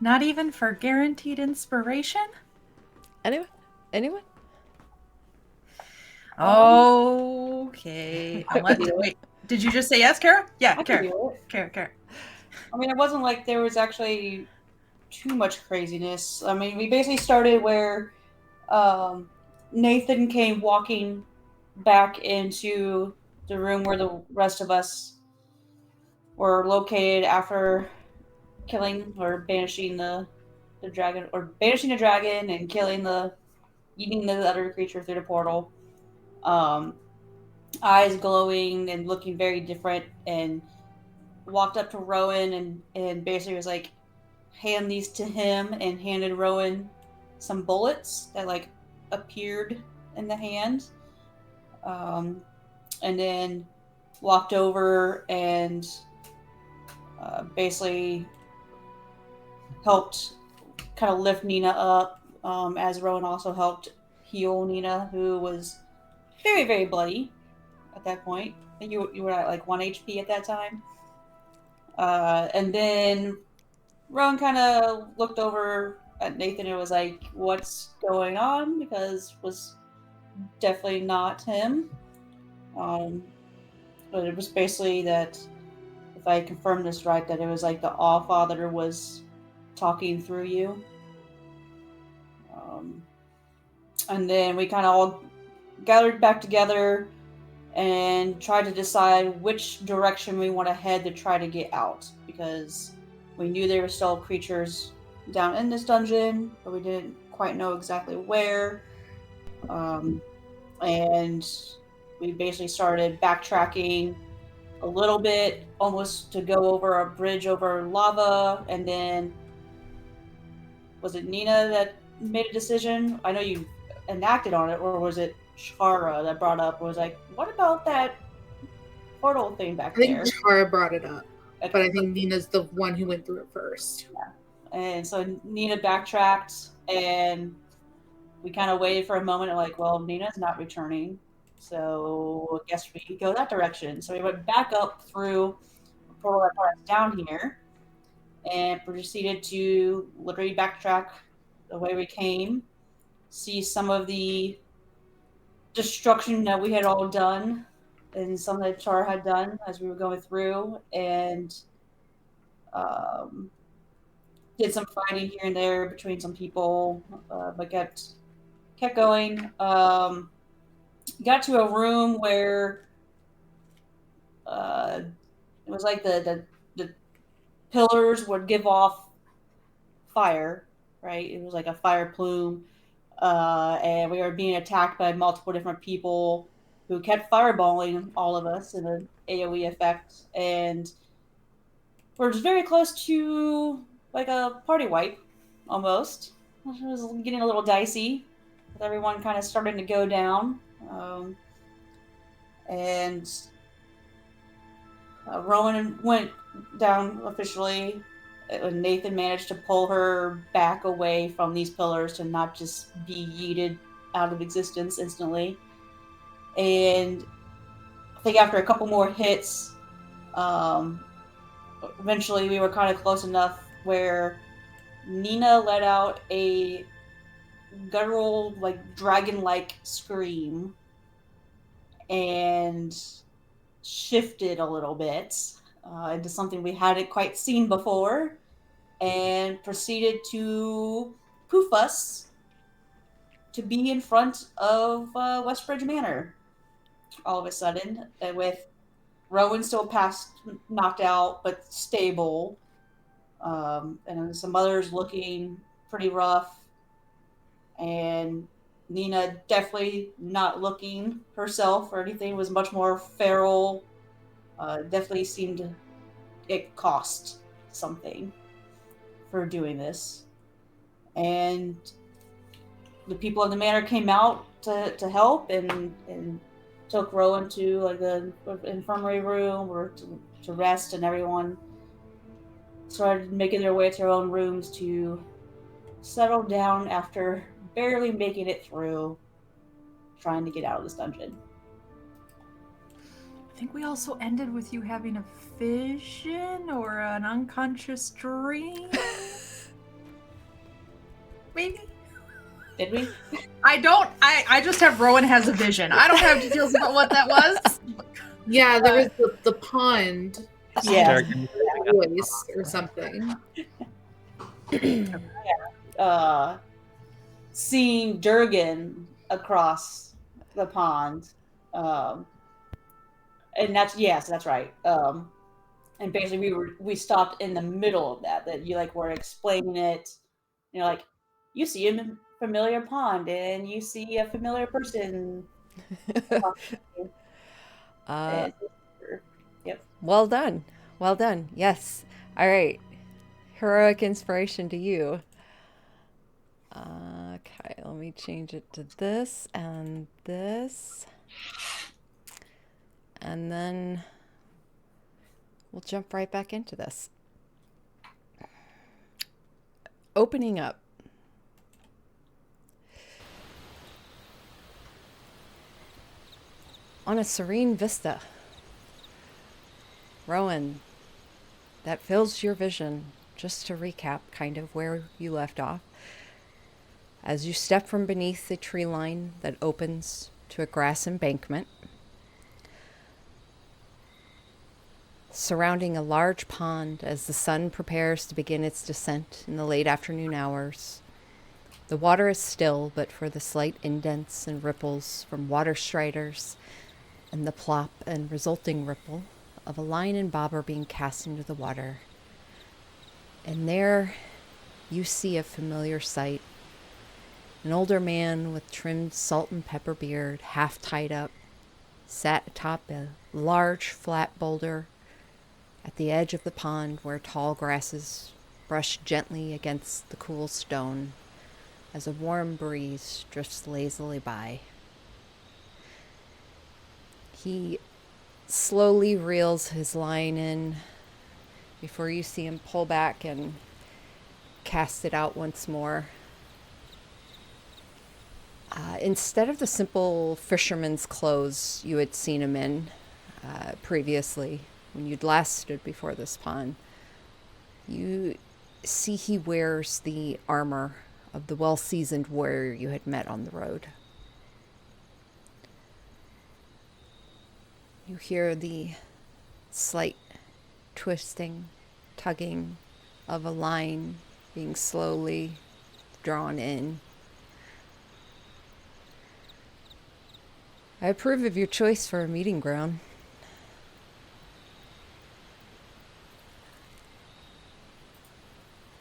Not even for guaranteed inspiration? Anyone? Anyone? Um, Okay. I can do it. Wait, did you just say yes, Kara? Yeah, I can Kara. do it. Kara. I mean, it wasn't like there was actually too much craziness. I mean, we basically started where um, Nathan came walking back into the room where the rest of us were located after killing or banishing the dragon, or banishing the dragon and killing the eating the other creature through the portal. Um, Eyes glowing and looking very different, and walked up to Rowan and basically was like, hand these to him, and handed Rowan some bullets that like appeared in the hand. Um, and then walked over and basically helped kind of lift Nina up, as Rowan also helped heal Nina, who was very, very bloody at that point. I think you were at like 1 HP at that time. And then Rowan kind of looked over at Nathan and was like, "What's going on?" Because it was definitely not him. Um, but it was basically that, if I confirmed this right, that it was like the All Father was talking through you. Um, and then we kind of all gathered back together and tried to decide which direction we want to head to try to get out, because we knew there were still creatures down in this dungeon, but we didn't quite know exactly where. Um, and we basically started backtracking a little bit, almost to go over a bridge over lava, and then was it Nina that made a decision? I know you enacted on it, or was it Shara that brought up? Was like, what about that portal thing I back think there? Chara brought it up, Okay. but I think Nina's the one who went through it first. And so Nina backtracked, and we kind of waited for a moment and like, well, Nina's not returning, so I guess we could go that direction. So we went back up through the portal that brought us down here, and proceeded to literally backtrack the way we came, see some of the destruction that we had all done and some that Char had done as we were going through, and um, did some fighting here and there between some people, but kept going. Got to a room where uh, it was like the pillars would give off fire, right? It was like a fire plume, and we were being attacked by multiple different people who kept fireballing all of us in an AOE effect, and we're just very close to like a party wipe, almost. It was getting a little dicey, with everyone kind of starting to go down, and Rowan went down officially. Nathan managed to pull her back away from these pillars to not just be yeeted out of existence instantly. And I think after a couple more hits, um, eventually we were kind of close enough where Nina let out a guttural, like dragon-like scream and shifted a little bit into something we hadn't quite seen before, and proceeded to poof us to be in front of Westbridge Manor all of a sudden, with Rowan still past knocked out but stable, and some others looking pretty rough, and Nina definitely not looking herself or anything, was much more feral. Definitely seemed it cost something for doing this. And the people in the manor came out to help, and took Rowan to like the infirmary room or to rest, and everyone started making their way to their own rooms to settle down after barely making it through trying to get out of this dungeon. I think we also ended with you having a vision or an unconscious dream. maybe? Did we? I just have Rowan has a vision. I don't have details about what that was. Yeah, there was the pond Yeah. Durgan. voice or something. Seeing Durgan across the pond. Um, and that's right. And basically we stopped in the middle of that you like were explaining it, like you see a familiar pond and you see a familiar person. uh, And, yep. well done. Well done. Yes. All right. Heroic inspiration to you. Okay, let me change it to this and this. And then we'll jump right back into this. Opening up. On a serene vista. Rowan, that fills your vision. Just to recap kind of where you left off. As you step from beneath the tree line that opens to a grass embankment, surrounding a large pond as the sun prepares to begin its descent in the late afternoon hours. The water is still, but for the slight indents and ripples from water striders and the plop and resulting ripple of a line and bobber being cast into the water. And there you see a familiar sight. An older man with trimmed salt and pepper beard, half tied up, sat atop a large flat boulder at the edge of the pond where tall grasses brushed gently against the cool stone as a warm breeze drifts lazily by. He slowly reels his line in before you see him pull back and cast it out once more. Instead of the simple fisherman's clothes you had seen him in previously, when you'd last stood before this pond, you see he wears the armor of the well-seasoned warrior you had met on the road. You hear the slight twisting, tugging of a line being slowly drawn in. I approve of your choice for a meeting ground.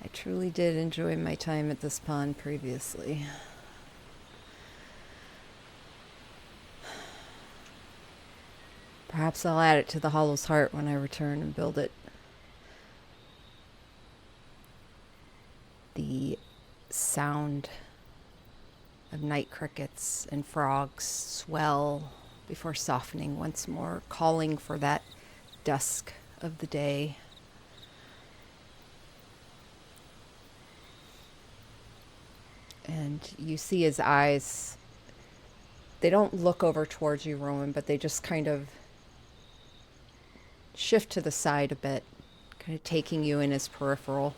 I truly did enjoy my time at this pond previously. Perhaps I'll add it to the Hollow's Heart when I return and build it. The sound of night crickets and frogs swell before softening once more, calling for that dusk of the day. And you see his eyes. They don't look over towards you, Rowan, but they just kind of shift to the side a bit, kind of taking you in his peripheral.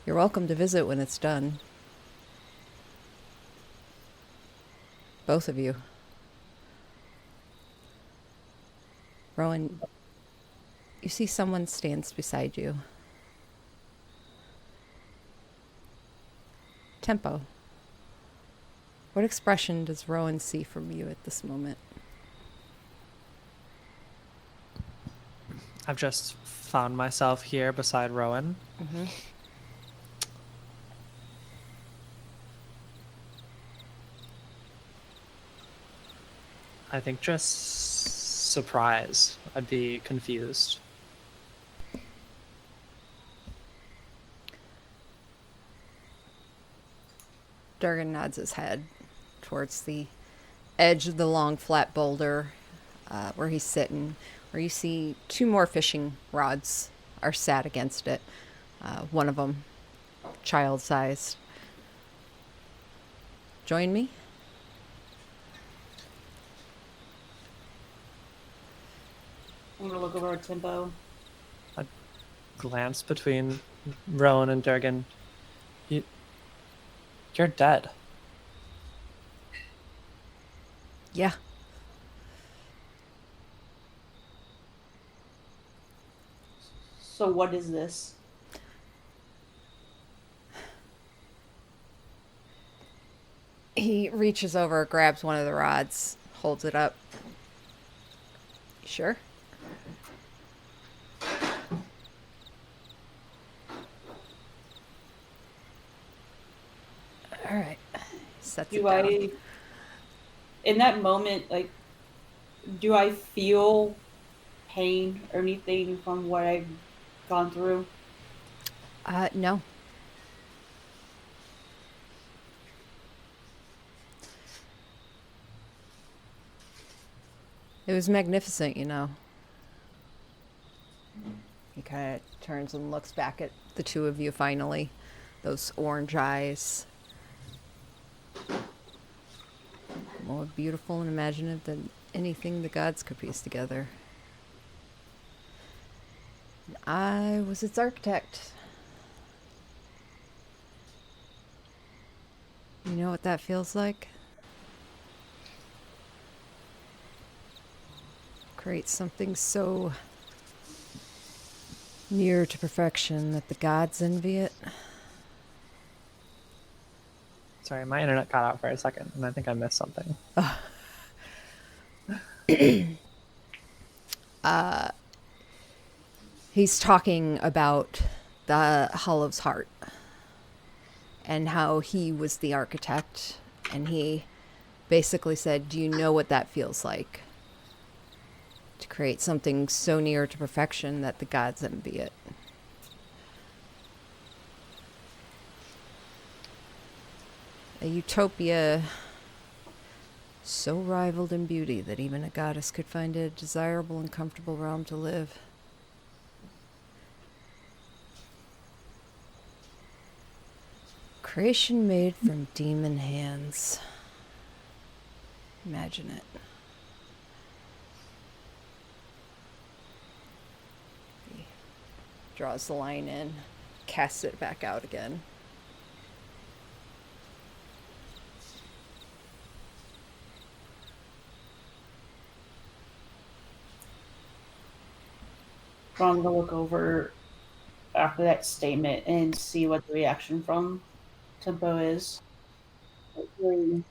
You're welcome to visit when it's done. Both of you. Rowan, you see someone stands beside you. Tempo. What expression does Rowan see from you at this moment? I've just found myself here beside Rowan. Mm-hmm. I think just surprise. I'd be confused. Durgan nods his head towards the edge of the long flat boulder where he's sitting, where you see two more fishing rods are sat against it. One of them child-sized. Join me? I'm gonna look over at Tempo. Glance between Rowan and Durgan. You're dead. Yeah. So what is this? He reaches over, grabs one of the rods, holds it up. Sure. All right. Sets it Do down. I, in that moment, like, do I feel pain or anything from what I've gone through? No. It was magnificent, you know. He kind of turns and looks back at the two of you finally. Those orange eyes. More beautiful and imaginative than anything the gods could piece together. I was its architect. You know what that feels like? Create something so near to perfection that the gods envy it. Sorry, my internet cut out for a second, and I think I missed something. He's talking about the Hollow's heart and how he was the architect, and he basically said, do you know what that feels like? To create something so near to perfection that the gods envy it. A utopia so rivaled in beauty that even a goddess could find it a desirable and comfortable realm to live. Creation made from demon hands. Imagine it. He draws the line in, casts it back out again. So I'm gonna look over after that statement and see what the reaction from Tempo is. Really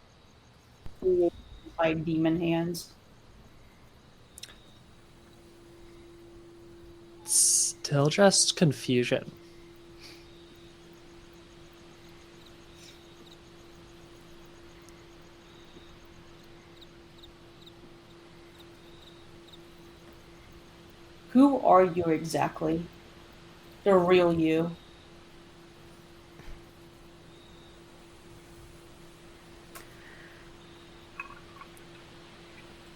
created by demon hands. Still just confusion. Who are you exactly? The real you.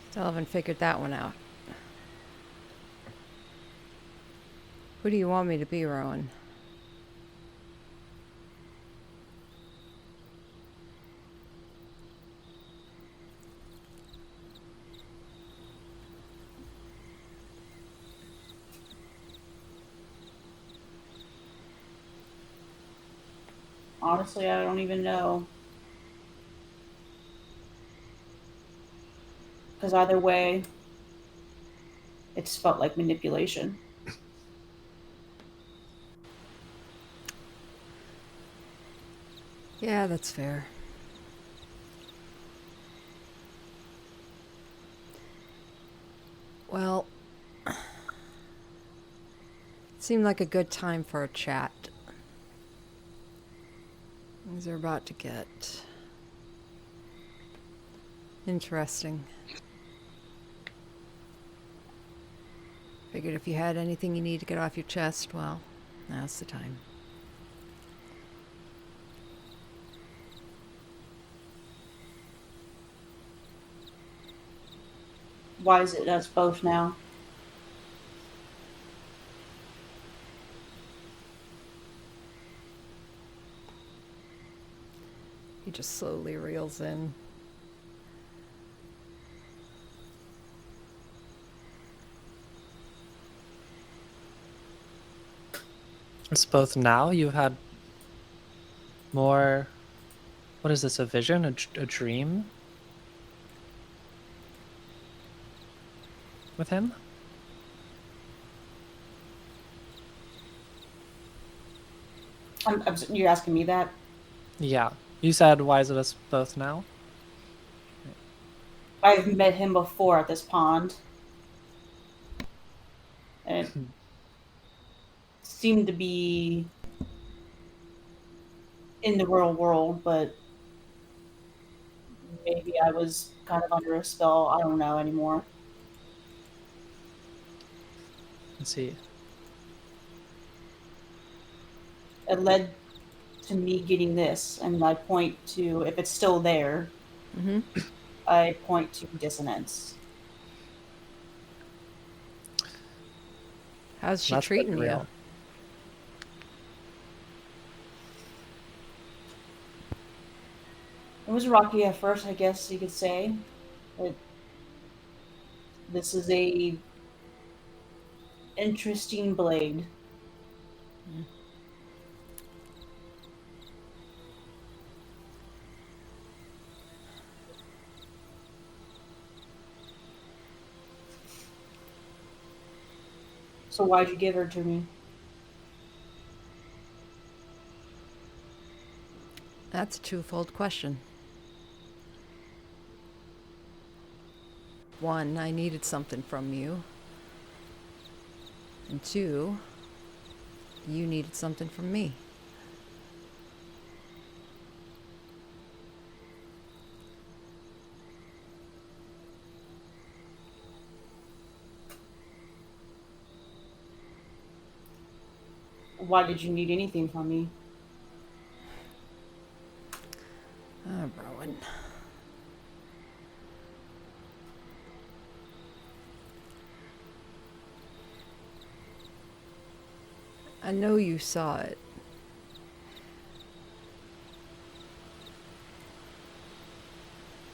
Still haven't figured that one out. Who do you want me to be, Rowan? Honestly, I don't even know. Because either way, it's felt like manipulation. Yeah, that's fair. Well, it seemed like a good time for a chat. Things are about to get interesting. Figured if you had anything you need to get off your chest, well, now's the time. Why is it us both now? He just slowly reels in. It's both now. You've had more What is this? A vision? A dream? With him? You're asking me that? Yeah. You said, why is it us both now? I've met him before at this pond, and it seemed to be in the real world, but maybe I was kind of under a spell. I don't know anymore. Let's see. It led to me getting this, and I point to, if it's still there, Mm-hmm. I point to dissonance. How's she That's pretty treating you? real. It was rocky at first, I guess you could say. But this is a interesting blade. So why'd you give her to me? That's a twofold question. One, I needed something from you. And two, you needed something from me. Why did you need anything from me? Ah, Rowan. I know you saw it.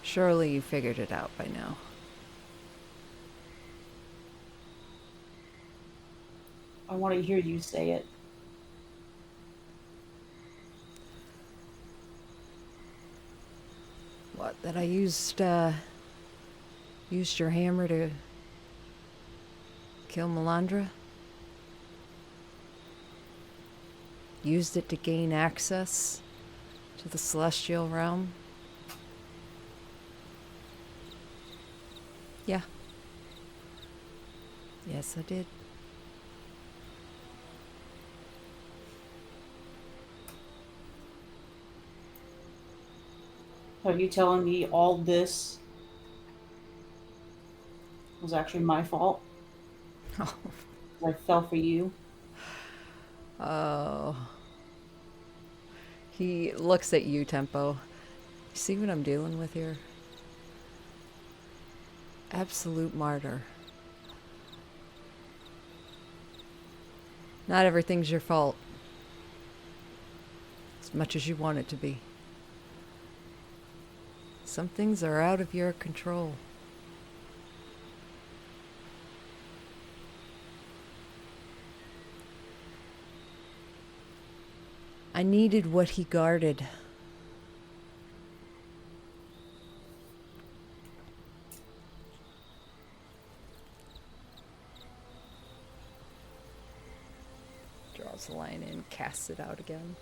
Surely you figured it out by now. I want to hear you say it. What, that I used your hammer to kill Melandra? Used it to gain access to the celestial realm? Yeah. Yes, I did. Are you telling me all this was actually my fault? I fell for you? Oh. He looks at you, Tempo. You see what I'm dealing with here? Absolute martyr. Not everything's your fault. As much as you want it to be. Some things are out of your control. I needed what he guarded. Draws the line in, casts it out again.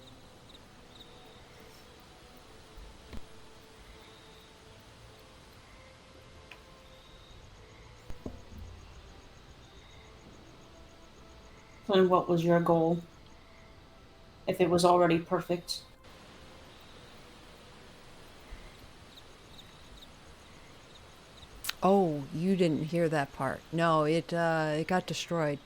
Then what was your goal? If it was already perfect? Oh, you didn't hear that part. No, it got destroyed.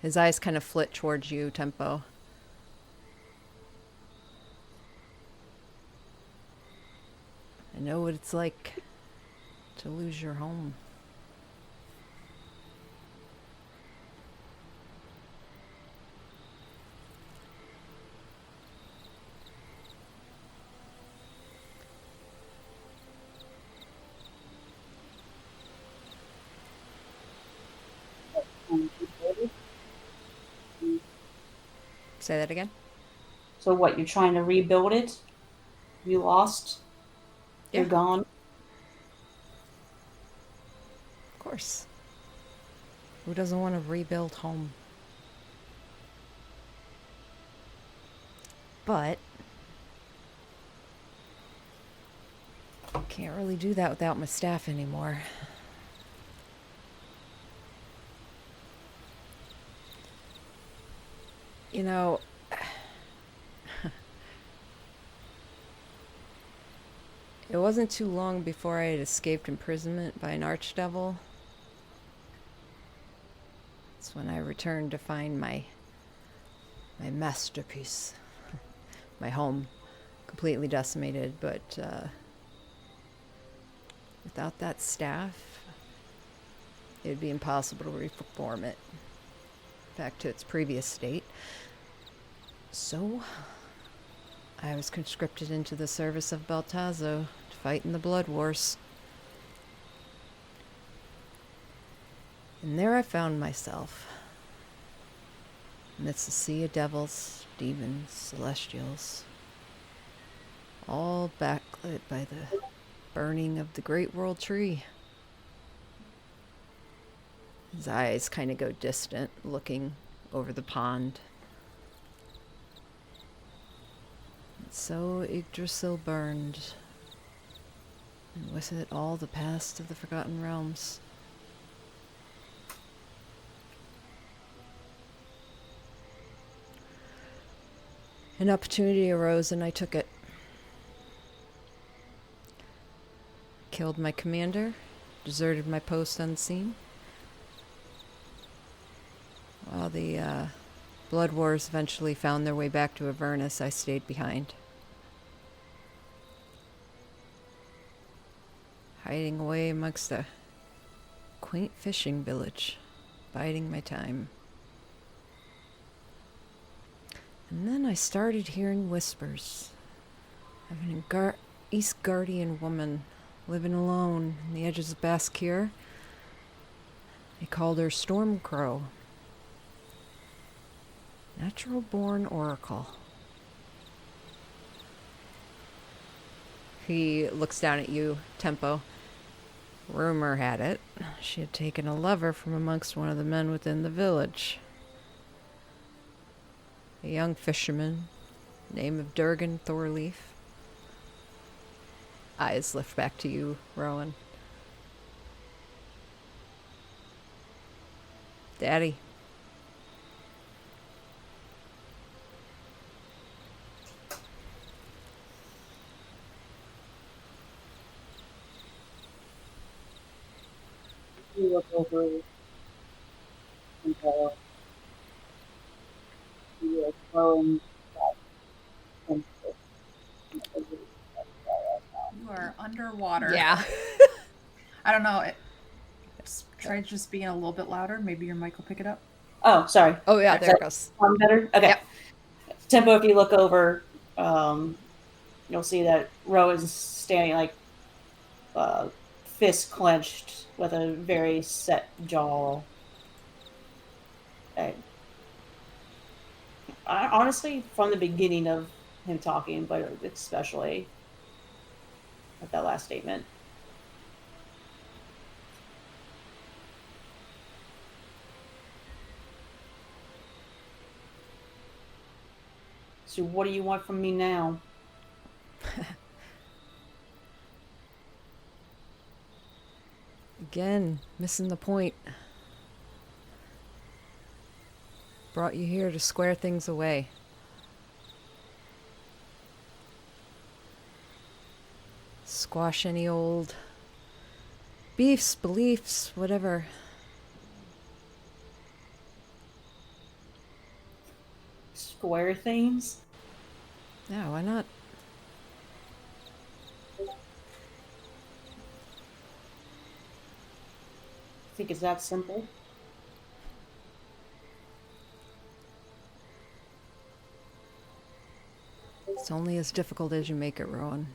His eyes kind of flit towards you, Tempo. I know what it's like to lose your home. Say that again? So what, you're trying to rebuild it? You lost? Yeah. You're gone? Of course. Who doesn't want to rebuild home? But can't really do that without my staff anymore. You know, it wasn't too long before I had escaped imprisonment by an archdevil. It's when I returned to find my masterpiece. My home completely decimated, but without that staff, it would be impossible to reform it back to its previous state. So, I was conscripted into the service of Baltazzo to fight in the Blood Wars. And there I found myself, amidst a sea of devils, demons, celestials, all backlit by the burning of the Great World Tree. His eyes kind of go distant, looking over the pond. And so Yggdrasil burned, and with it all the past of the Forgotten Realms. An opportunity arose and I took it. Killed my commander, deserted my post unseen. While the Blood Wars eventually found their way back to Avernus, I stayed behind. Hiding away amongst a quaint fishing village, biding my time. And then I started hearing whispers of an East Guardian woman living alone on the edges of Baskir. They called her Stormcrow. Natural-born oracle. He looks down at you, Tempo. Rumor had it she had taken a lover from amongst one of the men within the village. A young fisherman, name of Durgan Thorleaf. Eyes lift back to you, Rowan. Daddy. You look over and you are throwing that into You are underwater. Yeah. I don't know. Try just being a little bit louder. Maybe your mic will pick it up. Oh, sorry. Oh yeah, Is there it that goes. sound better? Okay. Yep. Tempo, if you look over, you'll see that Ro is standing like fist clenched with a very set jaw. Honestly, from the beginning of him talking, but especially at that last statement. So what do you want from me now? Again, missing the point. Brought you here to square things away. Squash any old beefs, beliefs, whatever. Square things? Yeah, why not? Think it's that simple? It's only as difficult as you make it, Rowan.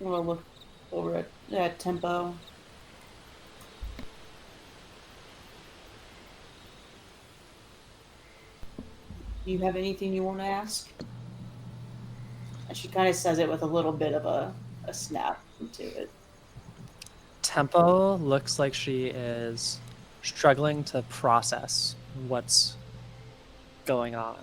We'll look over at Tempo. Do you have anything you want to ask? And she kind of says it with a little bit of a snap to it. Tempo looks like she is struggling to process what's going on.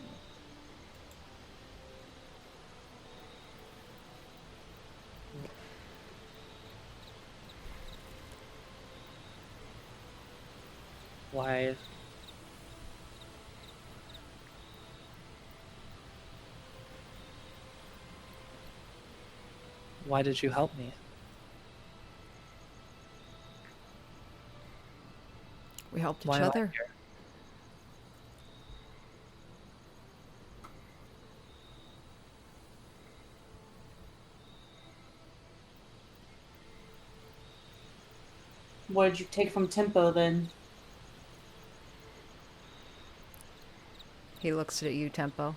Why? Why did you help me? We helped each Why am I other. here? What did you take from Tempo then? He looks at you, Tempo.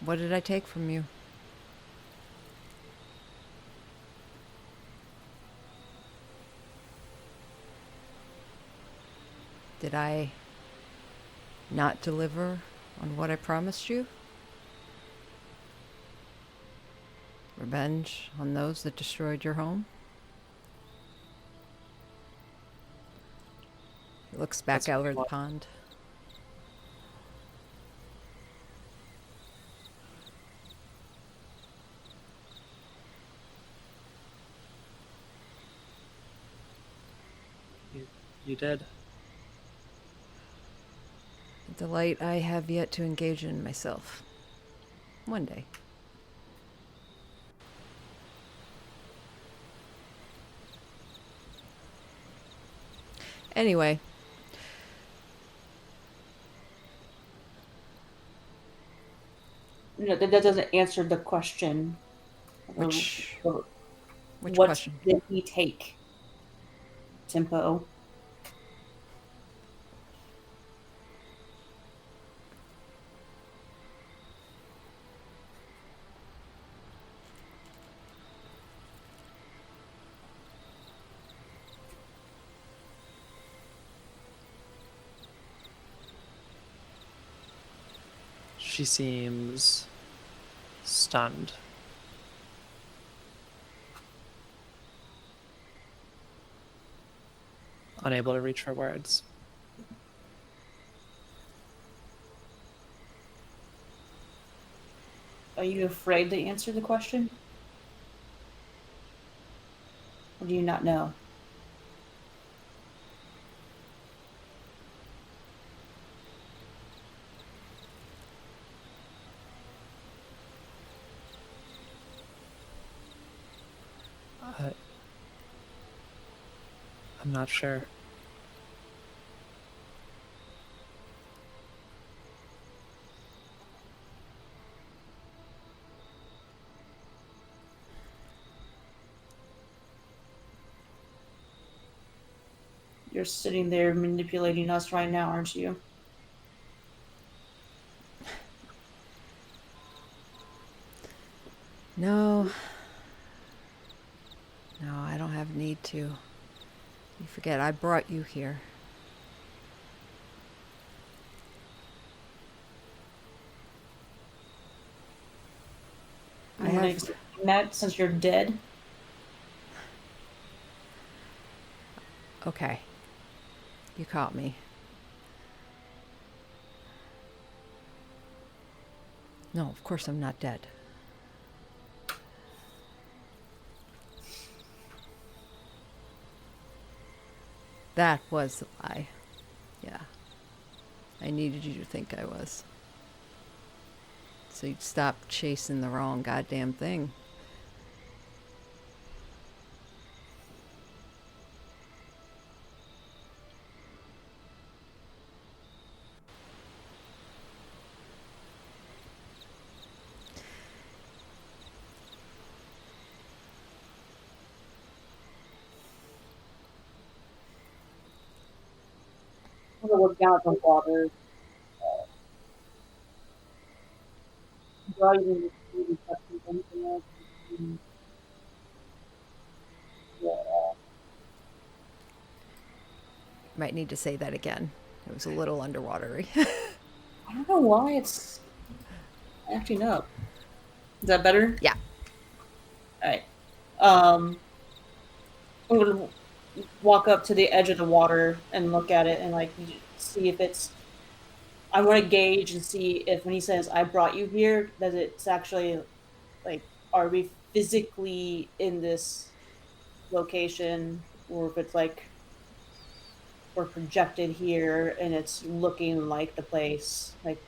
What did I take from you? Did I not deliver on what I promised you? Revenge on those that destroyed your home? He looks back That's what over you the want. pond. You did. A delight I have yet to engage in myself. One day. Anyway, No, that doesn't answer the question. which What question? did he take? Tempo. She seems stunned. Unable to reach for words. Are you afraid to answer the question? Or do you not know? I, I'm not sure. You're sitting there manipulating us right now, aren't you? No. No, I don't have need to. You forget, I brought you here. You I want to have. explain that since you're dead? Okay. You caught me. No, of course I'm not dead. That was the lie. Yeah. I needed you to think I was. So you'd stop chasing the wrong goddamn thing. I'm gonna look down at the water. Draw you in the Might need to say that again. It was a little underwatery. I don't know why it's acting up. Is that better? Yeah. All right. I'm gonna walk up to the edge of the water and look at it and like see if it's. I want to gauge and see if when he says "I brought you here," that it's actually like, are we physically in this location, or if it's like we're projected here and it's looking like the place. Like,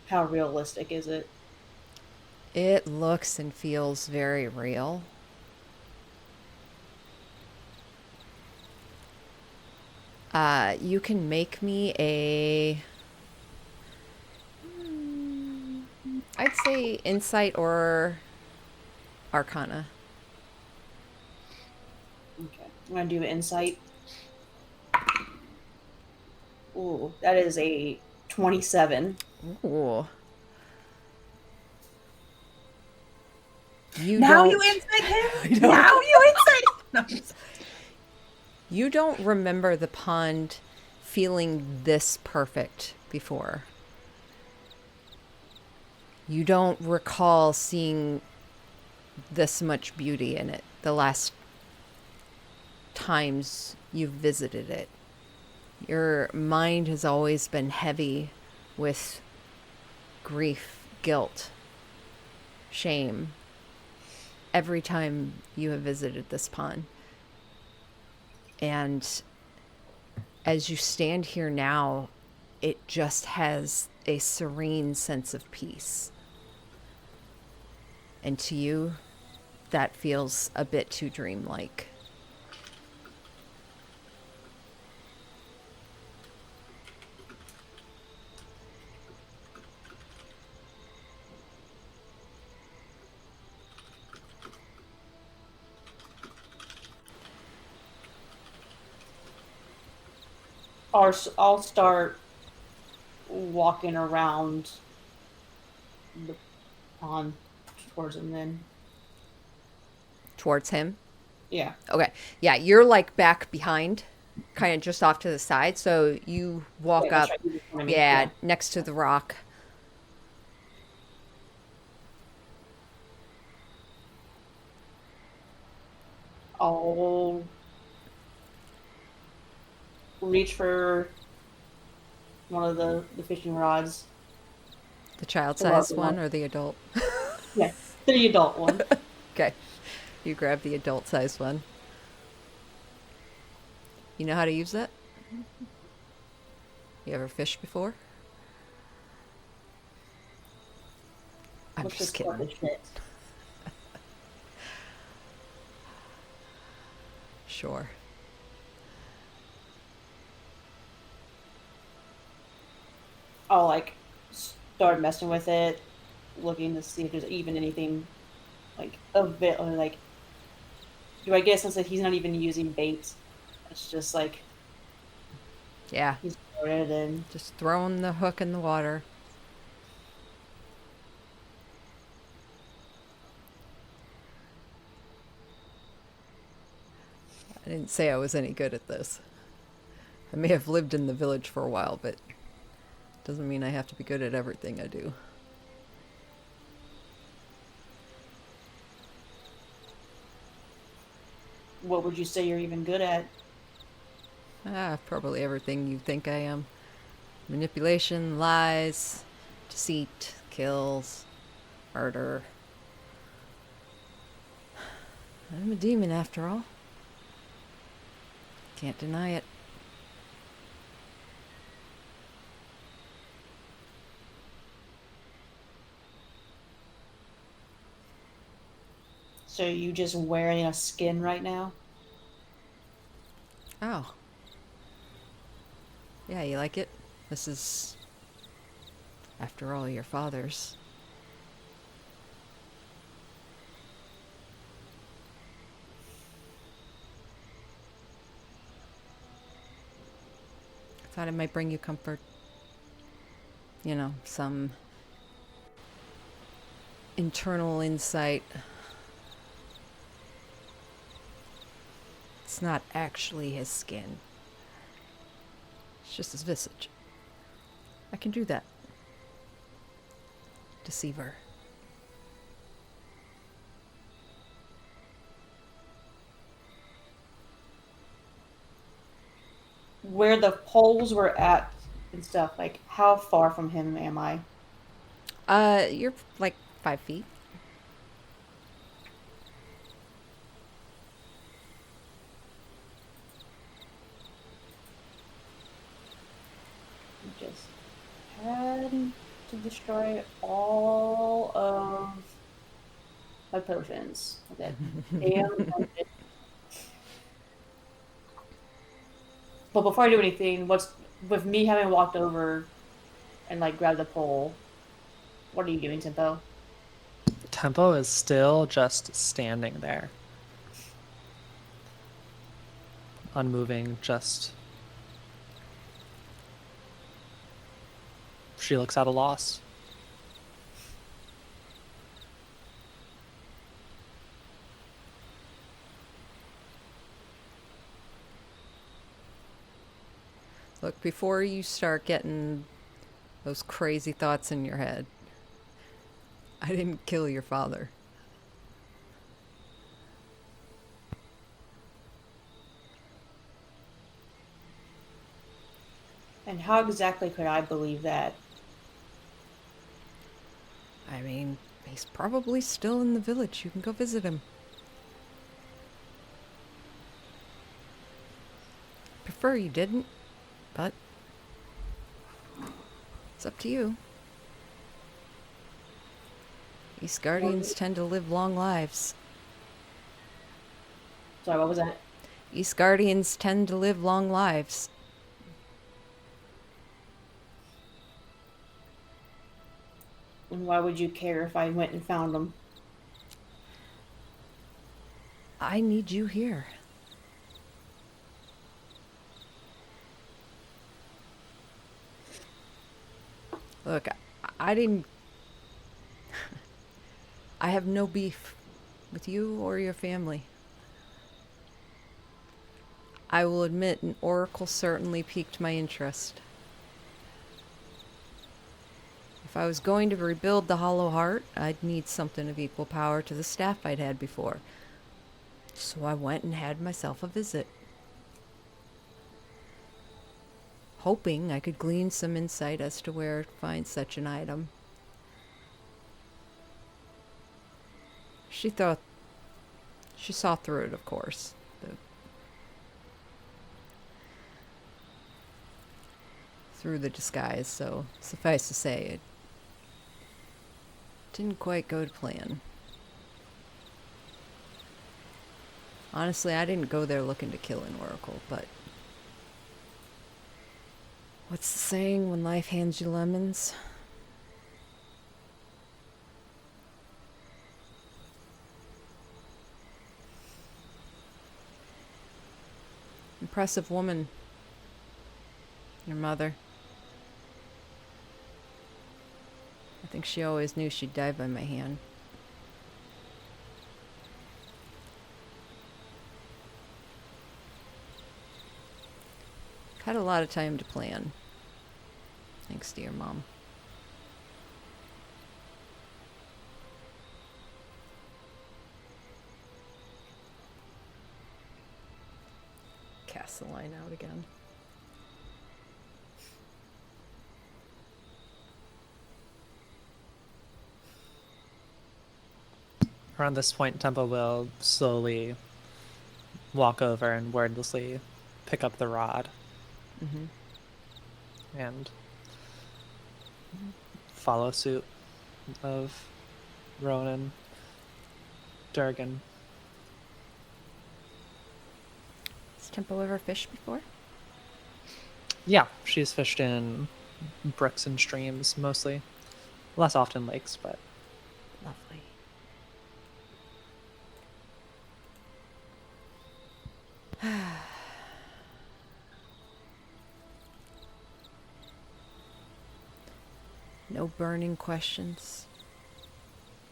how realistic is it? It looks and feels very real. You can make me a. I'd say insight or arcana. Okay, I'm gonna do insight. Ooh, that is a 27. Ooh. You Now don't. you insight him. Now you insight. No, I'm just- You don't remember the pond feeling this perfect before. You don't recall seeing this much beauty in it the last times you've visited it. Your mind has always been heavy with grief, guilt, shame every time you have visited this pond. And as you stand here now, it just has a serene sense of peace. And to you, that feels a bit too dreamlike. I'll start walking around the pond towards him then. Towards him. Yeah. Okay. Yeah, you're like back behind, kind of just off to the side. So you walk Yeah, that's up, right. He's in front of me. yeah, next to the rock. I'll reach for one of the fishing rods. The child The larger sized one one. or the adult? Yeah, the adult one. Okay. You grab the adult sized one. You know how to use that? You ever fished before? I'm Let's just just start kidding. the shit. Sure. I'll like start messing with it, looking to see if there's even anything like a bit or like. Do I get a sense that he's not even using bait? It's just like Yeah. he's throwing it in. Just throwing the hook in the water. I didn't say I was any good at this. I may have lived in the village for a while, but doesn't mean I have to be good at everything I do. What would you say you're even good at? Probably everything you think I am. Manipulation, lies, deceit, kills, murder. I'm a demon after all. Can't deny it. So you just wearing a skin right now? Oh. Yeah, you like it? This is, after all, your father's. I thought it might bring you comfort. You know, some internal insight. It's not actually his skin. It's just his visage. I can do that. Deceiver. Where the poles were at and stuff, like how far from him am I? You're like 5 feet. Just had to destroy all of my potions. That damn dungeon. But before I do anything, what's with me having walked over and like grabbed the pole? What are you doing, Tempo? Tempo is still just standing there, unmoving. Just she looks at a loss. Look, before you start getting those crazy thoughts in your head, I didn't kill your father. And how exactly could I believe that? I mean, he's probably still in the village. You can go visit him. Prefer you didn't, but it's up to you. These guardians tend to live long lives. Sorry, what was that? East Guardians tend to live long lives. And why would you care if I went and found them? I need you here. Look, I didn't... I have no beef with you or your family. I will admit an oracle certainly piqued my interest. If I was going to rebuild the Hollow Heart, I'd need something of equal power to the staff I'd had before. So I went and had myself a visit, hoping I could glean some insight as to where to find such an item. She saw through it, of course. Through the disguise, so suffice to say, it didn't quite go to plan. Honestly, I didn't go there looking to kill an oracle, but what's the saying when life hands you lemons? Impressive woman, your mother. I think she always knew she'd die by my hand. I've had a lot of time to plan. Thanks to your mom. Cast the line out again. Around this point, Tempo will slowly walk over and wordlessly pick up the rod Mm-hmm. and follow suit of Ronan, Durgan. Has Tempo ever fished before? Yeah, she's fished in brooks and streams mostly. Less often lakes, but Lovely. No burning questions.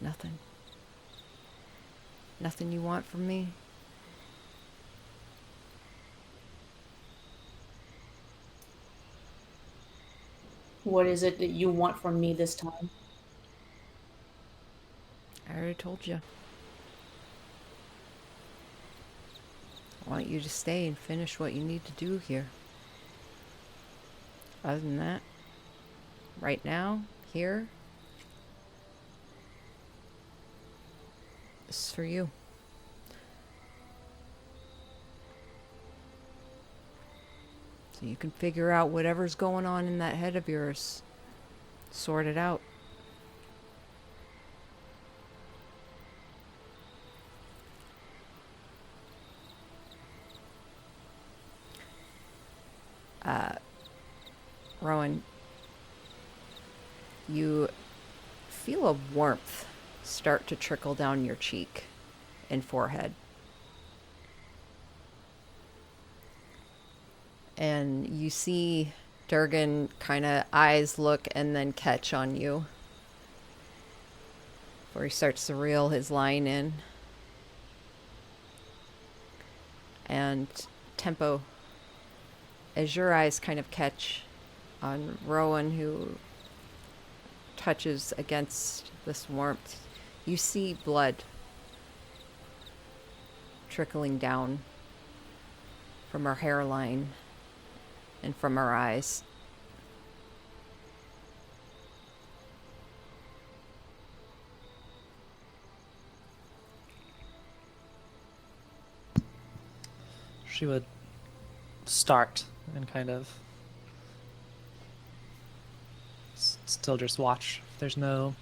Nothing. Nothing you want from me? What is it that you want from me this time? I already told you. I want you to stay and finish what you need to do here. Other than that, right now, here, this is for you. So you can figure out whatever's going on in that head of yours. Sort it out. Rowan, you feel a warmth start to trickle down your cheek and forehead. And you see Durgan kind of eyes look and then catch on you. Before he starts to reel his line in. And Tempo, as your eyes kind of catch on Rowan, who touches against this warmth, you see blood trickling down from her hairline and from her eyes. She would start and kind of still just watch. There's nothing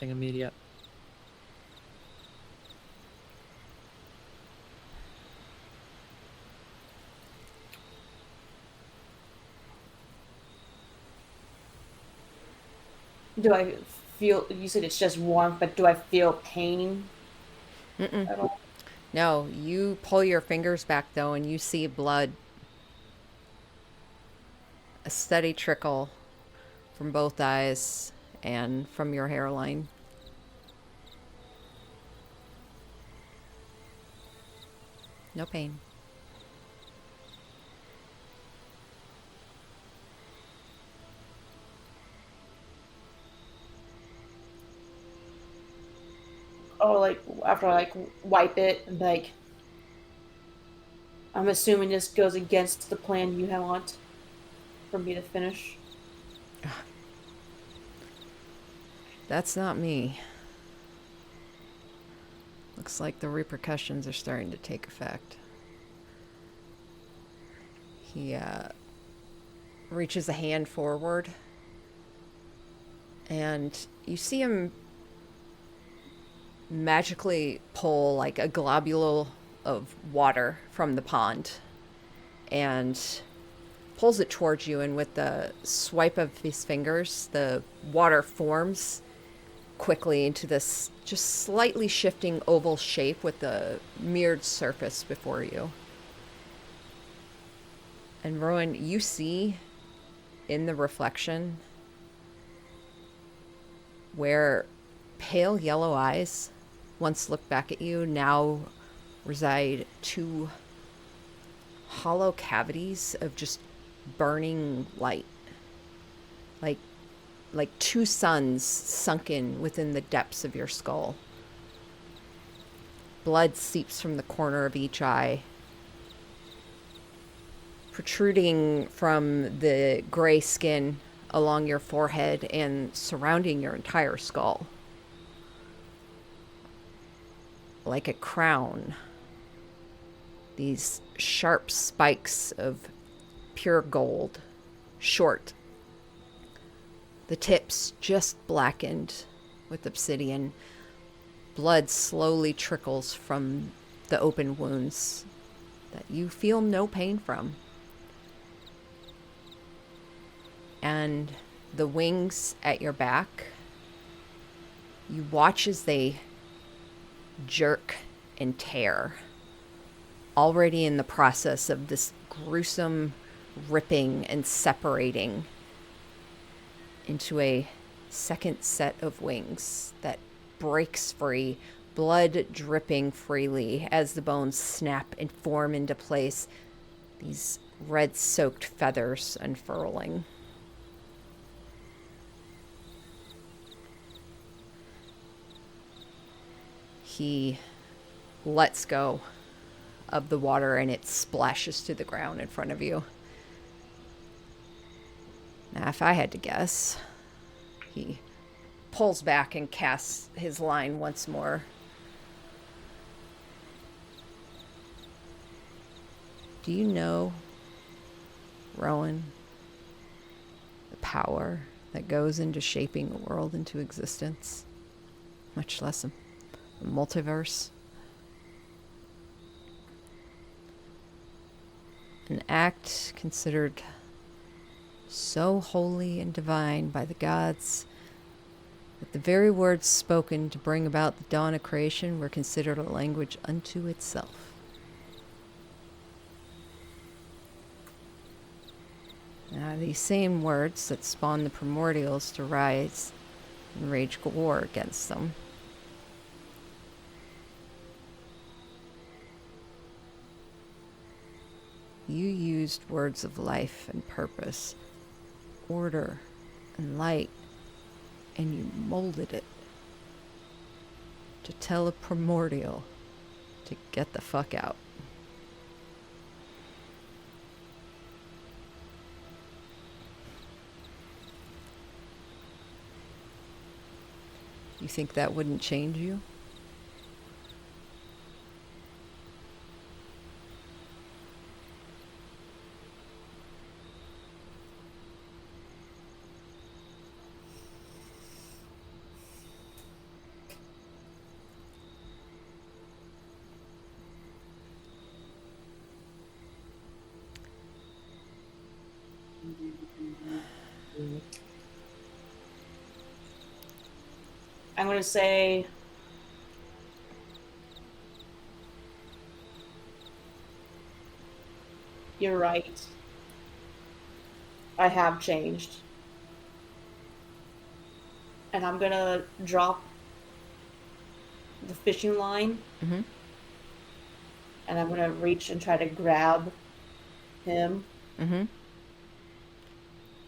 immediate. Do I feel, you said it's just warmth, but do I feel pain Mm-mm. at all? No, you pull your fingers back though, and you see blood. A steady trickle from both eyes and from your hairline. No pain. Or like after I like wipe it and like, I'm assuming this goes against the plan you want for me to finish. That's not me. Looks like the repercussions are starting to take effect. He reaches a hand forward, and you see him magically pull like a globule of water from the pond and pulls it towards you, and with the swipe of his fingers, the water forms quickly into this just slightly shifting oval shape with the mirrored surface before you. And Rowan, you see in the reflection where pale yellow eyes once looked back at you now reside two hollow cavities of just burning light, like two suns sunken within the depths of your skull. Blood seeps from the corner of each eye, protruding from the gray skin along your forehead and surrounding your entire skull. Like a crown, these sharp spikes of pure gold, short. The tips just blackened with obsidian. Blood slowly trickles from the open wounds that you feel no pain from. And the wings at your back, you watch as they jerk and tear, already in the process of this gruesome ripping and separating into a second set of wings that breaks free, blood dripping freely as the bones snap and form into place, these red-soaked feathers unfurling. He lets go of the water and it splashes to the ground in front of you. Now, if I had to guess, he pulls back and casts his line once more. Do you know, Rowan, the power that goes into shaping a world into existence? Much less a multiverse. An act considered so holy and divine by the gods that the very words spoken to bring about the dawn of creation were considered a language unto itself. Now, these same words that spawned the primordials to rise and wage war against them you used words of life and purpose, order and light, and you molded it to tell a primordial to get the fuck out. You think that wouldn't change you? I'm going to say you're right. I have changed. And I'm going to drop the fishing line. Mm-hmm. And I'm going to reach and try to grab him. Mm-hmm.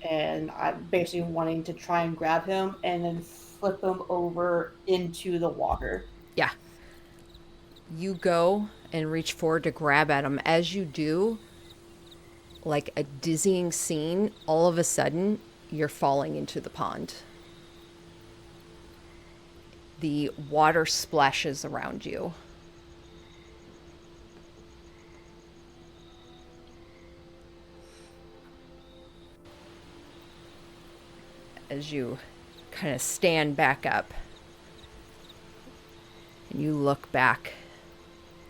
And I'm basically wanting to try and grab him and then flip him over into the water. Yeah. You go and reach forward to grab at him. As you do, like a dizzying scene, all of a sudden, you're falling into the pond. The water splashes around you. As you kind of stand back up and you look back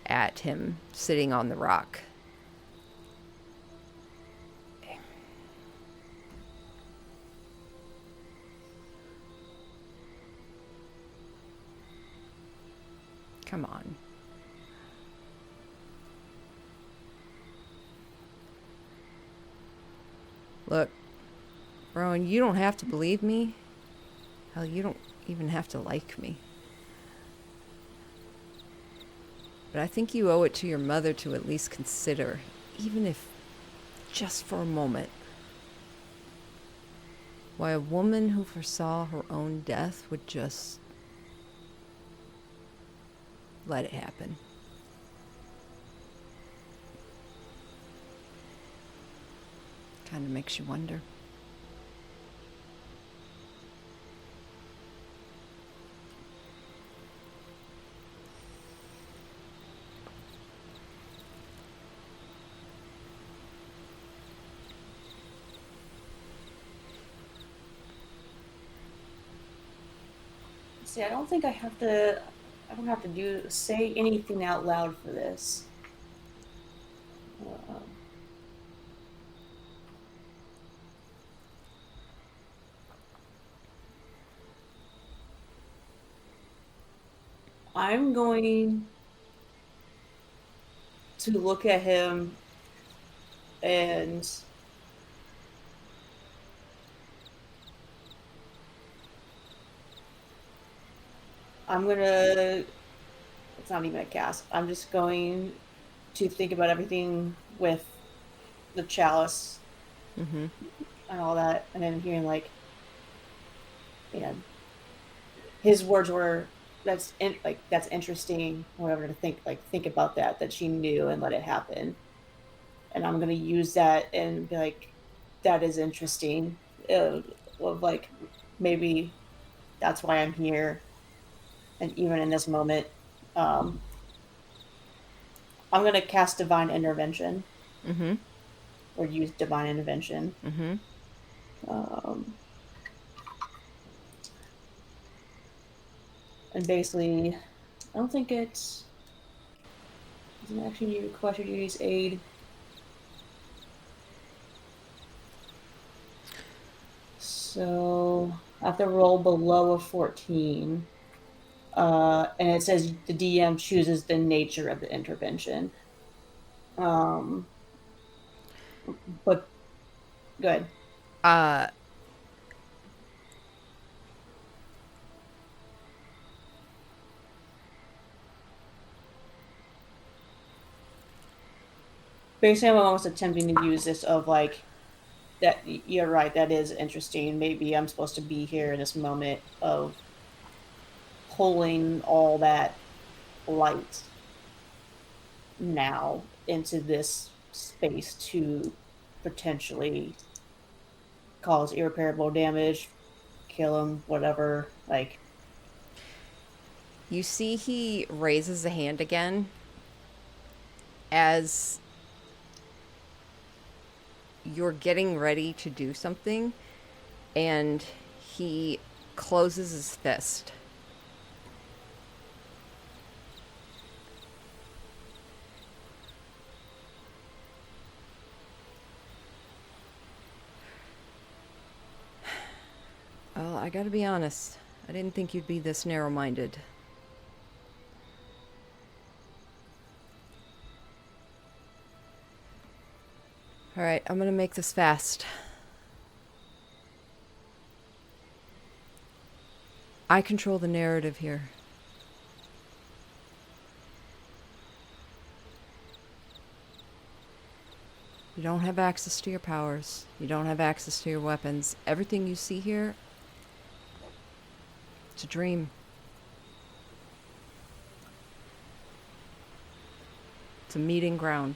at him sitting on the rock. Come on. Look, Rowan, you don't have to believe me. Hell, you don't even have to like me. But I think you owe it to your mother to at least consider, even if just for a moment, why a woman who foresaw her own death would just let it happen. Kind of makes you wonder. See, I don't think I have to. I don't have to say anything out loud for this. I'm going to look at him and I'm gonna. It's not even a cast. I'm just going to think about everything with the chalice Mm-hmm. and all that, and then hearing like, you know, his words were, that's interesting, whatever, to think about that she knew and let it happen, and I'm gonna use that and be like, that is interesting, uh, of like, maybe that's why I'm here, and even in this moment, um, I'm gonna cast divine intervention Mm-hmm. or use divine intervention. Mm-hmm. Um, and basically, I don't think it's doesn't actually need request or use aid. So I have to roll below a 14. And it says the DM chooses the nature of the intervention. Um, but good. Uh, Basically, I'm almost attempting to use this of like, that you're right, that is interesting. Maybe I'm supposed to be here in this moment of pulling all that light now into this space to potentially cause irreparable damage, kill him, whatever. Like, you see he raises a hand again as you're getting ready to do something, and he closes his fist. Well, I gotta be honest. I didn't think you'd be this narrow-minded. Alright, I'm gonna make this fast. I control the narrative here. You don't have access to your powers. You don't have access to your weapons. Everything you see here, it's a dream. It's a meeting ground.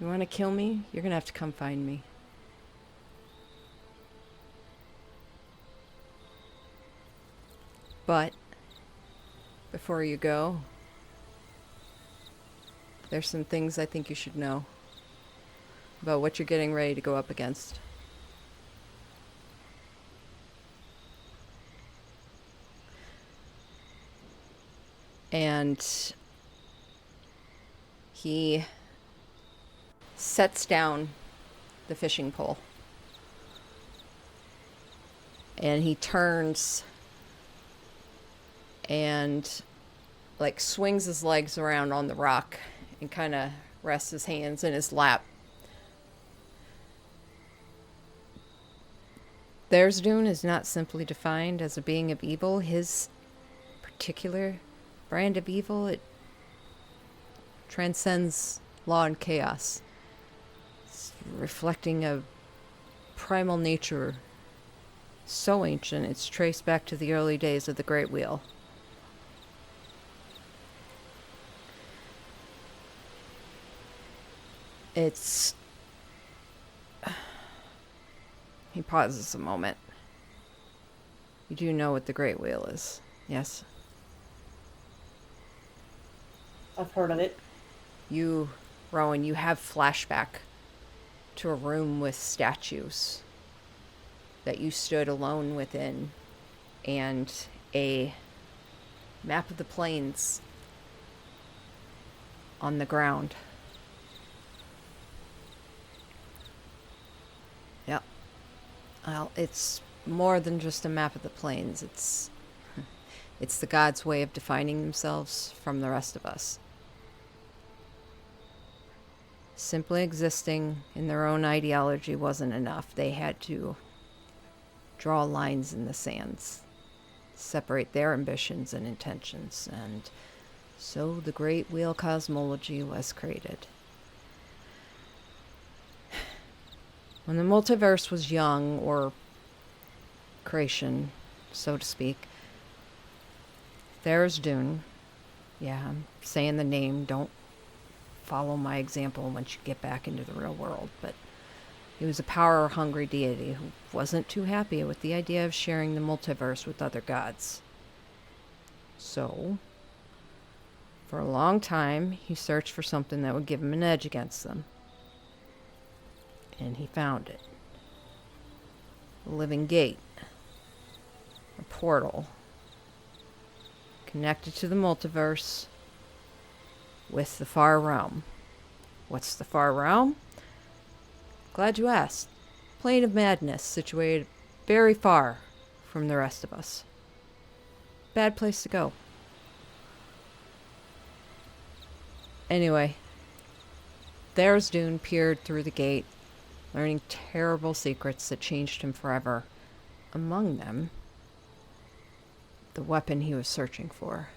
You want to kill me? You're gonna have to come find me. But before you go, there's some things I think you should know about what you're getting ready to go up against. And he sets down the fishing pole. And he turns and like swings his legs around on the rock and kind of rests his hands in his lap. Theirsdune is not simply defined as a being of evil. His particular brand of evil, it transcends law and chaos. It's reflecting a primal nature so ancient it's traced back to the early days of the Great Wheel. It's... He pauses a moment. You do know what the Great Wheel is, yes? I've heard of it. You, Rowan, you have flashback to a room with statues that you stood alone within, and a map of the plains on the ground. Yep. Well, it's more than just a map of the plains. It's the gods' way of defining themselves from the rest of us. Simply existing in their own ideology wasn't enough. They had to draw lines in the sands, separate their ambitions and intentions, and so the great wheel cosmology was created. When the multiverse was young, or creation, so to speak, there's Dune. Yeah, I'm saying the name. Don't follow my example once you get back into the real world. But he was a power-hungry deity who wasn't too happy with the idea of sharing the multiverse with other gods. So, for a long time, he searched for something that would give him an edge against them. And he found it. A living gate. A portal. Connected to the multiverse with the far realm. What's the far realm? Glad you asked. Plane of madness, situated very far from the rest of us. Bad place to go. Anyway, there's Dune peered through the gate, learning terrible secrets that changed him forever. Among them, the weapon he was searching for.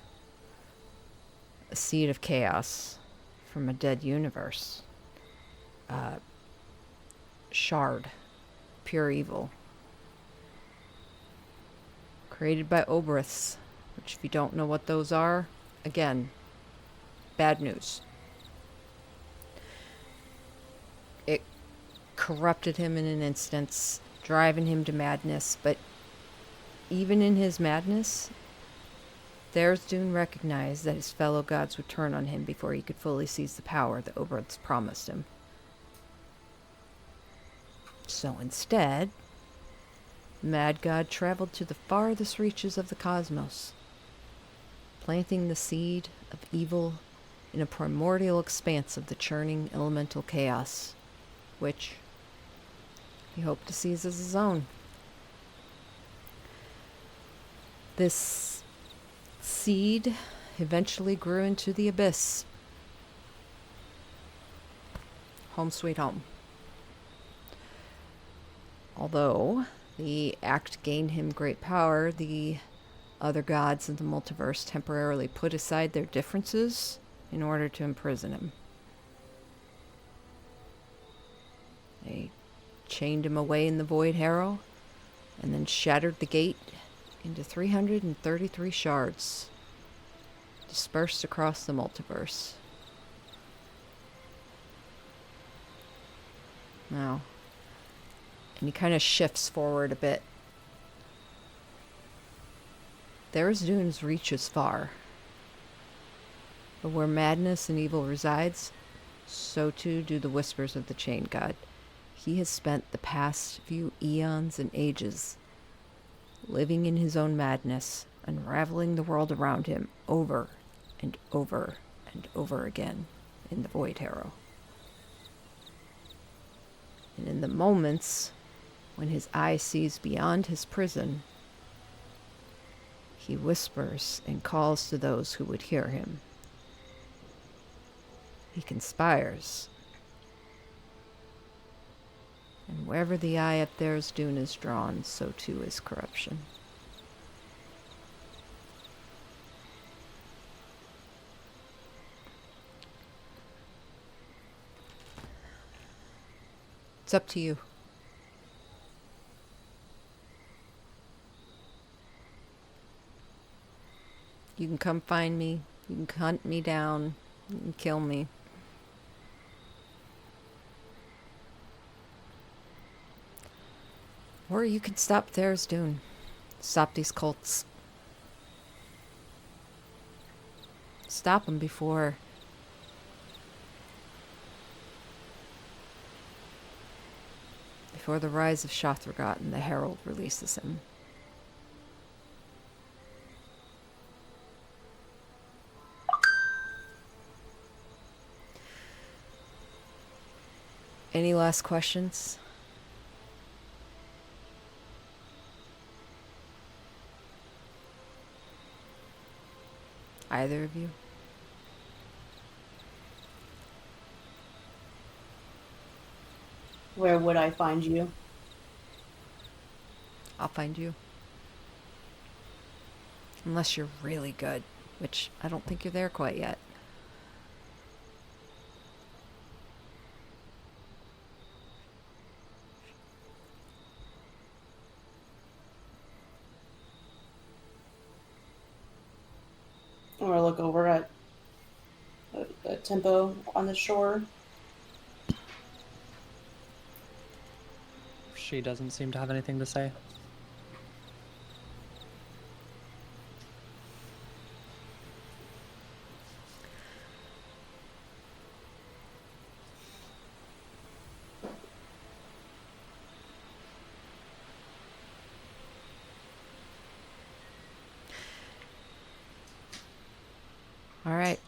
A seed of chaos from a dead universe. Shard. Pure evil. Created by Oberiths, which if you don't know what those are, again, bad news. It corrupted him in an instance, driving him to madness, but even in his madness, there's Dune recognized that his fellow gods would turn on him before he could fully seize the power that Oberiths promised him. So instead, Mad God traveled to the farthest reaches of the cosmos, planting the seed of evil in a primordial expanse of the churning elemental chaos, which he hoped to seize as his own. This seed eventually grew into the abyss. Home sweet home. Although the act gained him great power, the other gods of the multiverse temporarily put aside their differences in order to imprison him. They chained him away in the Void Harrow and then shattered the gate into 333 shards, dispersed across the multiverse. Now, and he kind of shifts forward a bit. There's Dune's reaches far. But where madness and evil resides, so too do the whispers of the Chain God. He has spent the past few eons and ages living in his own madness, unraveling the world around him over and over and over again in the Void Harrow. And in the moments when his eye sees beyond his prison, he whispers and calls to those who would hear him. He conspires. And wherever the eye of There's Dune is drawn, so too is corruption. It's up to you. You can come find me. You can hunt me down. You can kill me. Or you can stop There's Dune. Stop these cults. Stop them before the rise of Shothragott and the Herald releases him. Any last questions? Either of you? Where would I find you? I'll find you. Unless you're really good, which I don't think you're there quite yet. I'm gonna look over at Tempo on the shore. She doesn't seem to have anything to say. All right.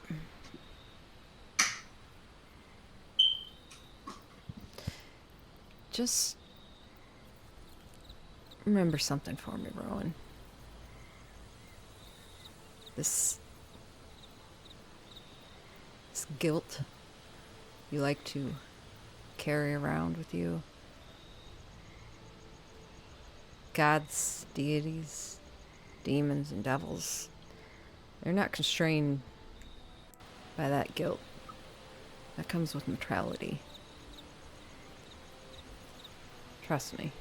Just remember something for me, Rowan. This guilt you like to carry around with you. Gods, deities, demons, and devils. They're not constrained by that guilt. That comes with neutrality. Trust me.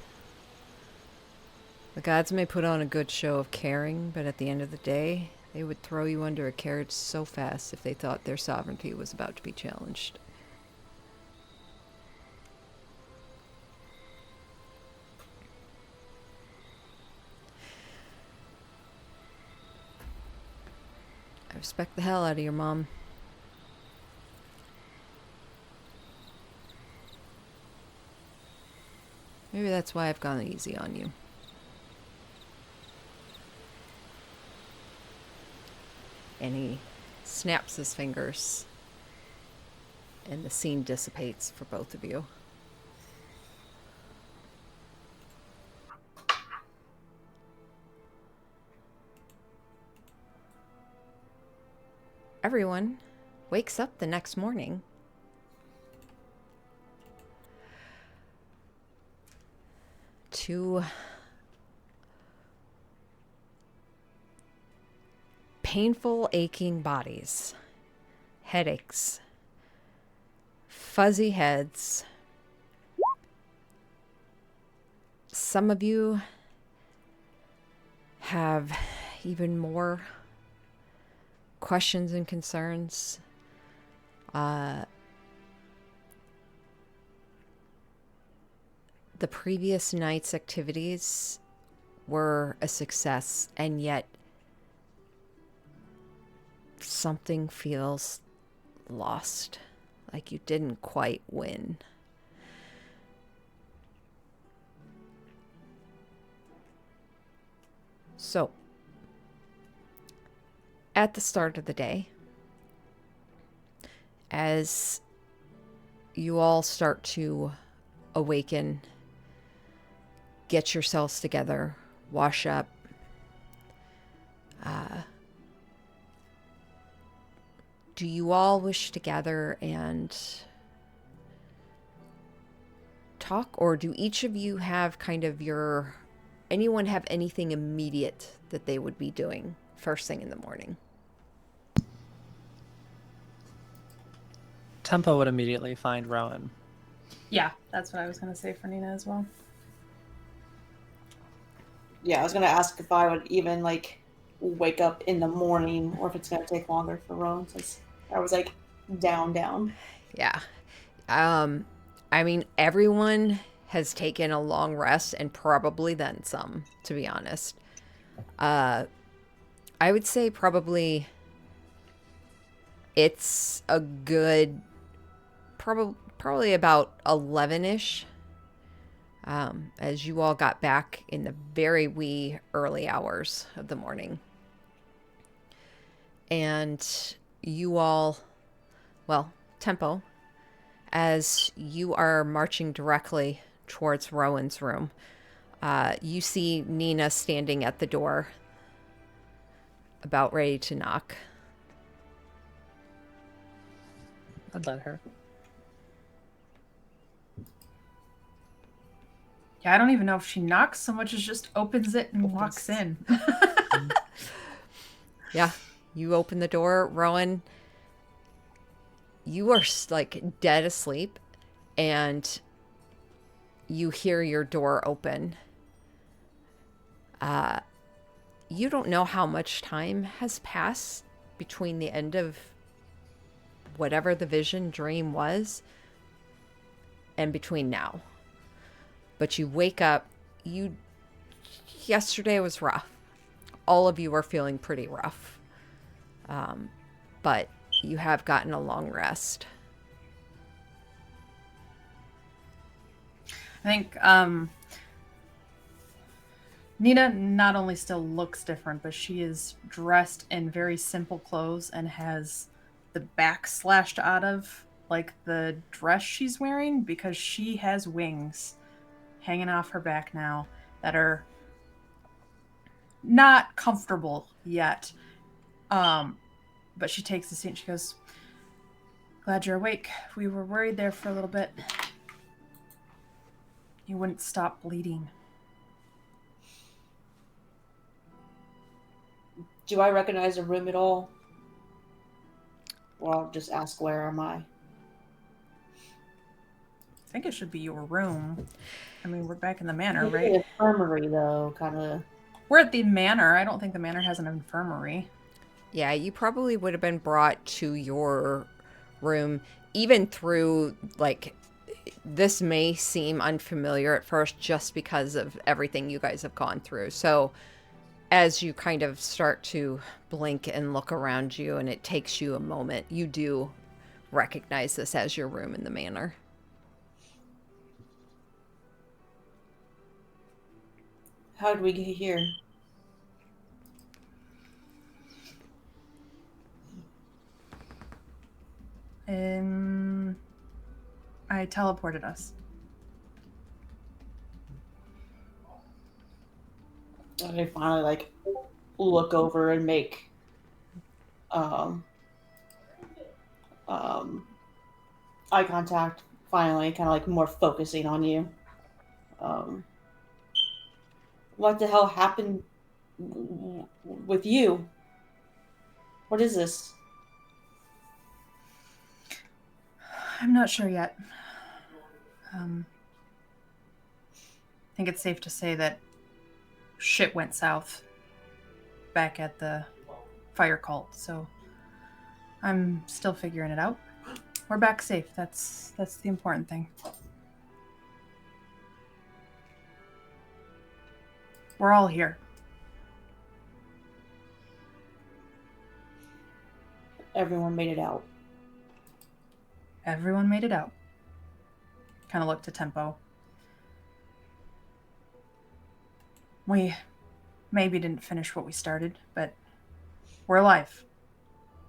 The gods may put on a good show of caring, but at the end of the day, they would throw you under a carriage so fast if they thought their sovereignty was about to be challenged. I respect the hell out of your mom. Maybe that's why I've gone easy on you. And he snaps his fingers, and the scene dissipates for both of you. Everyone wakes up the next morning to painful, aching bodies, headaches, fuzzy heads. Some of you have even more questions and concerns. The previous night's activities were a success, and yet something feels lost, like you didn't quite win. So, at the start of the day, as you all start to awaken, get yourselves together, wash up, do you all wish to gather and talk, or do each of you have kind of anyone have anything immediate that they would be doing first thing in the morning? Tempo would immediately find Rowan. Yeah, that's what I was going to say for Nina as well. Yeah, I was gonna ask if I would even like wake up in the morning, or if it's gonna take longer for Rowan, since I was like down. Yeah. I mean, everyone has taken a long rest and probably then some, to be honest. I would say probably it's a good, probably about 11-ish, as you all got back in the very wee early hours of the morning. And you all, well, Tempo, as you are marching directly towards Rowan's room, you see Nina standing at the door, about ready to knock. I'd let her. Yeah, I don't even know if she knocks so much as just opens it and walks in. Yeah, you open the door, Rowan. You are like dead asleep, and you hear your door open. You don't know how much time has passed between the end of whatever the vision dream was and between now. But you wake up, yesterday was rough. All of you are feeling pretty rough. But you have gotten a long rest. I think Nina not only still looks different, but she is dressed in very simple clothes and has the back slashed out of like the dress she's wearing because she has wings hanging off her back now that are not comfortable yet. But she takes the seat and she goes, "Glad you're awake. We were worried there for a little bit. You wouldn't stop bleeding." Do I recognize the room at all? Or I'll just ask, where am I? I think it should be your room. I mean, we're back in the manor, Maybe right? the infirmary, though, kind of. We're at the manor. I don't think the manor has an infirmary. Yeah, you probably would have been brought to your room, even through, like, this may seem unfamiliar at first just because of everything you guys have gone through. So, as you kind of start to blink and look around you, and it takes you a moment, you do recognize this as your room in the manor. How did we get here? I teleported us. I finally like look over and make um um eye contact. Finally, kind of like more focusing on you. Um, what the hell happened with you? What is this? I'm not sure yet. I think it's safe to say that shit went south back at the fire cult, so I'm still figuring it out. We're back safe. That's the important thing. We're all here. Everyone made it out. Everyone made it out. Kind of looked to Tempo. We maybe didn't finish what we started, but we're alive.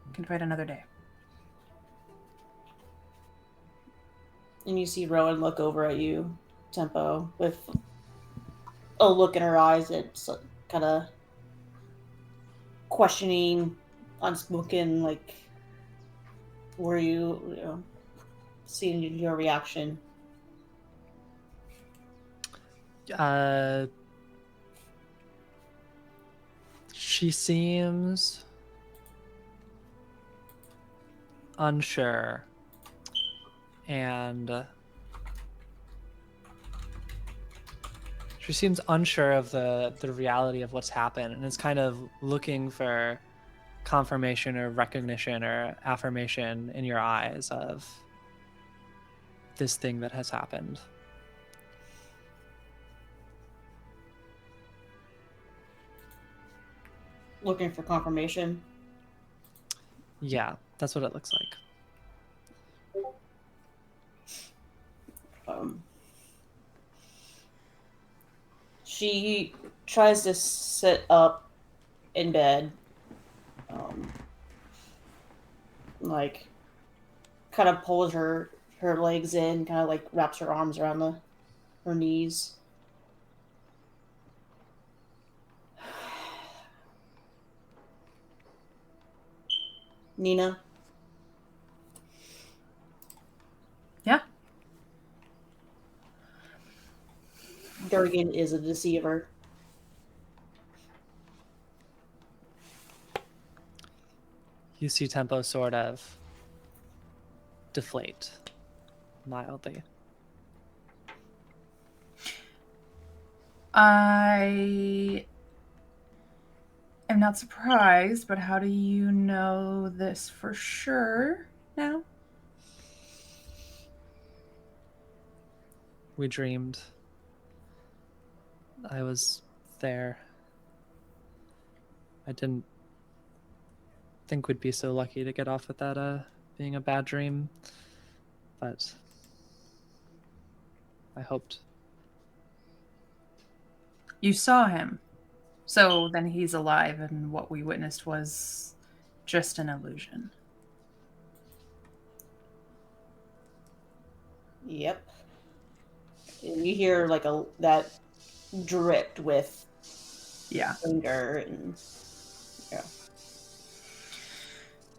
We can fight another day. And you see Rowan look over at you, Tempo, with a look in her eyes that's kind of questioning, unspoken, like, were you seeing your reaction? She seems unsure, and she seems unsure of the reality of what's happened, and is kind of looking for confirmation or recognition or affirmation in your eyes of this thing that has happened. Looking for confirmation. Yeah, that's what it looks like. She tries to sit up in bed, like kind of pulls her legs in, kind of like wraps her arms around her knees. Nina, Yeah. Durgan is a deceiver. You see Tempo sort of deflate mildly. I am not surprised, but how do you know this for sure now? We dreamed. I was there. I didn't think we'd be so lucky to get off with that being a bad dream, but I hoped. You saw him. So then he's alive, and what we witnessed was just an illusion. Yep. And you hear like that dripped with Yeah. anger and yeah.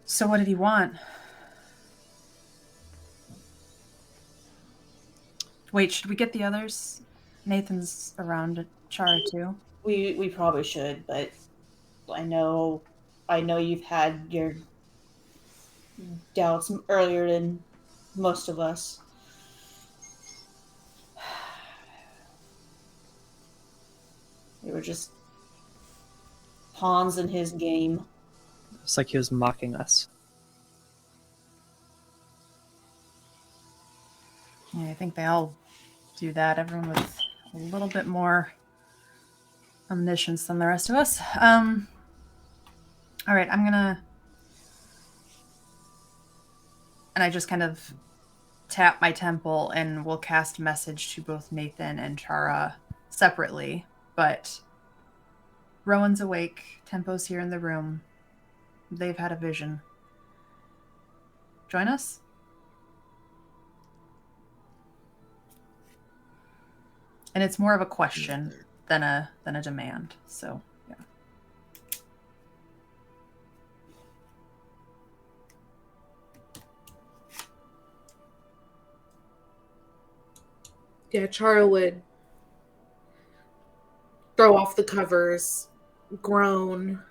So what did he want? Wait, should we get the others? Nathan's around Chara too. We probably should, but I know you've had your doubts earlier than most of us. They were just pawns in his game. It's like he was mocking us. Yeah, I think they all do that. Everyone with a little bit more omniscience than the rest of us. All right, I'm gonna, and I just kind of tap my temple, and we'll cast message to both Nathan and Chara separately. But Rowan's awake. Tempo's here in the room. They've had a vision. Join us? And it's more of a question than a demand. So yeah. Yeah, Chara would throw off the covers, groan,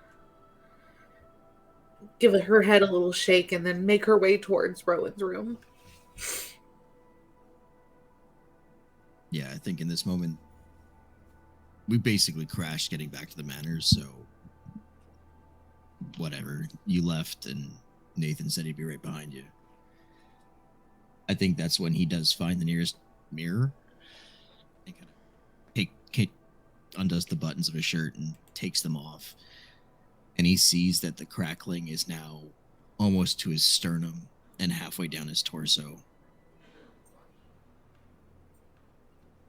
give her head a little shake, and then make her way towards Rowan's room. Yeah, I think in this moment, we basically crashed getting back to the manor, so whatever. You left, and Nathan said he'd be right behind you. I think that's when he does find the nearest mirror and kind of Kate undoes the buttons of his shirt and takes them off. And he sees that the crackling is now almost to his sternum and halfway down his torso.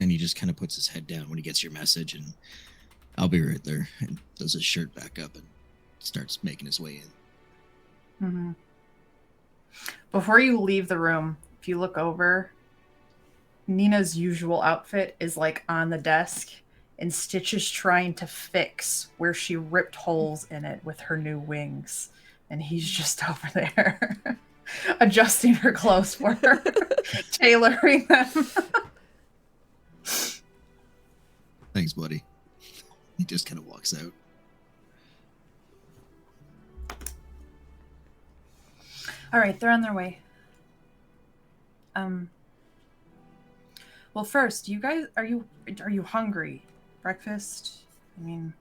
And he just kind of puts his head down when he gets your message, and I'll be right there, and does his shirt back up and starts making his way in. Mm-hmm. Before you leave the room, if you look over, Nina's usual outfit is like on the desk, and Stitch is trying to fix where she ripped holes in it with her new wings. And he's just over there adjusting her clothes for her, tailoring them. Thanks, buddy. He just kind of walks out. All right, they're on their way. Well, first, you guys, are you hungry? Breakfast? I mean,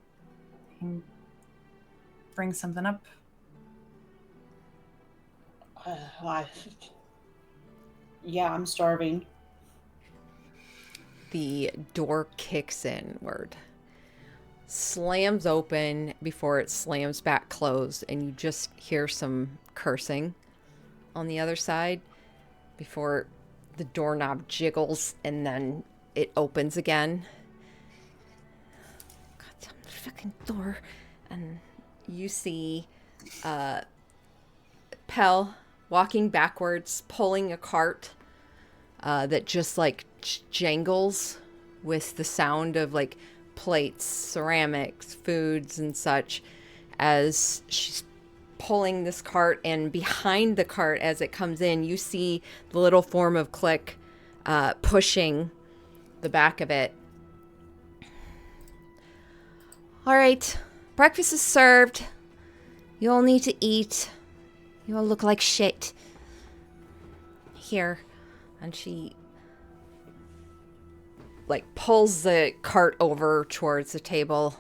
can bring something up. Yeah, I'm starving. The door kicks inward, slams open before it slams back closed, and you just hear some cursing on the other side before the doorknob jiggles and then it opens again. God damn fucking door. And you see Pell walking backwards, pulling a cart that just like jangles with the sound of like plates, ceramics, foods and such, as she's pulling this cart. And behind the cart as it comes in, you see the little form of Click pushing the back of it, All right, breakfast is served. You all need to eat. You all look like shit. Here. And she, like, pulls the cart over towards the table.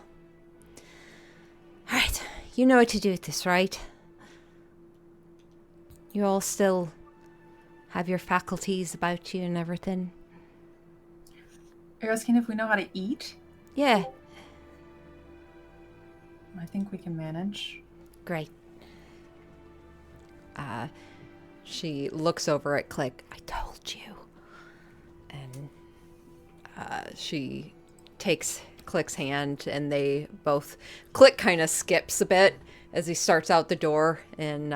All right, you know what to do with this, right? You all still have your faculties about you and everything? Are you asking if we know how to eat? Yeah, I think we can manage. great. She looks over at Click. I told you. And she takes Click's hand, and they both... Click kind of skips a bit as he starts out the door, and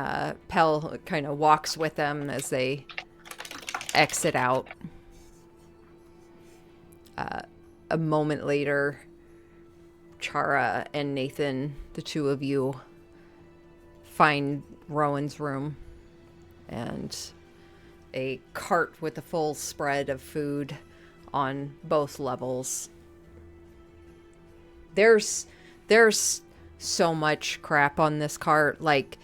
Pell kind of walks with them as they exit out. A moment later, Chara and Nathan, the two of you, find Rowan's room and a cart with a full spread of food on both levels. There's so much crap on this cart. Like,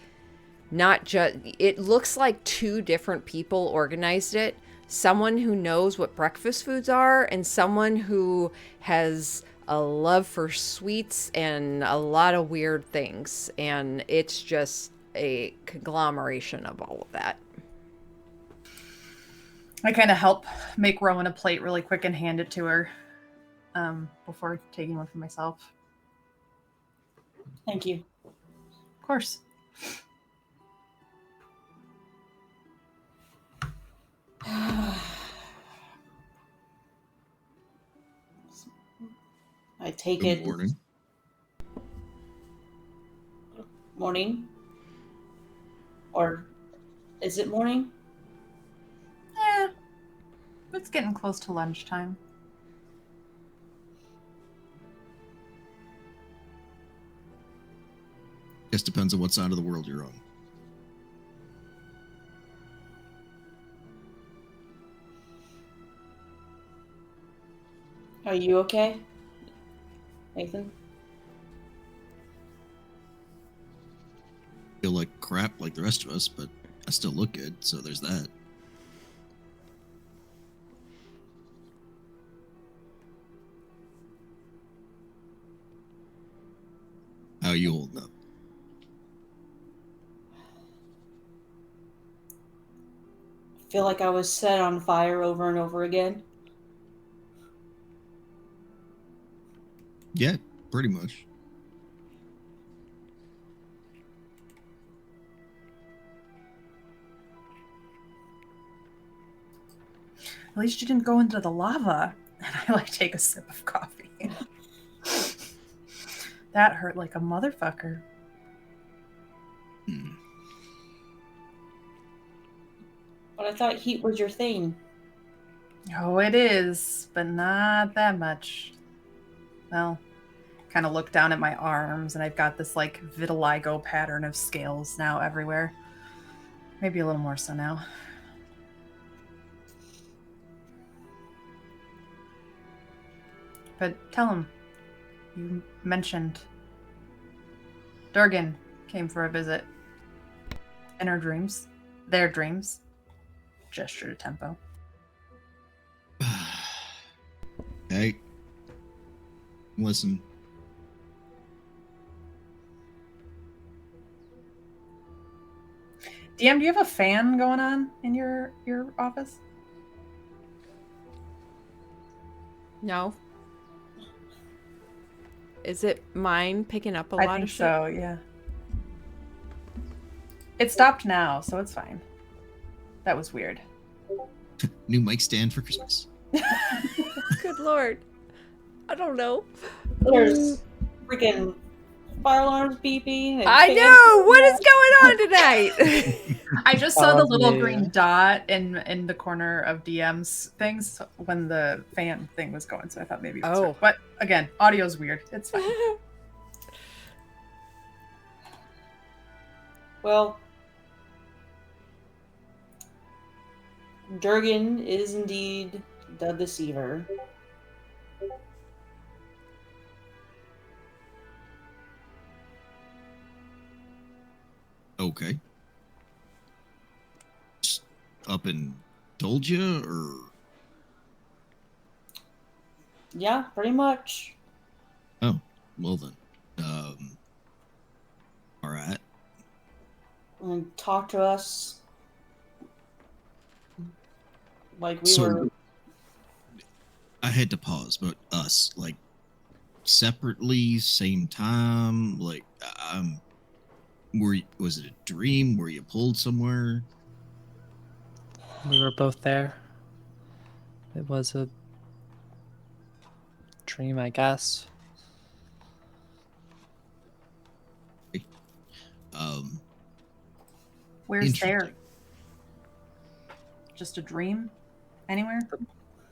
not just... It looks like two different people organized it. Someone who knows what breakfast foods are, and someone who has a love for sweets and a lot of weird things. And it's just a conglomeration of all of that. I kind of help make Rowan a plate really quick and hand it to her before taking one for myself. Thank you. Of course. I take Good it. morning. Morning? Or is it morning? Yeah. It's getting close to lunchtime. Just depends on what side of the world you're on. Are you okay, Nathan? Feel like crap like the rest of us, but I still look good, so there's that. How are you holding up? Feel like I was set on fire over and over again. Yeah, pretty much. At least you didn't go into the lava. And I like take a sip of coffee. That hurt like a motherfucker. Hmm. But I thought heat was your thing. Oh, it is, but not that much. Well, kind of look down at my arms, and I've got this like vitiligo pattern of scales now everywhere. Maybe a little more so now. But tell him, you mentioned Durgan came for a visit. In her dreams. Their dreams. Gesture to Tempo. Hey, listen. DM, do you have a fan going on in your office? No. Is it mine picking up a I lot think of shit? so, yeah. It stopped now, so it's fine. That was weird. New mic stand for Christmas. Good lord. I don't know. There's freaking fire alarms beeping. And I fans know! What going is going on tonight? I just saw the little Probably. green dot in the corner of DM's things when the fan thing was going, so I thought maybe it was her. Oh. But again, audio's weird. It's fine. Well, Durgan is indeed the deceiver. Okay. Just up and told you, or Yeah, pretty much. oh, well then. Um, all right. And talk to us like we So were. I had to pause, but us like separately, same time, like was it a dream? Were you pulled somewhere? We were both there. It was a dream, I guess. Um, Where's there? interesting. Just a dream? Anywhere?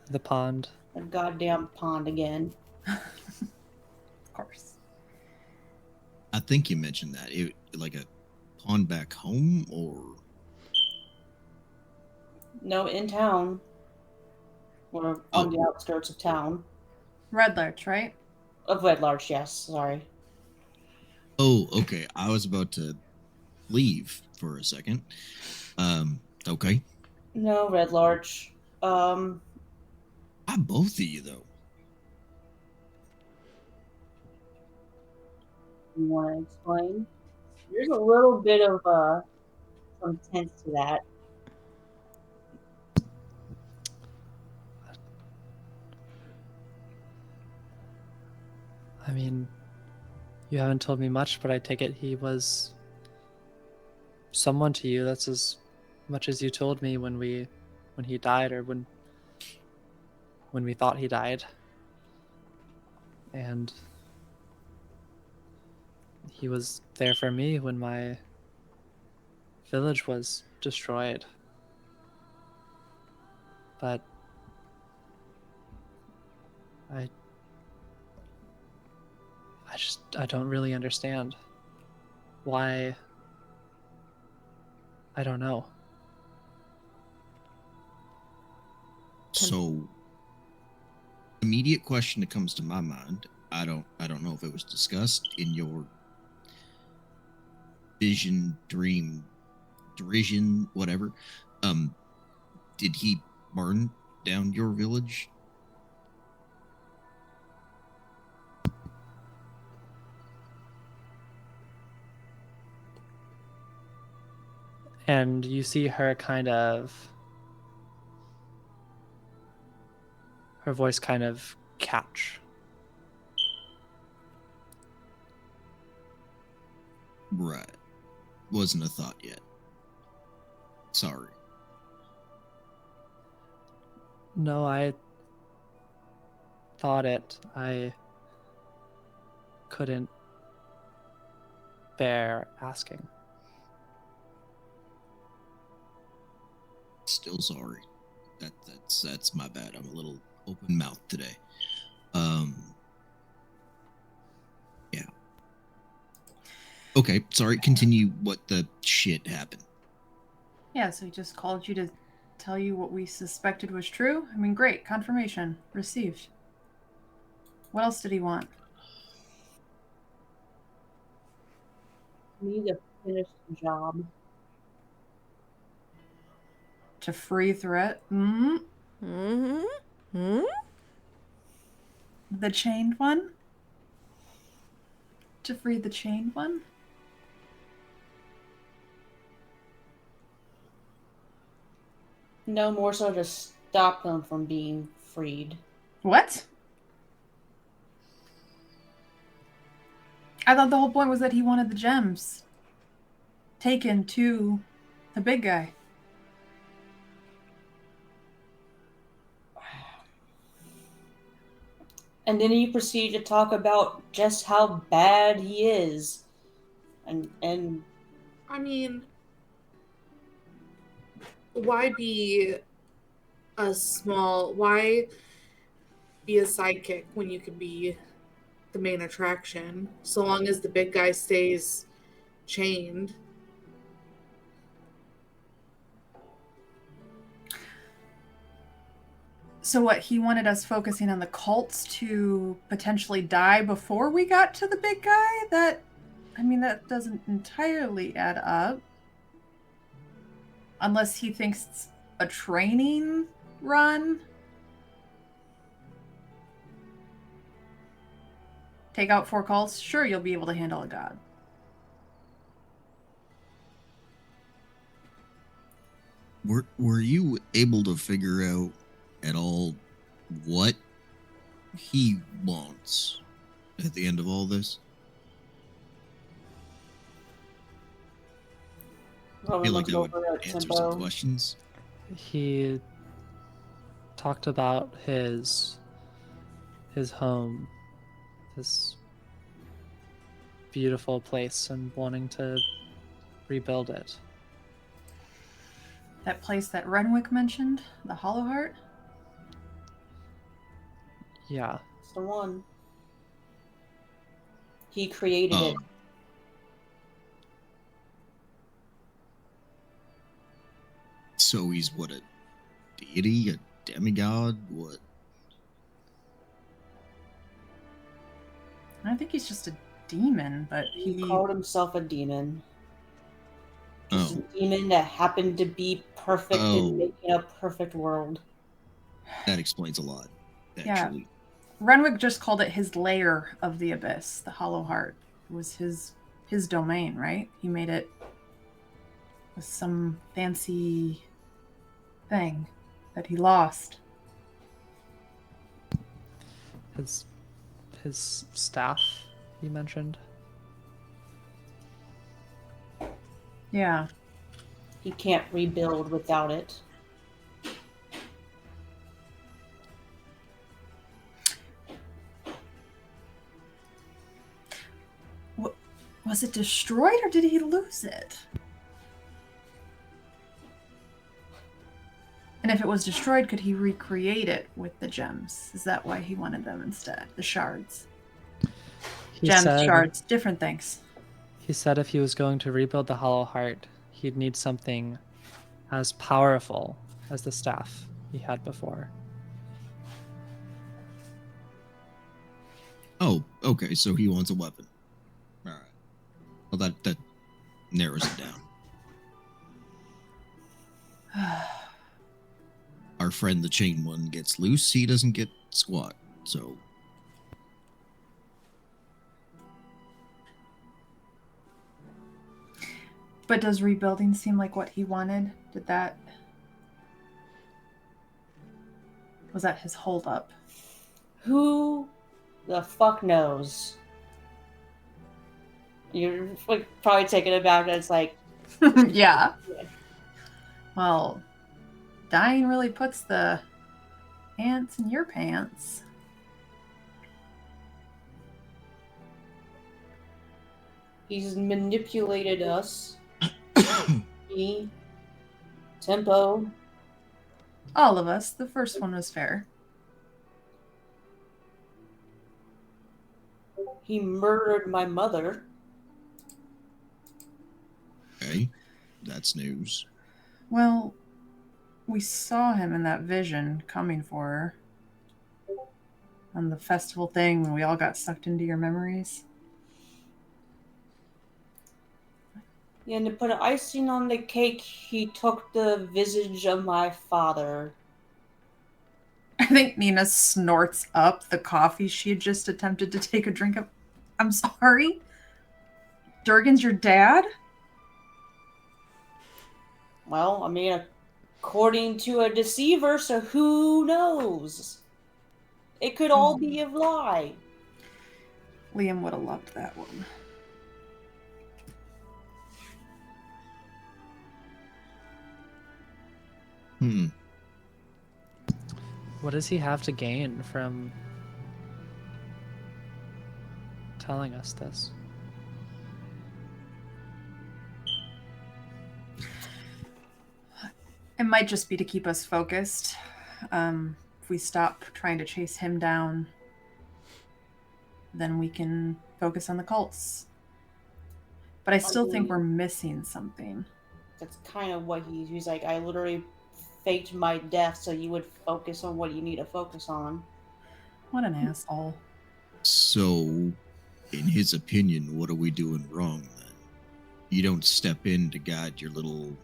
The pond. A goddamn pond again. Of course. I think you mentioned that it like a pond back home, or No, in town. We're on oh, the outskirts of town. Red Larch, right? Of Red Larch, yes. Sorry. oh, okay. I was about to leave for a second. Okay. No, Red Larch. Um, I both of you though. you want to explain? There's a little bit of some tense to that. I mean, you haven't told me much, but I take it he was someone to you. That's as much as you told me when he died, or when we thought he died. And he was there for me when my village was destroyed. But I I don't really understand why. I don't know. So immediate question that comes to my mind. I don't know if it was discussed in your vision, dream, derision, whatever. Um, did he burn down your village? And you see her her voice kind of catch. Right. Wasn't a thought yet. Sorry. No, I thought it. I couldn't bear asking. Still sorry. That's my bad. I'm a little open mouth today. Um yeah. Okay, sorry, continue what the shit happened. Yeah, so he just called you to tell you what we suspected was true? I mean, great. Confirmation. Received. What else did he want? We need to finish the job. To free threat? Hmm? Mm-hmm. Hmm? The chained one? To free the chained one? No, more so to stop them from being freed. What? I thought the whole point was that he wanted the gems taken to the big guy. And then you proceed to talk about just how bad he is. And I mean, why be why be a sidekick when you can be the main attraction? So long as the big guy stays chained. So what, he wanted us focusing on the cults to potentially die before we got to the big guy? That, I mean, that doesn't entirely add up. Unless he thinks it's a training run. Take out 4 cults. Sure, you'll be able to handle a god. Were you able to figure out at all what he wants at the end of all this? I Rowan feel like looks that would over at answer some Tempo. questions. He talked about his home, this beautiful place, and wanting to rebuild it. That place that Renwick mentioned, the Hollow Heart? Yeah. It's the one. He created it. So he's what, a deity, a demigod, what? I think he's just a demon, but He called himself a demon. Just Oh. a demon that happened to be perfect in making a perfect world. That explains a lot, actually. Yeah. Renwick just called it his lair of the abyss, the Hollow Heart. It was his domain, right? He made it with some fancy thing that he lost. His staff, you mentioned. Yeah. He can't rebuild without it. Was it destroyed or did he lose it? And if it was destroyed, could he recreate it with the gems? Is that why he wanted them instead? The shards. Gems, shards, different things. He said if he was going to rebuild the Hollow Heart, he'd need something as powerful as the staff he had before. Oh, okay, so he wants a weapon. All right. Well, that narrows it down. Our friend the chain one gets loose, he doesn't get squat, so... But does rebuilding seem like what he wanted? Was that his holdup? Who the fuck knows? You're like, probably taken aback that it's like... Yeah. Well, dying really puts the ants in your pants. He's manipulated us. Me. Tempo. All of us. The first one was fair. He murdered my mother. Okay, that's news. Well, we saw him in that vision coming for her. On the festival thing when we all got sucked into your memories. Yeah, and to put icing on the cake, he took the visage of my father. I think Nina snorts up the coffee she had just attempted to take a drink of. I'm sorry? Durgan's your dad? Well, I mean, according to a deceiver, so who knows? It could all be a lie. Liam would have loved that one. What does he have to gain from telling us this? It might just be to keep us focused. If we stop trying to chase him down, then we can focus on the cults. But I still think we're missing something. That's kind of what he's like, I literally faked my death so you would focus on what you need to focus on. What an asshole. So, in his opinion, what are we doing wrong then? You don't step in to guide your little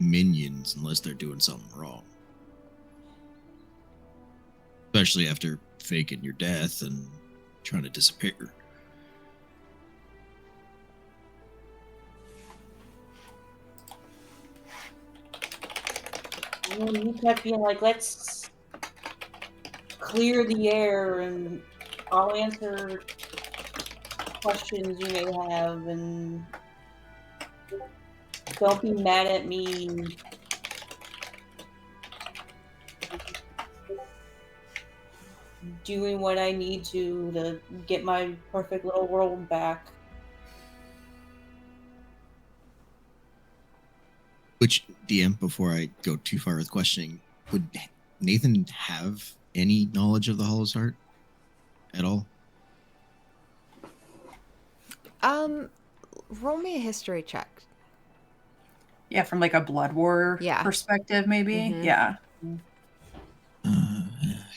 minions unless they're doing something wrong. Especially after faking your death and trying to disappear. And then you kept being like, let's clear the air and I'll answer questions you may have and don't be mad at me. Doing what I need to get my perfect little world back. Which, DM, before I go too far with questioning, would Nathan have any knowledge of the Hollow's Heart at all? Roll me a history check. Yeah, from like a blood war Yeah. perspective, maybe. Mhm. Yeah.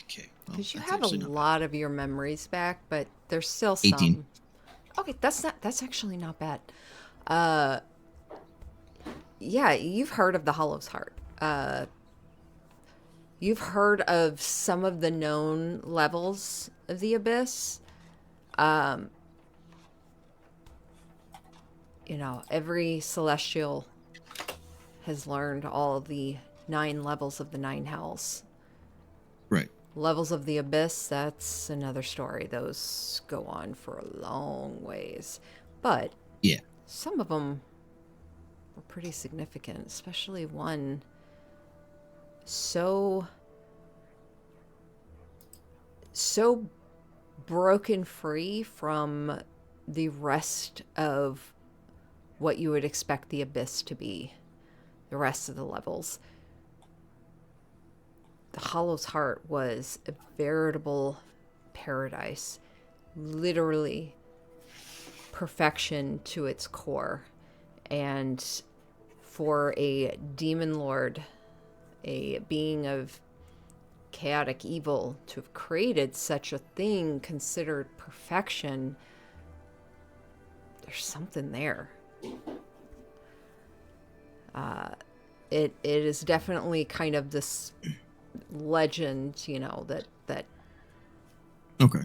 Okay. Well, Because you that's have a actually not bad. lot of your memories back, but there's still some. 18. Okay, that's actually not bad. Yeah, you've heard of the Hollow's Heart. You've heard of some of the known levels of the abyss. You know, every celestial has learned all the 9 levels of the 9 hells. Right. Levels of the abyss, that's another story. Those go on for a long ways. But Yeah. some of them were pretty significant, especially one so broken free from the rest of what you would expect the abyss to be, the rest of the levels. The Hollow's Heart was a veritable paradise, literally perfection to its core. And for a demon lord, a being of chaotic evil, to have created such a thing considered perfection, there's something there. It is definitely kind of this legend, you know, that Okay.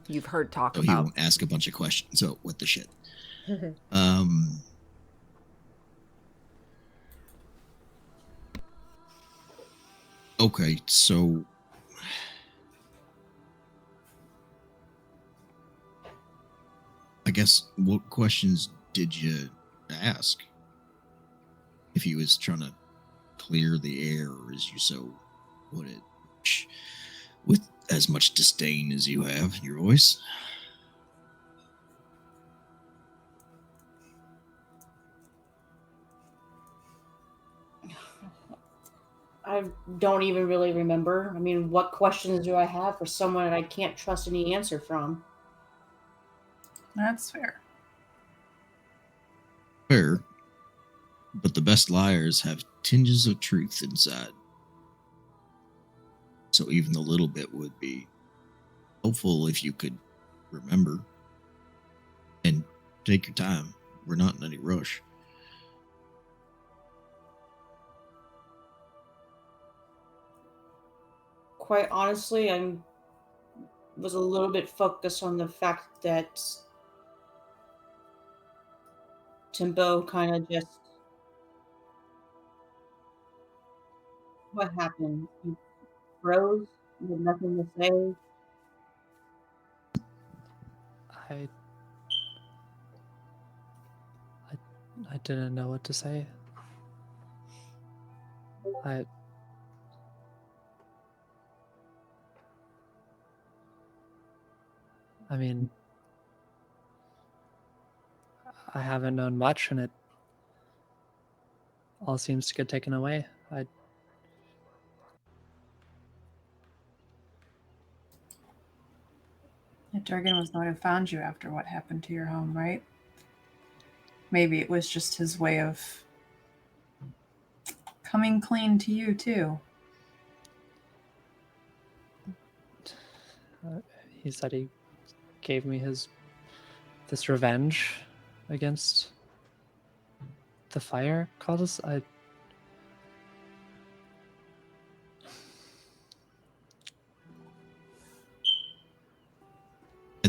you've heard talk So he about. won't ask a bunch of questions. So what the shit? Okay, so I guess what questions did you ask? If he was trying to clear the air, as you so put it, with as much disdain as you have in your voice. I don't even really remember. I mean, what questions do I have for someone that I can't trust any answer from? That's fair. Fair, but the best liars have tinges of truth inside. So even the little bit would be helpful if you could remember. And take your time. We're not in any rush. Quite honestly, I was a little bit focused on the fact that Timbo kind of just, what happened? He froze. He had nothing to say. I I didn't know what to say. I mean, I haven't known much, and it all seems to get taken away. Durgan was the one who found you after what happened to your home, right? Maybe it was just his way of coming clean to you, too. He said he gave me this revenge against the fire cultists.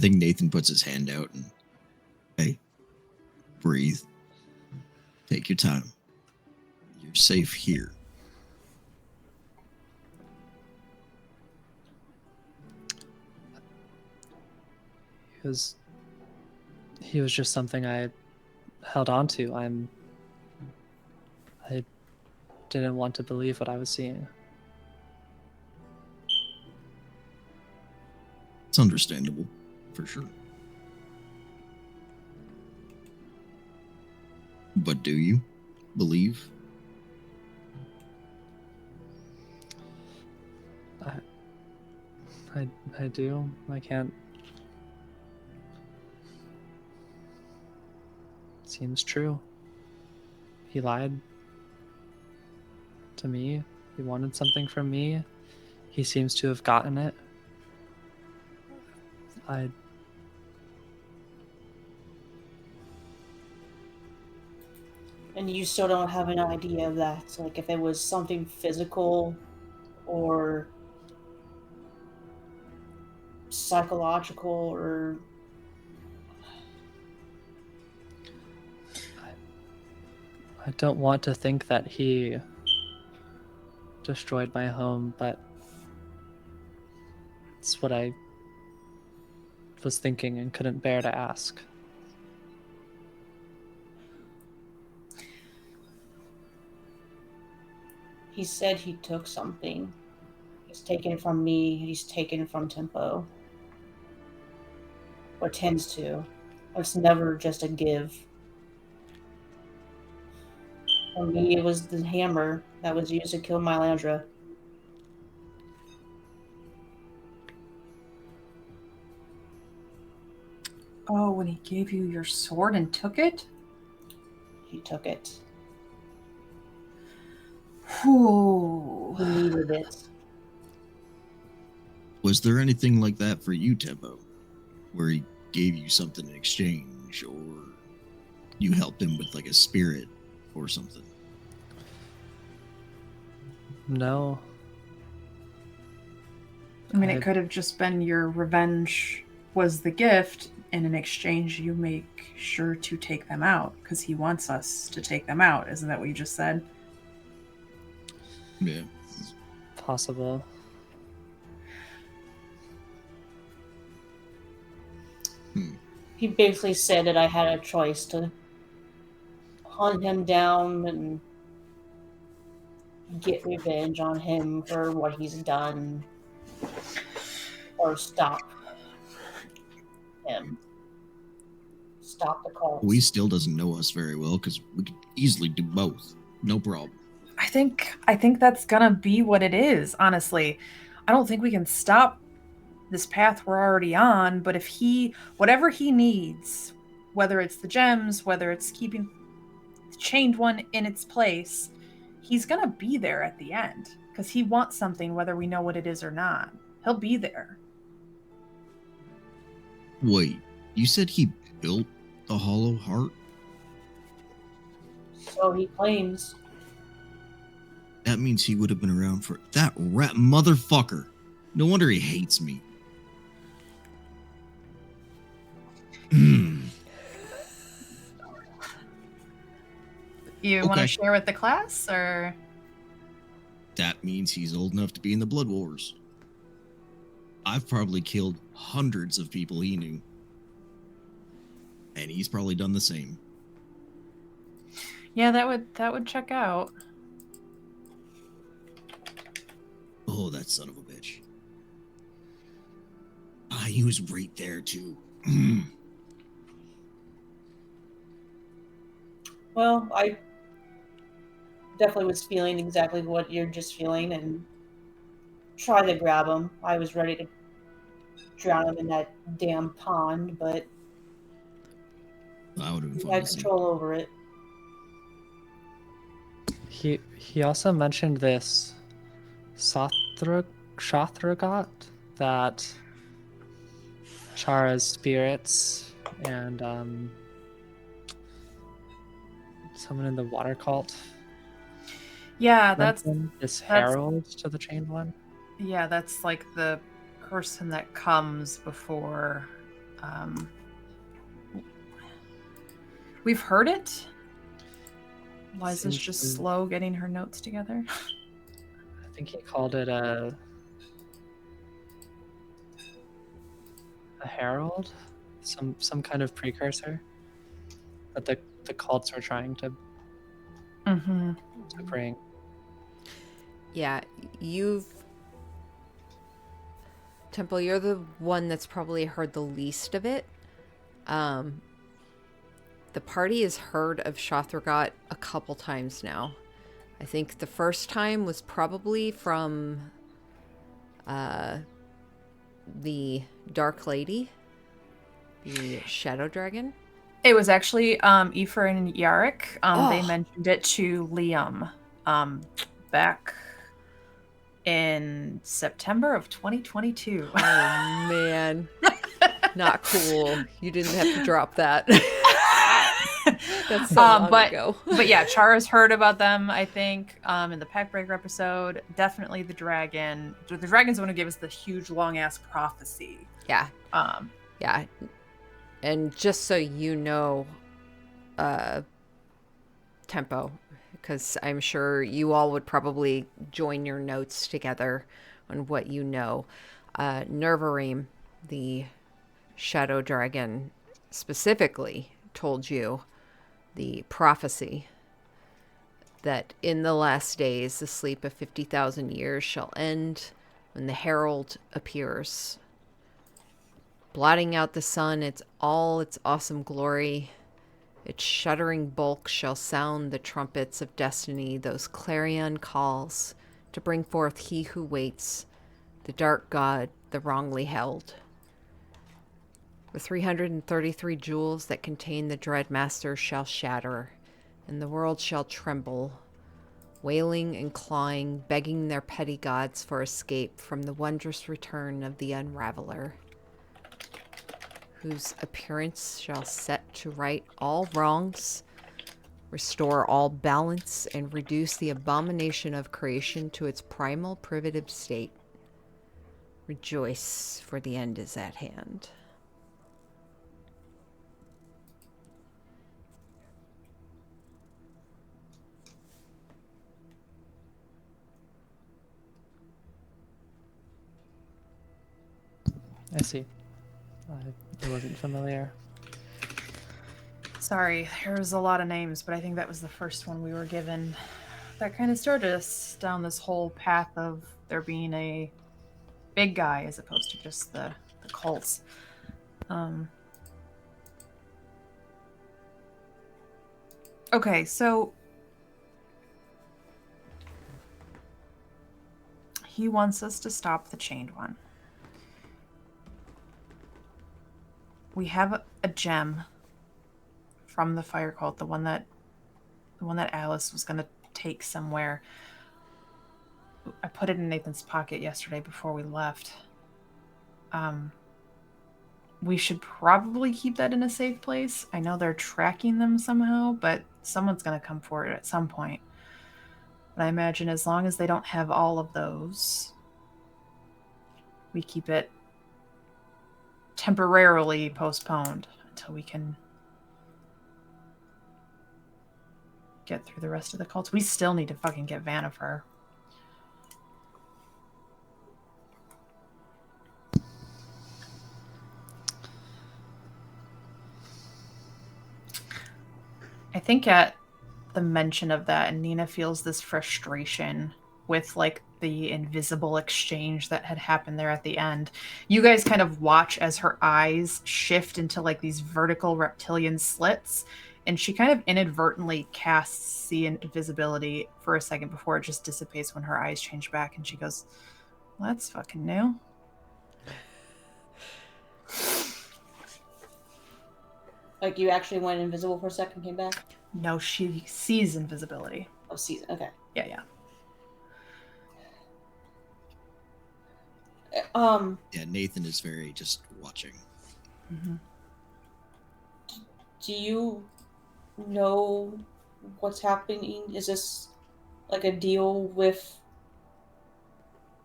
think Nathan puts his hand out and, hey, breathe. Take your time. You're safe here. He was just something I held on to. I didn't want to believe what I was seeing. It's understandable, for sure. But do you believe? I do. I can't. It seems true. He lied to me. He wanted something from me. He seems to have gotten it. And you still don't have an idea of that. Like if it was something physical or psychological or I don't want to think that he destroyed my home, but it's what I was thinking and couldn't bear to ask. he said he took something. He's taken it from me, he's taken it from Tempo. Or tends to. It's never just a give. For me, it was the hammer that was used to kill Mylandra. Oh, when he gave you your sword and took it? He took it. Whew. He needed it. Was there anything like that for you, Tempo? Where he gave you something in exchange, or you helped him with like a spirit or something? No. I mean, it could have just been your revenge was the gift, and in exchange, you make sure to take them out because he wants us to take them out. Isn't that what you just said? Yeah. Possible. He basically said that I had a choice to hunt him down and get revenge on him for what he's done, or stop him. Stop the cults. He still doesn't know us very well because we could easily do both. No problem. I think that's gonna be what it is, honestly. I don't think we can stop this path we're already on, but if whatever he needs, whether it's the gems, whether it's keeping the chained one in its place, he's gonna be there at the end because he wants something, whether we know what it is or not. He'll be there. Wait, you said he built the Hollow Heart? So he claims. That means he would have been around for that rat motherfucker. No wonder he hates me. You want to share with the class, or? That means he's old enough to be in the Blood Wars. I've probably killed hundreds of people he knew. And he's probably done the same. Yeah, that would check out. Oh, that son of a bitch. He was right there too. Well, I definitely was feeling exactly what you're just feeling and try to grab him. I was ready to drown him in that damn pond, but That would have been he fun had to see. control over it. He also mentioned this Shathragot, that Chara's spirits and someone in the water cult. Yeah, that's herald to the chained one. Yeah, that's like the person that comes before We've heard it. Liza's Seems just to- slow getting her notes together. I think he called it a herald, some kind of precursor that the cults are trying to Mm-hmm. bring. Yeah, Temple, you're the one that's probably heard the least of it. The party has heard of Shothrgot a couple times now. I think the first time was probably from the Dark Lady, the Shadow Dragon. It was actually Aoife and Yarrick. They Oh. mentioned it to Liam back in September of 2022. Oh man, not cool. You didn't have to drop that. That's so long ago. But yeah, Chara's heard about them, I think, in the Packbreaker episode. Definitely the dragon. The dragon's the one who gave us the huge long ass prophecy. Yeah. Um, Yeah. And just so you know, Tempo, because I'm sure you all would probably join your notes together on what you know. Nervarim, the shadow dragon, specifically told you the prophecy that in the last days the sleep of 50,000 years shall end when the herald appears, blotting out the sun, all its awesome glory. Its shuddering bulk shall sound the trumpets of destiny, those clarion calls to bring forth he who waits, the dark god, the wrongly held. The 333 jewels that contain the dread master shall shatter, and the world shall tremble, wailing and clawing, begging their petty gods for escape from the wondrous return of the Unraveler, whose appearance shall set to right all wrongs, restore all balance, and reduce the abomination of creation to its primal primitive state. Rejoice, for the end is at hand. I see. It wasn't familiar. sorry, there's a lot of names, but I think that was the first one we were given. That kind of started us down this whole path of there being a big guy as opposed to just the cults. Okay, so he wants us to stop the Chained One. We have a gem from the fire cult, the one that Alice was going to take somewhere. I put it in Nathan's pocket yesterday before we left. We should probably keep that in a safe place. I know they're tracking them somehow, but someone's going to come for it at some point. But I imagine as long as they don't have all of those, we keep it temporarily postponed until we can get through the rest of the cults. We still need to fucking get Vanifer. I think at the mention of that, Nina feels this frustration with like the invisible exchange that had happened there at the end. You guys kind of watch as her eyes shift into like these vertical reptilian slits, and she kind of inadvertently casts the invisibility for a second before it just dissipates when her eyes change back, and she goes, well, that's fucking new. Like you actually went invisible for a second, came back? No, she sees invisibility. Oh, season. Okay. Yeah. Yeah, Nathan is very just watching. Mm-hmm. Do you know what's happening? Is this like a deal with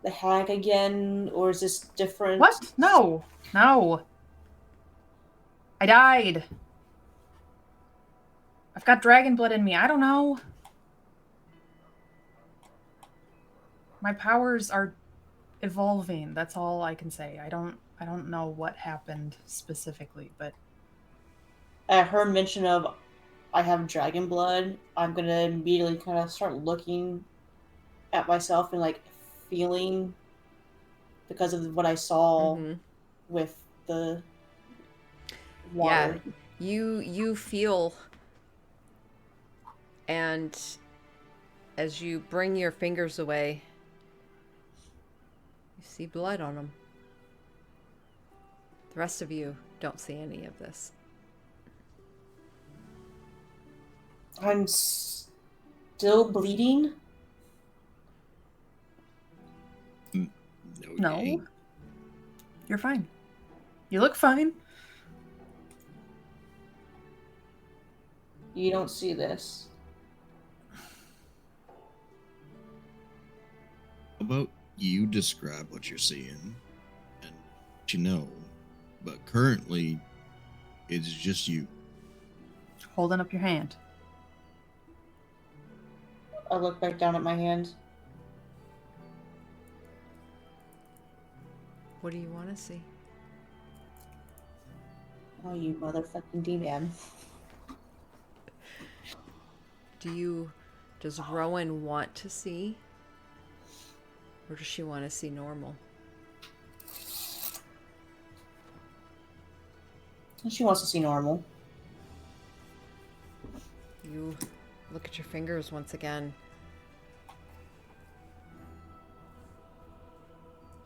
the hag again, or is this different? What? No. I died. I've got dragon blood in me. I don't know. My powers are evolving. That's all I can say. I don't know what happened specifically, but At her mention of I have dragon blood, I'm gonna immediately kind of start looking at myself and like feeling because of what I saw Mm-hmm. with the Yeah, water. you feel, and as you bring your fingers away, you see blood on them. The rest of you don't see any of this. I'm still bleeding. no. You're fine. You look fine. You don't see this. How about you describe what you're seeing and what you know, but currently it's just you. Holding up your hand. I look back down at my hand. What do you want to see? Oh, you motherfucking D-man. Does Rowan want to see? Or does she want to see normal? She wants to see normal. You look at your fingers once again.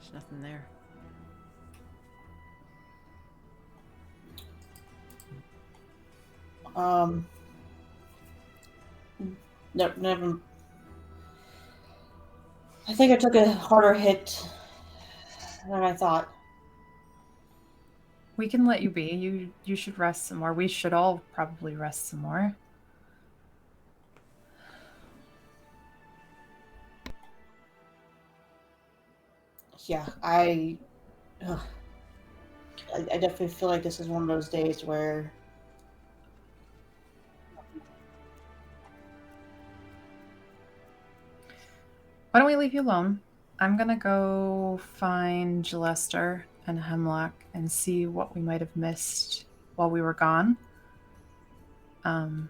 There's nothing there. No, never. I think I took a harder hit than I thought. We can let you be. You should rest some more. We should all probably rest some more. Yeah, ugh. I definitely feel like this is one of those days where Why don't we leave you alone? I'm gonna go find Gillester and Hemlock and see what we might have missed while we were gone. And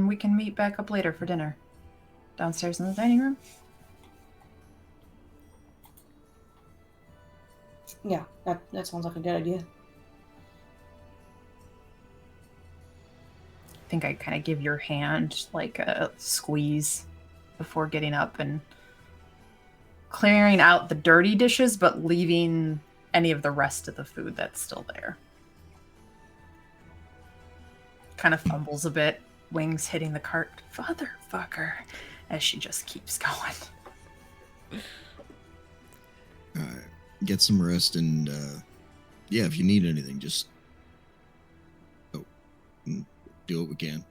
we can meet back up later for dinner. Downstairs in the dining room. yeah, that sounds like a good idea. I think I kind of give your hand like a squeeze before getting up and clearing out the dirty dishes, but leaving any of the rest of the food that's still there. Kind of fumbles a bit, wings hitting the cart. Fatherfucker, as she just keeps going. Get some rest, and yeah, if you need anything, just do what we can.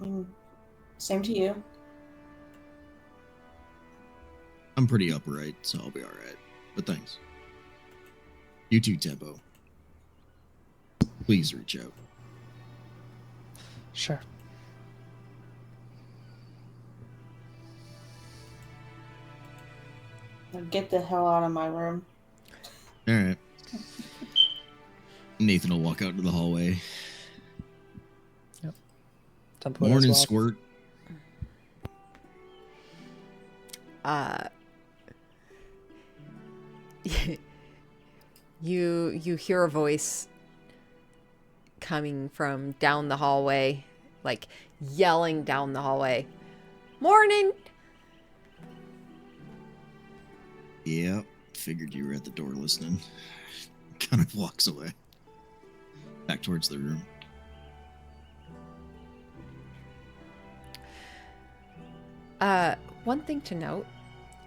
I mean, same to you. I'm pretty upright, so I'll be all right. But thanks. You too, Tempo. Please reach out. Sure. Now get the hell out of my room. All right. Nathan will walk out into the hallway. Tempo as Morning, well. Squirt. You hear a voice coming from down the hallway, like yelling down the hallway. Morning! Yeah, figured you were at the door listening. Kind of walks away. Back towards the room. One thing to note,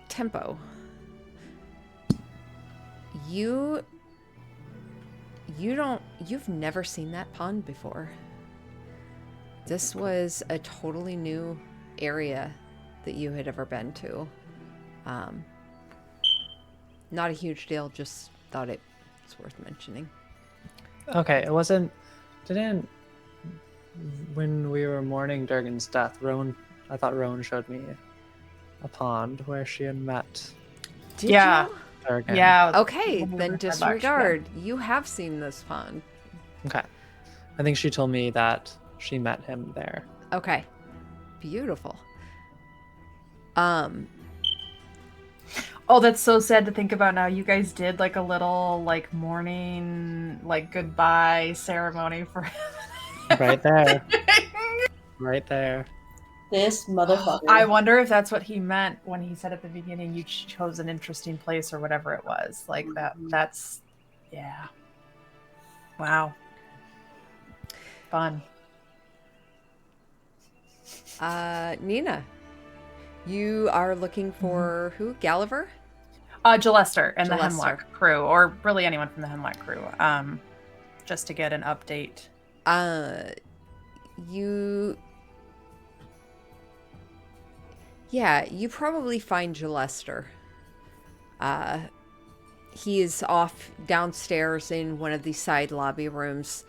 Tempo. You've never seen that pond before. This was a totally new area that you had ever been to. Not a huge deal, just thought it was worth mentioning. Okay, didn't when we were mourning Durgan's death, I thought Rowan showed me a pond where she had met Did Yeah. you? Durgan. Yeah. Okay, when we were then in Red Lodge, disregard. You have seen this pond. Okay. I think she told me that she met him there. Okay. Beautiful. Oh, that's so sad to think about now. You guys did like a little like morning like goodbye ceremony for him. Right there. Right there. This motherfucker. I wonder if that's what he meant when he said at the beginning you chose an interesting place or whatever it was. Like that's yeah. Wow. Fun. Nina, you are looking for who? Gulliver? Jalester and the Jalester. Hemlock crew, or really anyone from the Hemlock crew, just to get an update. You probably find Jalester. He is off downstairs in one of the side lobby rooms.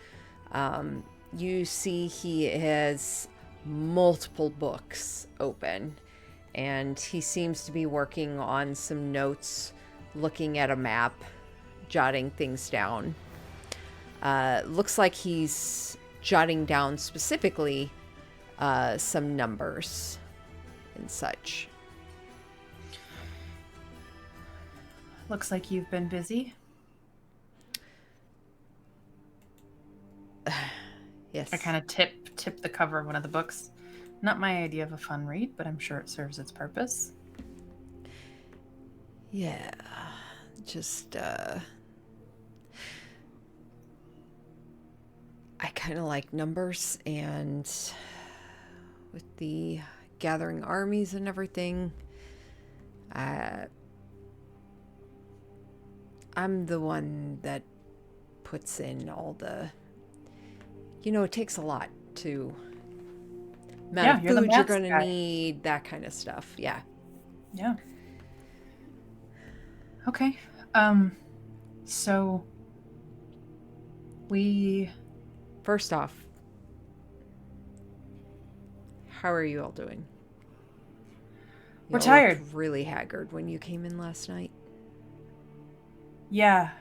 You see he has multiple books open, and he seems to be working on some notes, looking at a map, jotting things down. Looks like he's jotting down specifically some numbers and such. Looks like you've been busy. Yes. I kind of tip the cover of one of the books. Not my idea of a fun read, but I'm sure it serves its purpose. Yeah. Just I kind of like numbers, and with the gathering armies and everything, I'm the one that puts in all the, it takes a lot to amount of you're the food you're maths gonna guy. need, that kind of stuff. Yeah. Yeah. Okay. So we First off, how are you all doing? You We're all tired. looked really haggard when you came in last night. Yeah,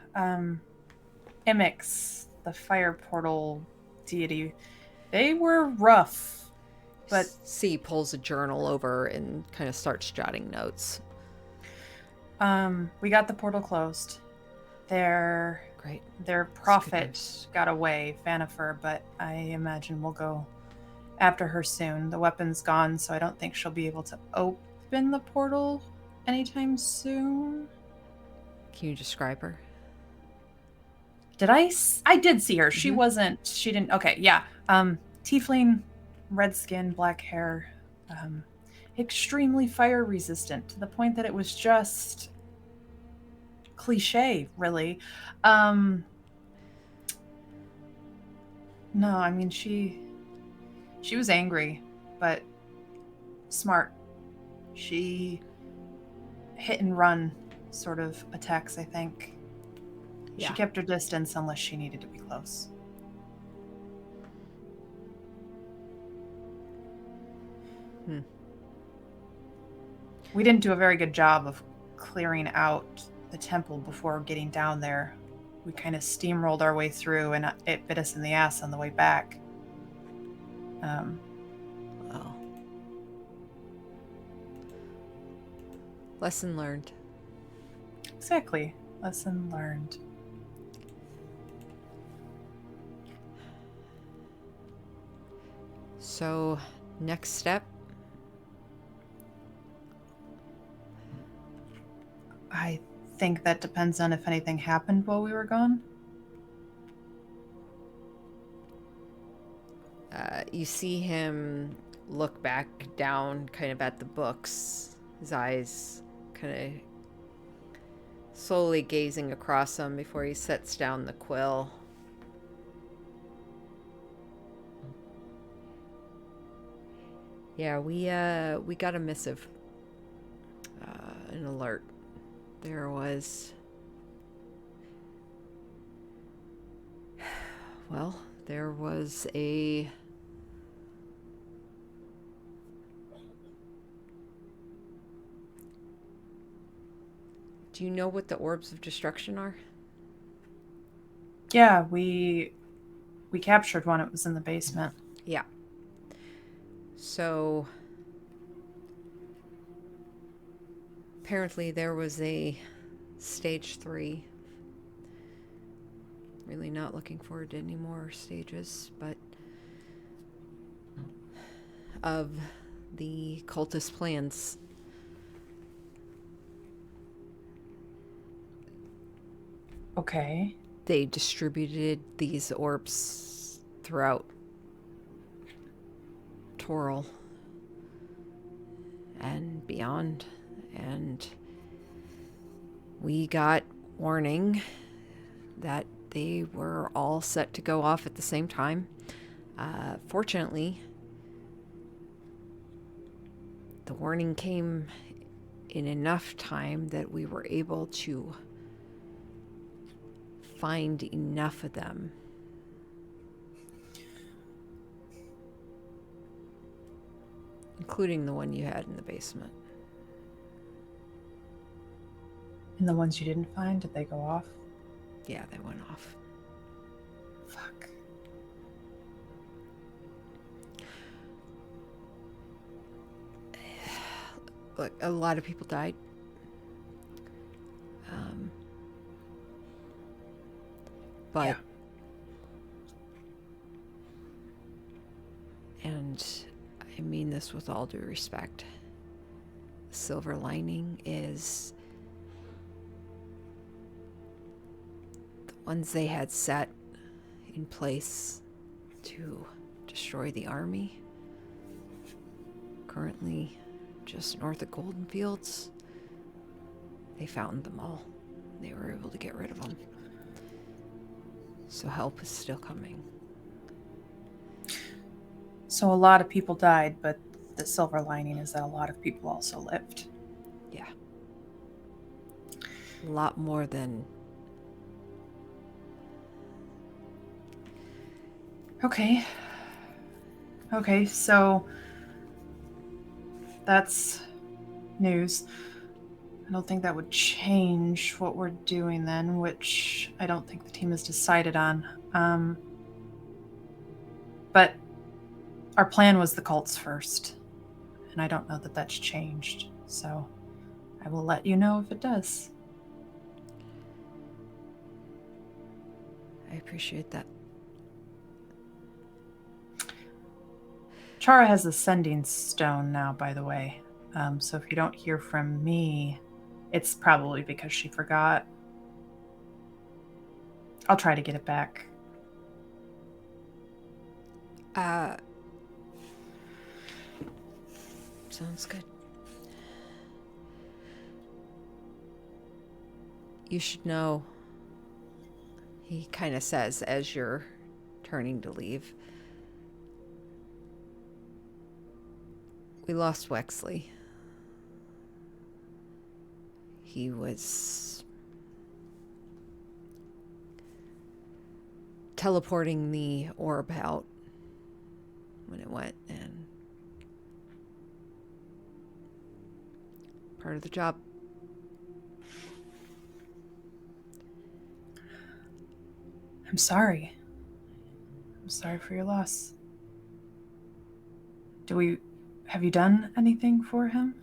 Imix, the fire portal deity, they were rough, but C pulls a journal over and kind of starts jotting notes. we got the portal closed. Their Great. prophet got away, Vanifer, but I imagine we'll go after her soon. The weapon's gone, so I don't think she'll be able to open the portal anytime soon. Can you describe her? Did I did see her. She didn't. Okay, yeah. Tiefling, red skin, black hair, extremely fire resistant to the point that it was just cliche, really. No, I mean she was angry, but smart. She hit and run sort of attacks, I think. Yeah. She kept her distance unless she needed to be close. We didn't do a very good job of clearing out the temple before getting down there. We kind of steamrolled our way through, and it bit us in the ass on the way back. Well, lesson learned. Exactly. Lesson learned. So, next step? I think that depends on if anything happened while we were gone. You see him look back down kind of at the books, his eyes kind of slowly gazing across them before he sets down the quill. Yeah, we got a missive, an alert. there was... Well, there was a... Do you know what the orbs of destruction are? Yeah, we captured one. It was in the basement. Yeah. So apparently there was a stage 3. Really not looking forward to any more stages, but of the cultist plans. Okay. They distributed these orbs throughout Toril and beyond, and we got warning that they were all set to go off at the same time. Fortunately, the warning came in enough time that we were able to find enough of them. Including the one you had in the basement. And the ones you didn't find, did they go off? Yeah, they went off. Fuck. Look, a lot of people died. But... Yeah. And I mean this with all due respect. The silver lining is the ones they had set in place to destroy the army. Currently just north of Golden Fields. They found them all. They were able to get rid of them. So help is still coming. So a lot of people died, but the silver lining is that a lot of people also lived. Yeah. A lot more than... Okay. Okay, so that's news. I don't think that would change what we're doing then, which I don't think the team has decided on. But our plan was the cults first, and I don't know that that's changed. So I will let you know if it does. I appreciate that. Chara has the sending stone now, by the way. So if you don't hear from me, it's probably because she forgot. I'll try to get it back. Sounds good. You should know, he kind of says as you're turning to leave. We lost Wexley. He was teleporting the orb out when it went, and part of the job. I'm sorry. I'm sorry for your loss. Have you done anything for him?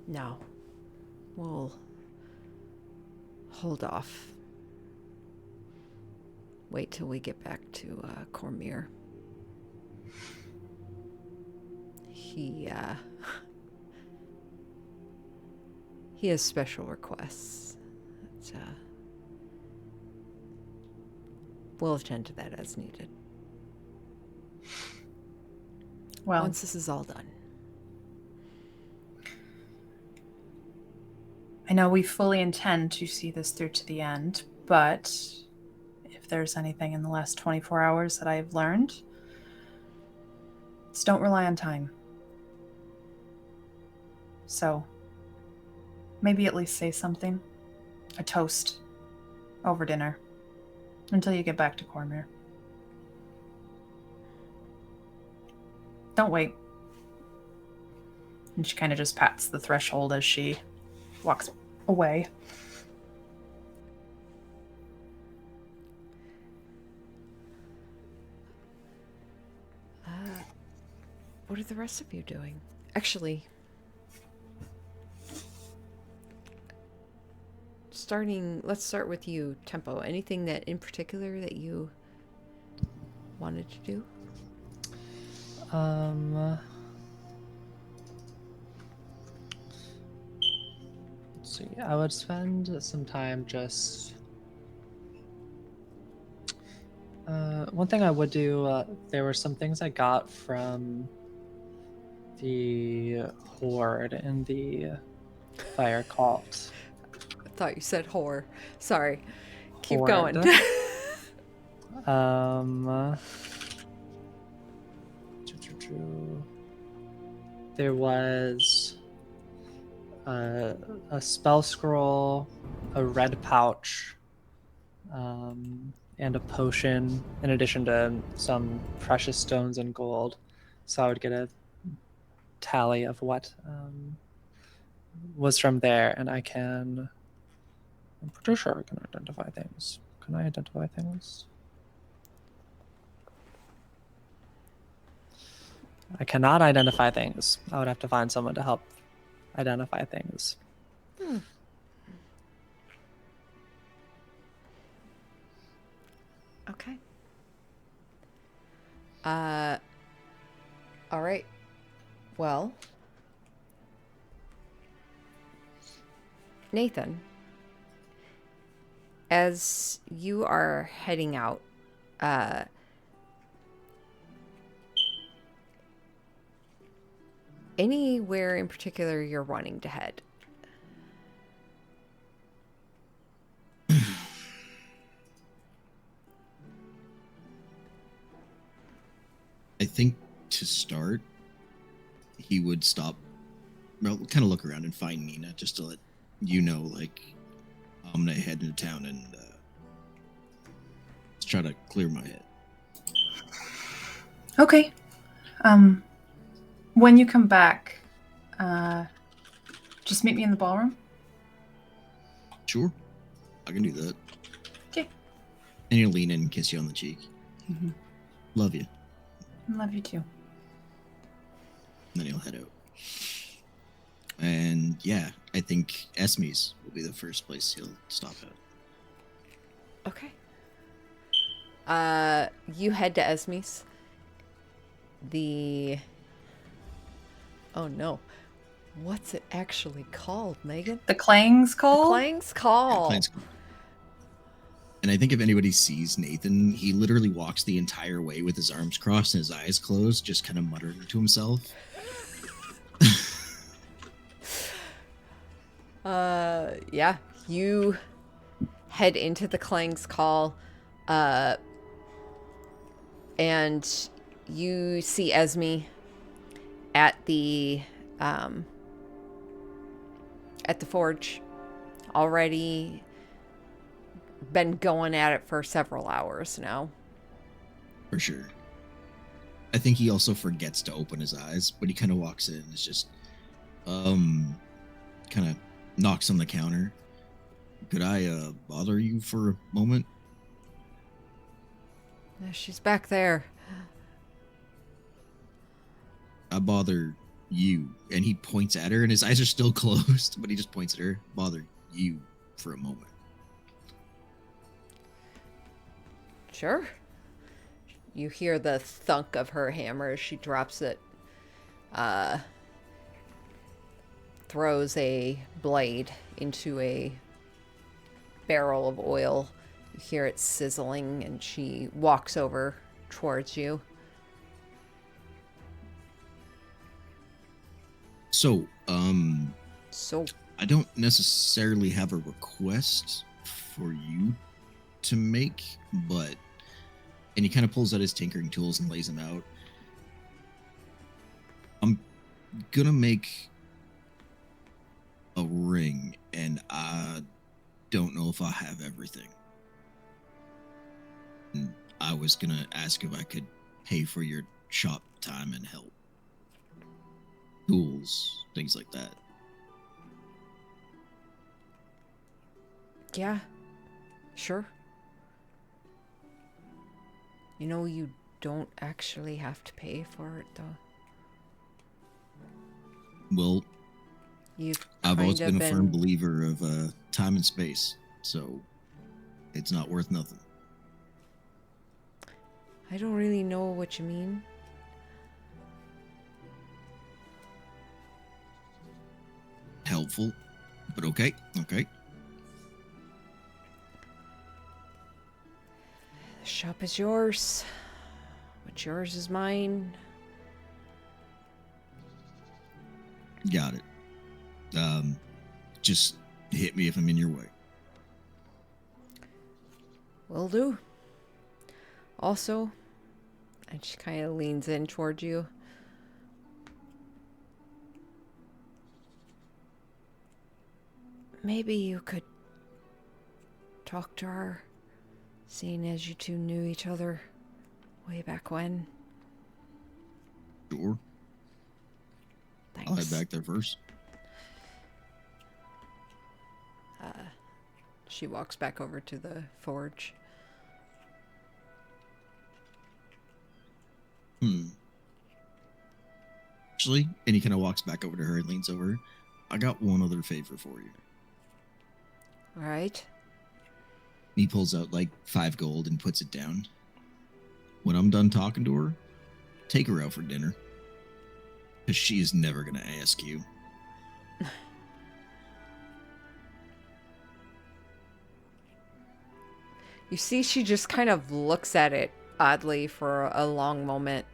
No. We'll hold off. Wait till we get back to Cormier. He has special requests. We'll attend to that as needed. Well, once this is all done. I know we fully intend to see this through to the end, but if there's anything in the last 24 hours that I've learned, just don't rely on time. So maybe at least say something. A toast over dinner until you get back to Cormyr. Don't wait. And she kind of just pats the threshold as she walks away. What are the rest of you doing? Actually, let's start with you, Tempo. Anything that in particular that you wanted to do? Let's see. I would spend some time just. One thing I would do, there were some things I got from the horde in the fire cult. I thought you said whore. Sorry. Keep Horde. going. There was a spell scroll, a red pouch, and a potion, in addition to some precious stones and gold. So I would get a tally of what was from there, and I'm pretty sure I can identify things. Can I identify things? I cannot identify things. I would have to find someone to help identify things. Okay. All right. Well, Nathan, as you are heading out, anywhere in particular you're wanting to head? I think to start, he would stop, well, kind of look around and find Nina, just to let you know, like, I'm gonna head into town and let's try to clear my head. Okay. When you come back, just meet me in the ballroom. Sure, I can do that. Okay. And he'll lean in and kiss you on the cheek. Mm-hmm. Love you. Love you too. And then he'll head out. And yeah, I think Esme's will be the first place he'll stop at. Okay. You head to Esme's. Oh no. What's it actually called, Megan? The Clang's Call? Clang's Call. Yeah, Klein's cool. And I think if anybody sees Nathan, he literally walks the entire way with his arms crossed and his eyes closed, just kind of muttering to himself. Yeah, you head into the Clang's Call, and you see Esme at the forge, already been going at it for several hours now. For sure. I think he also forgets to open his eyes, but he kind of walks in and is just, kind of knocks on the counter. Could I, bother you for a moment? She's back there. I bother you. And he points at her, and his eyes are still closed, but he just points at her. Bother you for a moment. Sure. You hear the thunk of her hammer as she drops it. Throws a blade into a barrel of oil. You hear it sizzling, and she walks over towards you. So, So, I don't necessarily have a request for you to make, but... And he kind of pulls out his tinkering tools and lays them out. I'm gonna make ring, and I don't know if I have everything. And I was gonna ask if I could pay for your shop time and help. Tools, things like that. Yeah, sure. You know, you don't actually have to pay for it, though. Well, You've I've always kind of been a firm believer of time and space, so it's not worth nothing. I don't really know what you mean. Helpful, but okay. The shop is yours. What's yours is mine. Got it. Just hit me if I'm in your way. Will do. Also, and she kind of leans in toward you. Maybe you could talk to her, seeing as you two knew each other way back when. Sure. Thanks. I'll head back there first. She walks back over to the forge. Actually, and he kind of walks back over to her and leans over. I got one other favor for you. All right. He pulls out like 5 gold and puts it down. When I'm done talking to her, take her out for dinner. Because she is never going to ask you. You see, she just kind of looks at it oddly for a long moment.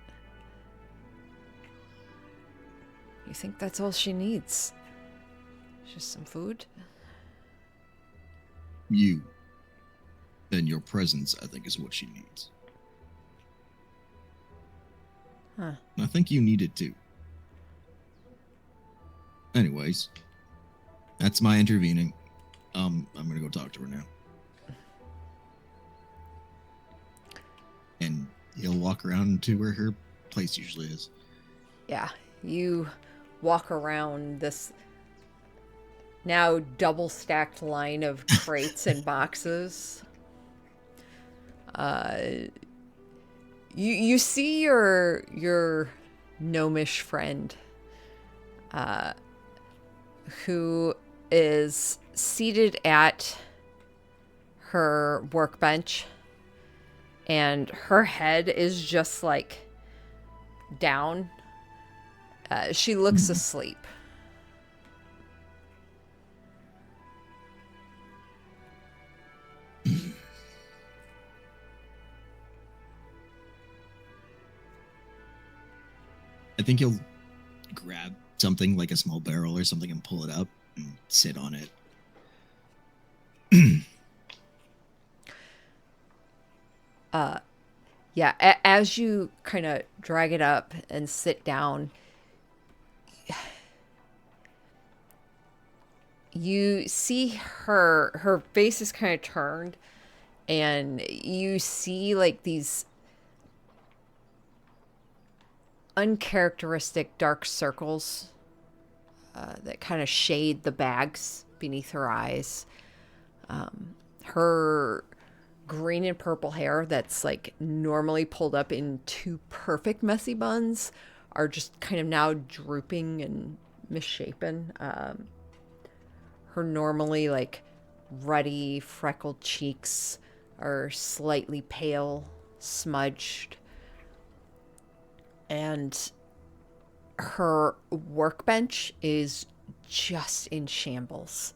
You think that's all she needs? Just some food? You. And your presence, I think, is what she needs. Huh. And I think you need it too. Anyways, that's my intervening. I'm gonna go talk to her now. And he'll walk around to where her place usually is. Yeah, you walk around this now double stacked line of crates and boxes. You see your gnomish friend, who is seated at her workbench, and her head is just like down. She looks asleep. I think he'll grab something like a small barrel or something and pull it up and sit on it. Yeah, as you kind of drag it up and sit down, you see her face is kind of turned, and you see like these uncharacteristic dark circles that kind of shade the bags beneath her eyes. Her green and purple hair that's like normally pulled up in 2 perfect messy buns are just kind of now drooping and misshapen. Her normally like ruddy freckled cheeks are slightly pale, smudged, and her workbench is just in shambles.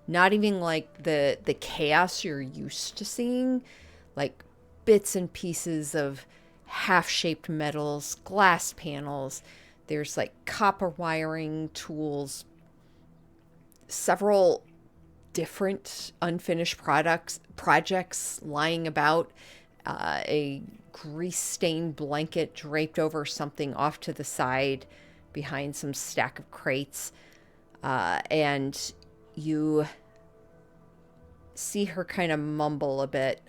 Not even like the chaos you're used to seeing, like bits and pieces of half-shaped metals, glass panels. There's like copper wiring tools, several different unfinished projects lying about, a grease-stained blanket draped over something off to the side behind some stack of crates, and You see her kind of mumble a bit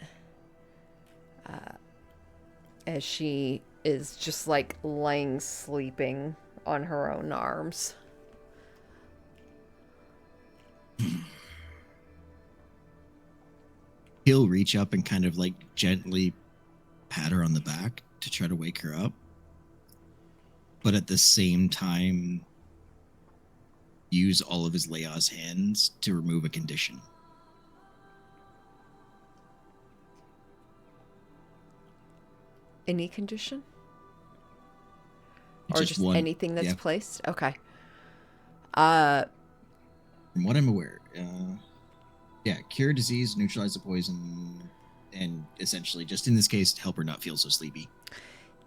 as she is just like lying sleeping on her own arms. He'll reach up and kind of like gently pat her on the back to try to wake her up. But at the same time, use all of his Lea's hands to remove a condition. Any condition? Or just one. anything that's Yeah. placed? Okay. From what I'm aware, yeah, cure disease, neutralize the poison, and essentially, just in this case, help her not feel so sleepy.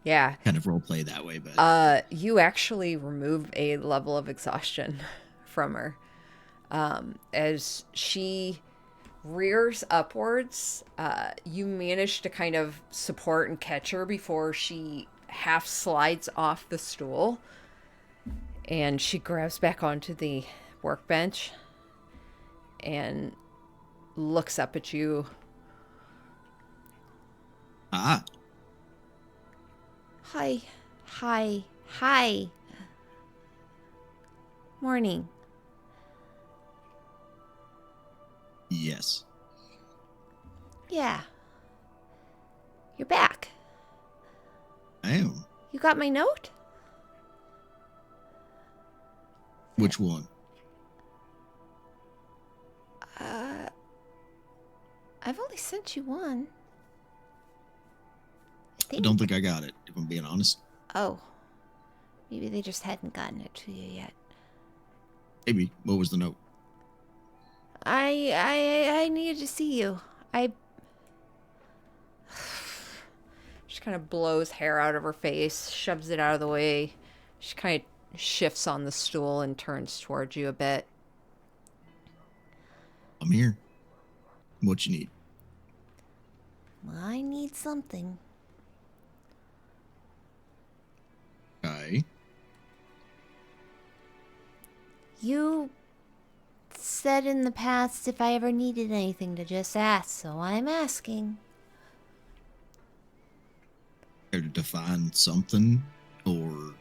Yeah. Kind of role play that way, but You actually remove a level of exhaustion from her. As she rears upwards, you manage to kind of support and catch her before she half slides off the stool. And she grabs back onto the workbench and looks up at you. ah, Hi. Hi. Hi. Morning. yes, Yeah. You're back. I am. You got my note? Which one? I've only sent you one. I don't think I got it, if I'm being honest. Oh. Maybe they just hadn't gotten it to you yet. Maybe. What was the note? I needed to see you. She kind of blows hair out of her face, shoves it out of the way. She kind of shifts on the stool and turns towards you a bit. I'm here. What you need? I need something. Okay. You said in the past if I ever needed anything to just ask, so I'm asking. Care to define something, or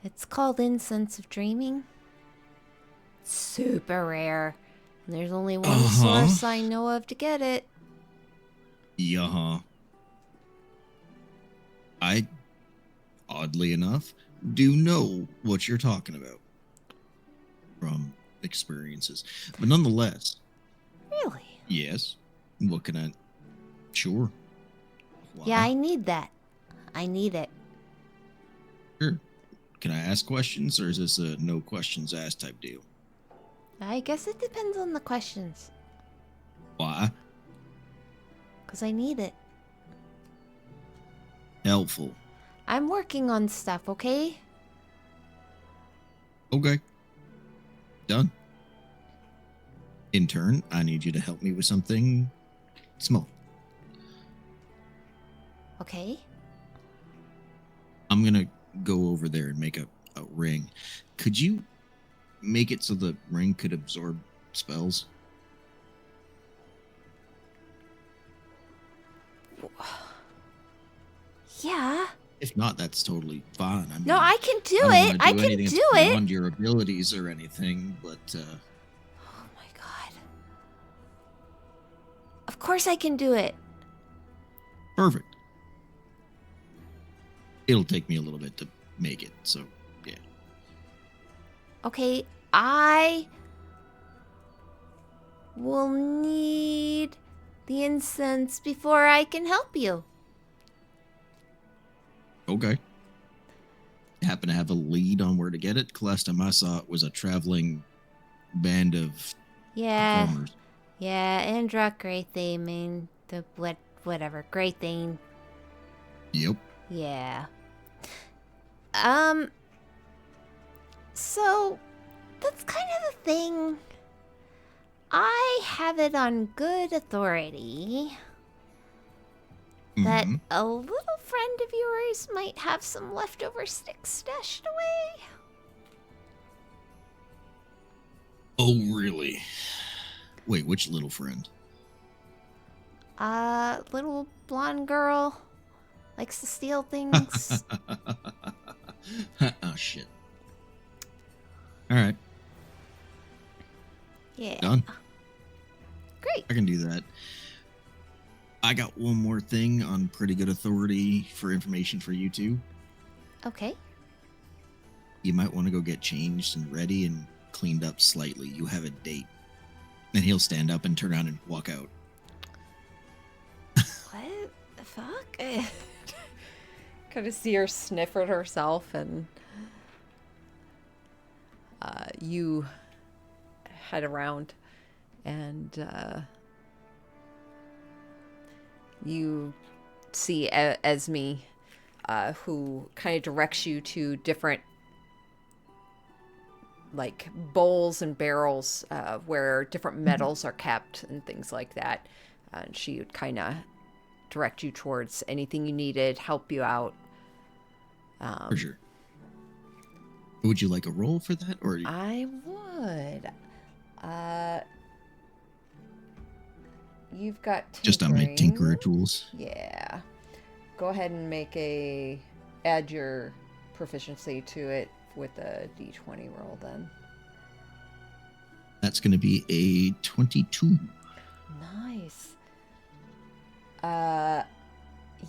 It's called Incense of Dreaming. Super rare. And there's only one source I know of to get it. yeah? I, oddly enough, do know what you're talking about from experiences, but nonetheless, Really? yes. What can I? Sure. Why? Yeah, I need that. I need it. Sure. Can I ask questions, or is this a no questions asked type deal? I guess it depends on the questions. Why? 'Cause I need it. Helpful. I'm working on stuff, okay? Okay. Done. In turn, I need you to help me with something small. Okay. I'm gonna go over there and make a ring. Could you make it so the ring could absorb spells? Yeah. If not, that's totally fine. I mean, No, I can do don't it. wanna I can anything do that's it. beyond your abilities or anything, but Oh my god. Of course I can do it. perfect. It'll take me a little bit to make it, so yeah. Okay, I will need the incense before I can help you. Okay. Happen to have a lead on where to get it? 'Cause last time I saw it was a traveling band of Yeah. performers. Yeah, Andra, great thing, man. The whatever, great thing. Yep. Yeah. So that's kind of the thing. I have it on good authority that Mhm. a little friend of yours might have some leftover sticks stashed away. Oh, really? Wait, which little friend? Little blonde girl likes to steal things. Oh, shit. All right, Yeah. done. Great. I can do that. I got one more thing on pretty good authority for information for you two. Okay. You might want to go get changed and ready and cleaned up slightly. You have a date. And he'll stand up and turn around and walk out. What the fuck? Kind of see her sniff at herself, and you head around, and you see Esme, who kind of directs you to different like bowls and barrels where different metals are kept and things like that. And she would kind of direct you towards anything you needed, help you out. For sure. Would you like a roll for that, or I would. You've got tinkering. just on my tinkerer tools? Yeah. Go ahead and add your proficiency to it with a d20 roll then. That's going to be a 22. Nice.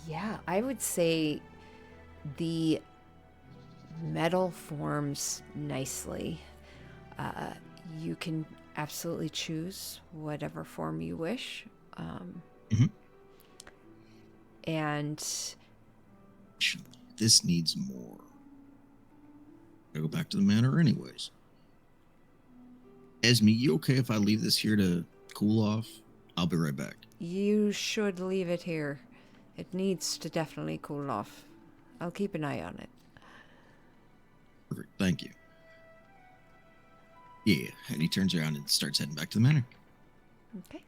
Yeah, I would say the metal forms nicely. You can absolutely choose whatever form you wish. And This needs more. I go back to the manor anyways. Esme, you okay if I leave this here to cool off? I'll be right back. you should leave it here. It needs to definitely cool off. I'll keep an eye on it. Perfect. Thank you. Yeah, and he turns around and starts heading back to the manor. Okay.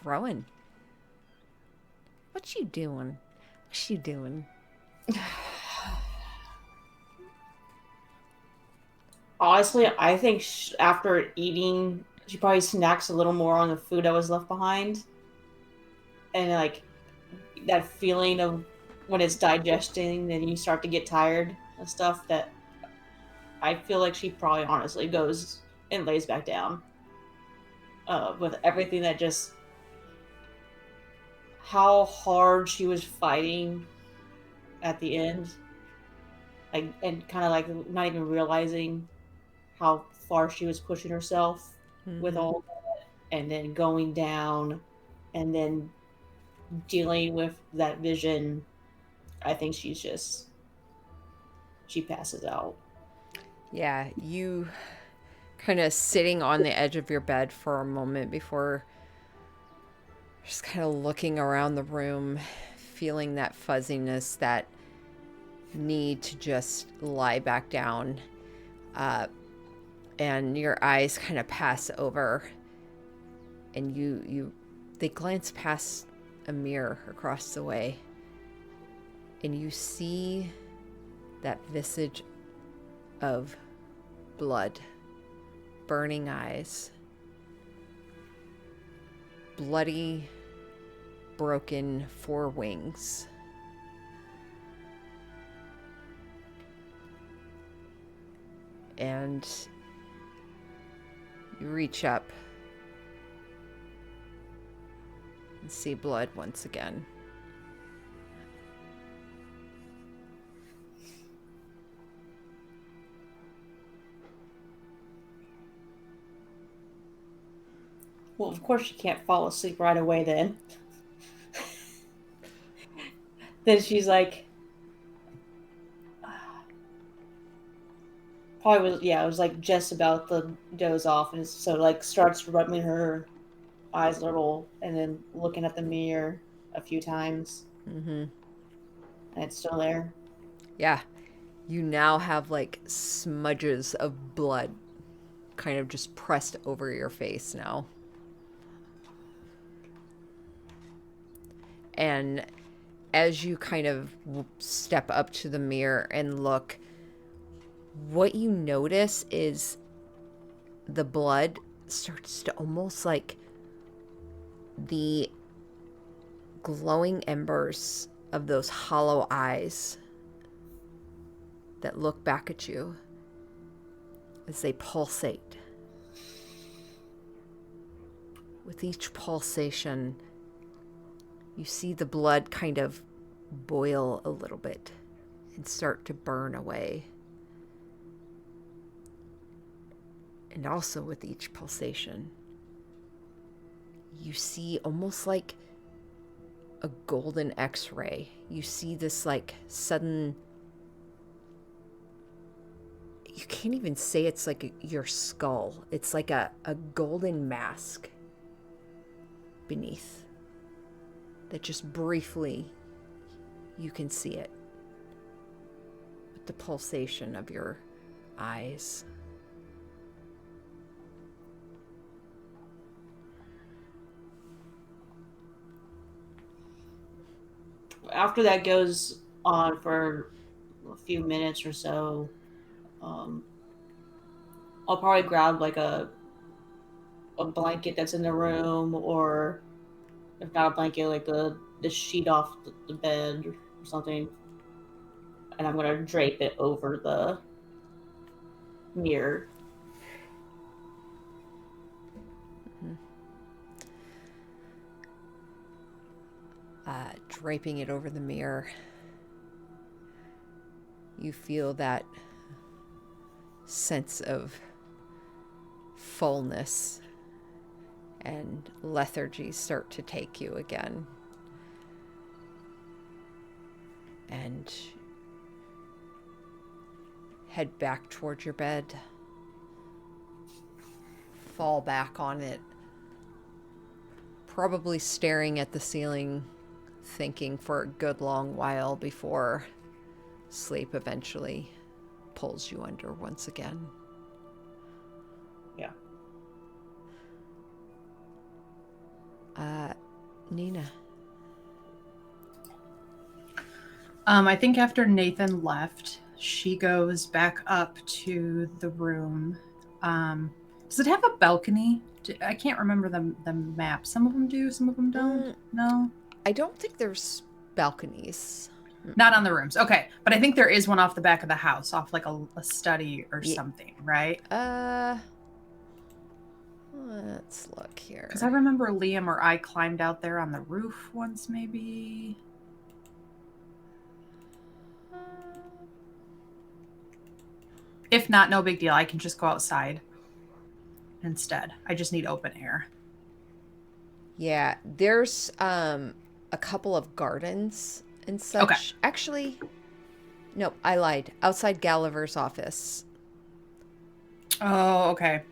Rowan. What you doing? What you doing? Honestly, I think after eating, she probably snacks a little more on the food that was left behind. And like that feeling of when it's digesting and you start to get tired and stuff, that I feel like she probably honestly goes and lays back down. With everything that just how hard she was fighting at the end, like, and kind of like not even realizing how far she was pushing herself with all that, and then going down, and then dealing with that vision. I think she passes out. Yeah, you kind of sitting on the edge of your bed for a moment before just kind of looking around the room, feeling that fuzziness, that need to just lie back down. And your eyes kind of pass over, and they glance past a mirror across the way, and you see that visage of blood, burning eyes, bloody, broken forewings. And you reach up and see blood once again. Well, of course she can't fall asleep right away then. Then she's like, probably was, yeah, it was like just about the doze off, and so like starts rubbing her eyes a little, and then looking at the mirror a few times, and it's still there. Yeah, you now have like smudges of blood kind of just pressed over your face now. And as you kind of step up to the mirror and look, what you notice is the blood starts to almost like the glowing embers of those hollow eyes that look back at you as they pulsate. With each pulsation, you see the blood kind of boil a little bit and start to burn away. And also with each pulsation, you see almost like a golden X-ray. You see this like sudden, you can't even say it's like your skull. It's like a golden mask beneath that just briefly you can see it with the pulsation of your eyes. After that goes on for a few minutes or so, I'll probably grab like a blanket that's in the room, or if not a blanket, like the sheet off the bed or something, and I'm gonna drape it over the mirror. Draping it over the mirror, you feel that sense of fullness and lethargy start to take you again. And head back towards your bed. Fall back on it. Probably staring at the ceiling, thinking for a good long while before sleep eventually pulls you under once again. Yeah. Nina. I think after Nathan left, she goes back up to the room. Does it have a balcony? I can't remember the map. Some of them do, some of them don't. No? I don't think there's balconies. Not on the rooms. Okay. But I think there is one off the back of the house, off like a study or something, right? Let's look here. Because I remember Liam or I climbed out there on the roof once, maybe. If not, no big deal. I can just go outside instead. I just need open air. Yeah, there's a couple of gardens and such. Okay. Actually, no, I lied. Outside Gulliver's office. Oh, okay.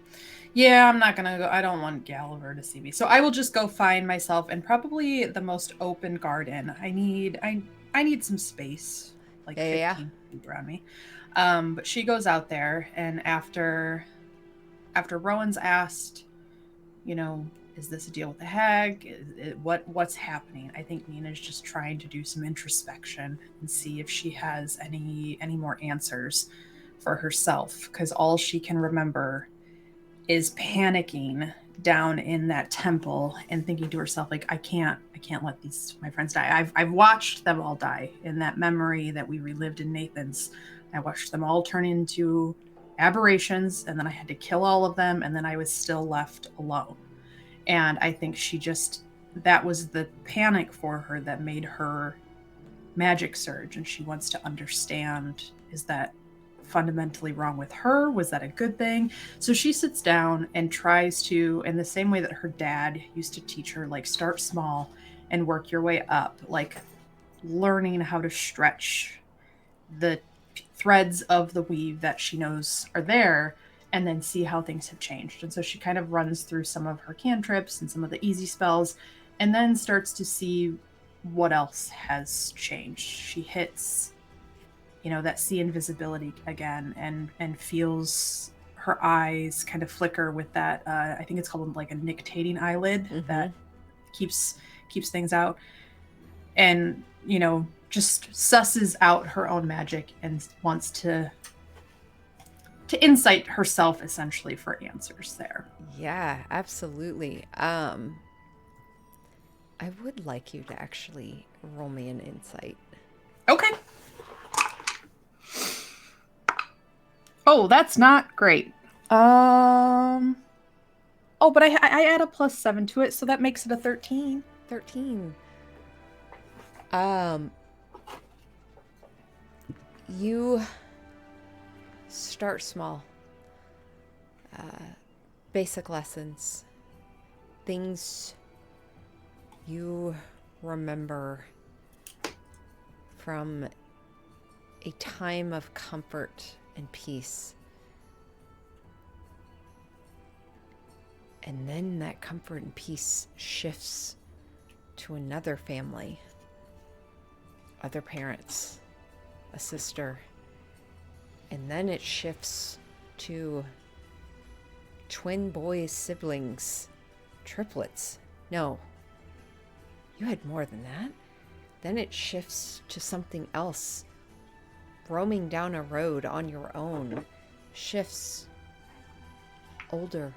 Yeah, I'm not gonna go. I don't want Gulliver to see me. So I will just go find myself in probably the most open garden. I need some space. Like 15 feet around me. But she goes out there, and after Rowan's asked, you know, is this a deal with the hag? What's happening? I think Nina's just trying to do some introspection and see if she has any more answers for herself, because all she can remember is panicking down in that temple and thinking to herself, like, I can't let my friends die. I've watched them all die in that memory that we relived in Nathan's. I watched them all turn into aberrations, and then I had to kill all of them, and then I was still left alone. And I think that was the panic for her that made her magic surge, and she wants to understand, is that fundamentally wrong with her? Was that a good thing? So she sits down and tries to, in the same way that her dad used to teach her, like, start small and work your way up, like learning how to stretch the threads of the weave that she knows are there, and then see how things have changed. And so she kind of runs through some of her cantrips and some of the easy spells, and then starts to see what else has changed. She hits, that see invisibility again, and feels her eyes kind of flicker with that, I think it's called like a nictating eyelid that keeps things out. And, just susses out her own magic and wants to to insight herself essentially for answers there. Yeah, absolutely. I would like you to actually roll me an insight. Okay. Oh, that's not great. Oh, but I add a +7 to it, so that makes it a 13. 13. You start small. Basic lessons. Things you remember from a time of comfort and peace. And then that comfort and peace shifts to another family, other parents, a sister. And then it shifts to twin boys, siblings, triplets. No, you had more than that. Then it shifts to something else. Roaming down a road on your own shifts older,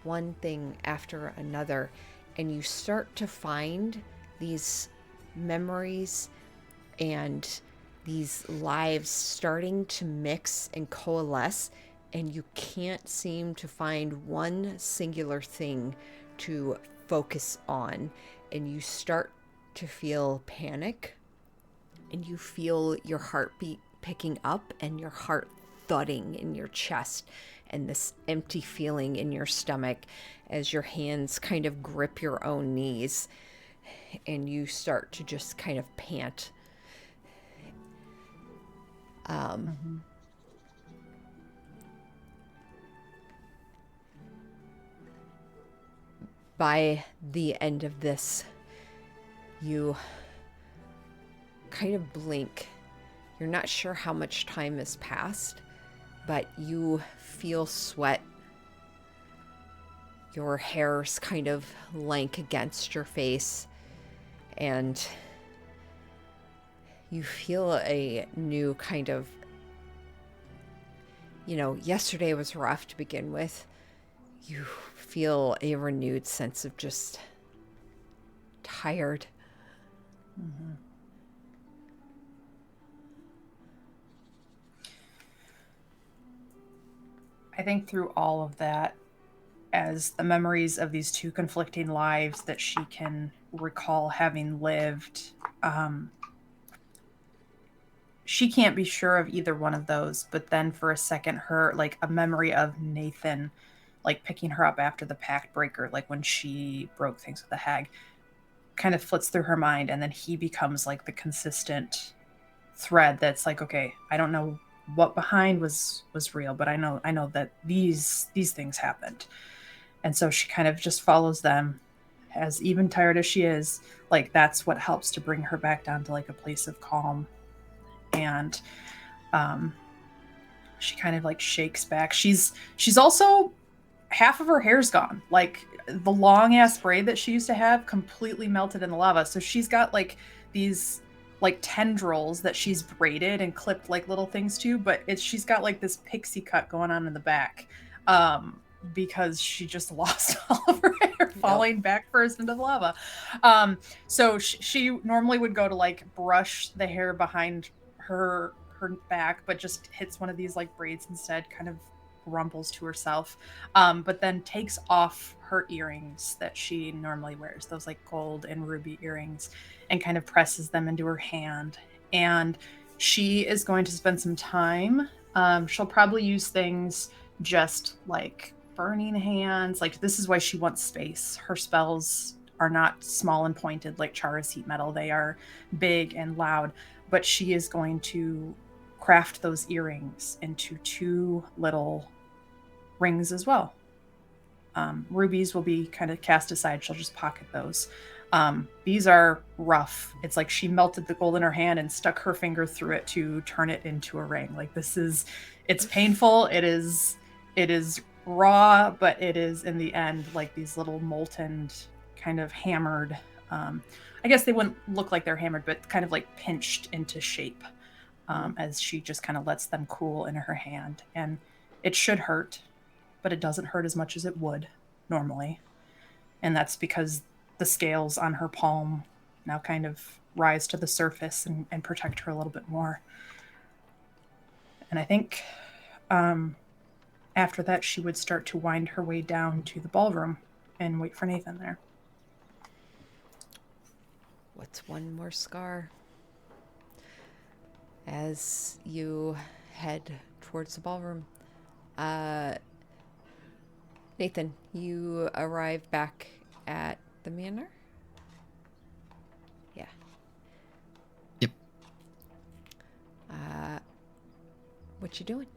one thing after another, and you start to find these memories and these lives starting to mix and coalesce, and you can't seem to find one singular thing to focus on, and you start to feel panic, and you feel your heartbeat picking up and your heart thudding in your chest, and this empty feeling in your stomach as your hands kind of grip your own knees and you start to just kind of pant. By the end of this, you kind of blink. You're not sure how much time has passed, but you feel sweat. Your hair's kind of lank against your face, and you feel a new kind of, yesterday was rough to begin with. You feel a renewed sense of just tired. Mm-hmm. I think through all of that, as the memories of these two conflicting lives that she can recall having lived, she can't be sure of either one of those. But then for a second, a memory of Nathan, like picking her up after the pact breaker, like when she broke things with the hag, kind of flits through her mind. And then he becomes like the consistent thread that's like, okay, I don't know what behind was real, but I know that these things happened. And so she kind of just follows them, as even tired as she is. Like that's what helps to bring her back down to like a place of calm. And she kind of like shakes back. She's also, half of her hair's gone. Like the long ass braid that she used to have completely melted in the lava. So she's got like these like tendrils that she's braided and clipped like little things to, but she's got like this pixie cut going on in the back. Because she just lost all of her hair falling back first into the lava. So she normally would go to like brush the hair behind her back, but just hits one of these like braids instead, kind of grumbles to herself, but then takes off her earrings that she normally wears, those like gold and ruby earrings, and kind of presses them into her hand. And she is going to spend some time. She'll probably use things just like burning hands. Like this is why she wants space. Her spells are not small and pointed like Chara's heat metal. They are big and loud, but she is going to craft those earrings into 2 little rings as well. Rubies will be kind of cast aside. She'll just pocket those. These are rough. It's like she melted the gold in her hand and stuck her finger through it to turn it into a ring. Like it's painful. It is raw, but it is in the end like these little molten, kind of hammered. I guess they wouldn't look like they're hammered, but kind of like pinched into shape, as she just kind of lets them cool in her hand. And It should hurt, but it doesn't hurt as much as it would normally. And that's because the scales on her palm now kind of rise to the surface and protect her a little bit more. And I think after that, she would start to wind her way down to the ballroom and wait for Nathan there. What's one more scar? As you head towards the ballroom, Nathan, you arrive back at the manor? Yeah. Yep. What you doing?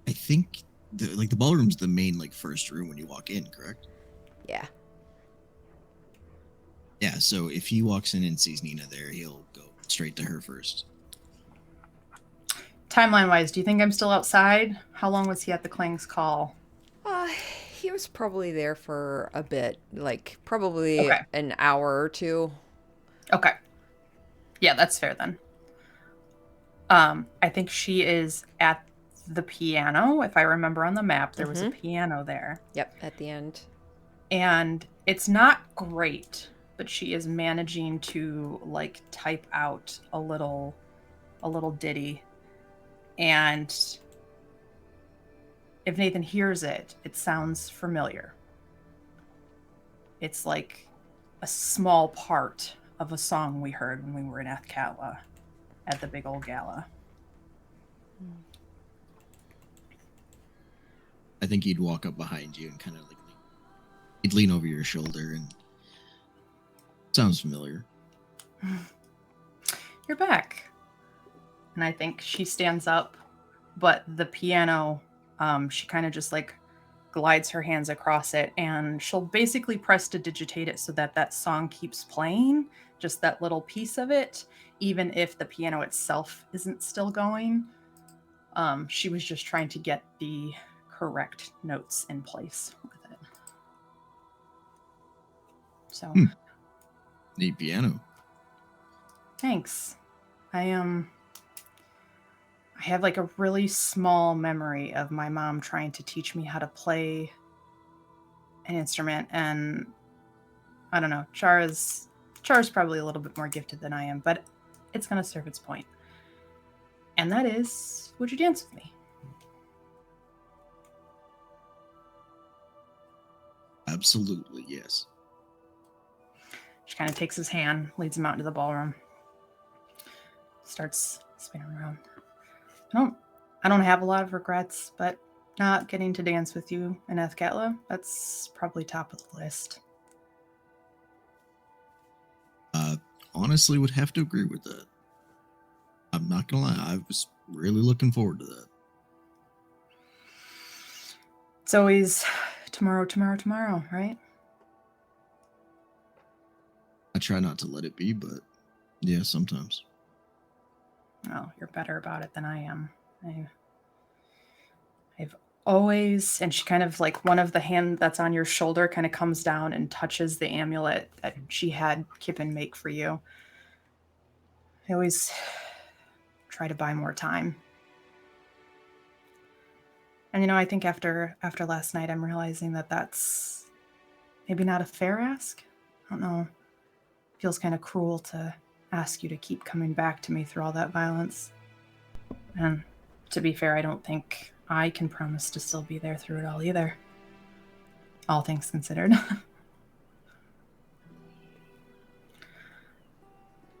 I think the ballroom's the main first room when you walk in, correct? Yeah. Yeah, so if he walks in and sees Nina there, he'll go straight to her first. Timeline-wise, do you think I'm still outside? How long was he at the Kling's call? He was probably there for a bit, probably Okay. an hour or two. Okay. Yeah, that's fair then. I think she is at the piano. If I remember on the map, there was a piano there. Yep, at the end. And it's not great, but she is managing to type out a little ditty. And if Nathan hears it, it sounds familiar. It's like a small part of a song we heard when we were in Athkatla at the big old gala. I think he'd walk up behind you and kind of he'd lean over your shoulder and sounds familiar. You're back. And I think she stands up, but the piano, she kind of just glides her hands across it, and she'll basically press to digitate it so that song keeps playing, just that little piece of it, even if the piano itself isn't still going. She was just trying to get the correct notes in place with it. So Neat piano. Thanks. I have a really small memory of my mom trying to teach me how to play an instrument, and I don't know, Chara's probably a little bit more gifted than I am, but it's gonna serve its point. And that is, would you dance with me? Absolutely, yes. She kind of takes his hand, leads him out into the ballroom, starts spinning around. I don't have a lot of regrets, but not getting to dance with you in Athkatla, that's probably top of the list. Honestly, would have to agree with that. I'm not gonna lie, I was really looking forward to that. It's always tomorrow, right? I try not to let it be, but yeah, sometimes. Oh, you're better about it than I am. I've always, and she kind of one of the hand that's on your shoulder kind of comes down and touches the amulet that she had Kippen make for you. I always try to buy more time. And I think after last night, I'm realizing that that's maybe not a fair ask. I don't know. It feels kind of cruel to ask you to keep coming back to me through all that violence. And to be fair, I don't think I can promise to still be there through it all either. All things considered.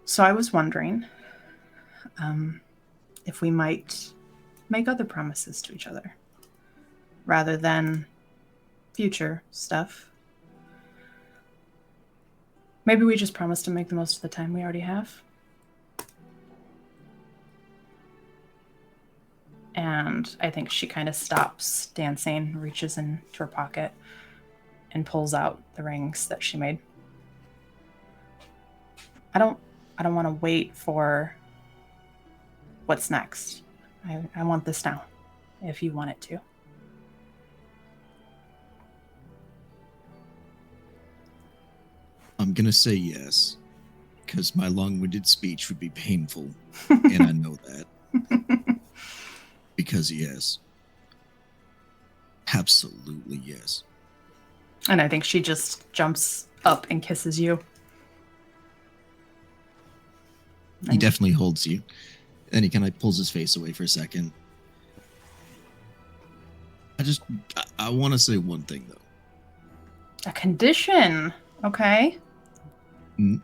So I was wondering if we might make other promises to each other rather than future stuff. Maybe we just promise to make the most of the time we already have. And I think she kind of stops dancing, reaches into her pocket, and pulls out the rings that she made. I don't want to wait for what's next. I want this now, if you want it to. I'm gonna say yes, because my long-winded speech would be painful, and I know that. Because yes. Absolutely yes. And I think she just jumps up and kisses you. He definitely holds you. And he kind of pulls his face away for a second. I want to say one thing, though. A condition. Okay.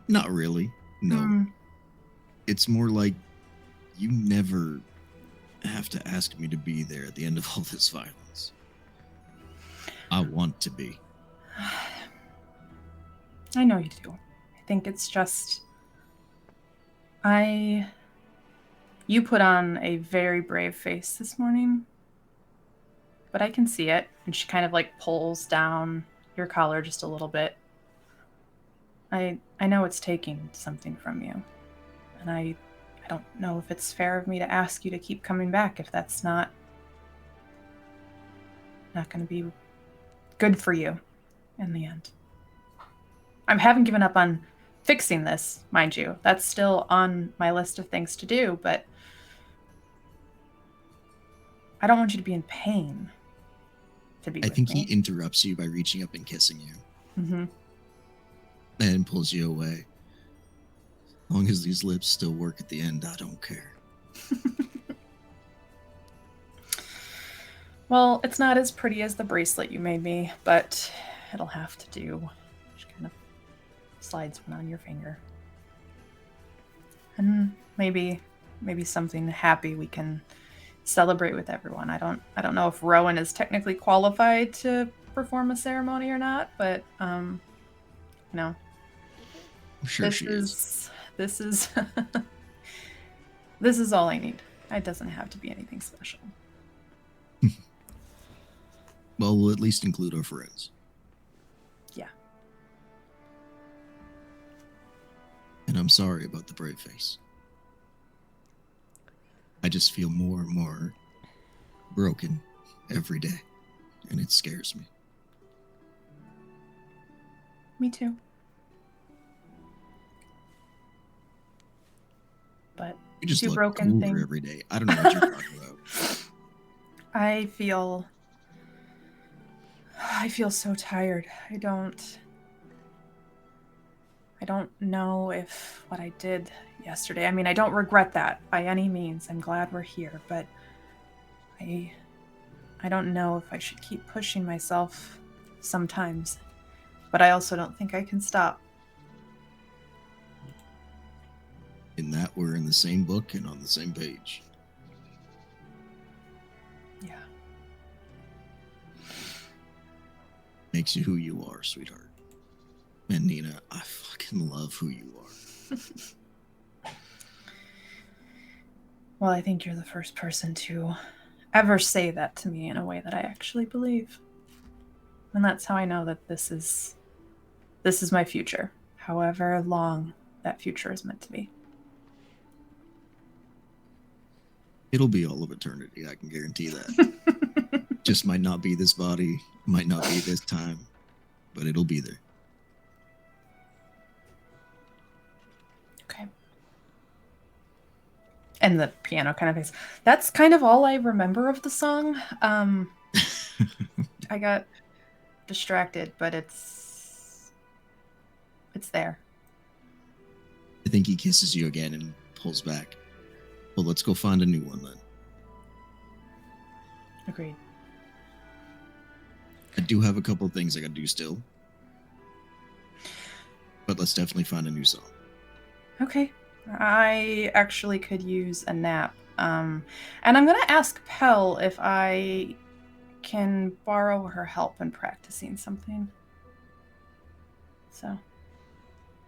Not really. No. It's more like you never have to ask me to be there at the end of all this violence. I want to be. I know you do. I think it's just... You put on a very brave face this morning. But I can see it. And she kind of like pulls down your collar just a little bit. I know it's taking something from you. And I don't know if it's fair of me to ask you to keep coming back if that's not going to be good for you in the end. I haven't given up on fixing this, mind you. That's still on my list of things to do, but I don't want you to be in pain to be I with think me. he interrupts you by reaching up and kissing you. Mm-hmm. And pulls you away. As long as these lips still work at the end, I don't care. Well, it's not as pretty as the bracelet you made me, but it'll have to do. She kind of slides one on your finger. And maybe something happy we can celebrate with everyone. I don't know if Rowan is technically qualified to perform a ceremony or not, but no. I'm sure she is. This is this is all I need. It doesn't have to be anything special. Well, we'll at least include our friends. Yeah. And I'm sorry about the brave face. I just feel more and more broken every day, and it scares me. Me too. But You just two look broken cooler things. every day. I don't know what you're talking about. I feel so tired. I don't know if what I did yesterday. I mean, I don't regret that by any means. I'm glad we're here, but I don't know if I should keep pushing myself sometimes. But I also don't think I can stop. In that, we're in the same book and on the same page. Yeah. Makes you who you are, sweetheart. And Nina, I fucking love who you are. Well, I think you're the first person to ever say that to me in a way that I actually believe. And that's how I know that this is my future, however long that future is meant to be. It'll be all of eternity, I can guarantee that. Just might not be this body, might not be this time, but it'll be there. Okay. And the piano kind of is. That's kind of all I remember of the song. I got distracted, but it's there. I think he kisses you again and pulls back. Well, let's go find a new one then. Agreed. I do have a couple of things I gotta do still. But let's definitely find a new song. Okay. I actually could use a nap. And I'm going to ask Pell if I can borrow her help in practicing something. So.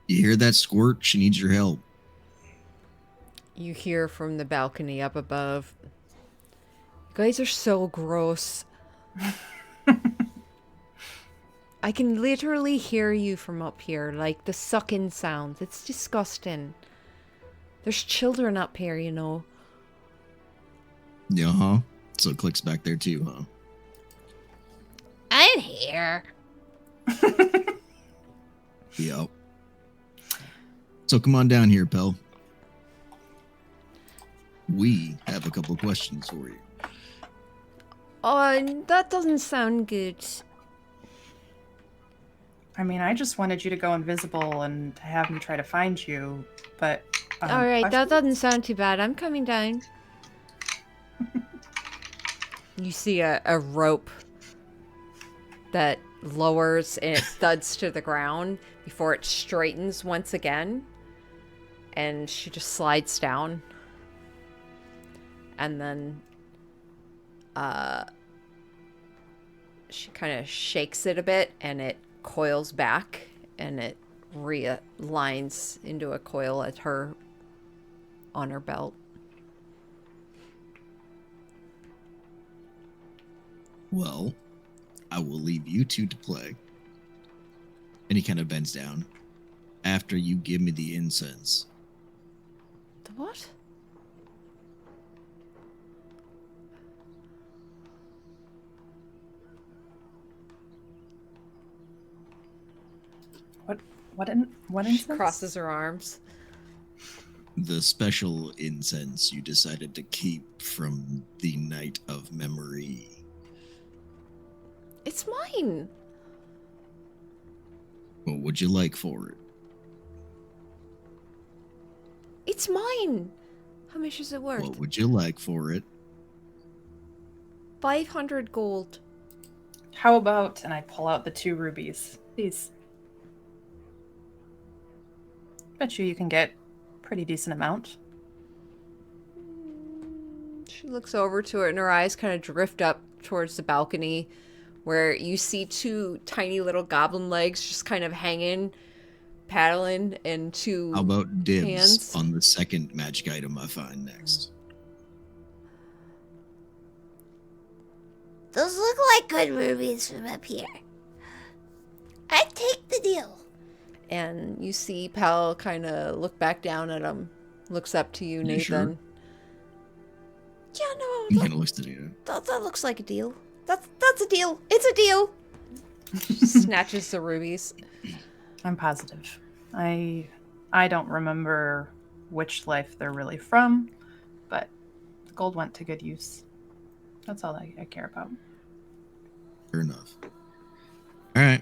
You hear that, Squirt? She needs your help. You hear from the balcony up above. You guys are so gross. I can literally hear you from up here, like the sucking sounds. It's disgusting. There's children up here, you know. Yeah, huh? So it clicks back there too, huh? I'm here. Yep. So come on down here, Pell. We have a couple questions for you. Oh, that doesn't sound good. I mean, I just wanted you to go invisible and to have me try to find you, but... All right, that questions? doesn't sound too bad. I'm coming down. You see a rope that lowers and it thuds to the ground before it straightens once again. And she just slides down. And then she kind of shakes it a bit and it coils back and it realigns into a coil at her on her belt. Well, I will leave you two to play. And he kind of bends down. After you give me the incense. The what? What She instance? crosses her arms. The special incense you decided to keep from the Night of Memory. It's mine. What would you like for it? It's mine. How much is it worth? What would you like for it? 500 gold. How about, and I pull out the 2 rubies. These. Bet you can get pretty decent amount. She looks over to it and her eyes kind of drift up towards the balcony where you see 2 tiny little goblin legs just kind of hanging, paddling, and 2 How about dibs hands. on the second magic item I find next? Those look like good rubies from up here. I'd take the deal. And you see Pal kind of look back down at him, looks up to you, You Nathan. sure? Yeah, no, He kind of looks at you. that looks like a deal. That's a deal. It's a deal. Snatches the rubies. I'm positive. I don't remember which life they're really from, but the gold went to good use. That's all I care about. Fair enough. All right.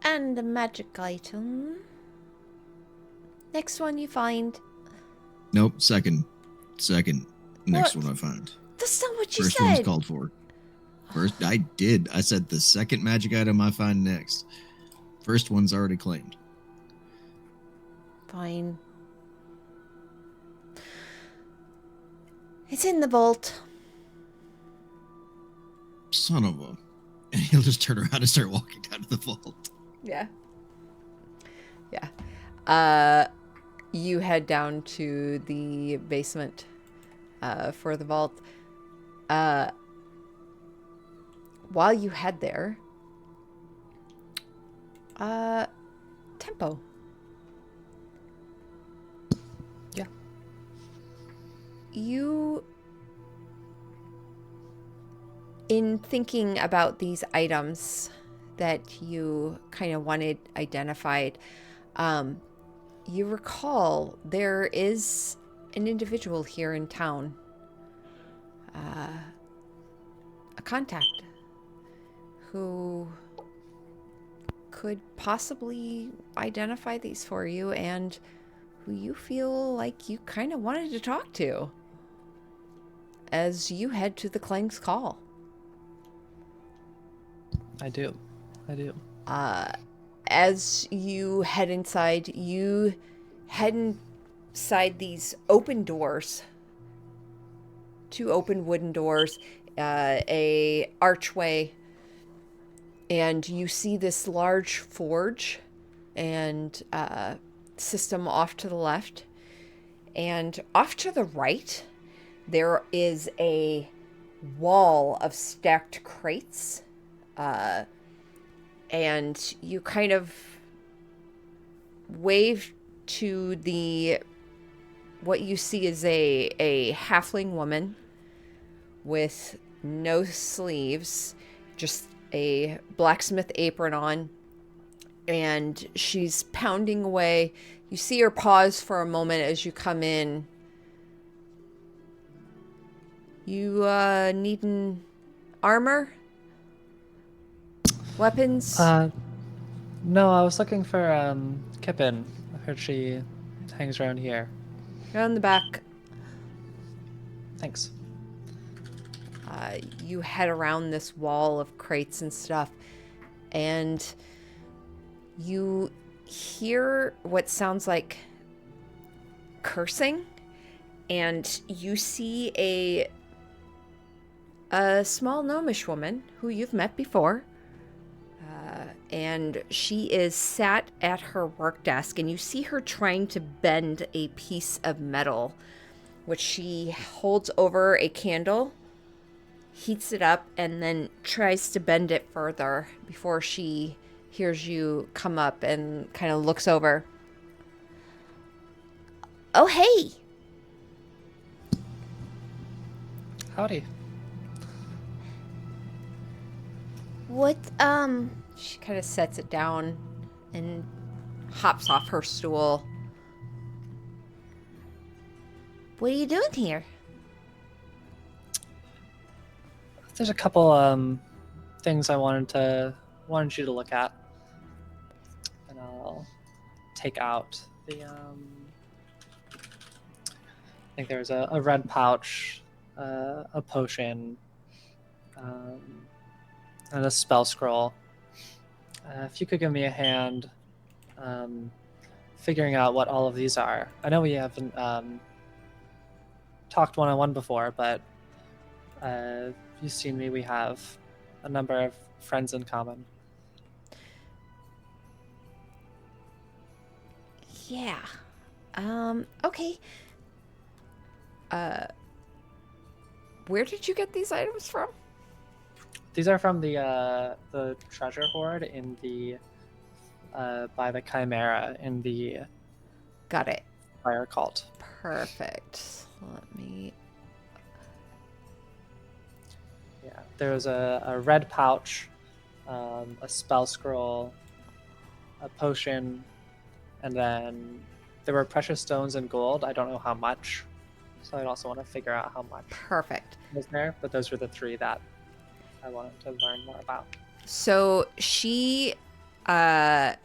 And a magic item. Next one you find. Nope. Second. Next What? one I find. That's not what you First one's said. called for. First, I did. I said the second magic item I find next. First one's already claimed. Fine. It's in the vault. Son of a. And he'll just turn around and start walking down to the vault. Yeah. You head down to the basement for the vault. While you head there, tempo. Yeah. You, in thinking about these items that you kind of wanted identified, you recall there is an individual here in town, a contact who could possibly identify these for you and who you feel like you kind of wanted to talk to as you head to the Klang's Call. I do. As you head inside these open doors, 2 open wooden doors, a archway, and you see this large forge and system off to the left, and off to the right there is a wall of stacked crates, and you kind of wave to what you see is a halfling woman with no sleeves, just a blacksmith apron on, and she's pounding away. You see her pause for a moment as you come in. You needing armor? Weapons? No, I was looking for Kippen. I heard she hangs around here. Around the back. Thanks. You head around this wall of crates and stuff, and you hear what sounds like cursing, and you see a small gnomish woman who you've met before, and she is sat at her work desk, and you see her trying to bend a piece of metal, which she holds over a candle, heats it up, and then tries to bend it further before she hears you come up and kind of looks over. Oh, hey. Howdy. What, She kind of sets it down and hops off her stool. what are you doing here? There's a couple things I wanted you to look at, and I'll take out the I think there's a red pouch, a potion, and a spell scroll. If you could give me a hand figuring out what all of these are. I know we haven't talked one-on-one before, but you've seen me. We have a number of friends in common. Yeah. Okay. Where did you get these items from? These are from the treasure hoard in the by the Chimera in the Got it. fire cult. Perfect. Let me... Yeah, there's a red pouch, a spell scroll, a potion, and then there were precious stones and gold. I don't know how much, so I'd also want to figure out how much Perfect. was there. But those were the three that I wanted to learn more about. So she kind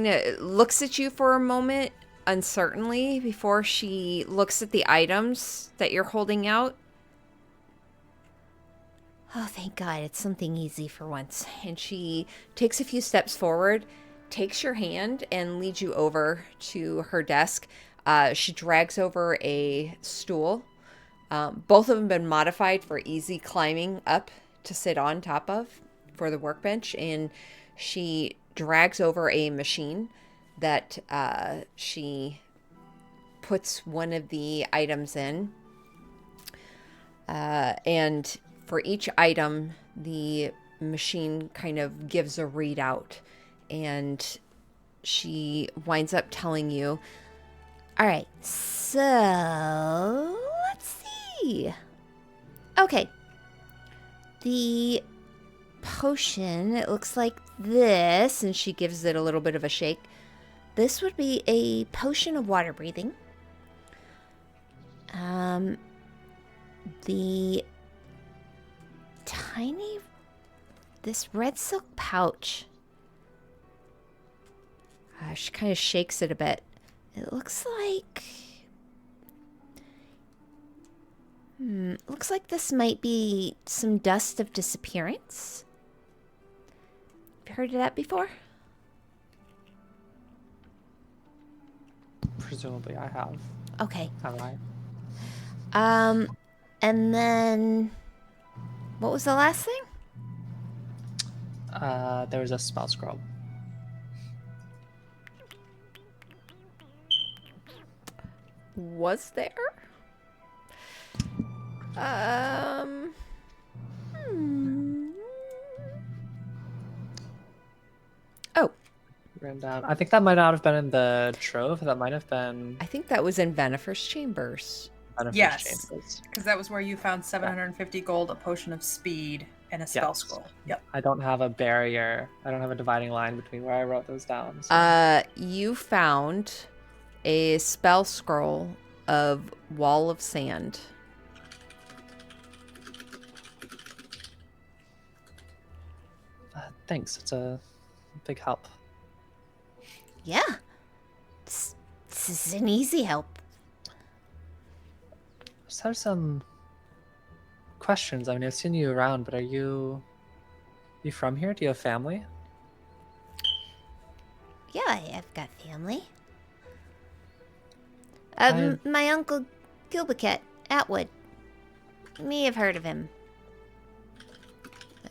of looks at you for a moment uncertainly before she looks at the items that you're holding out. Oh, thank God, it's something easy for once. And she takes a few steps forward, takes your hand, and leads you over to her desk. She drags over a stool. Both of them have been modified for easy climbing up to sit on top of for the workbench. And she drags over a machine that she puts one of the items in. And for each item, the machine kind of gives a readout, and she winds up telling you, All right, so let's see. Okay. The potion, it looks like this, and she gives it a little bit of a shake. This would be a potion of water breathing. The this red silk pouch. She kind of shakes it a bit. It looks like... looks like this might be some dust of disappearance. Have you heard of that before? Presumably, I have. Okay. Have I? And then... what was the last thing? There was a spell scroll. was there? Oh, Ran down. I think that might not have been in the trove. That might have been I think that was in Venifer's chambers. Benefit's Yes. chambers. Because that was where you found 750 gold, a potion of speed, and a spell Yes. scroll. Yep. I don't have a barrier. I don't have a dividing line between where I wrote those down. So. You found a spell scroll of Wall of Sand. Thanks. It's a big help. Yeah. This is an easy help. Just have some questions. I mean, I've seen you around, but are you from here? Do you have family? Yeah, I've got family. I- My uncle Gilbicat Atwood. You may have heard of him.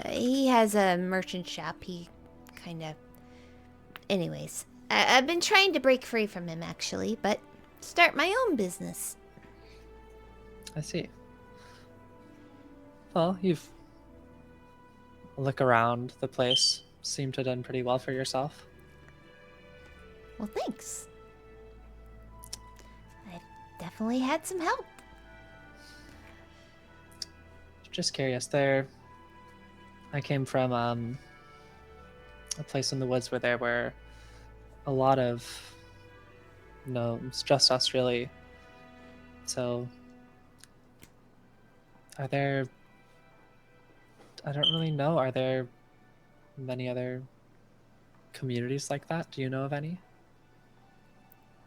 He has a merchant shop. He kind of... Anyways, I've been trying to break free from him, actually, but start my own business. I see. Well, you've look around the place. Seem to have done pretty well for yourself. Well, thanks. I've definitely had some help. Just curious. I came from a place in the woods where there were a lot of gnomes, just us really. So, are there? I don't really know. Are there many other communities like that? Do you know of any?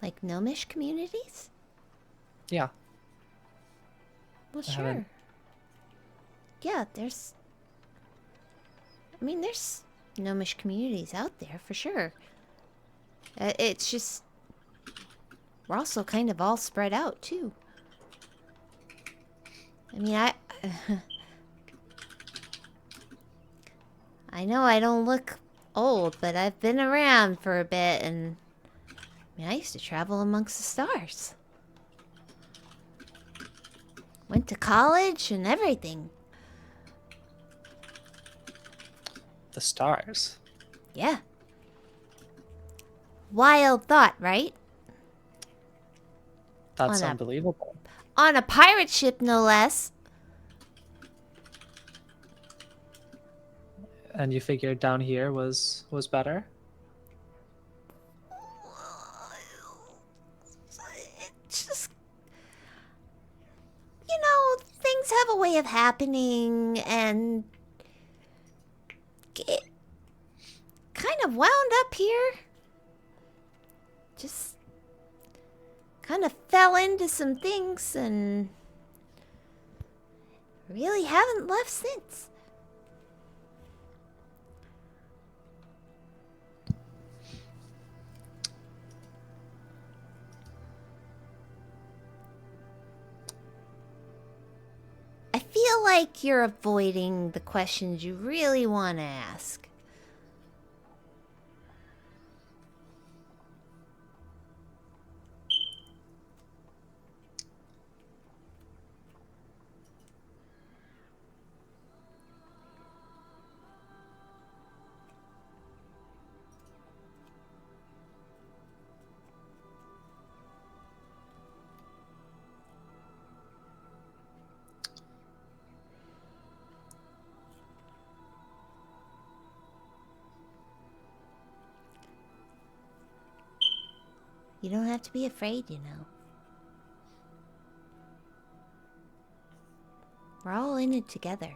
Like gnomish communities? Yeah. Well, I sure. haven't- Yeah, there's gnomish communities out there for sure. It's just we're also kind of all spread out too. I mean, I know I don't look old, but I've been around for a bit, and I mean, I used to travel amongst the stars. Went to college and everything. The stars. Yeah. Wild thought, right? That's On a- unbelievable. On a pirate ship, no less. And you figured down here was better? It's just, things have a way of happening, and it kind of wound up here. Just kind of fell into some things and really haven't left since. I feel like you're avoiding the questions you really want to ask. You don't have to be afraid, you know. We're all in it together.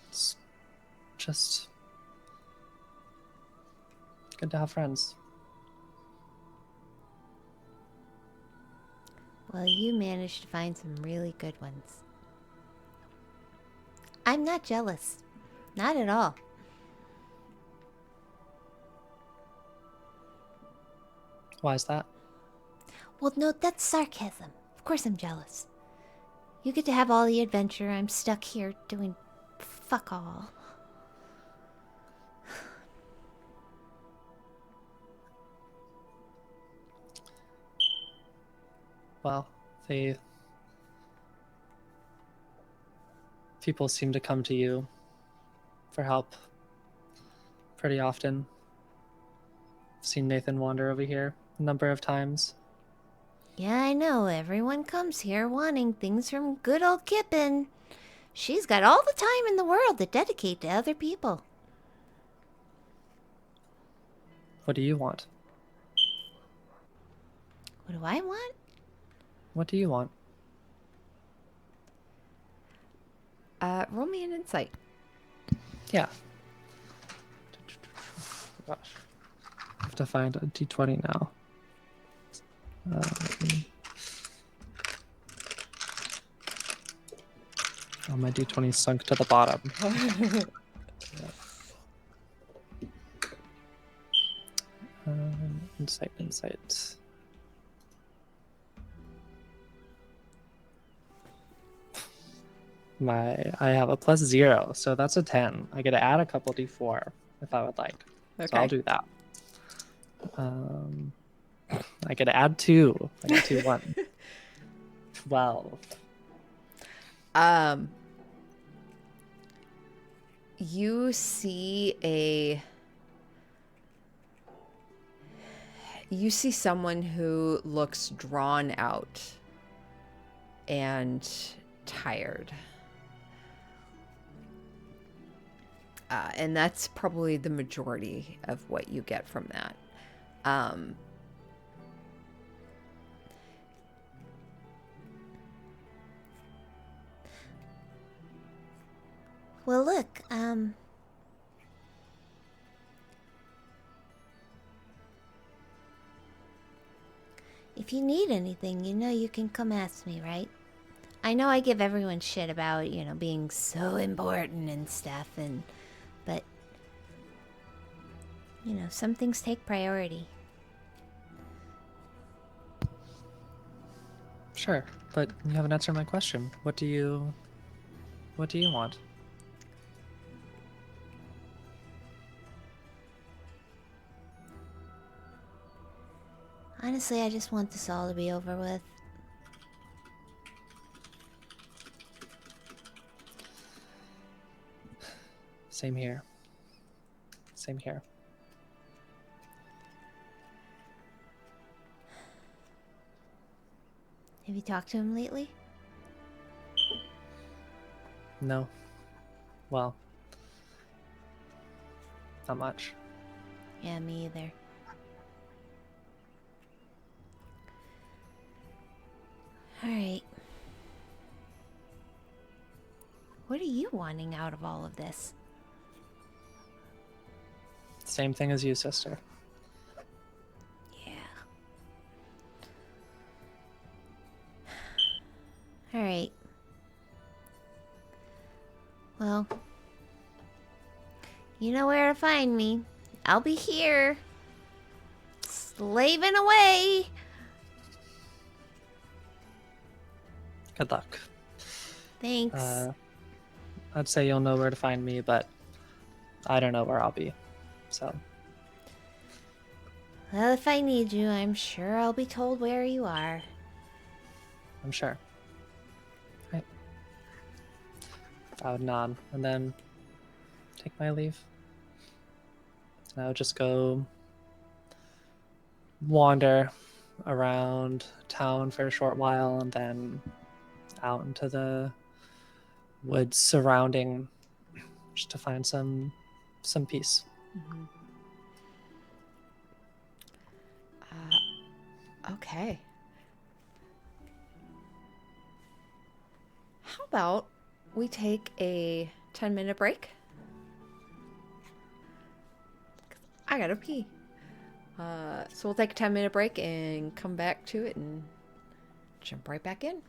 It's just good to have friends. Well, you managed to find some really good ones. I'm not jealous. Not at all. Why is that? Well, no, that's sarcasm. Of course I'm jealous. You get to have all the adventure. I'm stuck here doing fuck all. Well, people seem to come to you for help pretty often. seen Nathan wander over here a number of times. Yeah, I know. Everyone comes here wanting things from good old Kippen. She's got all the time in the world to dedicate to other people. What do you want? What do I want? What do you want? Roll me an insight. Yeah. Gosh. I have to find a d20 now. Oh, my d20 sunk to the bottom. Insight. I have a +0, so that's a 10. I get to add a couple d4 if I would like. So I'll do that. I get to add 2. I got 2 1. 12. You see someone who looks drawn out and tired. And that's probably the majority of what you get from that. Well, look, if you need anything, you know you can come ask me, right? I know I give everyone shit about, being so important and stuff, but, some things take priority. Sure, but you haven't answered my question. What do you want? Honestly, I just want this all to be over with. Same here. Same here. Have you talked to him lately? No. Well, not much. Yeah, me either. Alright. What are you wanting out of all of this? Same thing as you, sister. Yeah. Alright. Well, you know where to find me. I'll be here. Slaving away. Good luck. Thanks. I'd say you'll know where to find me, but I don't know where I'll be. So, Well, if I need you, I'm sure I'll be told where you are. I'm sure. Right. I would nod and then take my leave. And I would just go wander around town for a short while and then out into the woods surrounding, just to find some peace. Okay. How about we take a 10-minute break? 'Cause I gotta pee. So we'll take a 10-minute break and come back to it and jump right back in.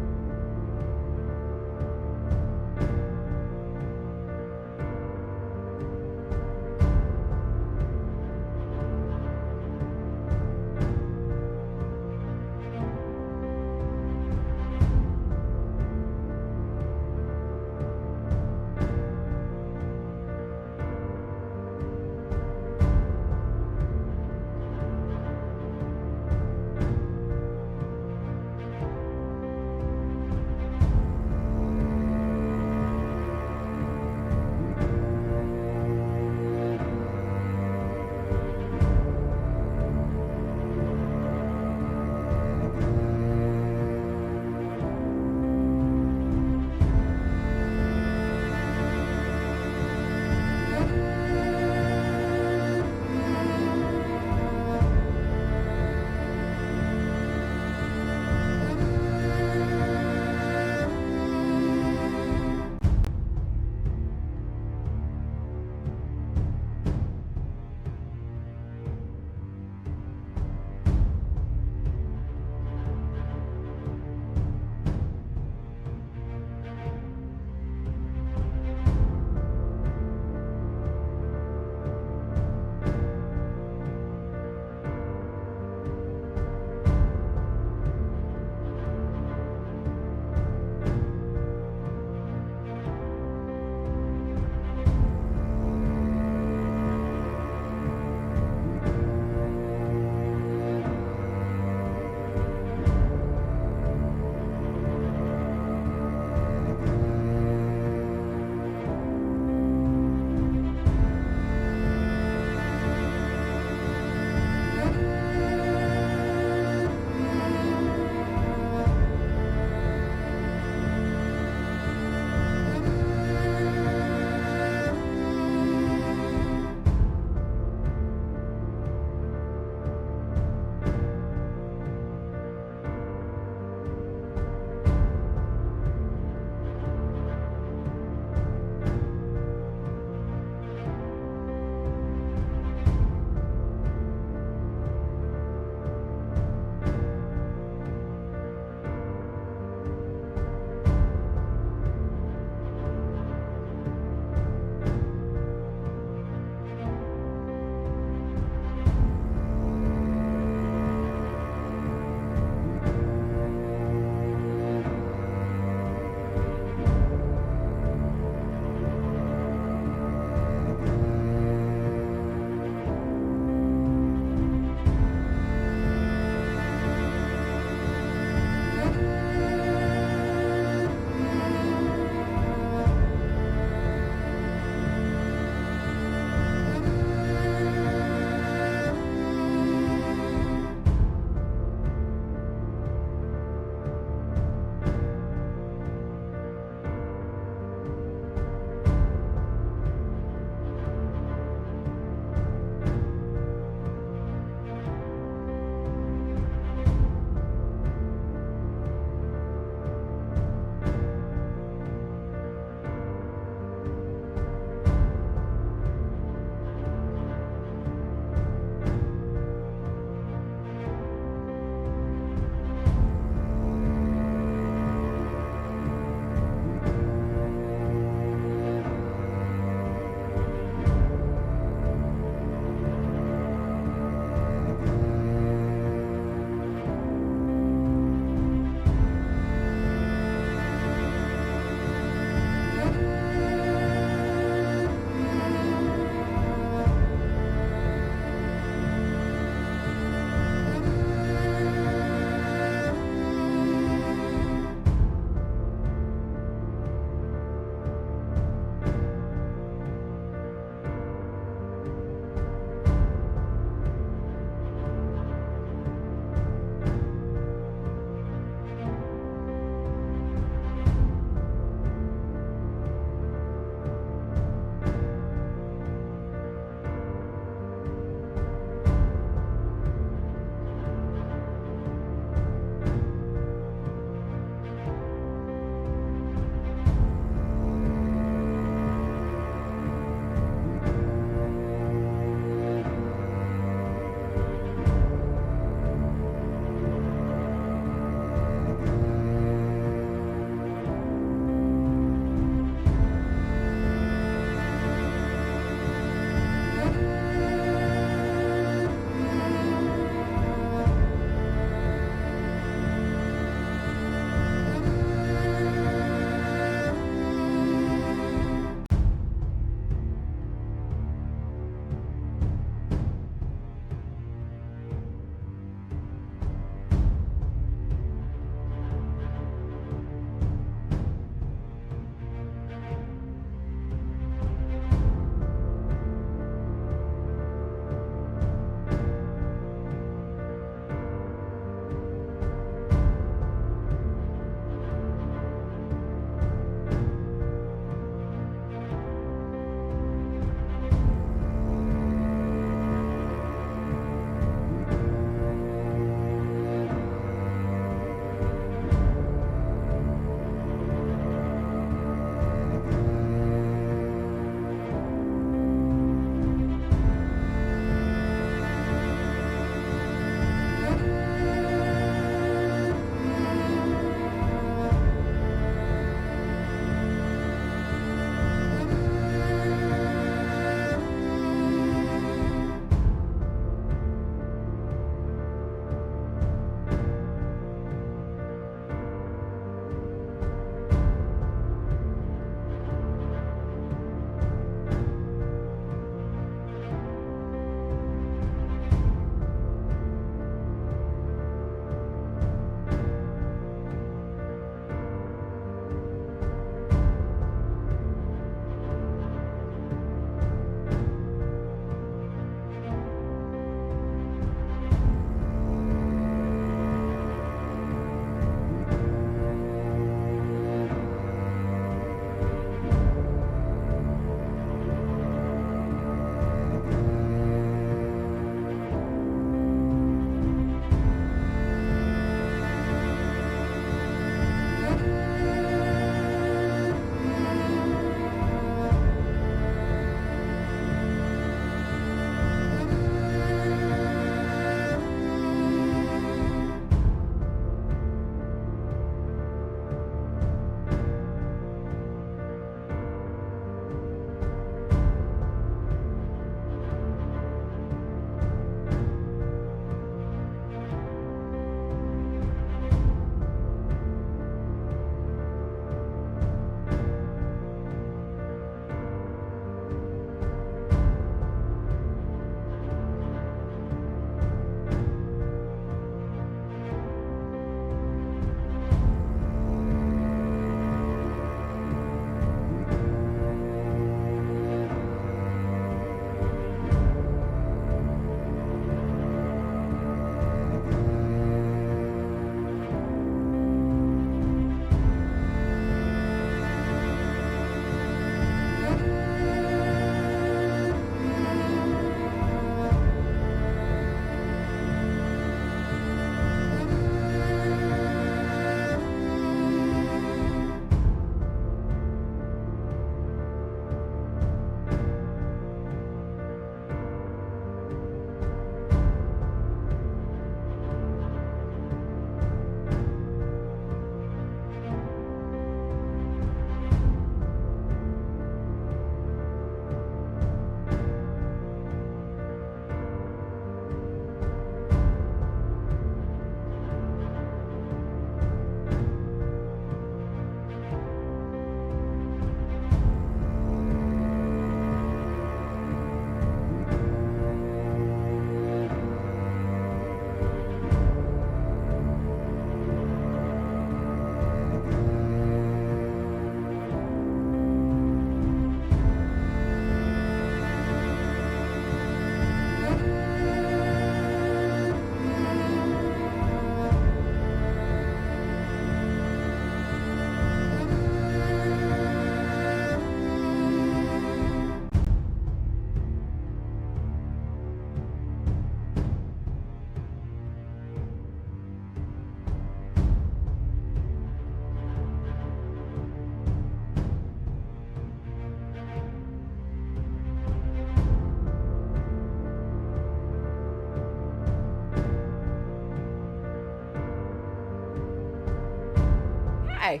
Okay.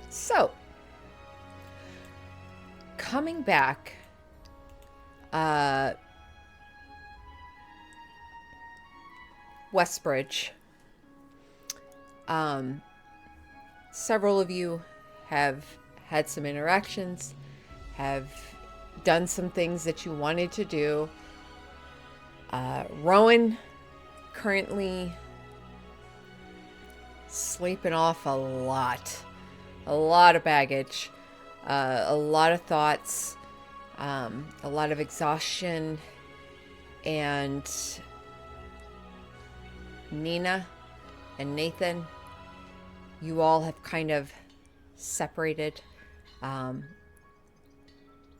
So, coming back, Westbridge. Several of you have had some interactions, have done some things that you wanted to do. Rowan currently sleeping off a lot of baggage, a lot of thoughts, a lot of exhaustion, and Nina and Nathan, you all have kind of separated,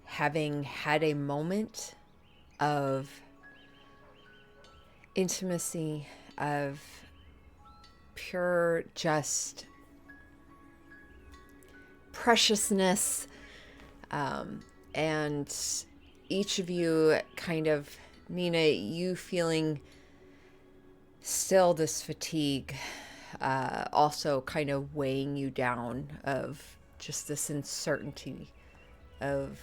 having had a moment of intimacy, of pure just preciousness, and each of you kind of, Nina, you feeling still this fatigue, also kind of weighing you down, of just this uncertainty of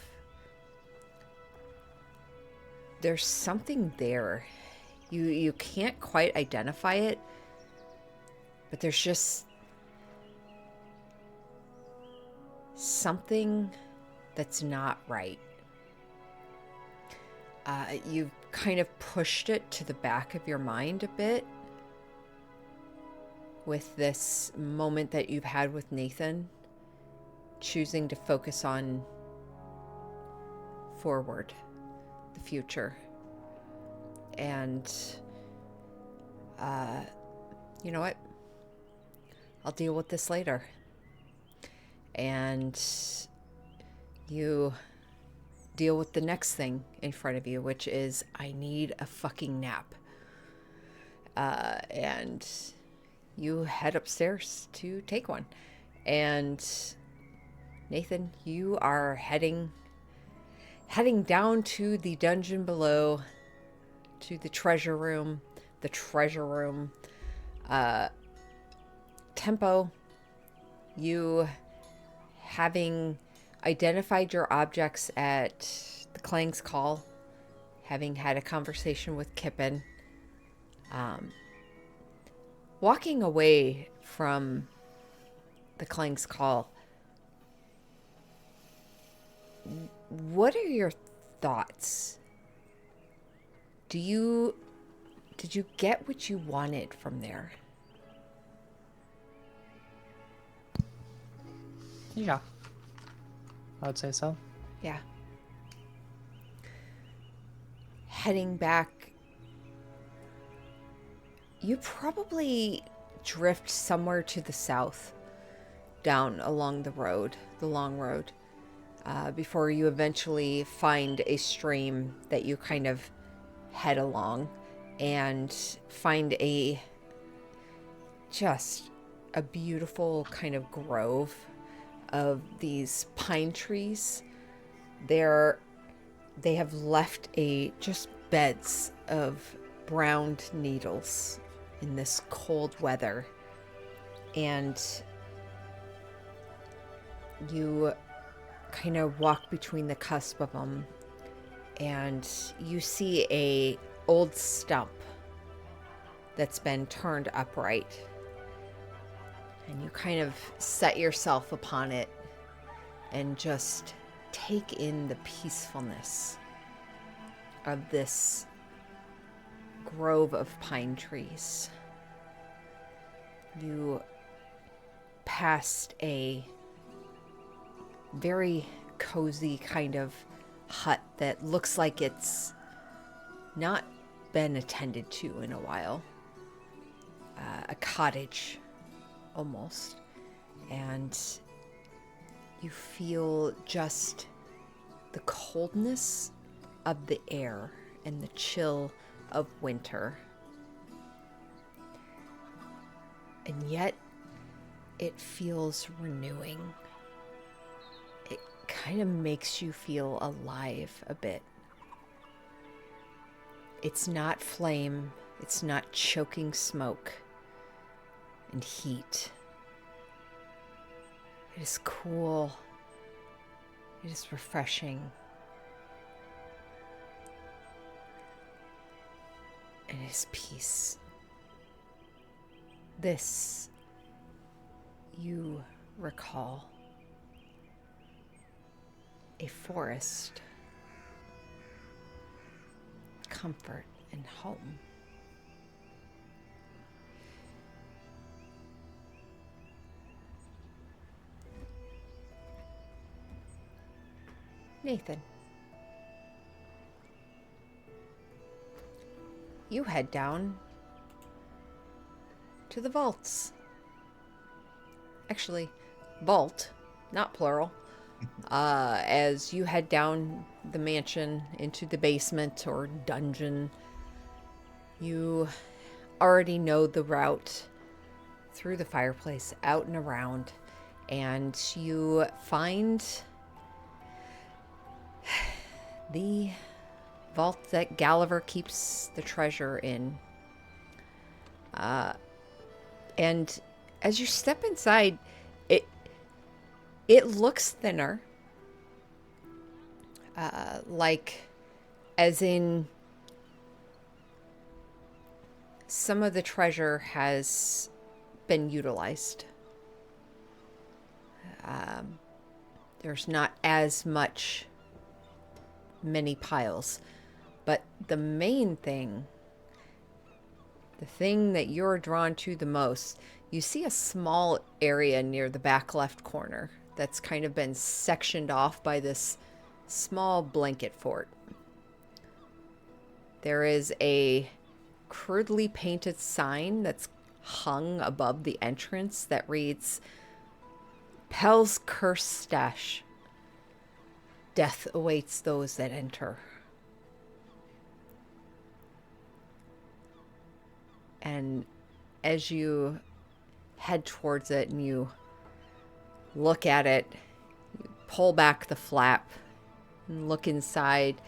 there's something there. You can't quite identify it, but there's just something that's not right. You've kind of pushed it to the back of your mind a bit with this moment that you've had with Nathan, choosing to focus on forward, the future. And, you know what? I'll deal with this later. And you deal with the next thing in front of you, which is, I need a fucking nap. And you head upstairs to take one. And Nathan, you are heading down to the dungeon below, to the treasure room. Tempo, you, having identified your objects at the Clang's Call, having had a conversation with Kippen, walking away from the Clang's Call, what are your thoughts? Did you get what you wanted from there? Yeah, I would say so. Yeah. Heading back, you probably drift somewhere to the south, down along the long road, before you eventually find a stream that you kind of head along and find just a beautiful kind of grove of these pine trees. They have left just beds of browned needles in this cold weather, and you kind of walk between the cusp of them, and you see a old stump that's been turned upright, and you kind of set yourself upon it and just take in the peacefulness of this grove of pine trees. You passed a very cozy kind of hut that looks like it's not been attended to in a while. A cottage, almost. And you feel just the coldness of the air and the chill of winter. And yet, it feels renewing. It kind of makes you feel alive a bit. It's not flame, it's not choking smoke and heat. It is cool. It is refreshing. And it is peace. This you recall. A forest. Comfort and home. Nathan, you head down to the vaults. Actually, vault, not plural. As you head down the mansion into the basement or dungeon, you already know the route through the fireplace, out and around, and you find the vault that Gulliver keeps the treasure in. And as you step inside, it looks thinner. Like, as in, some of the treasure has been utilized. There's not as many piles. But the main thing, the thing that you're drawn to the most, you see a small area near the back left corner that's kind of been sectioned off by this small blanket fort. There is a crudely painted sign that's hung above the entrance that reads, Pell's Curse Stash. Death awaits those that enter. And as you head towards it and you look at it, you pull back the flap and look inside,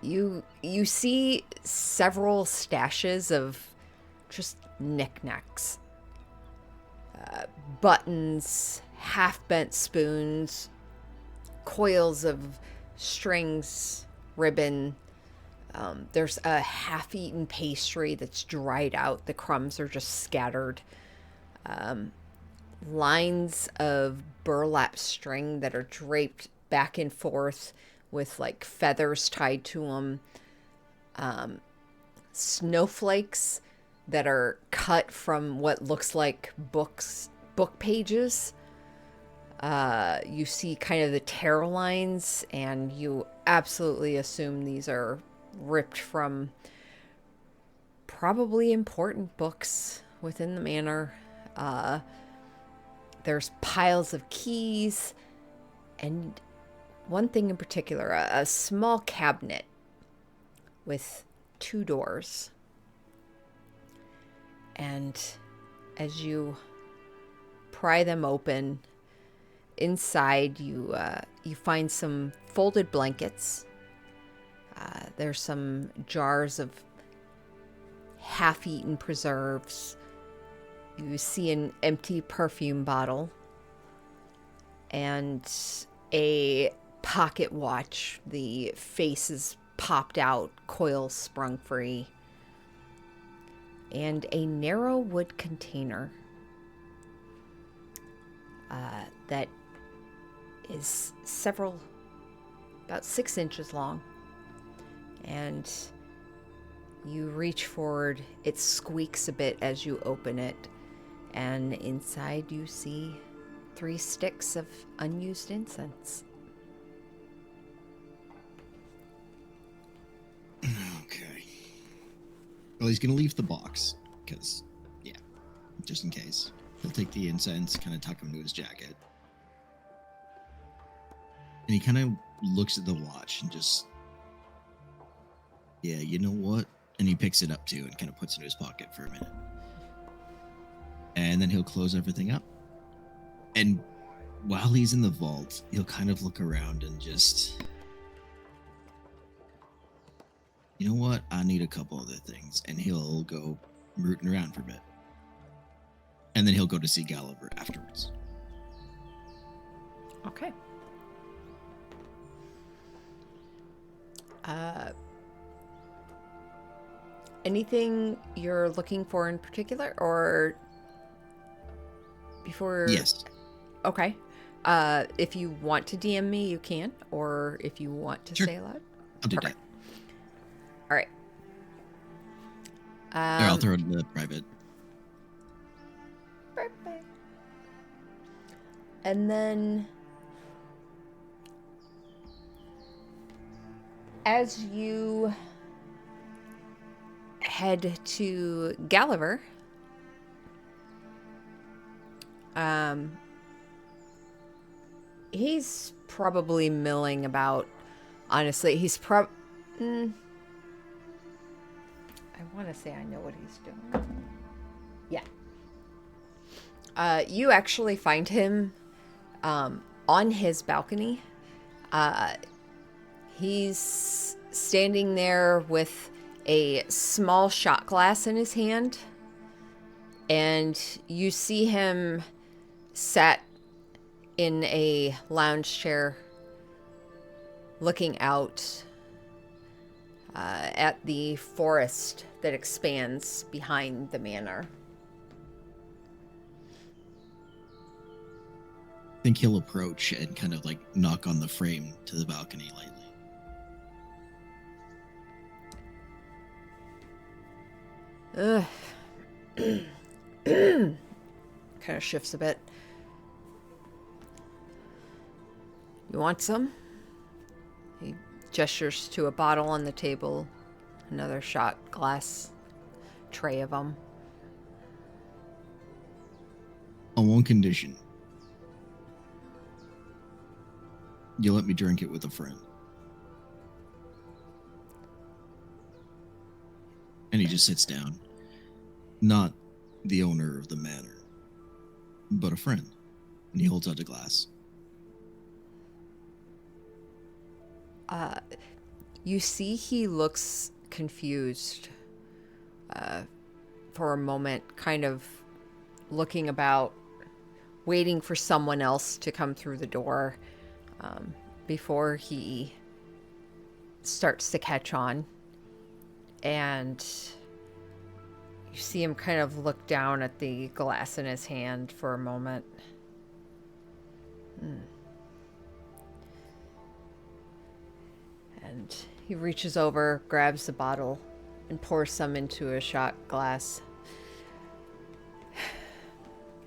you see several stashes of just knickknacks. Buttons, half-bent spoons, coils of strings, ribbon. There's a half-eaten pastry that's dried out. The crumbs are just scattered. Lines of burlap string that are draped back and forth with like feathers tied to them. Snowflakes that are cut from what looks like book pages. You see kind of the tear lines, and you absolutely assume these are ripped from probably important books within the manor. There's piles of keys, and one thing in particular, a small cabinet with 2 doors. And as you pry them open, inside you find some folded blankets. There's some jars of half-eaten preserves. You see an empty perfume bottle and a pocket watch. The face is popped out, coils sprung free, and a narrow wood container that is about 6 inches long. And you reach forward, it squeaks a bit as you open it, and inside you see 3 sticks of unused incense. Okay. Well, he's gonna leave the box, because, yeah, just in case. He'll take the incense, kind of tuck him into his jacket. And he kind of looks at the watch and just, yeah, you know what? And he picks it up too and kind of puts it in his pocket for a minute. And then he'll close everything up. And while he's in the vault, he'll kind of look around and just, you know what? I need a couple other things. And he'll go rooting around for a bit. And then he'll go to see Gulliver afterwards. Okay. Anything you're looking for in particular, or before? Yes. Okay. If you want to DM me, you can, or if you want to Sure. say aloud. I'll do Perfect. that. All right. There, I'll throw it in the private. Perfect. And then, as you head to Gulliver, he's probably milling about. Honestly, he's I want to say I know what he's doing. Yeah. You actually find him on his balcony. He's standing there with a small shot glass in his hand, and you see him sat in a lounge chair looking out at the forest that expands behind the manor. I think he'll approach and kind of like knock on the frame to the balcony lightly. Kind of shifts a bit. You want some? He gestures to a bottle on the table, another shot glass tray of them. On one condition. You let me drink it with a friend. And he just sits down. Not the owner of the manor, but a friend. And he holds out a glass. You see he looks confused for a moment, kind of looking about, waiting for someone else to come through the door before he starts to catch on. And you see him kind of look down at the glass in his hand for a moment. And he reaches over, grabs the bottle, and pours some into a shot glass.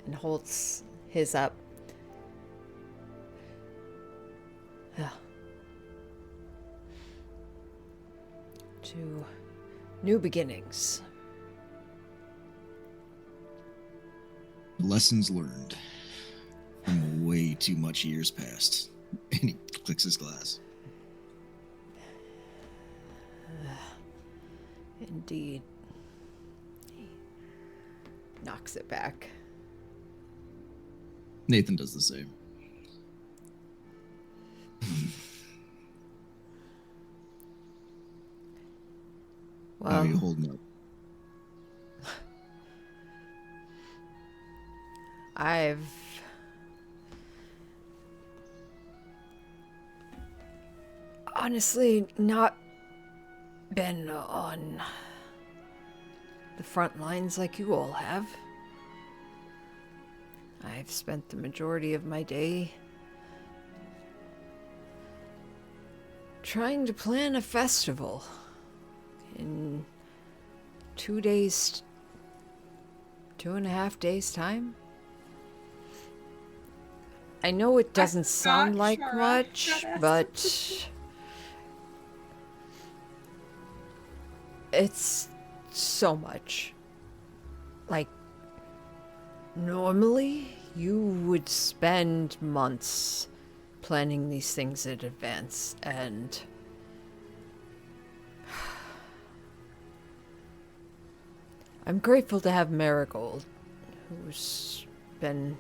And holds his up. To new beginnings. Lessons learned from way too much years past. And he clicks his glass. Indeed. He knocks it back. Nathan does the same. How Well, are you holding up? I've honestly not been on the front lines like you all have. I've spent the majority of my day trying to plan a festival in 2.5 days time. I know it doesn't sound like much, but it's so much. Like, normally you would spend months planning these things in advance, and I'm grateful to have Marigold, who's been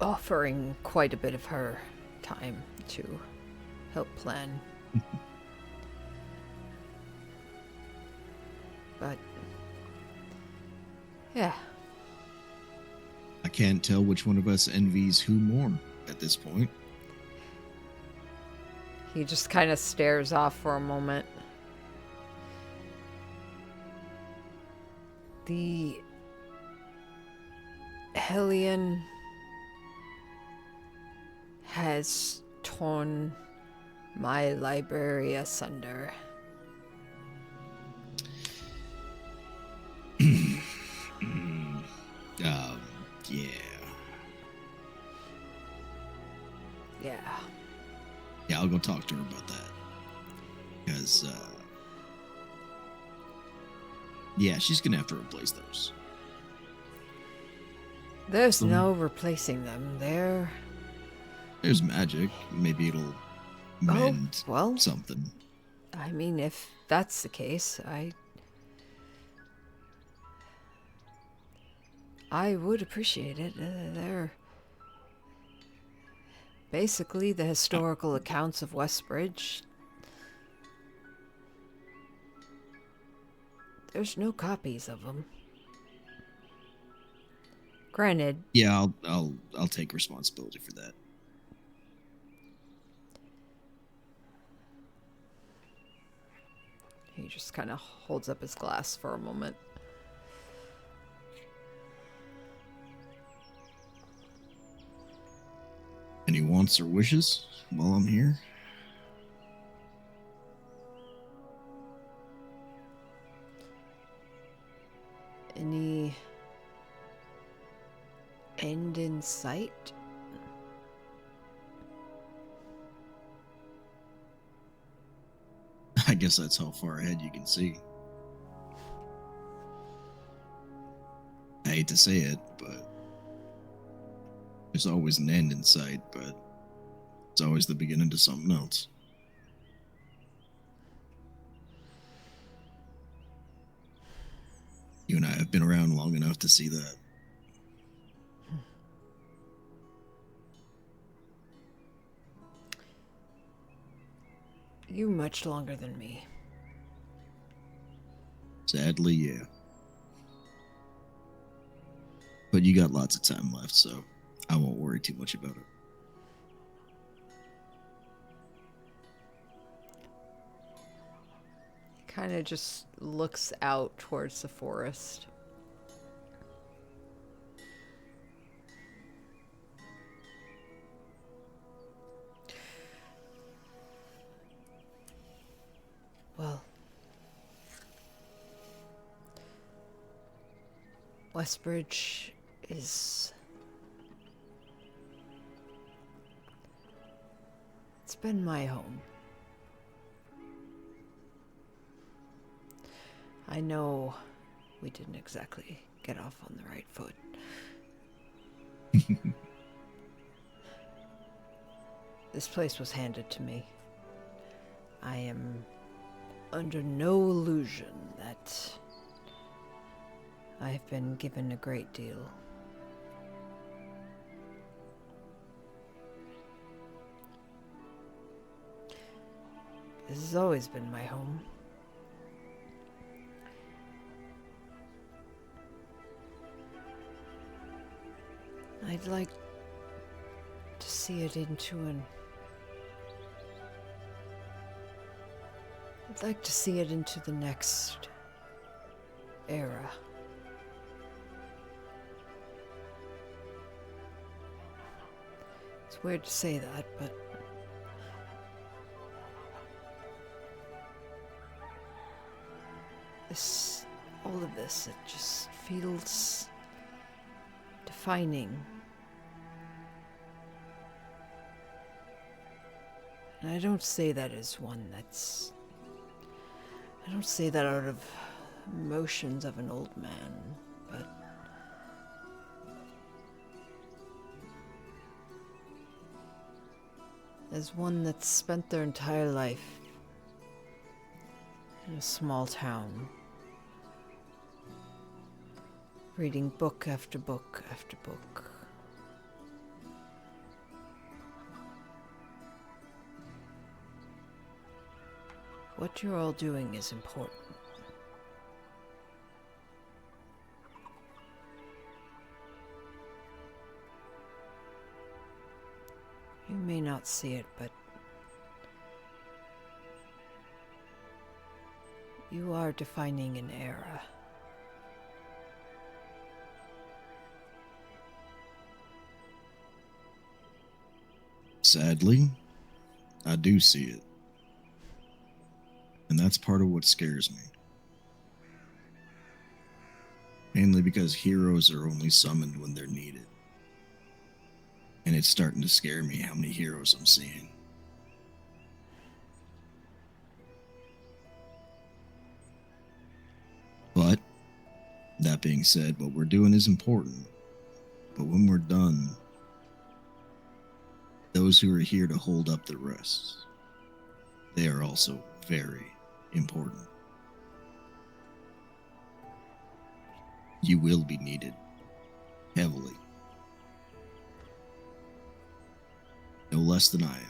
offering quite a bit of her time to help plan. But Yeah. I can't tell which one of us envies who more at this point. He just kind of stares off for a moment. The Hellion has torn my library asunder. Yeah. Yeah. Yeah, I'll go talk to her about that. Because, yeah, she's gonna have to replace those. There's no replacing them. There's magic. Maybe it'll mend well. something. I mean, if that's the case, I would appreciate it. They're basically the historical accounts of Westbridge. There's no copies of them. Granted. Yeah, I'll take responsibility for that. He just kind of holds up his glass for a moment. Any wants or wishes while I'm here? Any end in sight? I guess that's how far ahead you can see. I hate to say it, but there's always an end in sight, but it's always the beginning to something else. You and I have been around long enough to see that. You much longer than me. Sadly, yeah. But you got lots of time left, so I won't worry too much about it. He kind of just looks out towards the forest. Well, Westbridge is... It's been my home. I know we didn't exactly get off on the right foot. This place was handed to me. I am under no illusion that I've been given a great deal. This has always been my home. I'd like to see it into an... I'd like to see it into the next era. It's weird to say that, but all of this, it just feels defining. And I don't say that as one that's... I don't say that out of emotions of an old man, but... as one that's spent their entire life in a small town, reading book after book after book. What you're all doing is important. may not see it, but you are defining an era. Sadly, I do see it. And that's part of what scares me. Mainly because heroes are only summoned when they're needed. And it's starting to scare me how many heroes I'm seeing. But, that being said, what we're doing is important. But when we're done, those who are here to hold up the rest, they are also very important. You will be needed heavily. No less than I am.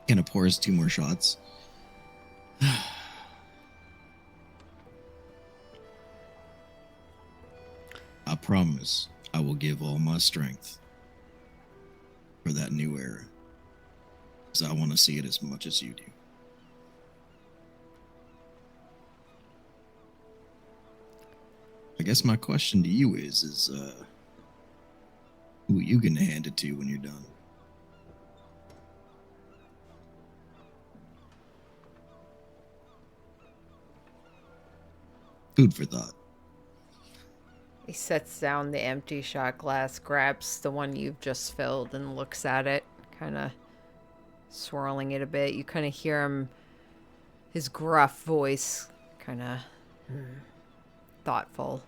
Gonna pour us 2 more shots. I promise I will give all my strength for that new era. Because I want to see it as much as you do. I guess my question to you is who are you gonna hand it to when you're done? Food for thought. He sets down the empty shot glass, grabs the one you've just filled, and looks at it, kind of swirling it a bit. You kind of hear him, his gruff voice, kind of thoughtful.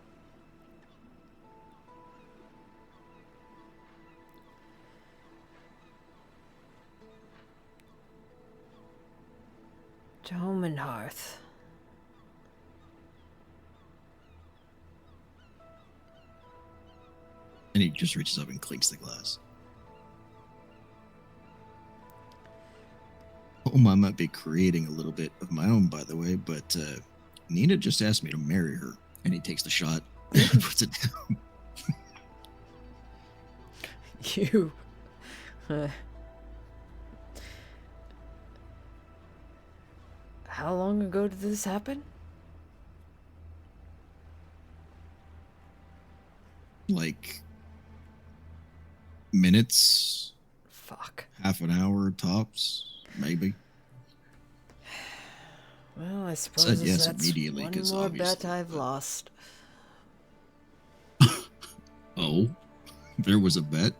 To home and hearth. And he just reaches up and clinks the glass. I might be creating a little bit of my own, by the way, but Nina just asked me to marry her. And he takes the shot and puts it down. You. How long ago did this happen? Like minutes, Fuck. half an hour tops, maybe. Well, I Said suppose yes that's immediately one because more obviously. bet I've lost. Oh, there was a bet.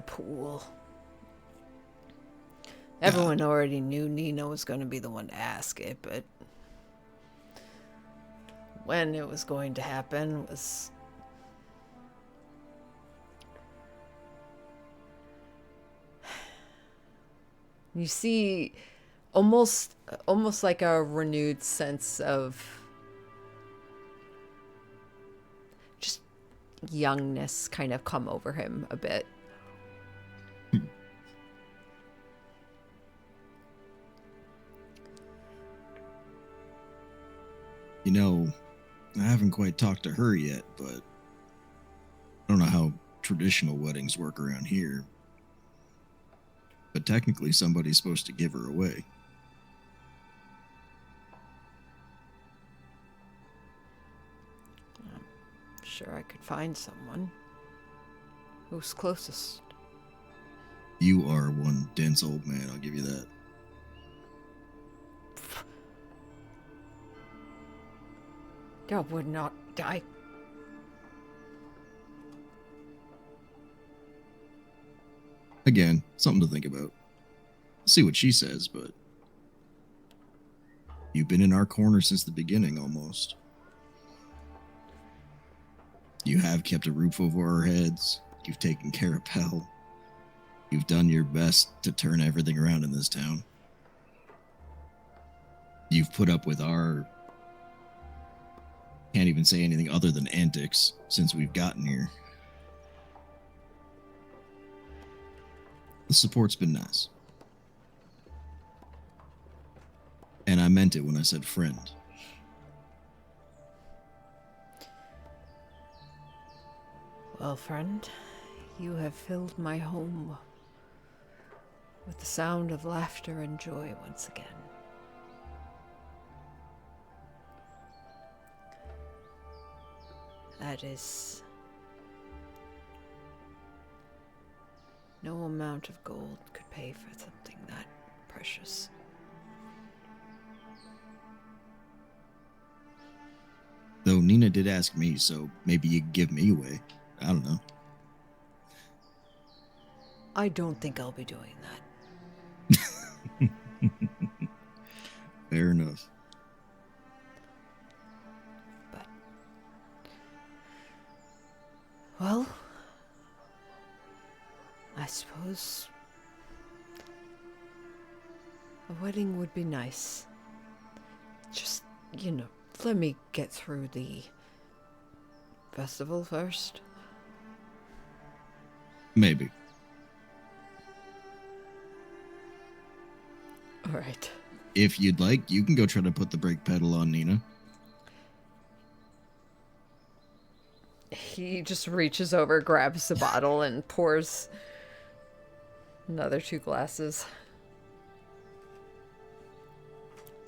Pool. Everyone already knew Nina was going to be the one to ask it, but when it was going to happen was... You see almost like a renewed sense of just youngness kind of come over him a bit. You know, I haven't quite talked to her yet, but I don't know how traditional weddings work around here. But technically, somebody's supposed to give her away. I'm sure I could find someone. Who's closest? You are one dense old man, I'll give you that. I would not die. Again, something to think about. See what she says, but you've been in our corner since the beginning, almost. You have kept a roof over our heads. You've taken care of Pell. You've done your best to turn everything around in this town. You've put up with our... Can't even say anything other than antics since we've gotten here. The support's been nice. And I meant it when I said friend. Well, friend, you have filled my home with the sound of laughter and joy once again. That is no amount of gold could pay for something that precious. Though Nina did ask me, so maybe you could give me away. I don't know. I don't think I'll be doing that. Fair enough. But, well, I suppose a wedding would be nice. Just, let me get through the festival first. Maybe. All right. If you'd like, you can go try to put the brake pedal on, Nina. He just reaches over, grabs the bottle, and pours another 2 glasses.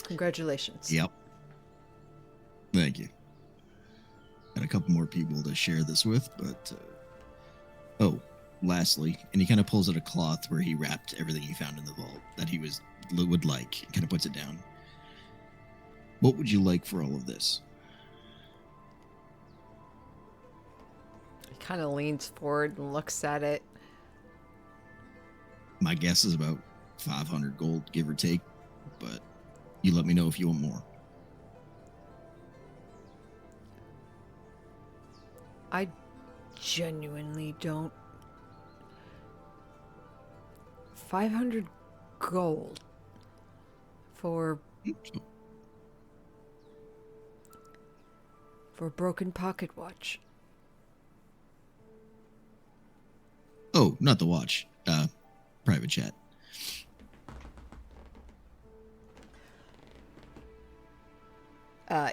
Congratulations. Yep. Thank you. Got a couple more people to share this with, but... lastly, and he kind of pulls out a cloth where he wrapped everything he found in the vault that he would like, and kind of puts it down. What would you like for all of this? He kind of leans forward and looks at it. My guess is about 500 gold, give or take, but you let me know if you want more. I genuinely don't. 500 gold for a broken pocket watch. Oh, not the watch. Private chat.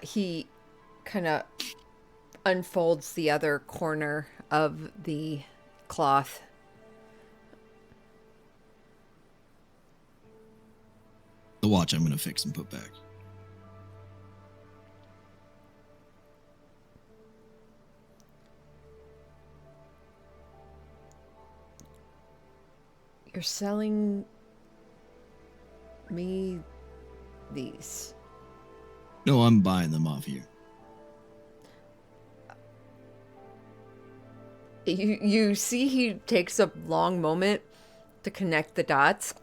He kind of unfolds the other corner of the cloth. The watch I'm going to fix and put back. You're selling me these. No, I'm buying them off you. You see he takes a long moment to connect the dots.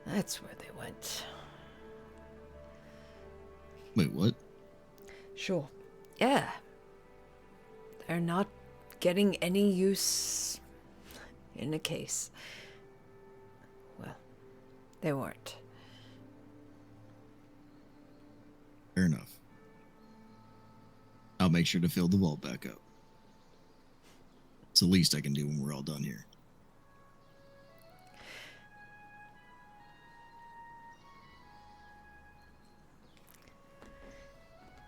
That's where they went. Wait, what? Sure. Yeah. They're not getting any use in a case. Well, they weren't. Fair enough. I'll make sure to fill the vault back up. It's the least I can do when we're all done here.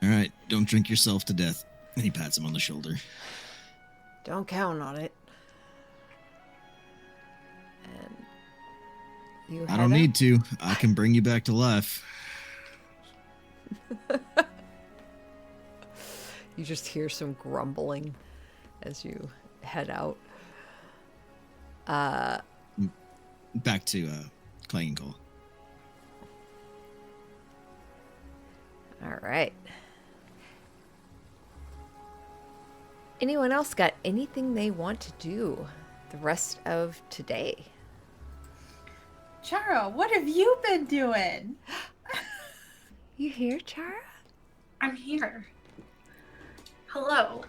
All right, don't drink yourself to death. And he pats him on the shoulder. Don't count on it. And you I don't need to. I can bring you back to life. You just hear some grumbling as you head out. Back to Clanging Call. All right. Anyone else got anything they want to do the rest of today? Chara, what have you been doing? You here, Chara? I'm here. Hello.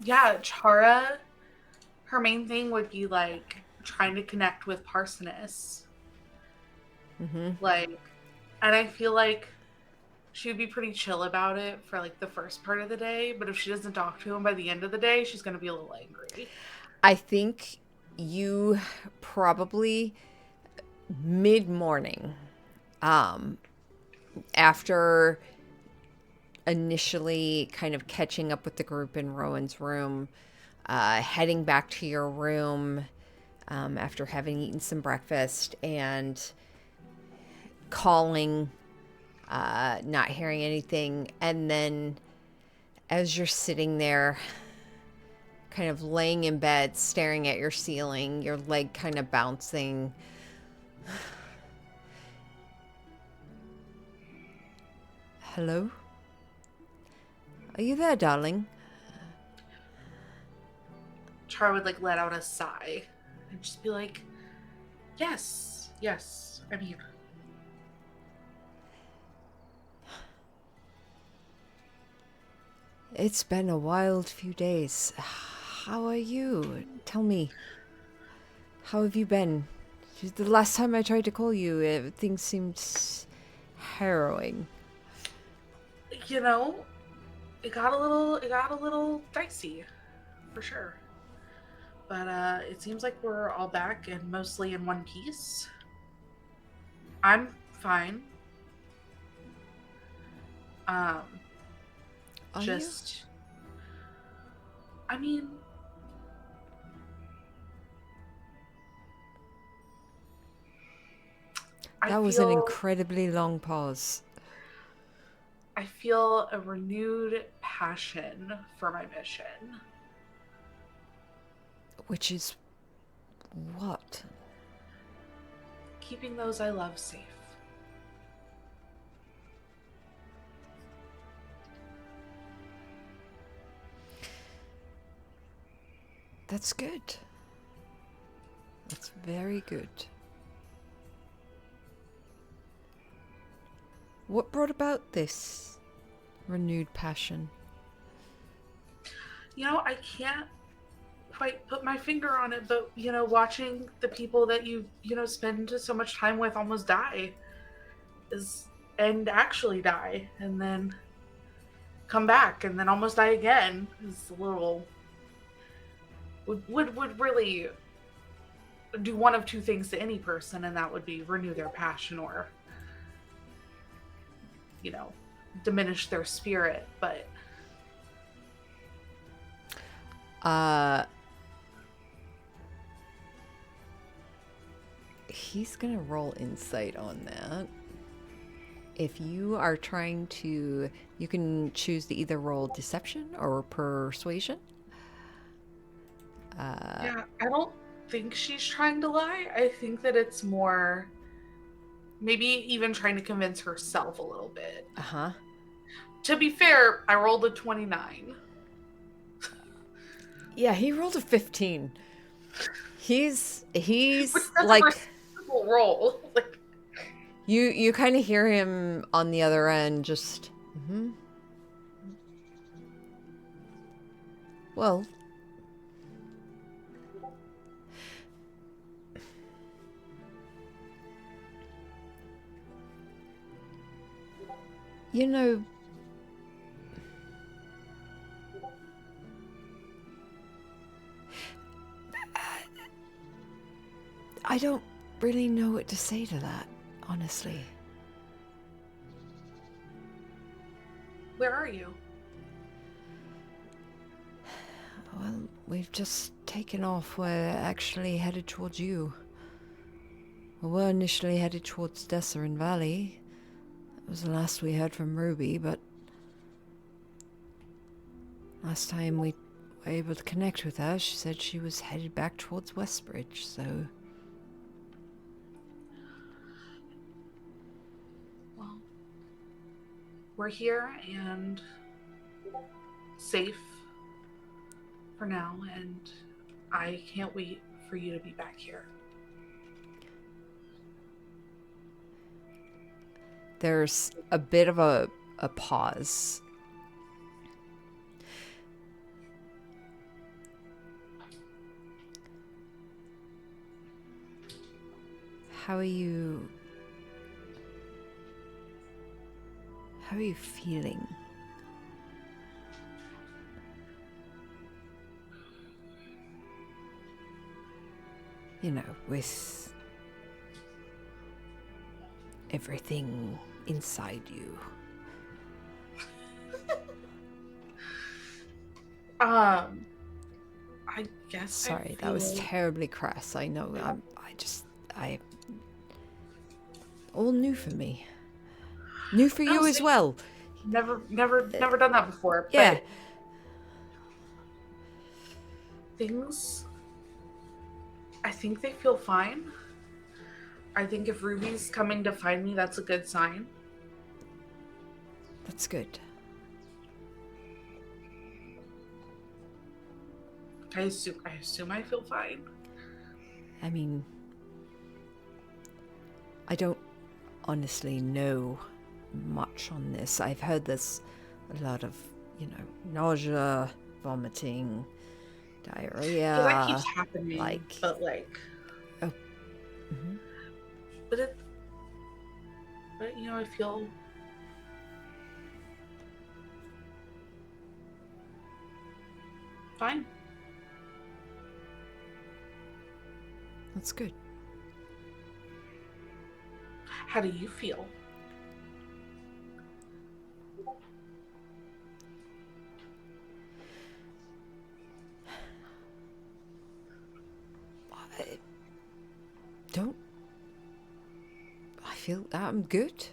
Yeah, Chara, her main thing would be like trying to connect with Parsoness. Mm-hmm. Like, and I feel like she would be pretty chill about it for like the first part of the day, but if she doesn't talk to him by the end of the day, she's going to be a little angry. I think you probably mid-morning, after initially kind of catching up with the group in Rowan's room, heading back to your room after having eaten some breakfast and calling, not hearing anything. And then as you're sitting there, kind of laying in bed, staring at your ceiling, your leg kind of bouncing. Hello? Are you there, darling? Char would like let out a sigh and just be like, yes, I'm here. It's been a wild few days. How are you? Tell me. How have you been? The last time I tried to call you, things seemed harrowing. You know, it got a little dicey, for sure. But it seems like we're all back and mostly in one piece. I'm fine. Are just I mean, that was an incredibly long pause. I feel a renewed passion for my mission. Which is what? Keeping those I love safe. That's good. That's very good. What brought about this renewed passion? You know, I can't quite put my finger on it, but, you know, watching the people that you spend so much time with almost die and actually die, and then come back, and then almost die again is a little... Would really do one of two things to any person, and that would be renew their passion or, you know, diminish their spirit. But he's gonna roll insight on that. If you are trying to, you can choose to either roll deception or persuasion. yeah, I don't think she's trying to lie. I think that it's more maybe even trying to convince herself a little bit. Uh-huh. To be fair, I rolled a 29. Yeah, he rolled a 15. He's like like a roll. Like, you kind of hear him on the other end just Well, you know, I don't really know what to say to that, honestly. where are you? Well, we've just taken off. We're actually headed towards you. We were initially headed towards Desserin Valley. That was the last we heard from Ruby, but last time we were able to connect with her, she said she was headed back towards Westbridge, so... Well, we're here and safe for now, and I can't wait for you to be back here. There's a bit of a pause. How are you How are you feeling? You know, with everything inside you. I guess Sorry, I that was feel terribly crass. I know. All new for me. New for you as same. well. Never done that before. Yeah. But things, I think they feel fine. I think if Ruby's coming to find me, that's a good sign. That's good. I assume I feel fine. I mean, I don't honestly know much on this. I've heard there's a lot of, nausea, vomiting, diarrhea. So that keeps happening. like- But like, Mhm. but I feel fine. That's good. How do you feel? I feel I'm good.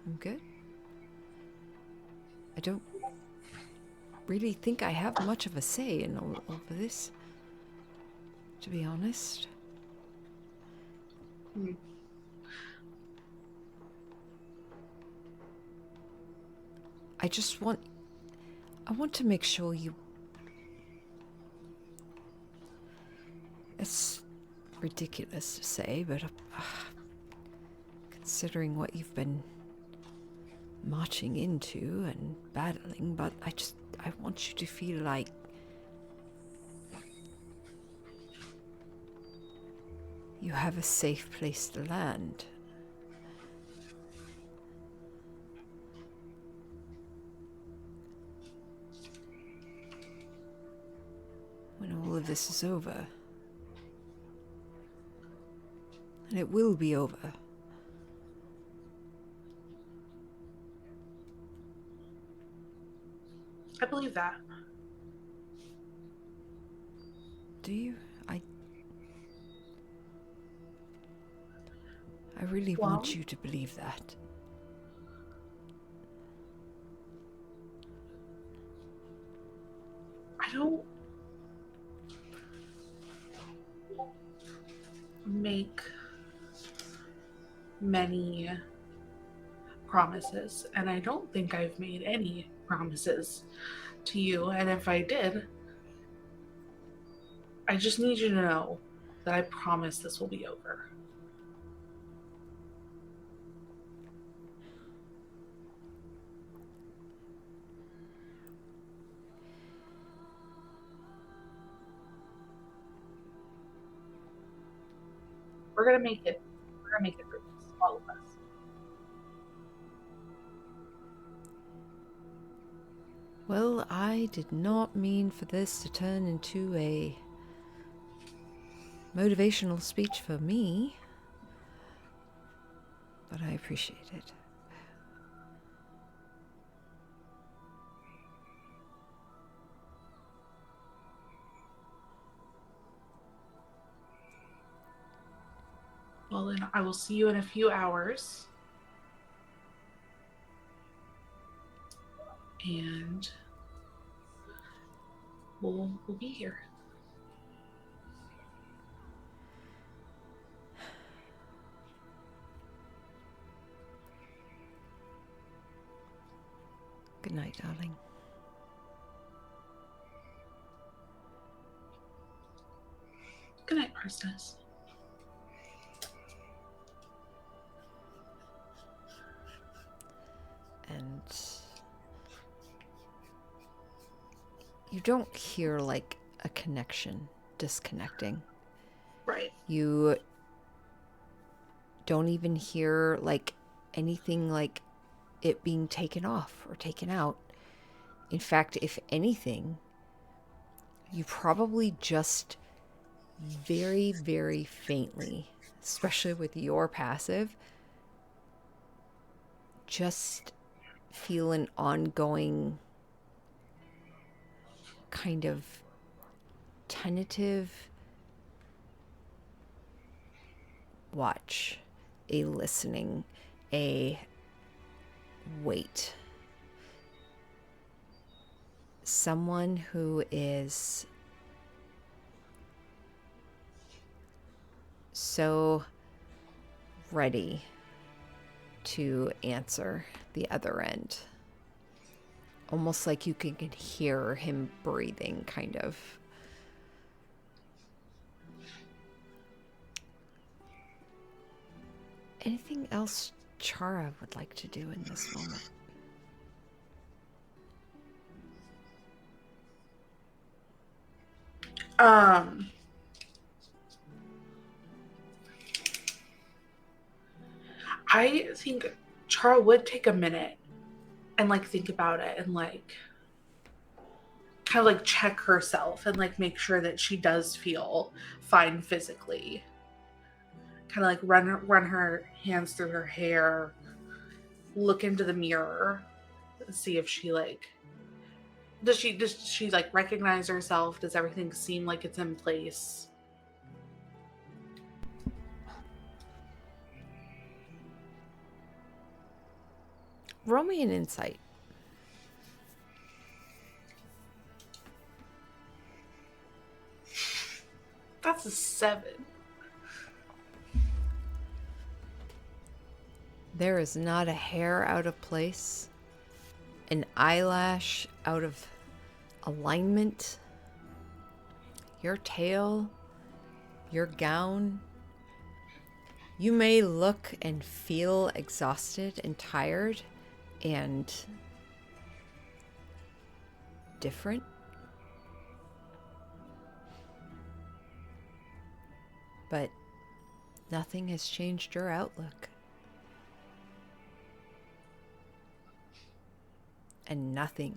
I'm good. I don't really think I have much of a say in all of this, to be honest. I want to make sure you... It's ridiculous to say, but considering what you've been marching into and battling, but I want you to feel like you have a safe place to land. When all of this is over. And it will be over. I believe that. Do you? I really want you to believe that. I don't make many promises, and I don't think I've made any promises to you. And if I did, I just need you to know that I promise this will be over. We're gonna make it. We're gonna make it through this, all of us. Well, I did not mean for this to turn into a motivational speech for me, but I appreciate it. Well, then I will see you in a few hours. And we'll be here. Good night, darling. Good night, Princess. And you don't hear like a connection disconnecting. Right. You don't even hear like anything like it being taken off or taken out. In fact, if anything, you probably just very, very faintly, especially with your passive, just feel an ongoing kind of tentative watch, a listening, a wait. Someone who is so ready to answer the other end. Almost like you can hear him breathing, kind of. Anything else Chara would like to do in this moment? I think Chara would take a minute and like think about it and like kind of like check herself and like make sure that she does feel fine physically. Kind of like run her hands through her hair, look into the mirror, see if she like does she like recognize herself? Does everything seem like it's in place? Roll me an insight. That's a 7. There is not a hair out of place, an eyelash out of alignment. Your tail, your gown. You may look and feel exhausted and tired and different. But nothing has changed your outlook. And nothing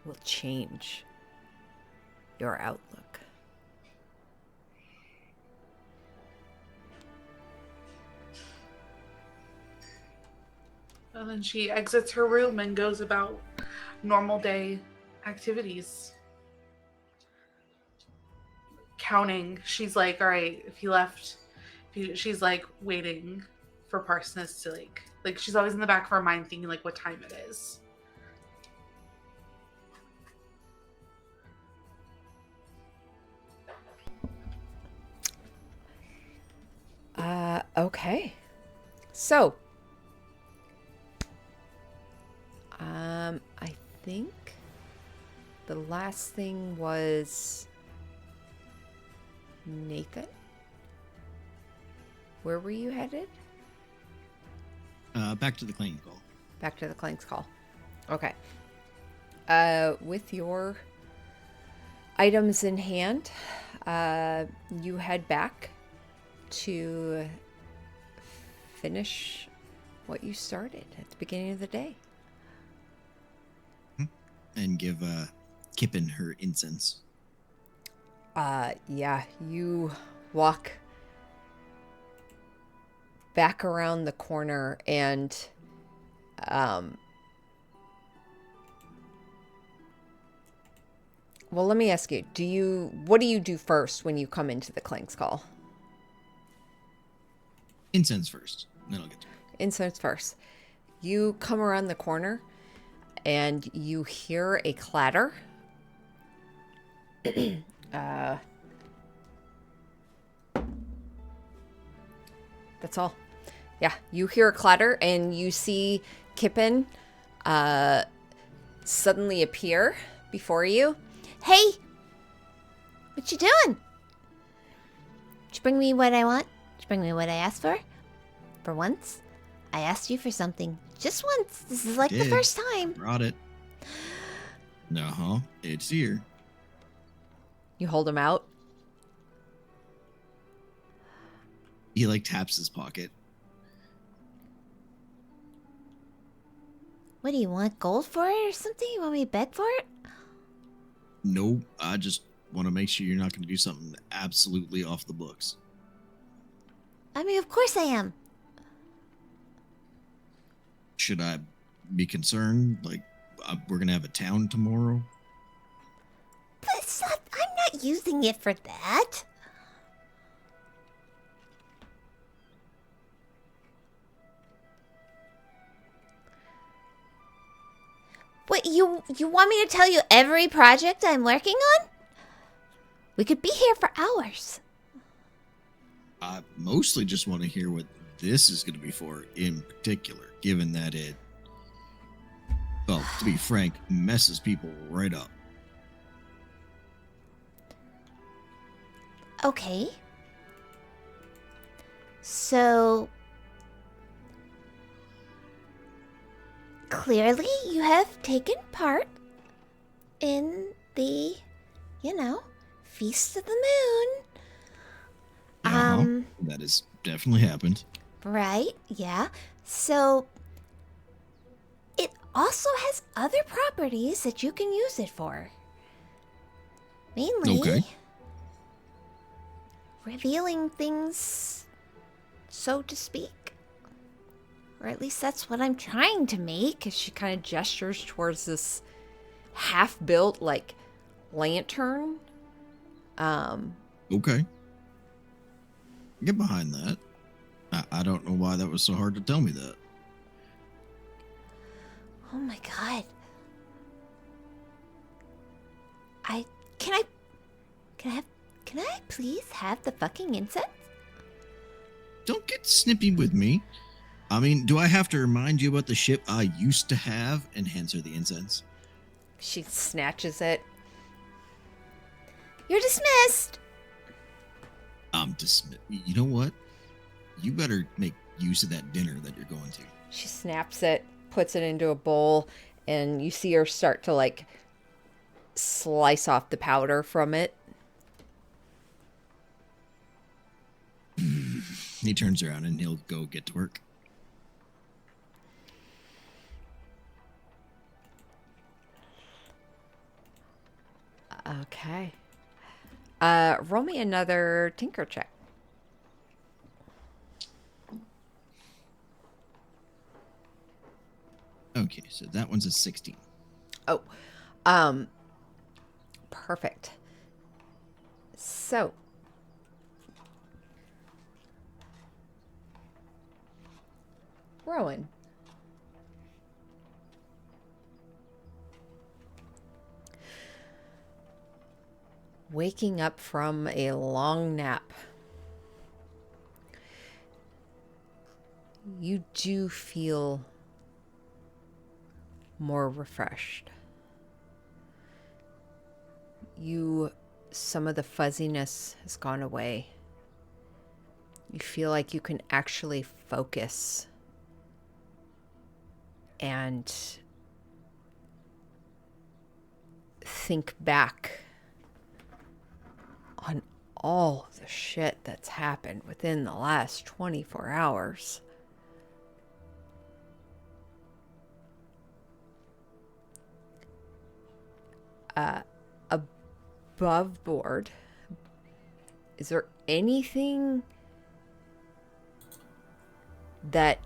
will change your outlook. And then she exits her room and goes about normal day activities. Counting. She's like, all right, if he left, she's like waiting for Parsness to like she's always in the back of her mind thinking like what time it is. Okay. So, I think the last thing was Nathan. Where were you headed? Back to the claim call. Back to the Clank's call. Okay. With your items in hand, you head back to finish what you started at the beginning of the day. And give Kippen her incense. Yeah, you walk back around the corner and well, let me ask you, what do you do first when you come into the Clank's call? Incense first, then I'll get to it. Incense first. You come around the corner and you hear a clatter. That's all. Yeah, you hear a clatter and you see Kippen suddenly appear before you. Hey! What you doing? Did you bring me what I want? Did you bring me what I asked for? For once, I asked you for something. Just once. This is like the Did. first time. Brought it. It's here. You hold him out. He like taps his pocket. What do you want? Gold for it or something? You want me to beg for it? No, I just want to make sure you're not going to do something absolutely off the books. I mean, of course I am. Should I be concerned? Like, we're going to have a town tomorrow? But it's not, I'm not using it for that. What, you want me to tell you every project I'm working on? We could be here for hours. I mostly just want to hear what this is going to be for in particular, given that it, well, to be frank, messes people right up. Okay. So, clearly you have taken part in the, Feast of the Moon. That has definitely happened. Right, yeah. So, it also has other properties that you can use it for. Mainly, Okay. revealing things, so to speak. Or at least that's what I'm trying to make. As she kind of gestures towards this half-built, like, lantern. Okay. Get behind that. I don't know why that was so hard to tell me that. Oh my god. Can I please have the fucking incense? Don't get snippy with me. I mean, do I have to remind you about the ship I used to have? And hands her the incense. She snatches it. You're dismissed. You know what? You better make use of that dinner that you're going to. She snaps it, puts it into a bowl, and you see her start to, like, slice off the powder from it. He turns around and he'll go get to work. Okay. Roll me another tinker check. Okay, so that one's a 16. Oh, perfect. So, Rowan. Waking up from a long nap, you do feel more refreshed. Some of the fuzziness has gone away. You feel like you can actually focus and think back on all the shit that's happened within the last 24 hours. Above board, is there anything that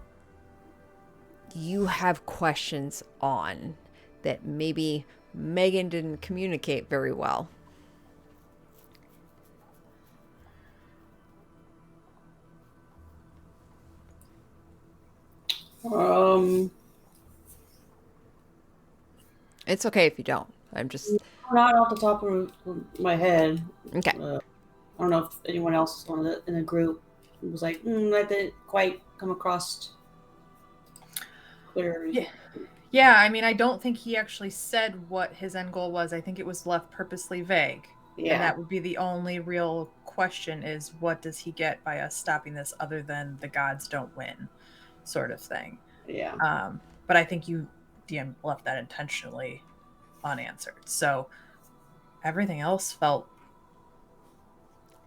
you have questions on that maybe Megan didn't communicate very well? It's okay if you don't. I'm just... Not off the top of my head. Okay. I don't know if anyone else in the group was like, that didn't quite come across clear. Yeah, I mean, I don't think he actually said what his end goal was. I think it was left purposely vague. Yeah. And that would be the only real question is what does he get by us stopping this other than the gods don't win sort of thing. Yeah. But I think you, DM, left that intentionally unanswered. So everything else felt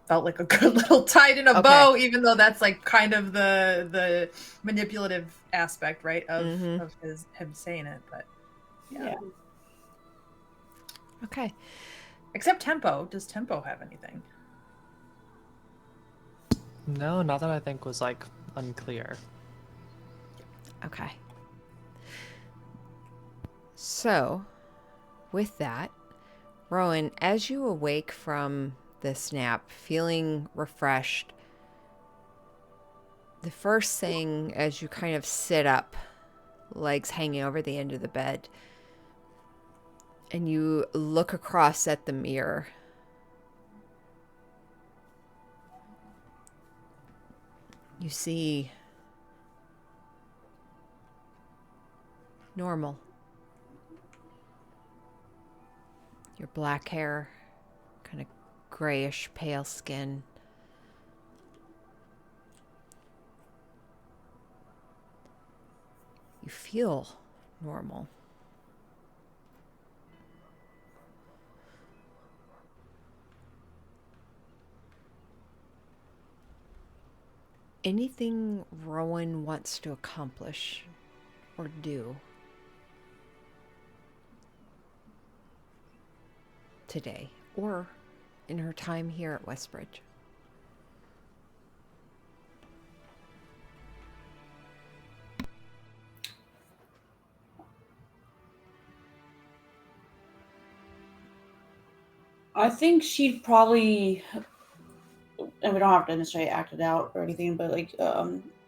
felt like a good little tied in a Okay. bow, even though that's like kind of the manipulative aspect, right, of Mhm. of him saying it. But Yeah. Okay. except Tempo. Does Tempo have anything? No, not that I think was like unclear. Okay. So, with that, Rowan, as you awake from this nap, feeling refreshed, the first thing as you kind of sit up, legs hanging over the end of the bed, and you look across at the mirror, you see normal. Your black hair, kind of grayish pale skin. You feel normal. Anything Rowan wants to accomplish or do today or in her time here at Westbridge? I think she'd probably, and we don't have to necessarily act it out or anything, but like,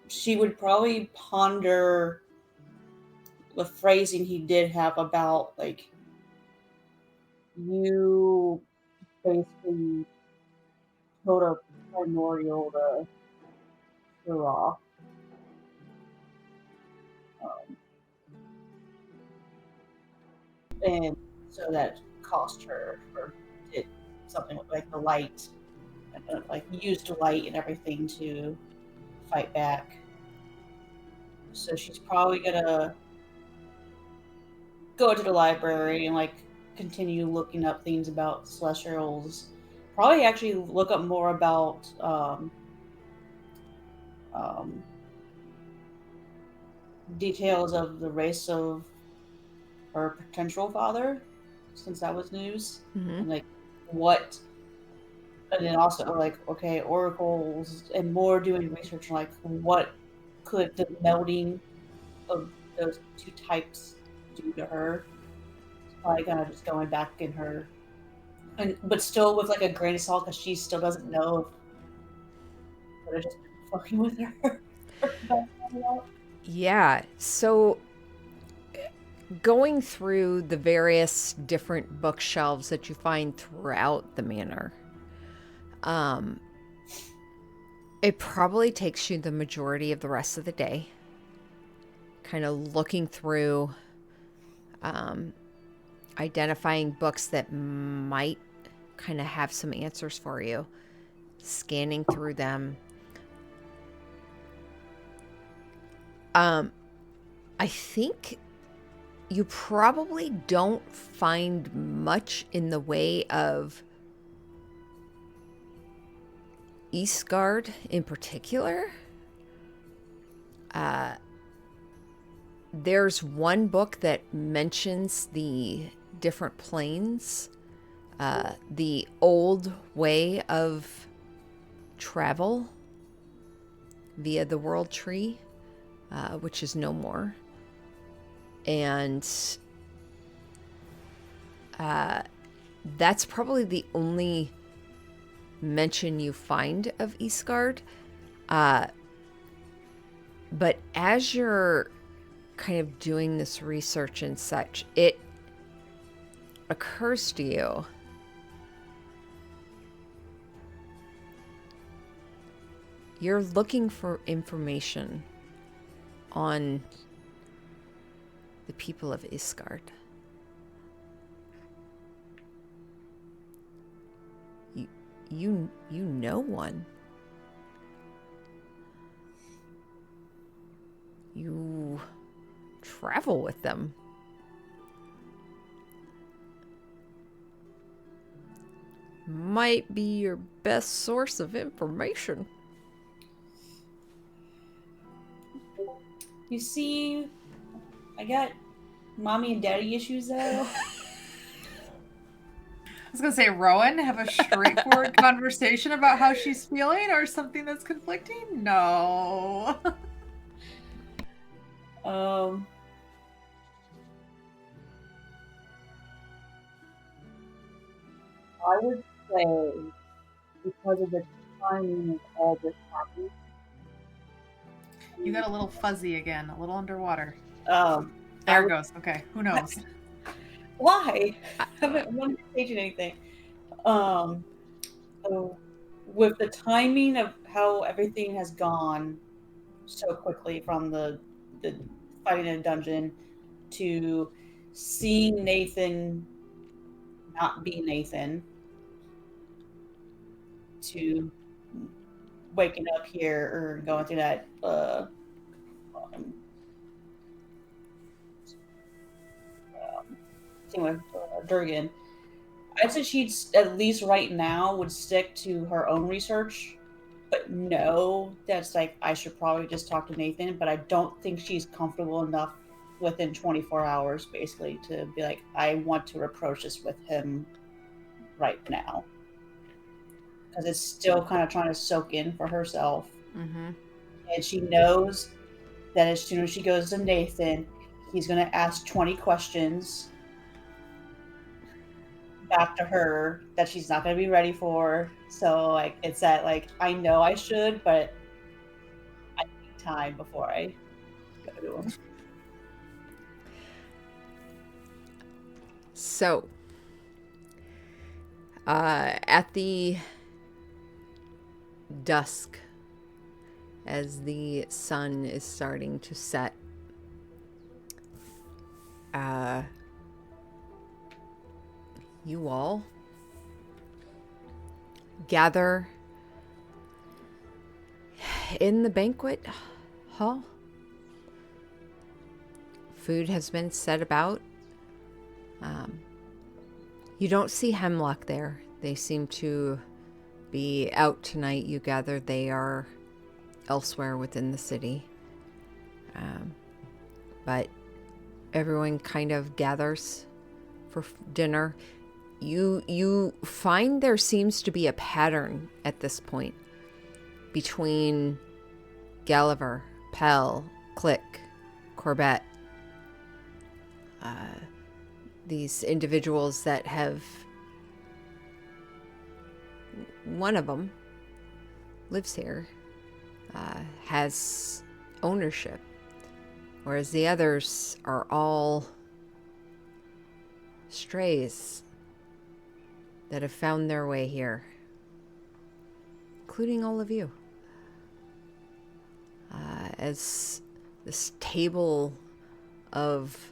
she would probably ponder the phrasing he did have about like you basically told a primordial to screw off. Um, and so that cost her for it, something like the light, like used the light and everything to fight back. So she's probably gonna go to the library and like continue looking up things about celestials. Probably actually look up more about um, details of the race of her potential father, since that was news, Mm-hmm. and like what, and then also like okay, oracles and more doing research on like what could the melding of those two types do to her. It's probably kind of just going back in her, and but still with like a grain of salt because she still doesn't know if they're just fucking with her. Yeah. So going through the various different bookshelves that you find throughout the manor, it probably takes you the majority of the rest of the day, kind of looking through, identifying books that might kind of have some answers for you, scanning through them. I think you probably don't find much in the way of Eastgard in particular. There's one book that mentions the different planes, the old way of travel via the world tree, which is no more. And that's probably the only mention you find of Eastgard. But as you're kind of doing this research and such, it occurs to you you're looking for information on the people of Isgard. You know one. You travel with them. might be your best source of information. You see, I got mommy and daddy issues though. I was gonna say, Rowan, have a straightforward conversation about how she's feeling or something that's conflicting? No. I would say because of the timing of all this happening. You got a little fuzzy again, a little underwater. I There it would- goes. Okay, who knows? Why? I haven't changing anything. So with the timing of how everything has gone so quickly from the fighting in a dungeon to seeing Nathan not be Nathan to waking up here or going through that thing with Durgan. I'd say she'd at least right now would stick to her own research, but no, that's like I should probably just talk to Nathan. But I don't think she's comfortable enough within 24 hours, basically, to be like, I want to approach this with him right now, because it's still kind of trying to soak in for herself, Mm-hmm. and she knows that as soon as she goes to Nathan, he's going to ask 20 questions back to her that she's not going to be ready for. So like it's that like I know I should, but I need time before I go to him. So, at the dusk, as the sun is starting to set, you all gather in the banquet hall. Food has been set about. You don't see Hemlock there. They seem to be out tonight. You gather they are elsewhere within the city. But everyone kind of gathers for dinner. You find there seems to be a pattern at this point between Gulliver, Pell, Click, Corbett. These individuals that have, one of them lives here, has ownership, whereas the others are all strays that have found their way here, including all of you. As this table of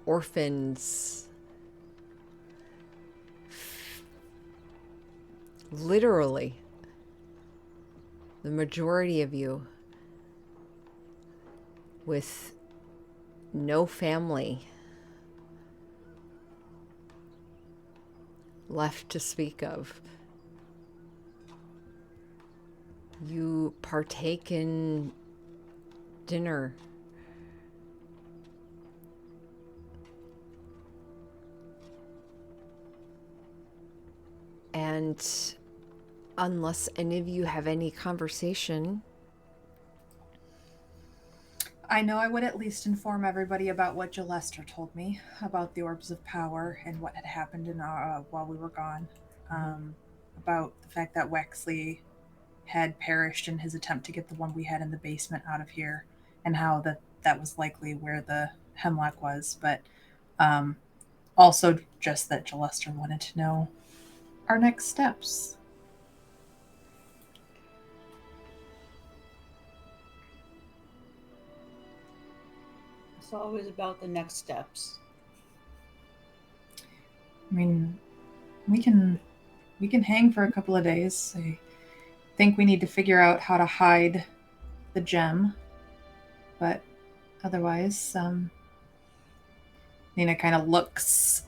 orphans, literally, the majority of you with no family left to speak of. You partake in dinner. And unless any of you have any conversation, I know I would at least inform everybody about what Gillester told me about the orbs of power and what had happened in our, while we were gone. About the fact that Wexley had perished in his attempt to get the one we had in the basement out of here, and how that was likely where the Hemlock was. But also just that Gillester wanted to know our next steps. It's always about the next steps. I mean, we can hang for a couple of days. I think we need to figure out how to hide the gem, but otherwise, Nina kind of looks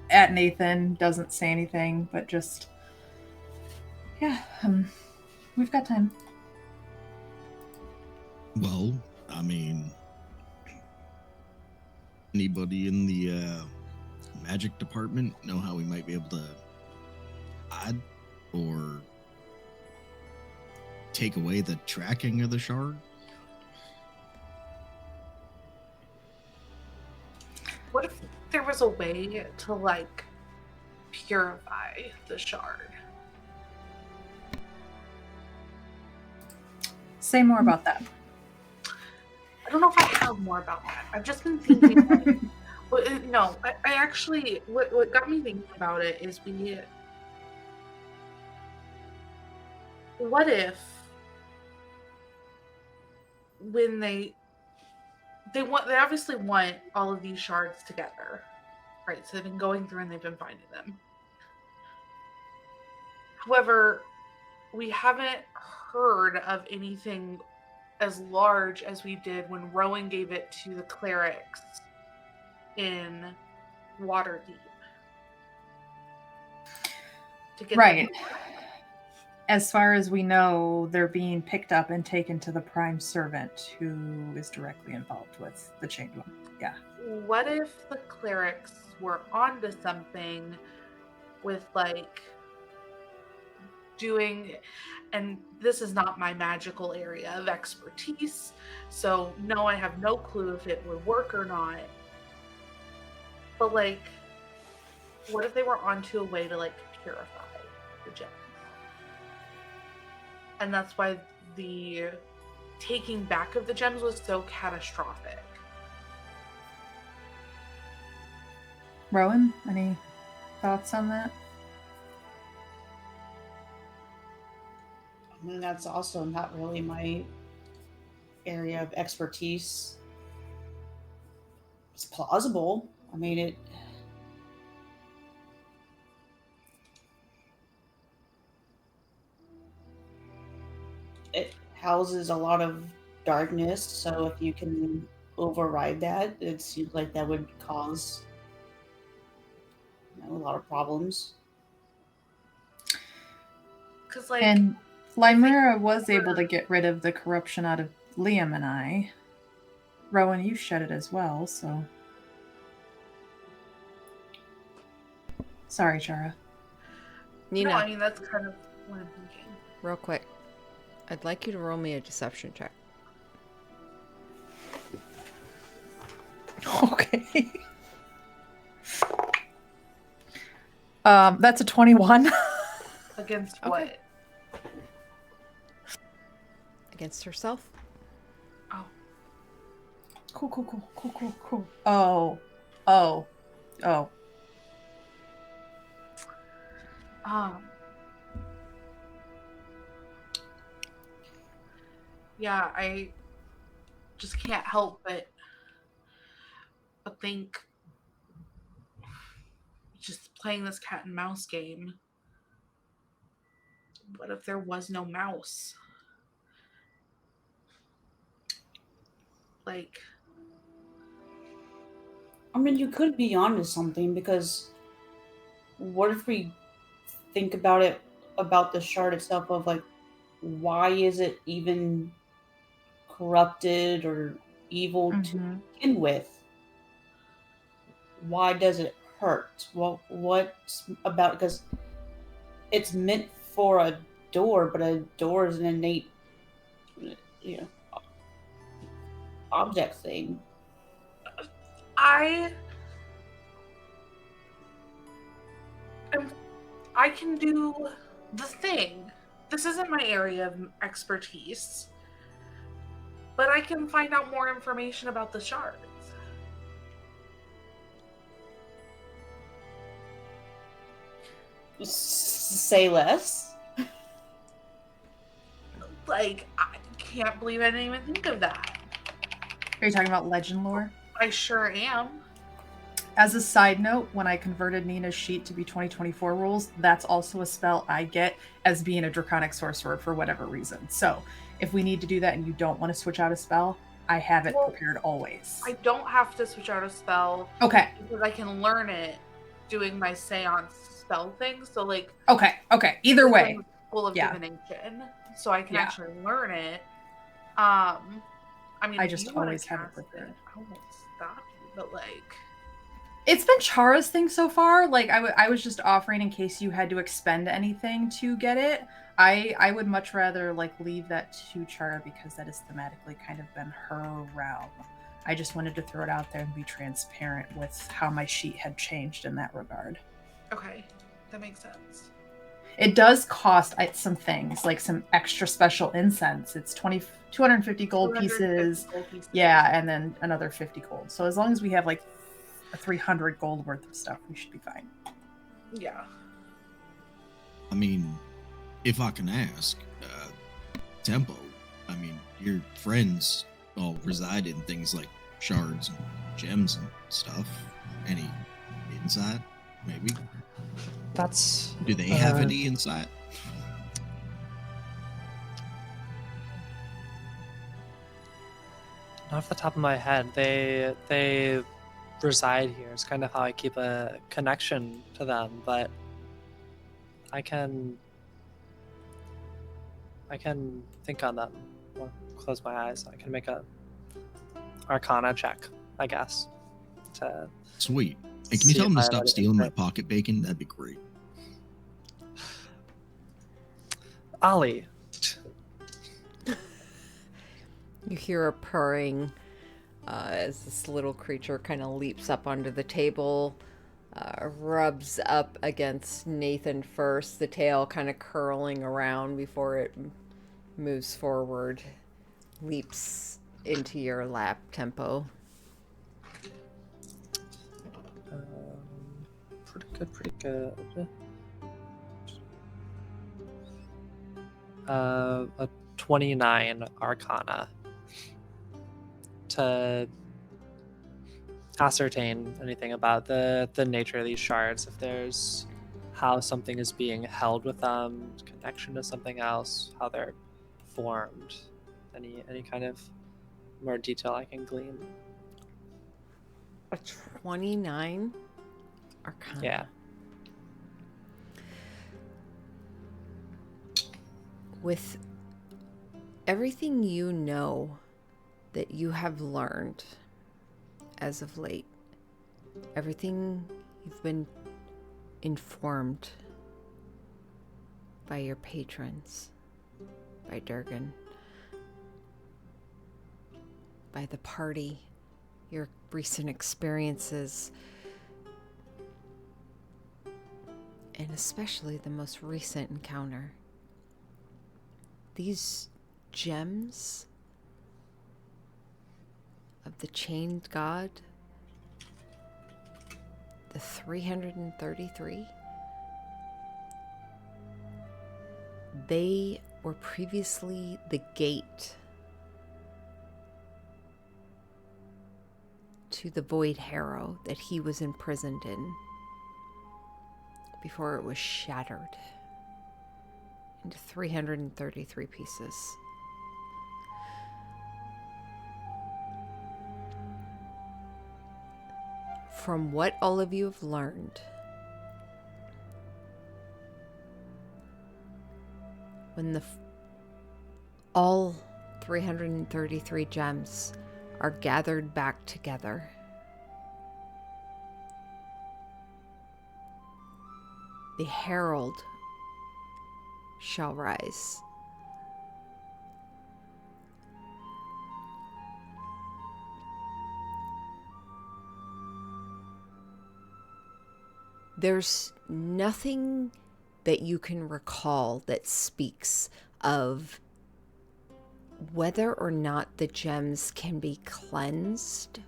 at Nathan, doesn't say anything, but just, yeah, we've got time. Well, I mean, anybody in the magic department know how we might be able to add or take away the tracking of the shard? What if there was a way to, like, purify the shard? Say more about that. I don't know if I have more about that. I've just been thinking, like, no, I actually, what got me thinking about it is what if when they obviously want all of these shards together, right? So they've been going through and they've been finding them. However, we haven't heard of anything as large as we did when Rowan gave it to the clerics in Waterdeep. To get Right. them. As far as we know, they're being picked up and taken to the Prime Servant, who is directly involved with the Chamber. Yeah. What if the clerics were onto something with, like, doing, and this is not my magical area of expertise, so no, I have no clue if it would work or not. But, like, what if they were onto a way to, like, purify the gems? And that's why the taking back of the gems was so catastrophic. Rowan, any thoughts on that? I mean, that's also not really my area of expertise. It's plausible. I mean, it houses a lot of darkness, so if you can override that, it seems like that would cause, a lot of problems. Because, like, And Lymera was able to get rid of the corruption out of Liam and I. Rowan, you shed it as well, so. Sorry, Chara. Nina, no, I mean, that's kind of what I'm thinking. real quick. I'd like you to roll me a deception check. Okay. That's a 21. Against Okay. what? Against herself? Oh. Cool. Oh. Yeah, I just can't help but think, just playing this cat and mouse game, what if there was no mouse? Like, I mean, you could be onto something, because what if we think about it, about the shard itself, of like, why is it even corrupted or evil to begin with? Why does it hurt? Well, what's about, because it's meant for a door, but a door is an innate, object thing. I can do the thing. This isn't my area of expertise, but I can find out more information about the shards. Say less. Like, I can't believe I didn't even think of that. Are you talking about legend lore? I sure am. As a side note, when I converted Nina's sheet to be 2024 rules, that's also a spell I get as being a draconic sorcerer for whatever reason. So if we need to do that and you don't want to switch out a spell, I have it prepared always. I don't have to switch out a spell. Okay. Because I can learn it doing my seance spell thing. So like Okay. Either this way. one's full of Yeah. divination, so I can Yeah. actually learn it. I mean, I if just you want always to have it cast prepared. it, I won't stop you. But like, It's been Chara's thing so far. Like I was just offering in case you had to expend anything to get it. I would much rather like leave that to Chara because that has thematically kind of been her realm. I just wanted to throw it out there and be transparent with how my sheet had changed in that regard. okay, that makes sense. It does cost some things, like some extra special incense. It's 250 gold 250 pieces. gold pieces. Yeah, and then another 50 gold. So as long as we have like a 300 gold worth of stuff, we should be fine. Yeah. I mean, if I can ask, Tempo, I mean, your friends all reside in things like shards and gems and stuff. Any insight, maybe? That's Do they have any insight? off the top of my head. They reside here. It's kind of how I keep a connection to them, but I can think on them. I'll close my eyes. I can make a Arcana check, I guess. To Sweet. Hey, can you see tell if them to I have stop any stealing my insight. pocket bacon? That'd be great. Ollie. You hear a purring as this little creature kind of leaps up onto the table, rubs up against Nathan first, the tail kind of curling around before it moves forward, leaps into your lap, Tempo. Pretty good. A 29 Arcana to ascertain anything about the nature of these shards, if there's how something is being held with them, connection to something else, how they're formed, any kind of more detail I can glean. A 29 Arcana. Yeah. With everything you know that you have learned as of late, everything you've been informed by your patrons, by Durgan, by the party, your recent experiences, and especially the most recent encounter. These gems of the chained god, the 333, they were previously the gate to the Void Harrow that he was imprisoned in before it was shattered into 333 pieces. From what all of you have learned, when all 333 gems are gathered back together, the herald shall rise. There's nothing that you can recall that speaks of whether or not the gems can be cleansed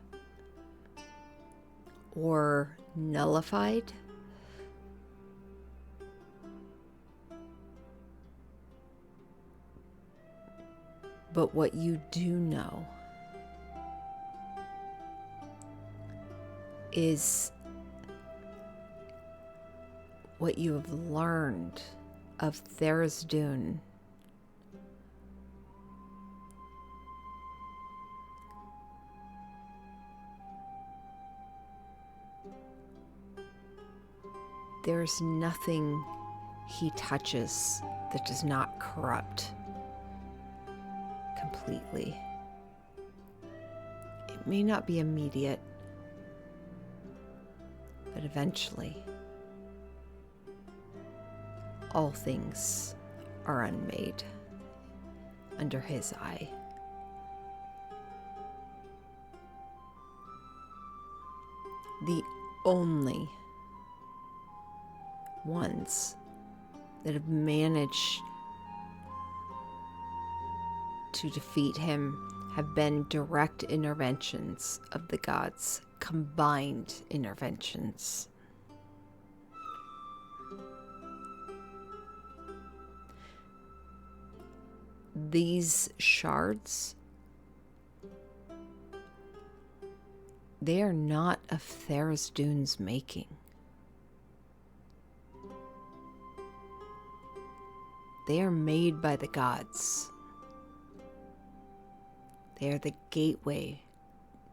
or nullified. But what you do know is what you have learned of Tharizdun. There's nothing he touches that does not corrupt completely. It may not be immediate, but eventually, all things are unmade under his eye. The only ones that have managed to defeat him have been direct interventions of the gods, combined interventions. These shards, they are not of Tharizdun's making. They are made by the gods. They are the gateway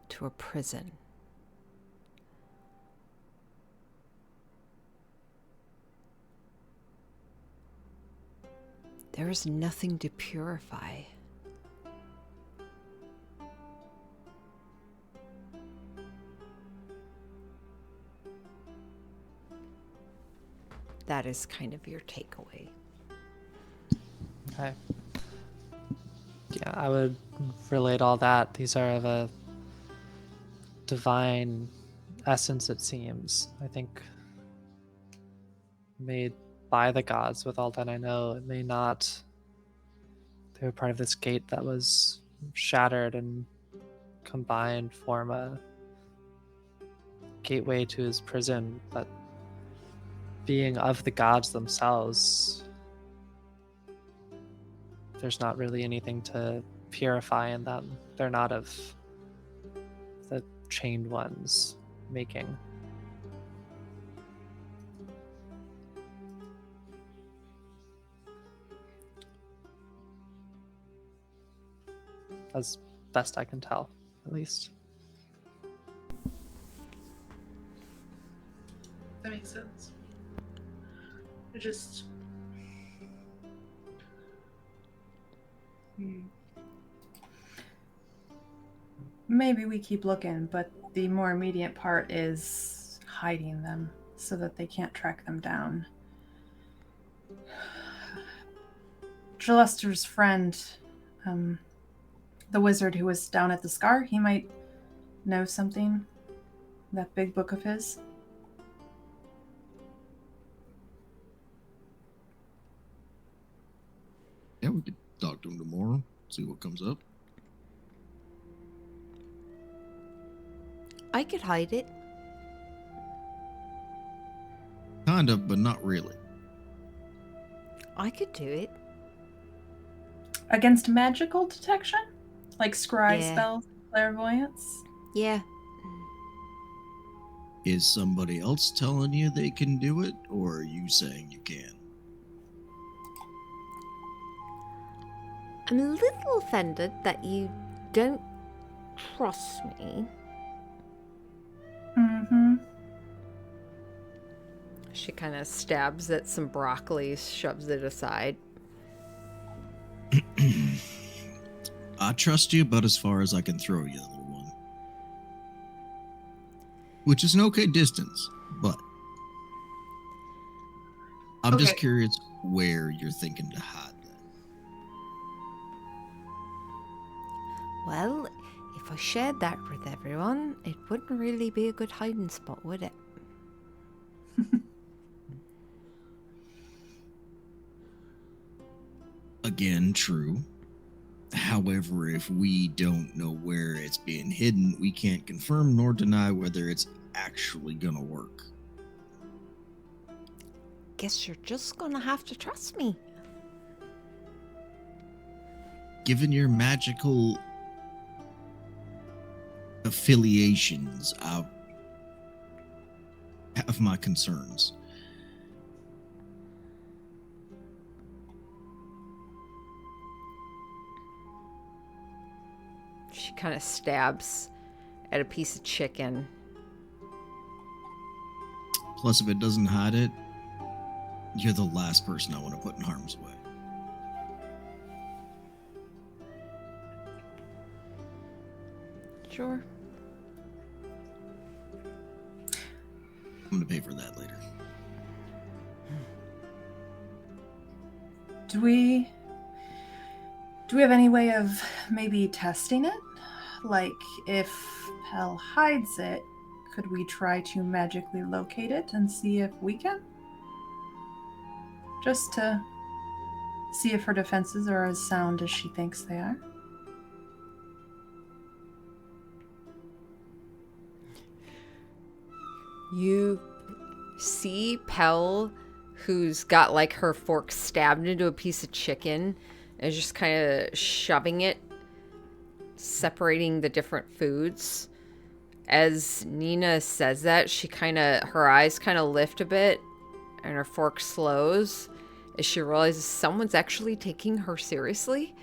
to a prison. There is nothing to purify. That is kind of your takeaway. Okay. Yeah, I would relate all that. These are of a divine essence, it seems. I think made by the gods, with all that I know. It may not. They were part of this gate that was shattered and combined, form a gateway to his prison, but being of the gods themselves, there's not really anything to purify in them. They're not of the chained ones making. As best I can tell, at least. That makes sense. I just. Maybe we keep looking, but the more immediate part is hiding them so that they can't track them down. Jalester's friend, the wizard who was down at the Scar, he might know something. That big book of his. Yeah, we could talk to him tomorrow, see what comes up. I could hide it. Kind of, but not really. I could do it. Against magical detection? Like scry Yeah. spells, clairvoyance? Yeah. Is somebody else telling you they can do it, or are you saying you can? I'm a little offended that you don't trust me. Mm-hmm. She kind of stabs at some broccoli, shoves it aside. I trust you about as far as I can throw you, little one. Which is an okay distance, but I'm just Okay. curious where you're thinking to hide that. Well, if I shared that with everyone, it wouldn't really be a good hiding spot, would it? Again, true. However, if we don't know where it's being hidden, we can't confirm nor deny whether it's actually gonna work. Guess you're just gonna have to trust me. Given your magical affiliations, I have my concerns. She kind of stabs at a piece of chicken. Plus, if it doesn't hide it, you're the last person I want to put in harm's way. Sure. I'm going to pay for that later. Do we have any way of maybe testing it? Like, if Pell hides it, could we try to magically locate it and see if we can? Just to see if her defenses are as sound as she thinks they are. You see Pell, who's got like her fork stabbed into a piece of chicken, and is just kind of shoving it, separating the different foods. As Nina says that, her eyes kind of lift a bit, and her fork slows as she realizes someone's actually taking her seriously.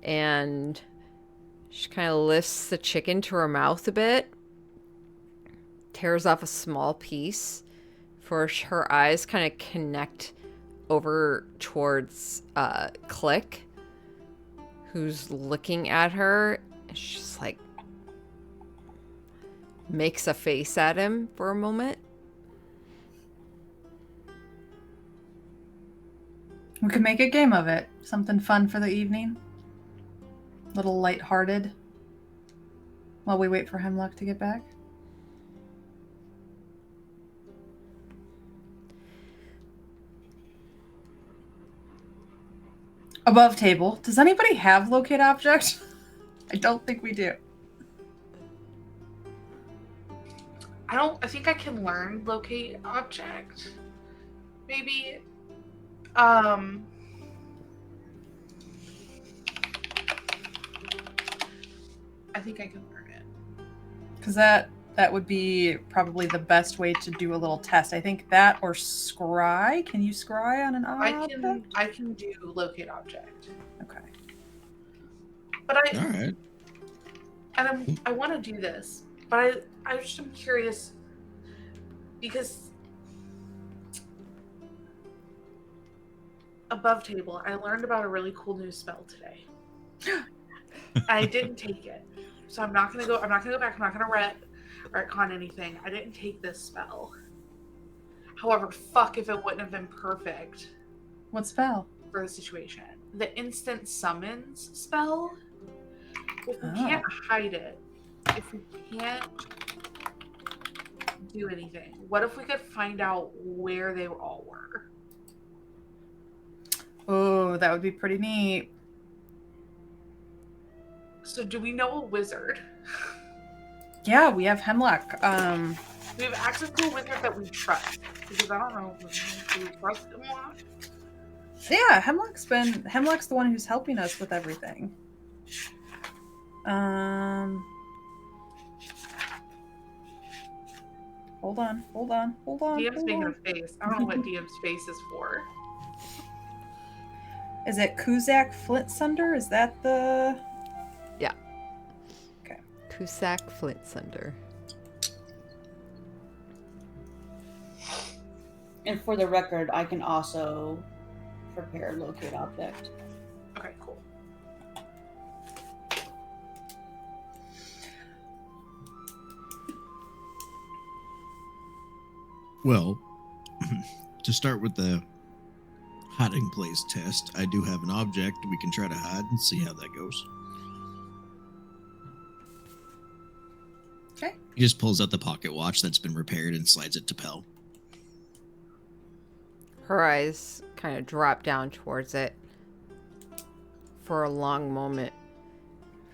And she kind of lifts the chicken to her mouth a bit, tears off a small piece, for her eyes kind of connect over towards Click, who's looking at her. And she's like, makes a face at him for a moment. We could make a game of it. Something fun for the evening. Little lighthearted. While we wait for Hemlock to get back. Above table. Does anybody have locate object? I don't think we do. I think I can learn locate object. Maybe. I think I can learn it. Because that would be probably the best way to do a little test. I think that or scry. Can you scry on an object? I can do locate object. Okay. But All right. And I want to do this, but I just am curious because above table, I learned about a really cool new spell today. I didn't take it, so I'm not gonna go back. I'm not gonna retcon anything. I didn't take this spell. However, fuck if it wouldn't have been perfect What spell? for the situation. The instant summons spell. If we can't hide it, if we can't do anything, what if we could find out where they all were? Oh, that would be pretty neat. So do we know a wizard? Yeah, we have Hemlock. We have access to a wizard that we trust. Because I don't know if we trust him or not. Yeah, Hemlock's the one who's helping us with everything. Hold on. DM's making a face. I don't know what DM's face is for. Is it Kuzak Flintsunder? Is that the... Yeah. Okay. Cusack Flintsunder. And for the record, I can also prepare locate object. Okay, cool. Well, to start with the hiding place test, I do have an object we can try to hide and see how that goes. Okay. He just pulls out the pocket watch that's been repaired and slides it to Pell. Her eyes kind of drop down towards it for a long moment.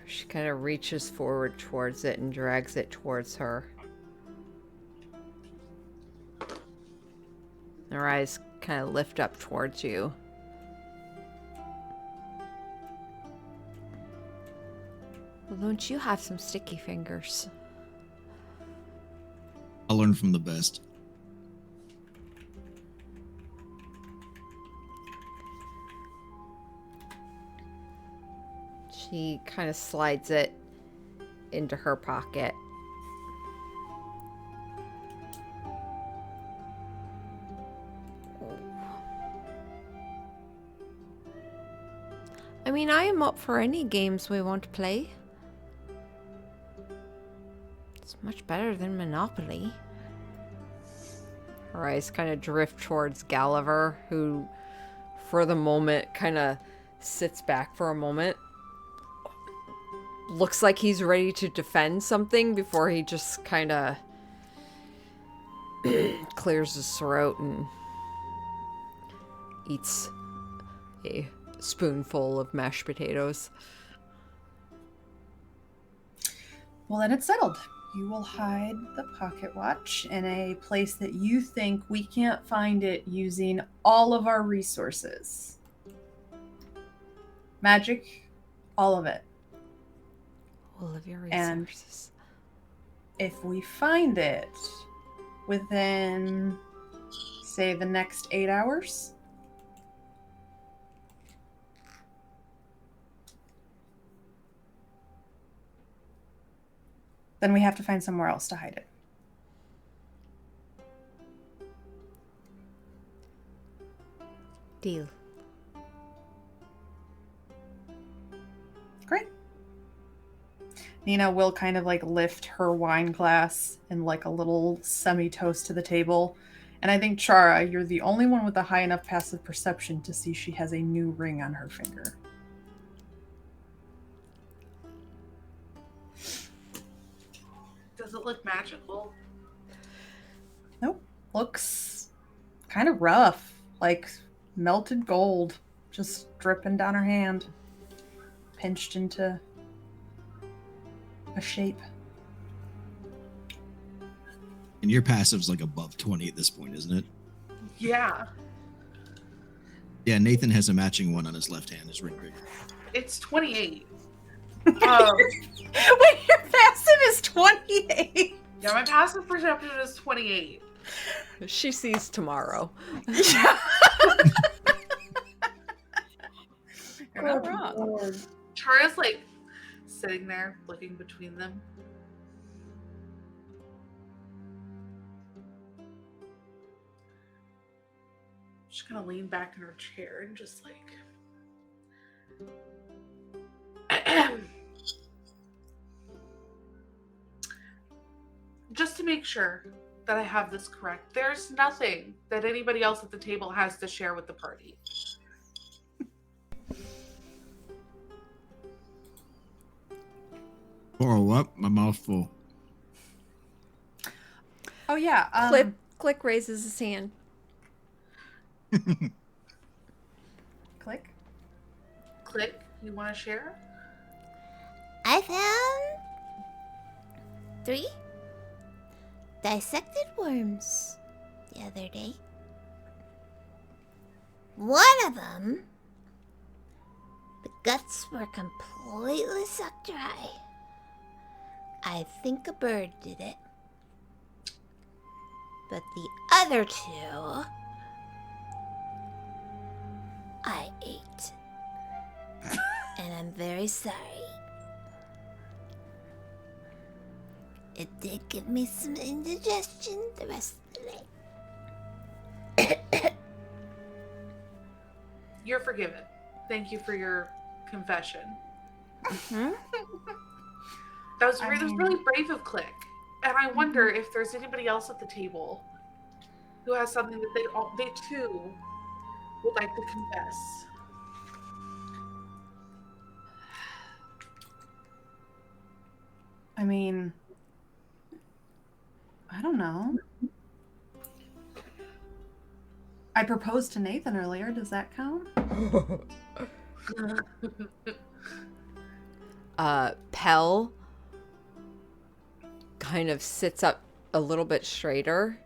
She kind of reaches forward towards it and drags it towards her. Her eyes kind of lift up towards you. Well, don't you have some sticky fingers? I'll learn from the best. She kind of slides it into her pocket. mean, I am up for any games we want to play. It's much better than Monopoly. Her eyes kind of drift towards Gulliver, who, for the moment, kind of sits back for a moment. Looks like he's ready to defend something before he just kind of clears his throat and eats a spoonful of mashed potatoes. Well, then it's settled. You will hide the pocket watch in a place that you think we can't find it using all of our resources. Magic, all of it. All of your And resources. if we find it within, say, the next 8 hours, then we have to find somewhere else to hide it. Deal. Great. Nina will kind of like lift her wine glass and like a little semi-toast to the table. And I think, Chara, you're the only one with a high enough passive perception to see she has a new ring on her finger. Does it look magical? Nope. Looks kind of rough, like melted gold just dripping down her hand, pinched into a shape. And your passive's like above 20 at this point, isn't it? Yeah. Yeah, Nathan has a matching one on his left hand, his ring finger. It's 28. Wait, your passive is 28. Yeah, my passive perception is 28. She sees tomorrow. You're not wrong. Lord. Chara's like sitting there looking between them. She's gonna lean back in her chair and just like just to make sure that I have this correct, there's nothing that anybody else at the table has to share with the party. Oh, what? My mouth full. Oh yeah. Click raises his hand. Click. Click, you want to share? I found 3 dissected worms the other day. One of them, the guts were completely sucked dry. I think a bird did it. But the other 2, I ate. And I'm very sorry. It did give me some indigestion the rest of the day. You're forgiven. Thank you for your confession. Mm-hmm. That was I really, mean- really brave of Click. And I wonder if there's anybody else at the table who has something that they too would like to confess. I mean, I don't know. I proposed to Nathan earlier. Does that count? Pell kind of sits up a little bit straighter.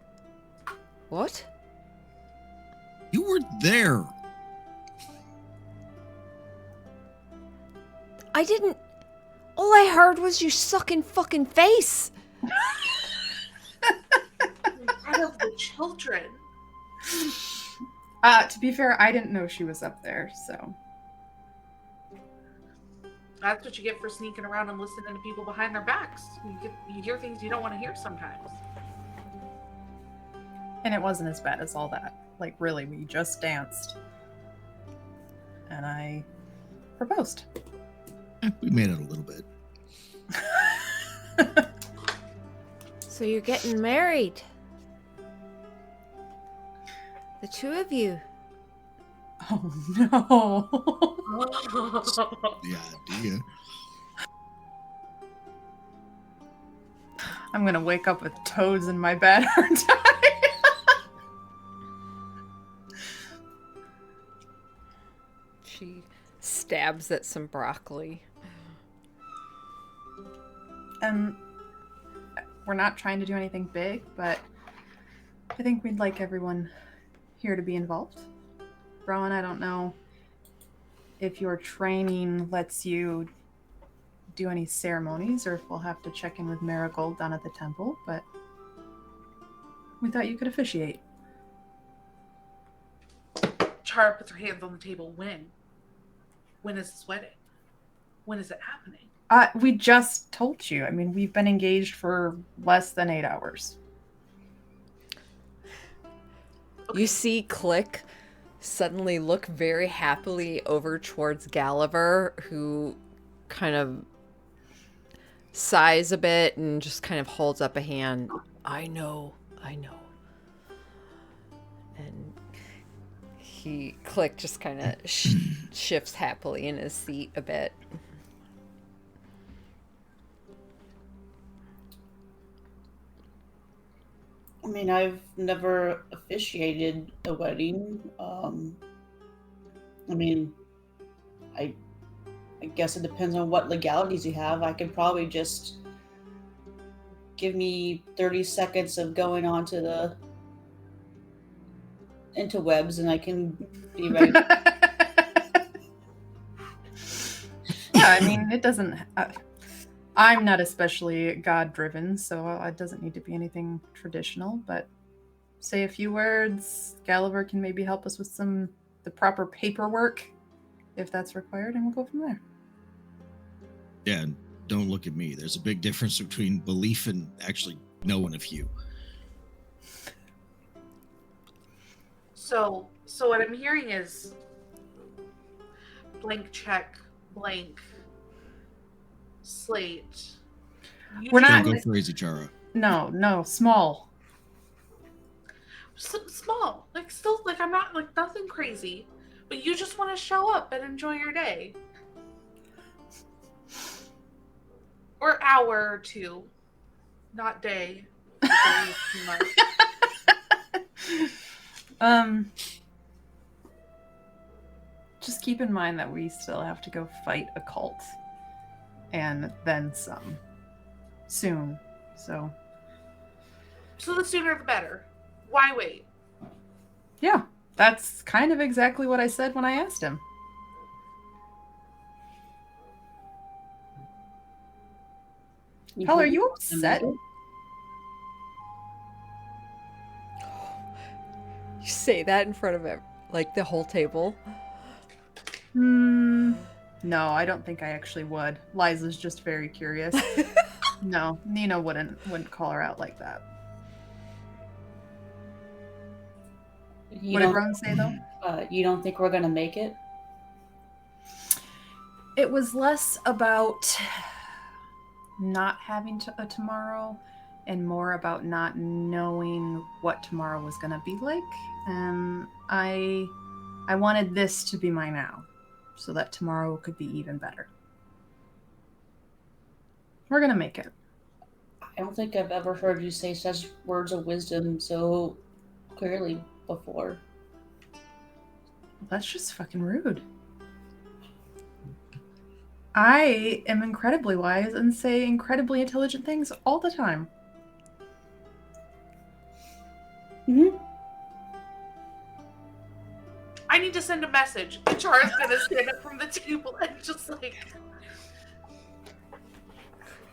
What? You were there. I didn't. All I heard was you sucking fucking face. In front of the children. To be fair, I didn't know she was up there, so. That's what you get for sneaking around and listening to people behind their backs. You hear things you don't want to hear sometimes. And it wasn't as bad as all that. Like, really, we just danced. And I proposed. We made it a little bit. So you're getting married. The two of you. Oh no. The idea. I'm gonna wake up with toads in my bed, aren't I? She stabs at some broccoli. We're not trying to do anything big, but I think we'd like everyone here to be involved. Rowan, I don't know if your training lets you do any ceremonies or if we'll have to check in with Marigold down at the temple, but we thought you could officiate. Chara puts her hands on the table. When? When is this wedding? When is it happening? We just told you. I mean, we've been engaged for less than 8 hours. Okay. You see Click suddenly look very happily over towards Gulliver, who kind of sighs a bit and just kind of holds up a hand. I know. And Click just kind of shifts happily in his seat a bit. I mean, I've never officiated a wedding. I mean, I guess it depends on what legalities you have. I could probably just give me 30 seconds of going onto the interwebs and I can be ready. Yeah, I mean, it doesn't. I'm not especially God-driven, so it doesn't need to be anything traditional. But say a few words. Gulliver can maybe help us with the proper paperwork, if that's required, and we'll go from there. Yeah, and don't look at me. There's a big difference between belief and actually knowing a few. So what I'm hearing is blank check, blank slate. We're not- Don't go crazy, Chara. No, small. Small, like still, like I'm not like nothing crazy, but you just want to show up and enjoy your day, or hour or two, not day. Day is too much. Just keep in mind that we still have to go fight a cult, and then some, soon. So the sooner the better. Why wait? yeah, that's kind of exactly what I said when I asked him. Hell, are you upset? You say that in front of like the whole table. No, I don't think I actually would. Liza's just very curious. No, Nina wouldn't call her out like that. What did Ron say, though? You don't think we're gonna make it? It was less about not having a tomorrow and more about not knowing what tomorrow was going to be like. And I wanted this to be my now so that tomorrow could be even better. We're going to make it. I don't think I've ever heard you say such words of wisdom so clearly before. That's just fucking rude. I am incredibly wise and say incredibly intelligent things all the time. Mm-hmm. I need to send a message. And Chara's gonna stand up from the table and just like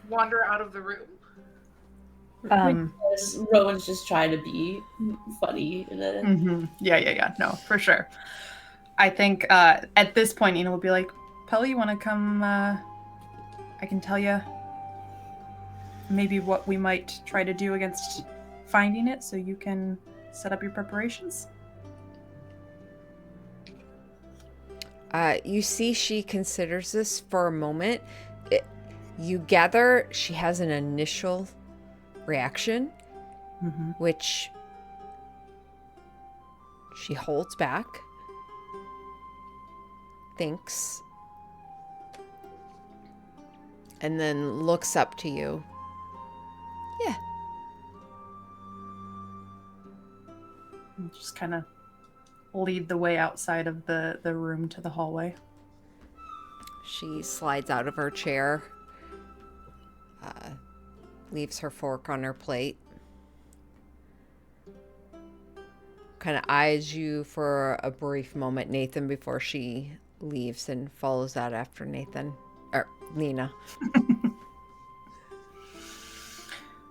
wander out of the room. Rowan's just trying to be funny. Yeah. No, for sure. I think at this point, Ina will be like, Pelly, you want to come? I can tell you maybe what we might try to do against finding it so you can set up your preparations. You see she considers this for a moment. You gather she has an initial reaction, Mm-hmm. which she holds back, thinks, and then looks up to you. Yeah. Just kind of lead the way outside of the room to the hallway. She slides out of her chair, leaves her fork on her plate, kind of eyes you for a brief moment, Nathan, before she leaves and follows out after Nathan. Or Nina.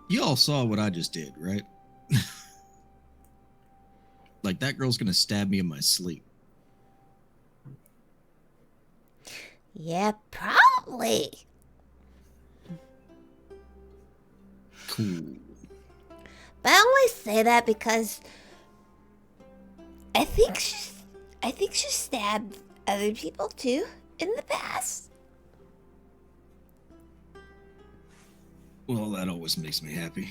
You all saw what I just did, right? Like, that girl's gonna stab me in my sleep. Yeah, probably. Cool. But I only say that because I think she stabbed other people too in the past. Well, that always makes me happy.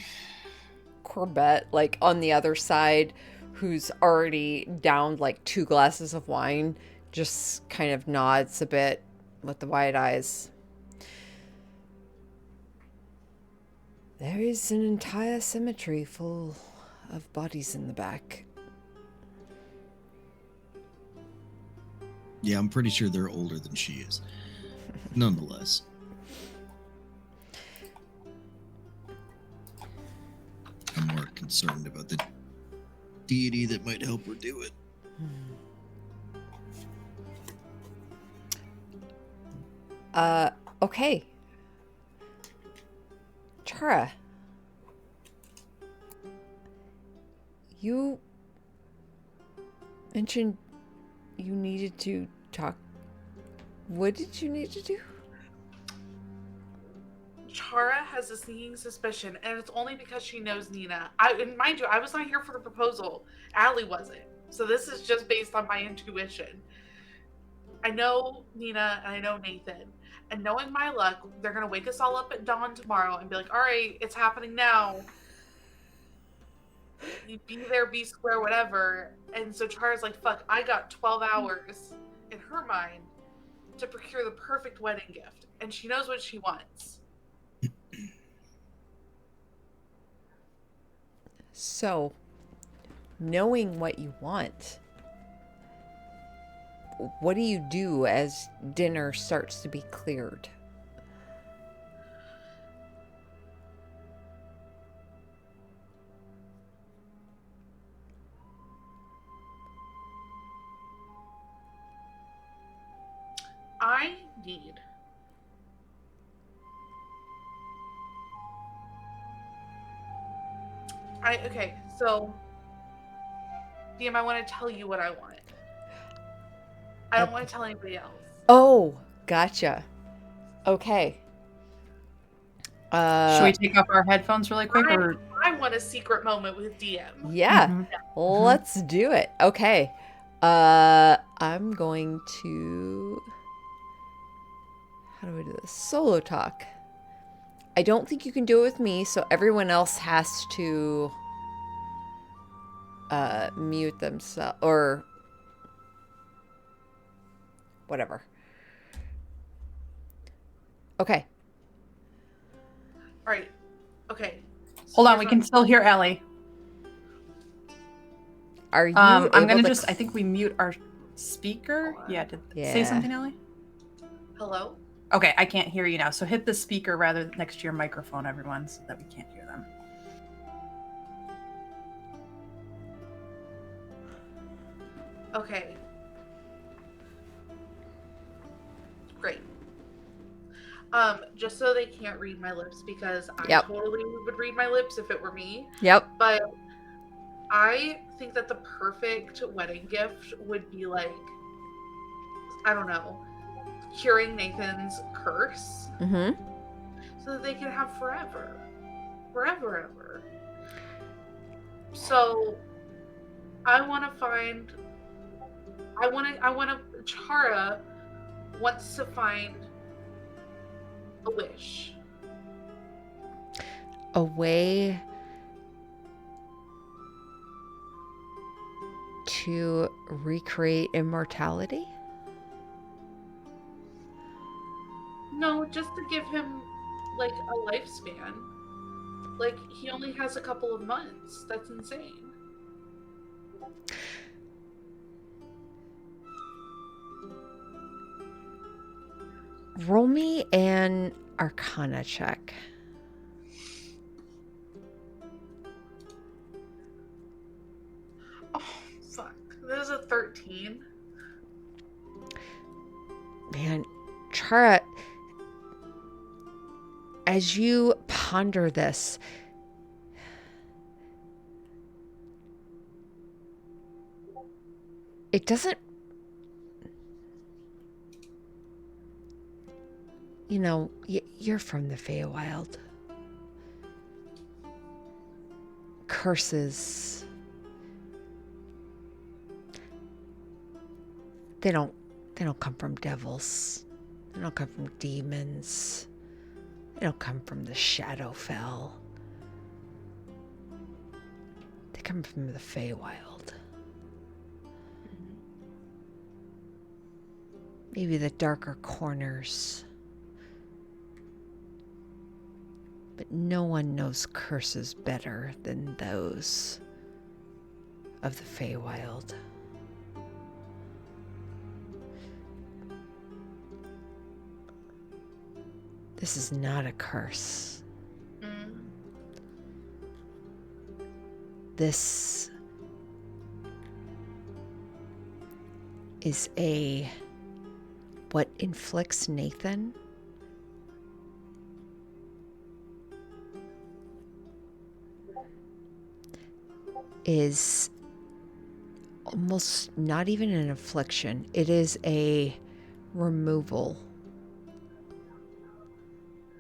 Corbett, like on the other side, who's already downed like 2 glasses of wine, just kind of nods a bit with the wide eyes. There is an entire cemetery full of bodies in the back. Yeah, I'm pretty sure they're older than she is. Nonetheless. I'm more concerned about the deity that might help her do it. Okay. Chara. You mentioned you needed to talk. What did you need to do? Chara has a sneaking suspicion, and it's only because she knows Nina. And mind you, I was not here for the proposal. Allie wasn't. So this is just based on my intuition. I know Nina and I know Nathan. And knowing my luck, they're going to wake us all up at dawn tomorrow and be like, all right, it's happening now. You be there, be square, whatever. And so Chara's like, fuck, I got 12 hours in her mind to procure the perfect wedding gift. And she knows what she wants. So, knowing what you want, what do you do as dinner starts to be cleared? I need okay, so DM, I want to tell you what I want. I don't want to tell anybody else. Oh, gotcha. Okay. Should we take off our headphones really quick? Or I want a secret moment with DM. Yeah, Mhm. let's do it. Okay. I'm going to... How do I do this? Solo talk. I don't think you can do it with me, so everyone else has to mute themselves or whatever. Okay. All right. Okay. So hold on, here's we what- can still hear Ellie. Are you I'm able gonna to just. I think we mute our speaker. Hold on. Yeah. Say Yeah. something, Ellie. Hello? Okay, I can't hear you now. So hit the speaker rather next to your microphone, everyone, so that we can't hear them. Okay. Great. Just so they can't read my lips because I Yep. totally would read my lips if it were me. Yep. But I think that the perfect wedding gift would be like, I don't know, curing Nathan's curse Mm-hmm. so that they can have forever. Forever, ever. So I want to Chara wants to find a wish. A way to recreate immortality? No, just to give him like a lifespan. Like he only has a couple of months. That's insane. Roll me an Arcana check. Oh fuck. There's a 13. Man, Chara, as you ponder this, it doesn't, you know, you're from the Feywild. Curses, they don't come from devils. They don't come from demons. They don't come from the Shadowfell. They come from the Feywild. Maybe the darker corners. But no one knows curses better than those of the Feywild. This is not a curse. This is what inflicts Nathan is almost not even an affliction. It is a removal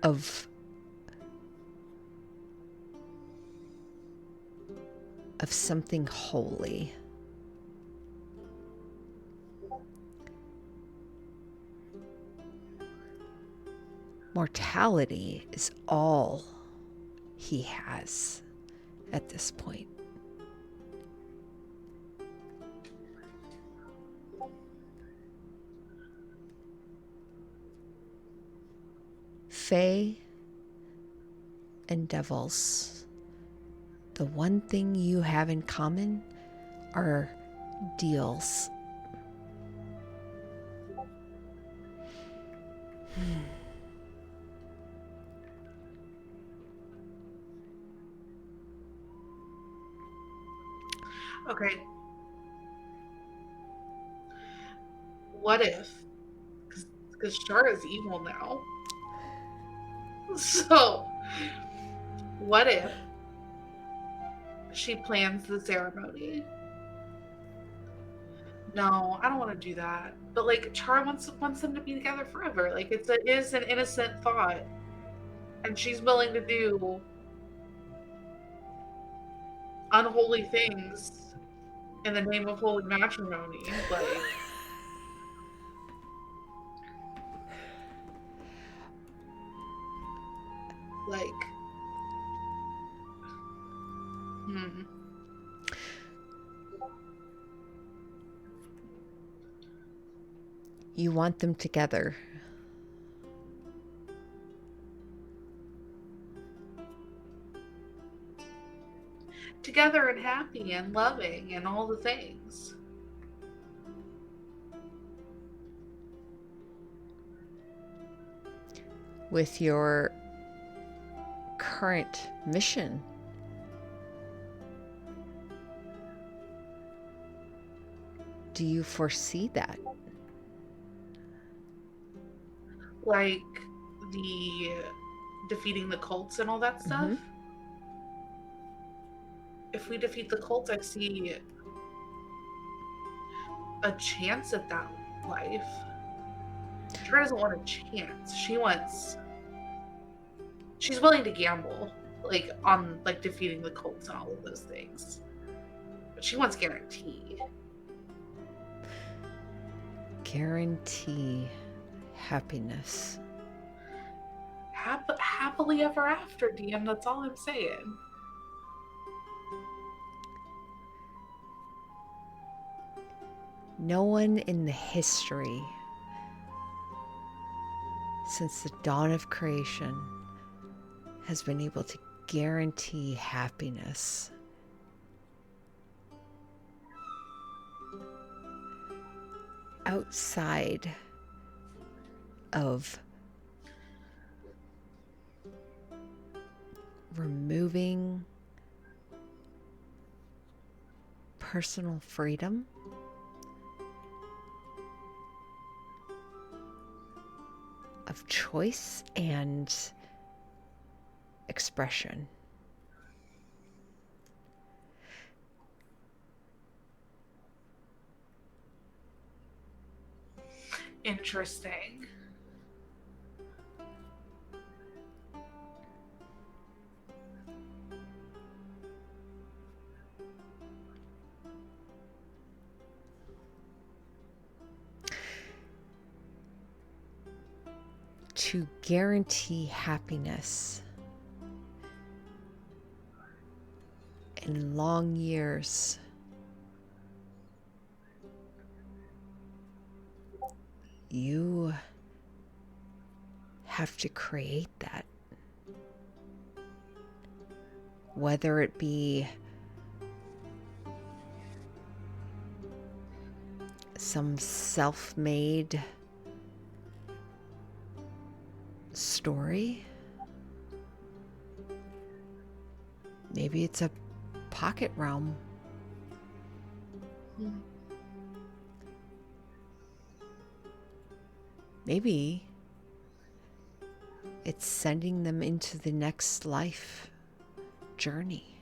of something holy. Mortality is all he has at this point. Fae and devils, the one thing you have in common are deals. Okay. What if? Because Chara's evil now. So, what if she plans the ceremony? No, I don't want to do that. But like, Chara wants them to be together forever. Like, it is an innocent thought, and she's willing to do unholy things in the name of holy matrimony. Like, You want them together. Together and happy and loving and all the things. With your current mission, do you foresee that? Like the defeating the cults and all that stuff? Mm-hmm. If we defeat the cults, I see a chance at that life. Chara doesn't want a chance. She's willing to gamble, like on like defeating the cults and all of those things. But she wants guarantee. guarantee happiness. Happily ever after, DM. That's all I'm saying. No one in the history since the dawn of creation has been able to guarantee happiness. Outside of removing personal freedom, of choice and expression. Interesting. To guarantee happiness in long years, you have to create that. Whether it be some self-made story, maybe it's a pocket realm. Maybe it's sending them into the next life journey.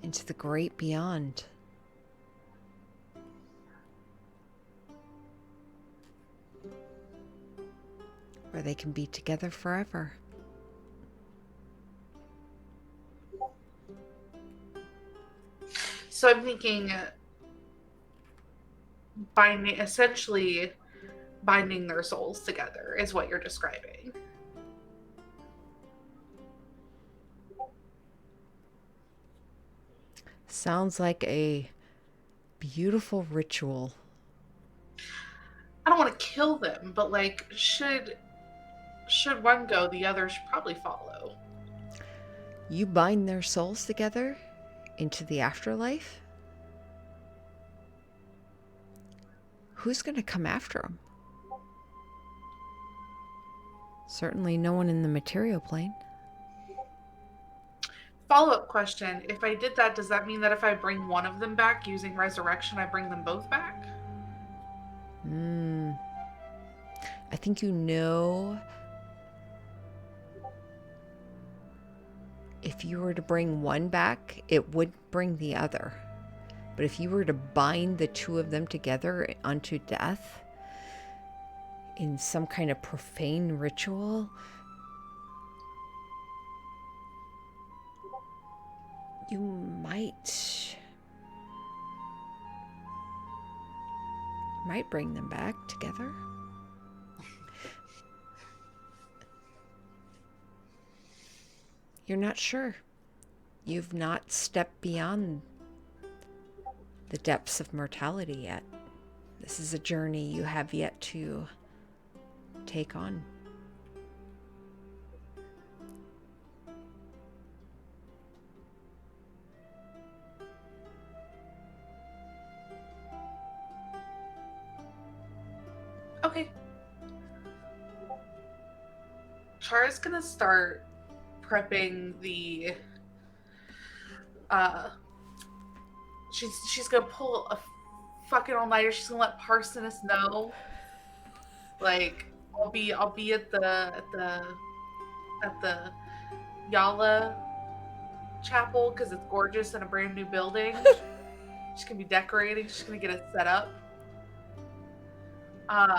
Into the great beyond. Where they can be together forever. So I'm thinking essentially binding their souls together is what you're describing. Sounds like a beautiful ritual. I don't want to kill them, but like should one go, the other should probably follow. You bind their souls together into the afterlife? Who's going to come after them? Certainly no one in the material plane. Follow-up question. If I did that, does that mean that if I bring one of them back using resurrection, I bring them both back? I think you know if you were to bring one back, it would bring the other. But if you were to bind the two of them together unto death in some kind of profane ritual, you might bring them back together. You're not sure. You've not stepped beyond the depths of mortality yet. This is a journey you have yet to take on. Okay. Chara's gonna start prepping the she's gonna pull a fucking all-nighter. She's gonna let Parsonus know. Like I'll be at the Yala chapel because it's gorgeous in a brand new building. She's gonna be decorating, she's gonna get it set up. And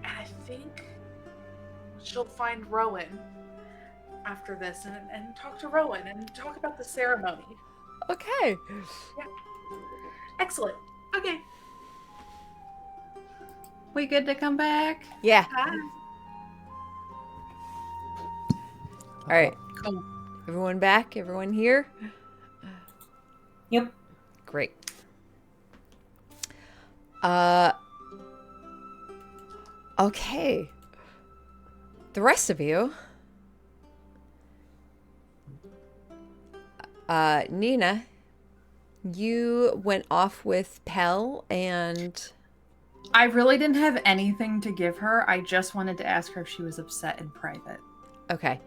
I think she'll find Rowan after this and talk to Rowan and talk about the ceremony. Okay. Excellent. Okay. We good to come back? Yeah. Hi. All right. Cool. Everyone back? Everyone here? Yep. Great. Okay. The rest of you. Nina, you went off with Pell and I really didn't have anything to give her. I just wanted to ask her if she was upset in private. okay.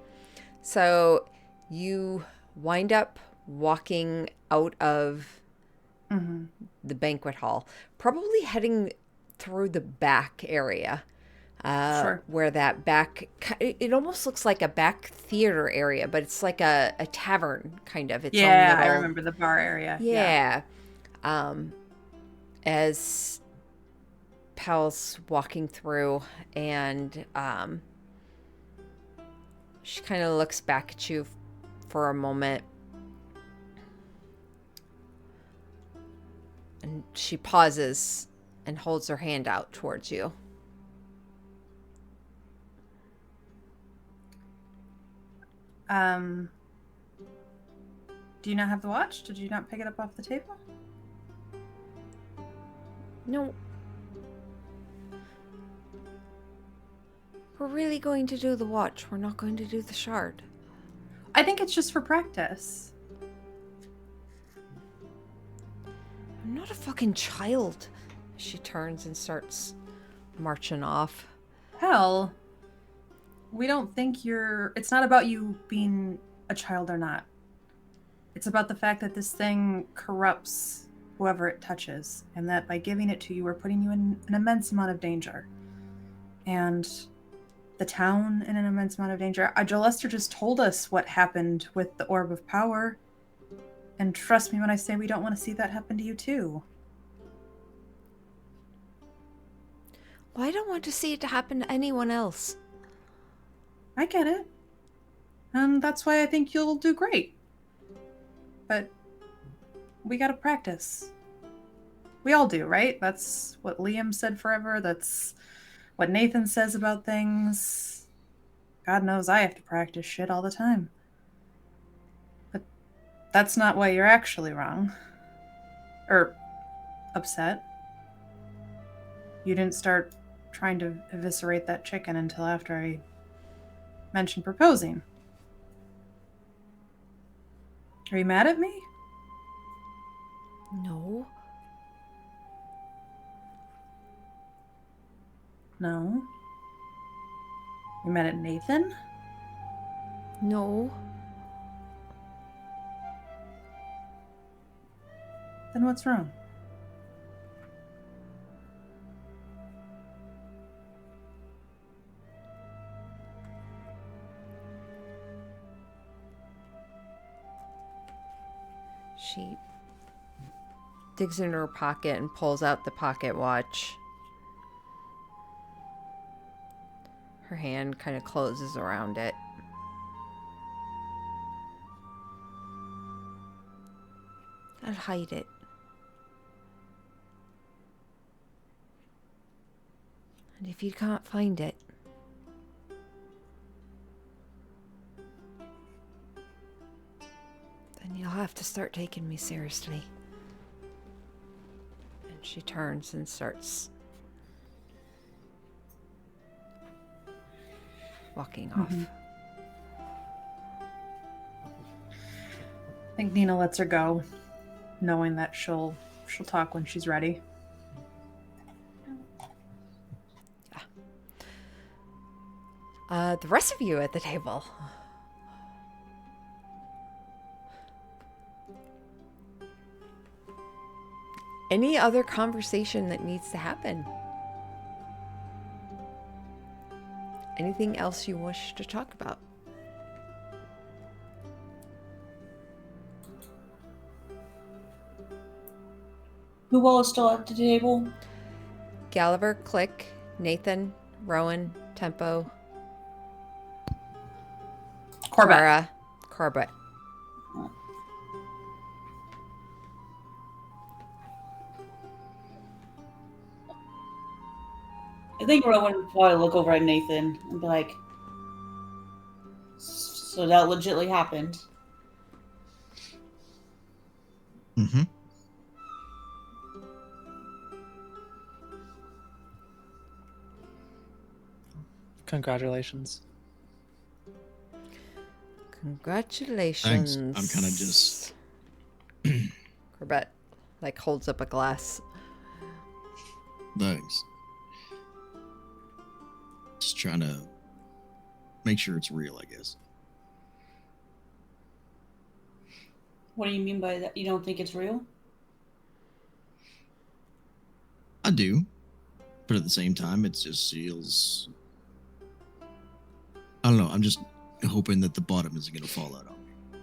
So you wind up walking out of Mm-hmm. the banquet hall, probably heading through the back area. Sure. Where that back, it almost looks like a back theater area, but it's like a tavern kind of. Its own Yeah, I little, remember the bar area. yeah. As Pal's walking through, and she kind of looks back at you for a moment. And she pauses and holds her hand out towards you. Do you not have the watch? Did you not pick it up off the table? No. We're really going to do the watch. We're not going to do the shard. I think it's just for practice. I'm not a fucking child. She turns and starts marching off. Hell, we don't think you're... It's not about you being a child or not. It's about the fact that this thing corrupts whoever it touches, and that by giving it to you, we're putting you in an immense amount of danger. And the town in an immense amount of danger. Jolester just told us what happened with the Orb of Power. And trust me when I say we don't want to see that happen to you too. Well, I don't want to see it to happen to anyone else. I get it. And that's why I think you'll do great. But we gotta practice. We all do, right? That's what Liam said forever. That's what Nathan says about things. God knows I have to practice shit all the time. But that's not why you're actually wrong. Or upset. You didn't start trying to eviscerate that chicken until after I mentioned proposing. Are you mad at me? No. No. You mad at Nathan? No. Then what's wrong? She digs into her pocket and pulls out the pocket watch. Her hand kind of closes around it. I'll hide it. And if you can't find it, then you'll have to start taking me seriously. And she turns and starts walking off. I think Nina lets her go, knowing that she'll talk when she's ready. The rest of you at the table. Any other conversation that needs to happen? Anything else you wish to talk about? Who all is still at the table? Gulliver, Click, Nathan, Rowan, Tempo, Corbett. Cora. Corbett. I think Rowan would probably look over at Nathan and be like, so that legitly happened. Mm-hmm. Congratulations. Congratulations. Thanks. I'm kind of just. Corbett, like, holds up a glass. Thanks. Just trying to make sure it's real, I guess. What do you mean by that? You don't think it's real? I do. But at the same time, it just feels. I don't know. I'm just hoping that the bottom isn't going to fall out on me.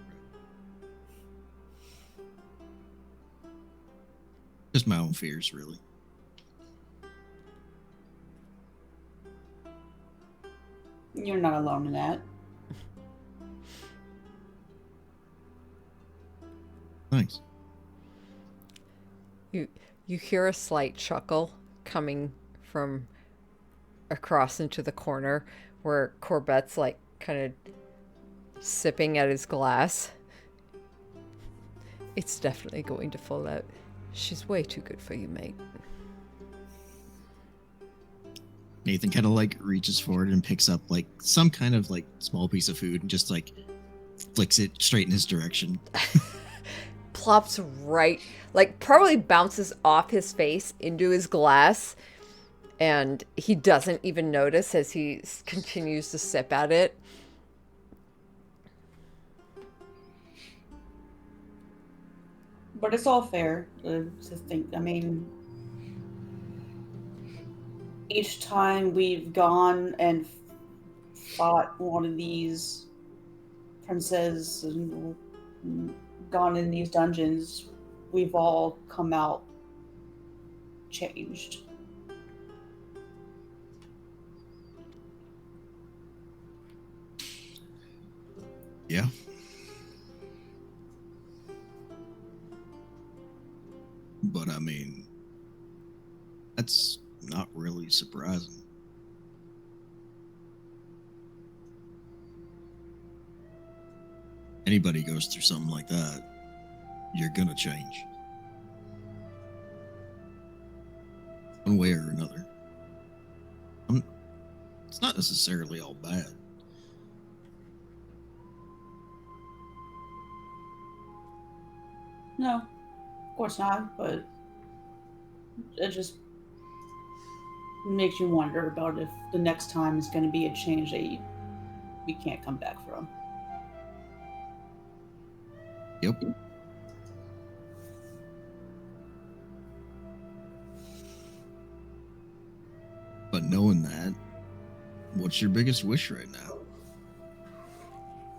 Just my own fears, really. You're not alone in that. Thanks. You hear a slight chuckle coming from across into the corner where Corbett's like kind of sipping at his glass. It's definitely going to fall out. She's way too good for you, mate. Nathan kind of like reaches forward and picks up like some kind of like small piece of food and just like flicks it straight in his direction. Plops right, like probably bounces off his face into his glass, and he doesn't even notice as he continues to sip at it. But it's all fair to think. I mean, each time we've gone and fought one of these princes and gone in these dungeons, we've all come out changed. Yeah. But I mean, that's not really surprising. Anybody goes through something like that, you're gonna change. One way or another. It's not necessarily all bad. No, of course not, but it just makes you wonder about if the next time is going to be a change that we can't come back from. Yep. But knowing that, what's your biggest wish right now?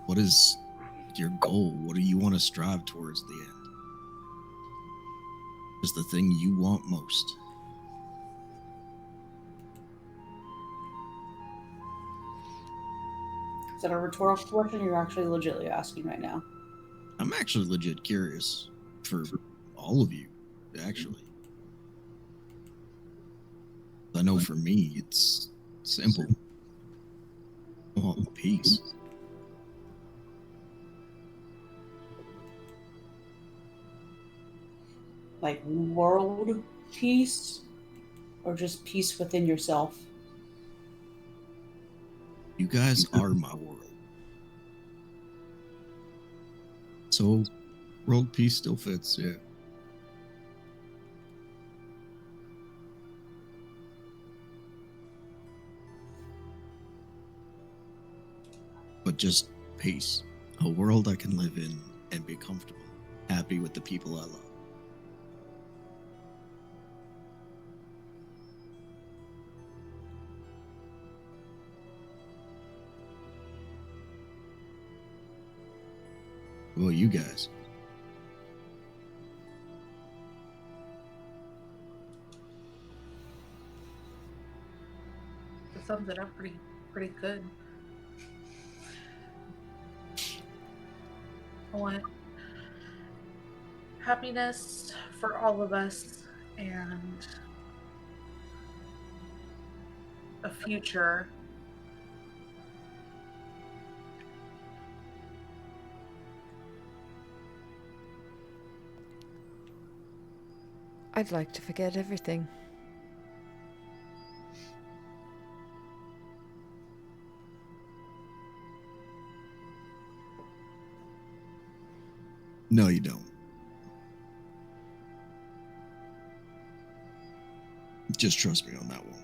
What is your goal? What do you want to strive towards the end? Is the thing you want most? Is that a rhetorical question you're actually legitimately asking right now? I'm actually legit curious for all of you, actually. I know for me, it's simple. I want peace. Like world peace or just peace within yourself? You guys are my world. So, world peace still fits, yeah. But just peace. A world I can live in and be comfortable, happy with the people I love. Well, you guys. That sums it up pretty good. I want happiness for all of us and a future. I'd like to forget everything. No, you don't. Just trust me on that one.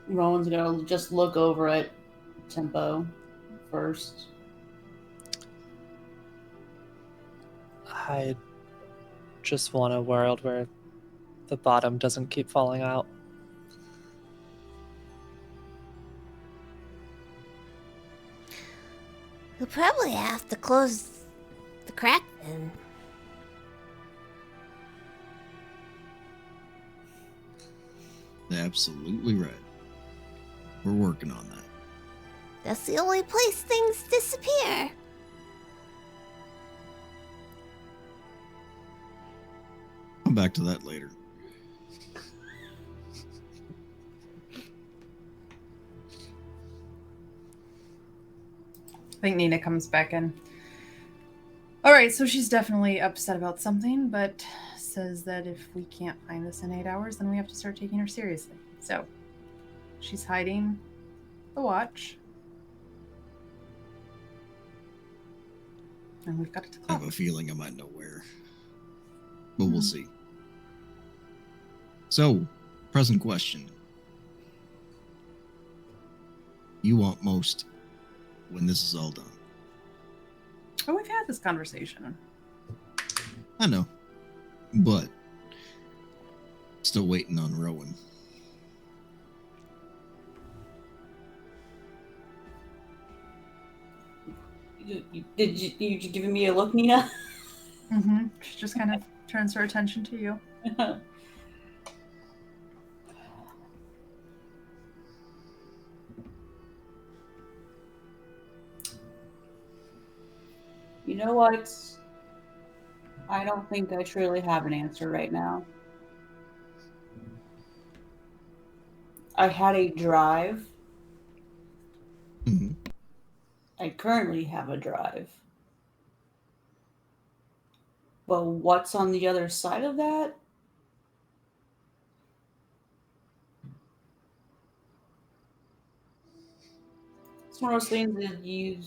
Rowan's gonna just look over at Tempo first. I just want a world where the bottom doesn't keep falling out. We'll probably have to close the crack then. Absolutely right. We're working on that. That's the only place things disappear. Come back to that later. I think Nina comes back in. All right, so she's definitely upset about something, but says that if we can't find this in 8 hours, then we have to start taking her seriously. So she's hiding the watch. And we've got it to I clock. have a feeling I might know where. But we'll see. So, present question. You want most when this is all done? Oh, we've had this conversation. I know. But still waiting on Rowan. You giving me a look, Nina? Mm-hmm. She just kind of turns her attention to you. You know what? I don't think I truly have an answer right now. I had a drive. Mm-hmm. I currently have a drive. But what's on the other side of that? It's one of those things that you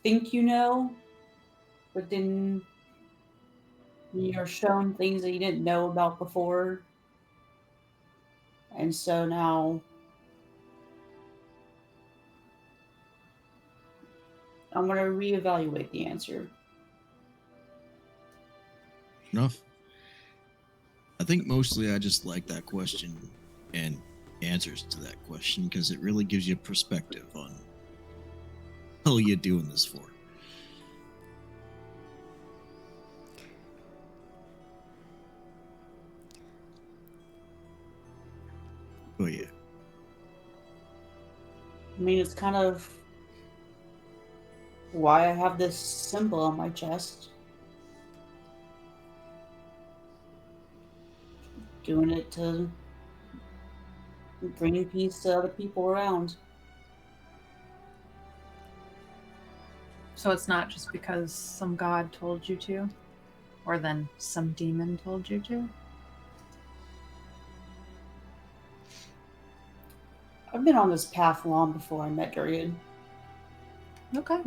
think you know, but then you're shown things that you didn't know about before. And so now I'm going to reevaluate the answer. Enough. I think mostly I just like that question and answers to that question because it really gives you perspective on what are you doing this for. Oh yeah. I mean, it's kind of why I have this symbol on my chest. Doing it to bring peace to other people around. So it's not just because some god told you to, or then some demon told you to? I've been on this path long before I met Durian. Okay.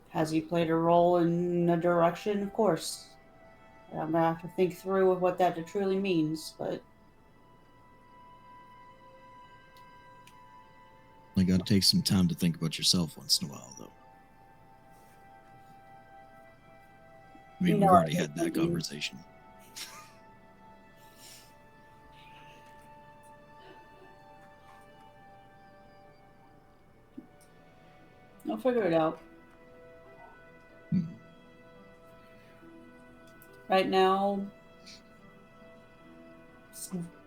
Has he played a role in a direction? Of course. I'm gonna have to think through what that truly means, but You gotta take some time to think about yourself once in a while, though. I mean, we've already had that conversation. I'll figure it out. right now,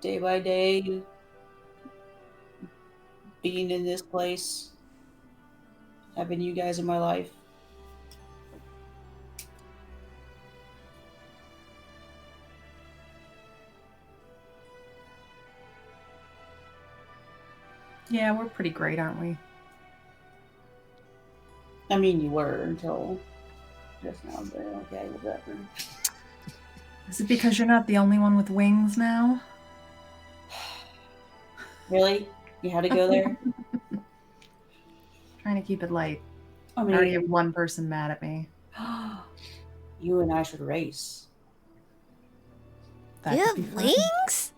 day by day, being in this place, having you guys in my life. Yeah, we're pretty great, aren't we? I mean, you were until just now, but okay, whatever. Is it because you're not the only one with wings now? Really? You had to go there? Trying to keep it light. I I already mean, have one person mad at me. you and I should race. That You could be have fun. wings?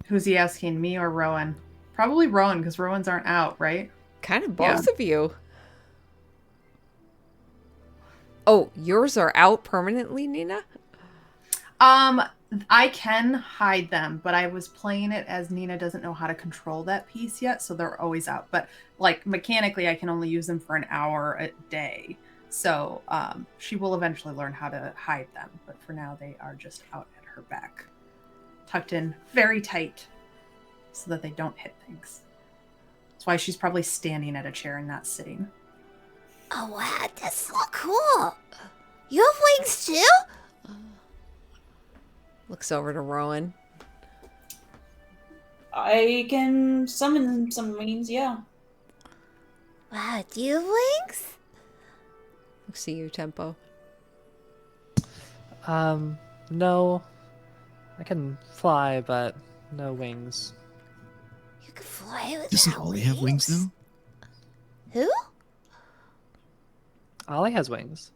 Who's he asking, me or Rowan? Probably Rowan, because Rowan's aren't out, right? Kind of Yeah. both of you. Oh, yours are out permanently, Nina? I can hide them, but I was playing it as Nina doesn't know how to control that piece yet, so they're always out. But like mechanically, I can only use them for an hour a day. So she will eventually learn how to hide them, but for now they are just out at her back, tucked in very tight, so that they don't hit things. That's why she's probably standing at a chair and not sitting. Oh, wow, that's so cool. You have wings too? Looks over to Rowan. I can summon some wings, yeah. Wow, do you have wings? Looks to you, Tempo. No. I can fly, but no wings. You can fly without Doesn't Ollie have wings though? Who? Ollie has wings.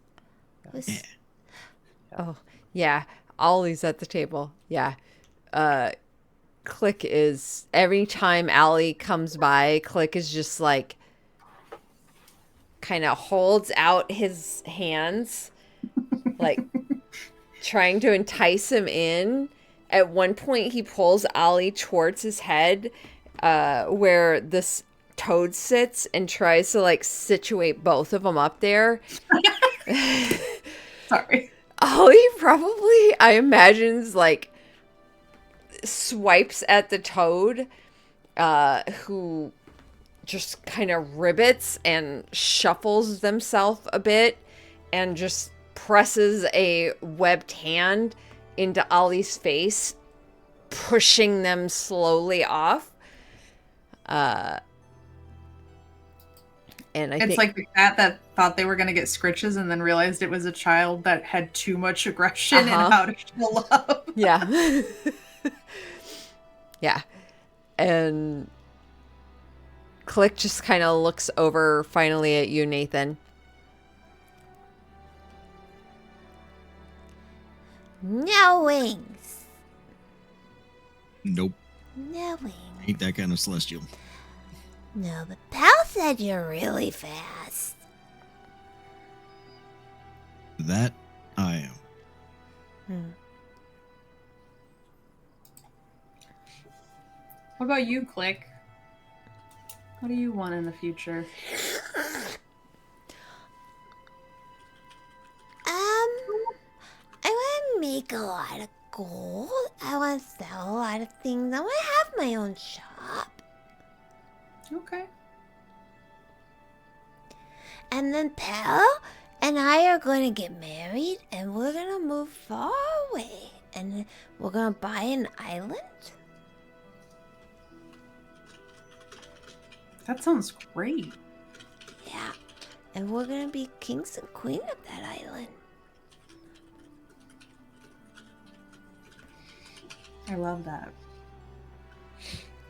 Who's- Oh, yeah. Ollie's at the table. Yeah. Click is every time Allie comes by, Click is just like kind of holds out his hands, like trying to entice him in. At one point, he pulls Ollie towards his head, where this toad sits, and tries to like situate both of them up there. Sorry. Ollie probably, I imagine, like swipes at the toad, who just kind of ribbits and shuffles themselves a bit and just presses a webbed hand into Ollie's face, pushing them slowly off. And I It's think like the cat that thought they were going to get scritches and then realized it was a child that had too much aggression and how to show love. yeah. Yeah. And Click just kind of looks over finally at you, Nathan. No wings. Nope. No wings. Ain't that kind of celestial. No, but Pal said you're really fast. That I am. What about you, Click? What do you want in the future? I want to make a lot of gold. I want to sell a lot of things. I want to have my own shop. Okay. And then Pal and I are going to get married and we're going to move far away. And we're going to buy an island. That sounds great. Yeah. And we're going to be kings and queen of that island. I love that.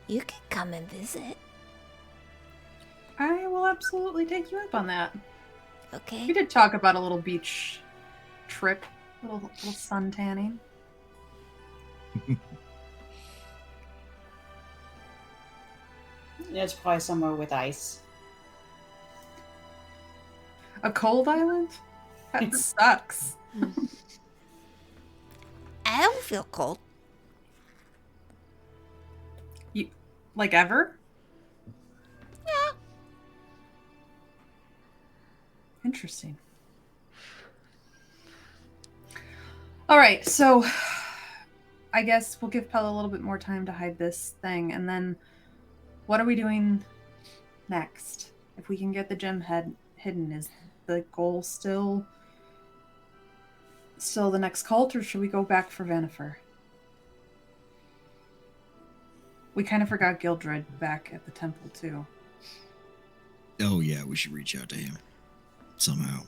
You can come and visit. I will absolutely take you up on that. Okay? We did talk about a little beach trip, little sun tanning. It's probably somewhere with ice. A cold island? That sucks. I don't feel cold. Like ever? Yeah. Interesting. All right, so I guess we'll give Pella a little bit more time to hide this thing, and then what are we doing next? If we can get the gem head hidden, is the goal still the next cult, or should we go back for Vanifer? We kind of forgot Gildred back at the temple too. Oh yeah, we should reach out to him somehow.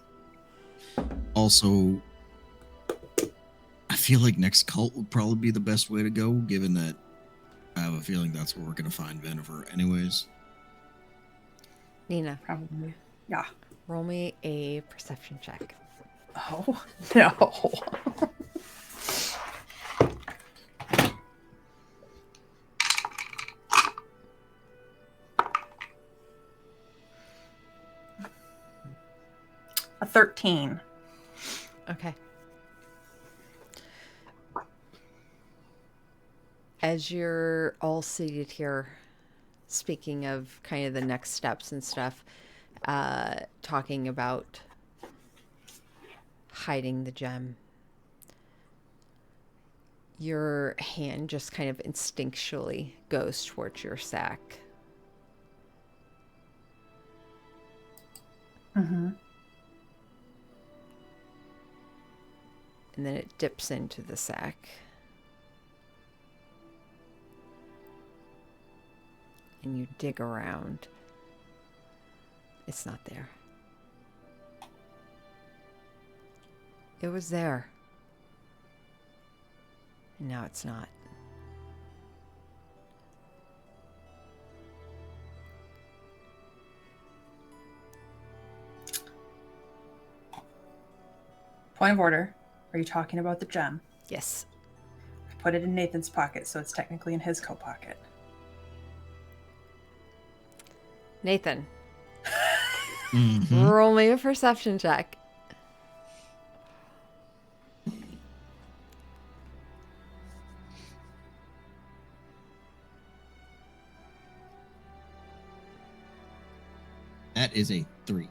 Also, I feel like next cult would probably be the best way to go, given that I have a feeling that's where we're gonna find Venifer anyways. Nina, Probably. Yeah. roll me a perception check. Oh, no. A 13. Okay. As you're all seated here, speaking of kind of the next steps and stuff, talking about hiding the gem, your hand just kind of instinctually goes towards your sack. Mm-hmm. And then it dips into the sack. And you dig around. It's not there. It was there. And now it's not. Point of order. Are you talking about the gem? Yes. I put it in Nathan's pocket, so it's technically in his coat pocket. Nathan, Mhm. roll me a perception check. That is a 3.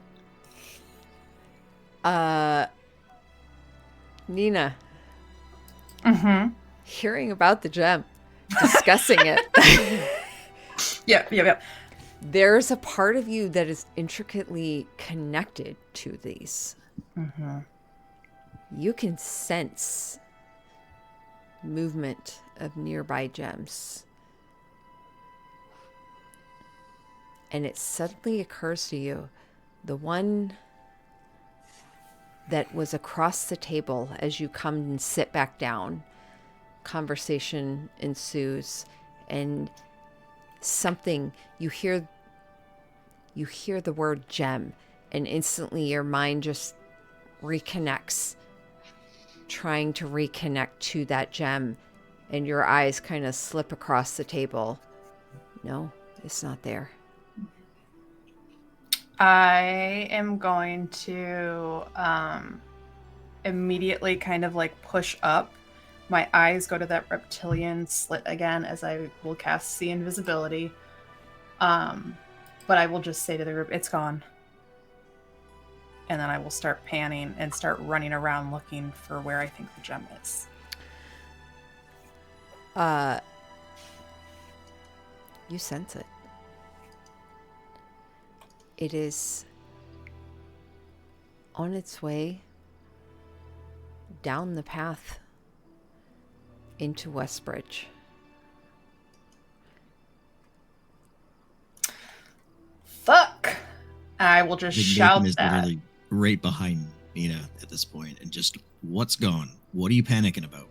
Nina, Mm-hmm. hearing about the gem, discussing it, Yep. there's a part of you that is intricately connected to these. Mm-hmm. You can sense movement of nearby gems. And it suddenly occurs to you, the one that was across the table as you come and sit back down, conversation ensues, and something, you hear the word gem, and instantly your mind just reconnects, trying to reconnect to that gem, and your eyes kind of slip across the table. No, it's not there. I am going to immediately kind of like push up. My eyes go to that reptilian slit again as I will cast See Invisibility. But I will just say to the group, it's gone. And then I will start panning and start running around looking for where I think the gem is. You sense it. It is on its way down the path into Westbridge. Fuck! I will just shout Nathan is that. literally right behind Nina at this point, and just, what's gone? What are you panicking about?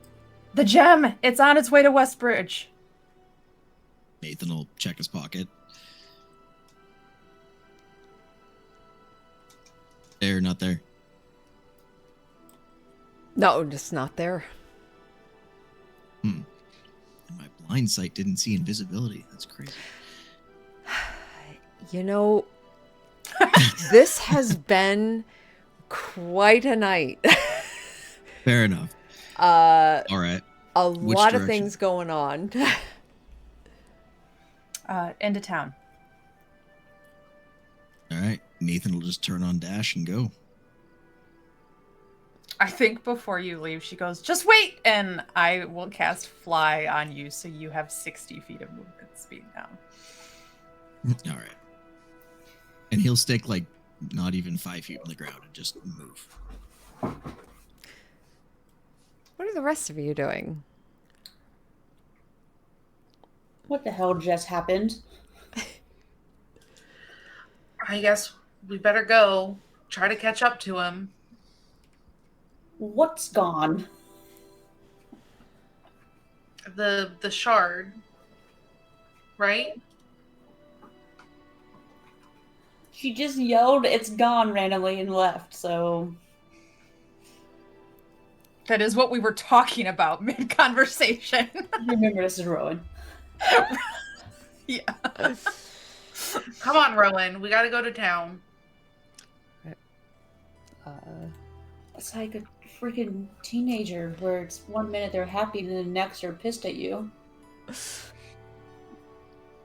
The gem! It's on its way to Westbridge. Nathan will check his pocket. There, not there. No, it's not there. And my blind sight didn't see invisibility. That's crazy. You know, this has been quite a night. Fair enough. All right. A Which lot of direction? things going on. Into town. All right. Nathan will just turn on dash and go. I think before you leave, she goes, just wait, and I will cast fly on you so you have 60 feet of movement speed now. All right. And he'll stick like not even 5 feet on the ground and just move. What are the rest of you doing? What the hell just happened? I guess we better go try to catch up to him. What's gone? The shard, right? She just yelled, "It's gone," randomly and left, so. That is what we were talking about mid-conversation. Remember, this is Rowan. Yeah. Come on, Rowan. We gotta go to town. It's like a freaking teenager where it's 1 minute they're happy and then the next they're pissed at you.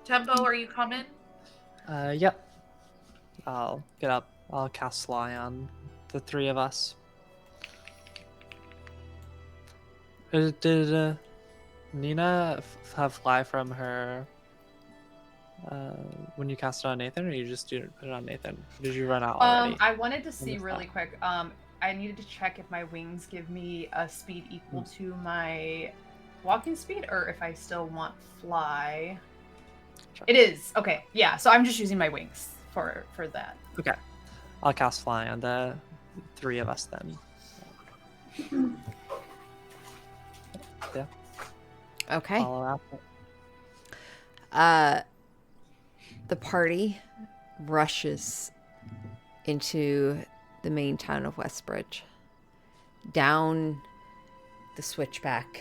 Tempo, are you coming? Yep. I'll get up. I'll cast Sly on the three of us. Did Nina have Fly from her when you cast it on Nathan, or you just put it on Nathan? Did you run out already? I wanted to see really quick. I needed to check if my wings give me a speed equal to my walking speed, or if I still want fly. Sure. It is. Okay. Yeah. So I'm just using my wings for that. Okay. I'll cast Fly on the three of us then. Yeah. Okay. Follow after. The party rushes into the main town of Westbridge, down the switchback,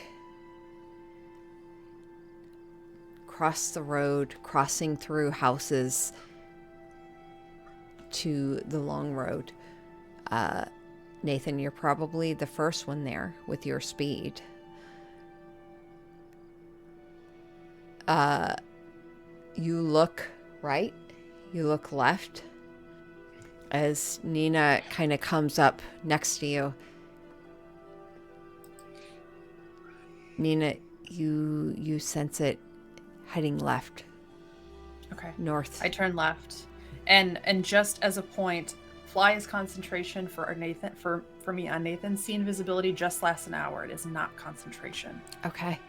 across the road, crossing through houses to the long road. Nathan, you're probably the first one there with your speed. You look right, you look left, as Nina kind of comes up next to you. Nina, you sense it heading left. Okay. North. I turn left, and just as a point, fly is concentration for Nathan. For me on Nathan, see invisibility just lasts an hour. It is not concentration. Okay.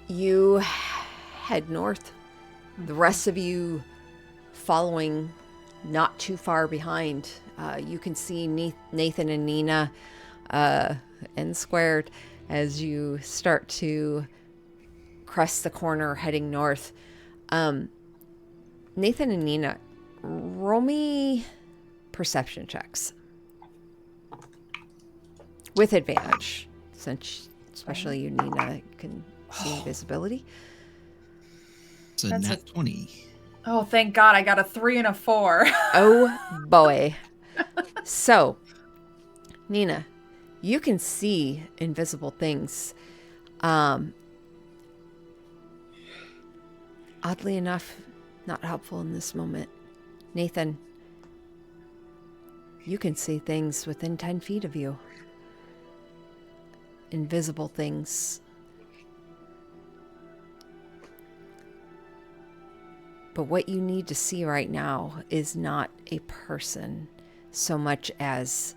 You head north. The rest of you following not too far behind. You can see Nathan and Nina and Squared as you start to crest the corner heading north. Nathan and Nina, roll me perception checks. With advantage, since especially you, Nina, can see invisibility. It's a That's nat 20. Oh, thank God! I got a 3 and a 4. Oh boy. So, Nina, you can see invisible things. Oddly enough, not helpful in this moment. Nathan, you can see things within 10 feet of you. Invisible things. But what you need to see right now is not a person so much as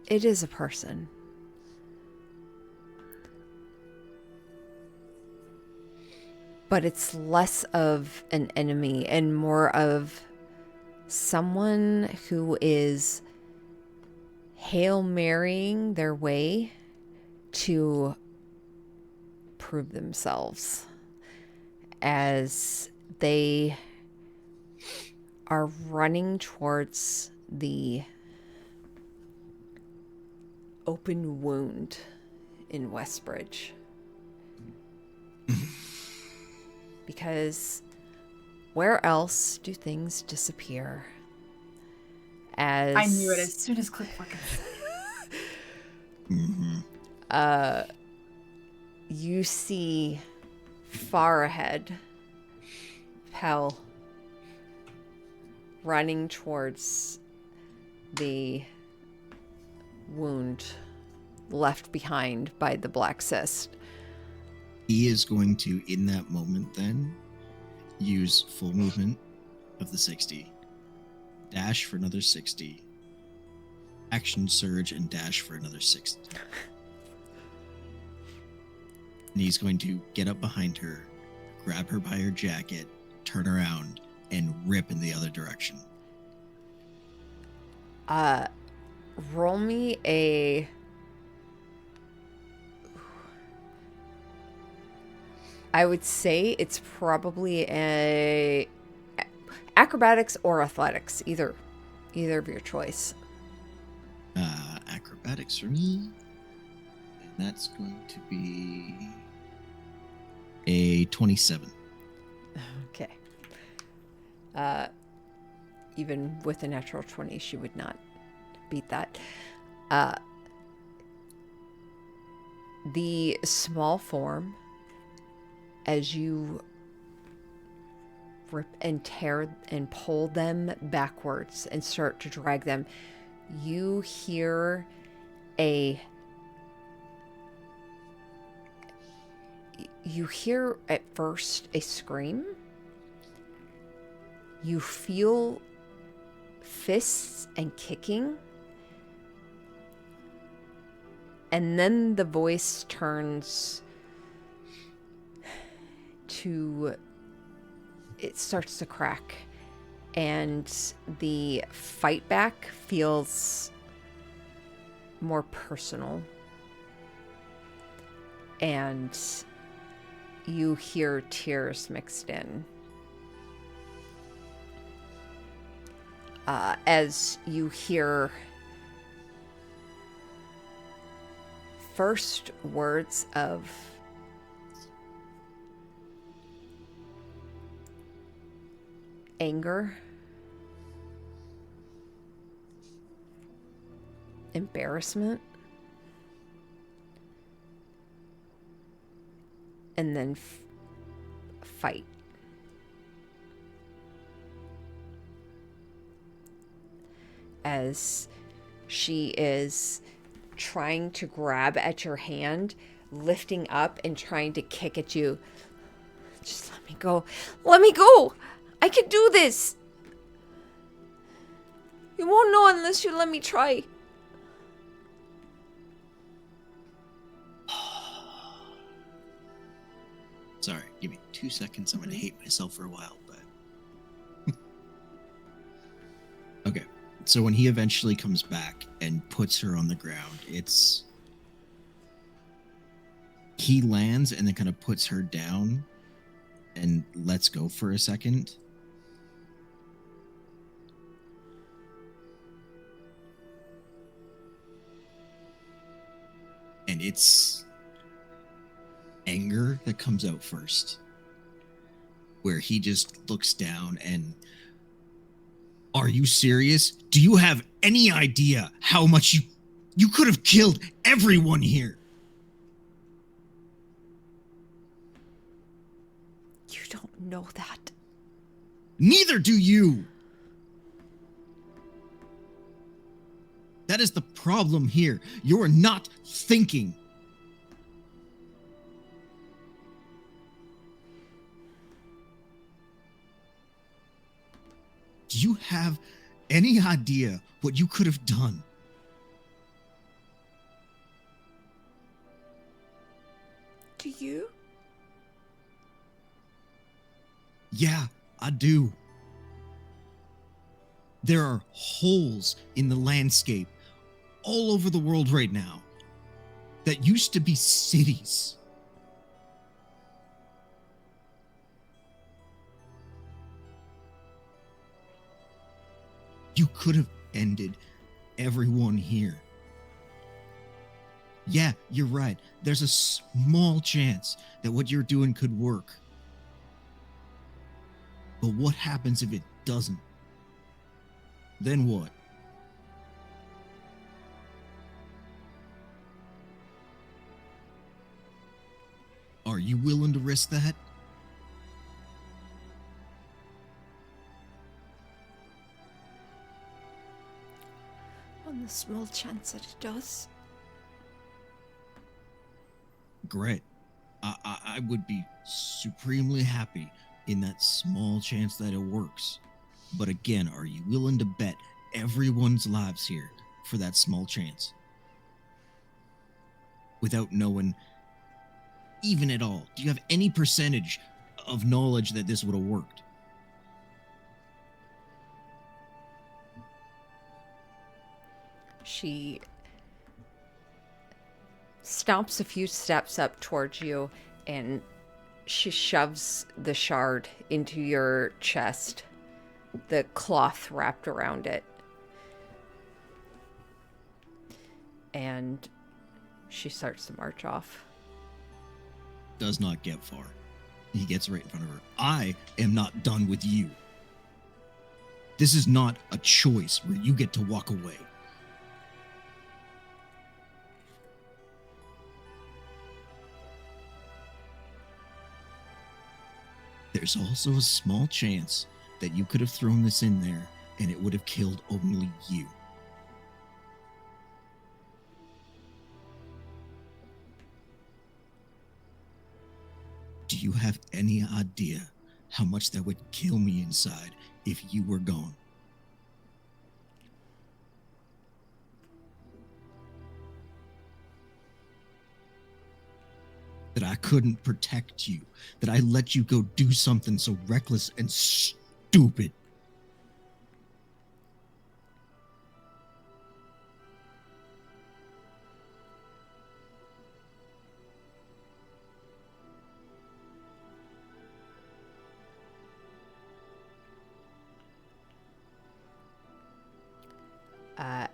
it is a person. But it's less of an enemy and more of someone who is Hail Marying their way to prove themselves as they are running towards the open wound in Westbridge. Because where else do things disappear? As I knew it as soon as Click fucking said. You see far ahead Hell running towards the wound left behind by the black cyst. He is going to, in that moment, then use full movement of the 60, dash for another 60, action surge, and dash for another 60. And he's going to get up behind her, grab her by her jacket, turn around, and rip in the other direction. Roll me a... I would say it's probably a acrobatics or athletics, either of your choice. Acrobatics for me. And that's going to be a 27. Okay. Even with a natural 20, she would not beat that. The small form, as you rip and tear and pull them backwards and start to drag them, you hear at first a scream. You feel fists and kicking. And then the voice turns to... It starts to crack. And the fight back feels more personal. And you hear tears mixed in. As you hear first words of anger, embarrassment, and then fight. As she is trying to grab at your hand, lifting up and trying to kick at you. Just let me go. Let me go! I can do this! You won't know unless you let me try. Sorry, give me 2 seconds. I'm going to hate myself for a while, but... Okay, so when he eventually comes back and puts her on the ground, it's... He lands and then kind of puts her down and lets go for a second. And it's anger that comes out first, where he just looks down and, are you serious? Do you have any idea how much you could have killed everyone here? You don't know that. Neither do you. That is the problem here. You're not thinking. Do you have any idea what you could have done? Do you? Yeah, I do. There are holes in the landscape all over the world right now that used to be cities. You could have ended everyone here. Yeah, you're right. There's a small chance that what you're doing could work. But what happens if it doesn't? Then what? Are you willing to risk that? On the small chance that it does. Gret, I would be supremely happy in that small chance that it works. But again, are you willing to bet everyone's lives here for that small chance? Without knowing even at all, do you have any percentage of knowledge that this would have worked? She stomps a few steps up towards you and she shoves the shard into your chest, the cloth wrapped around it. And she starts to march off. Does not get far. He gets right in front of her. I am not done with you. This is not a choice where you get to walk away. There's also a small chance that you could have thrown this in there and it would have killed only you. Do you have any idea how much that would kill me inside if you were gone? That I couldn't protect you, that I let you go do something so reckless and stupid.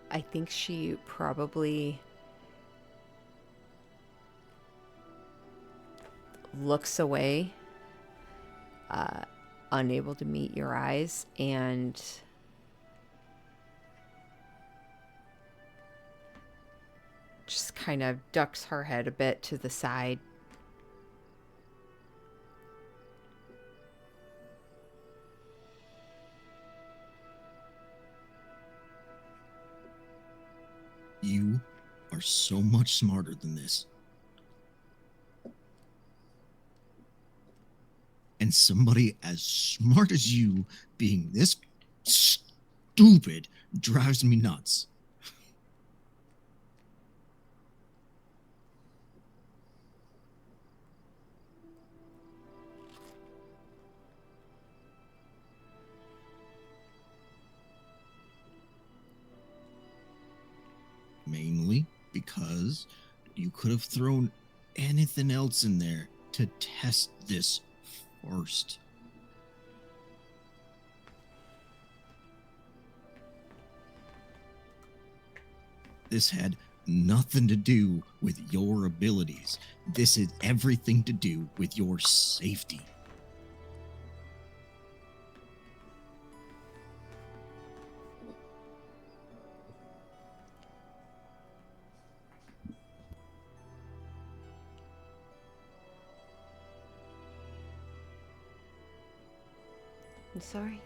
I think she probably looks away, unable to meet your eyes, and just kind of ducks her head a bit to the side. You are so much smarter than this. And somebody as smart as you being this stupid drives me nuts. Mainly because you could have thrown anything else in there to test this first. This had nothing to do with your abilities. This is everything to do with your safety. I'm sorry.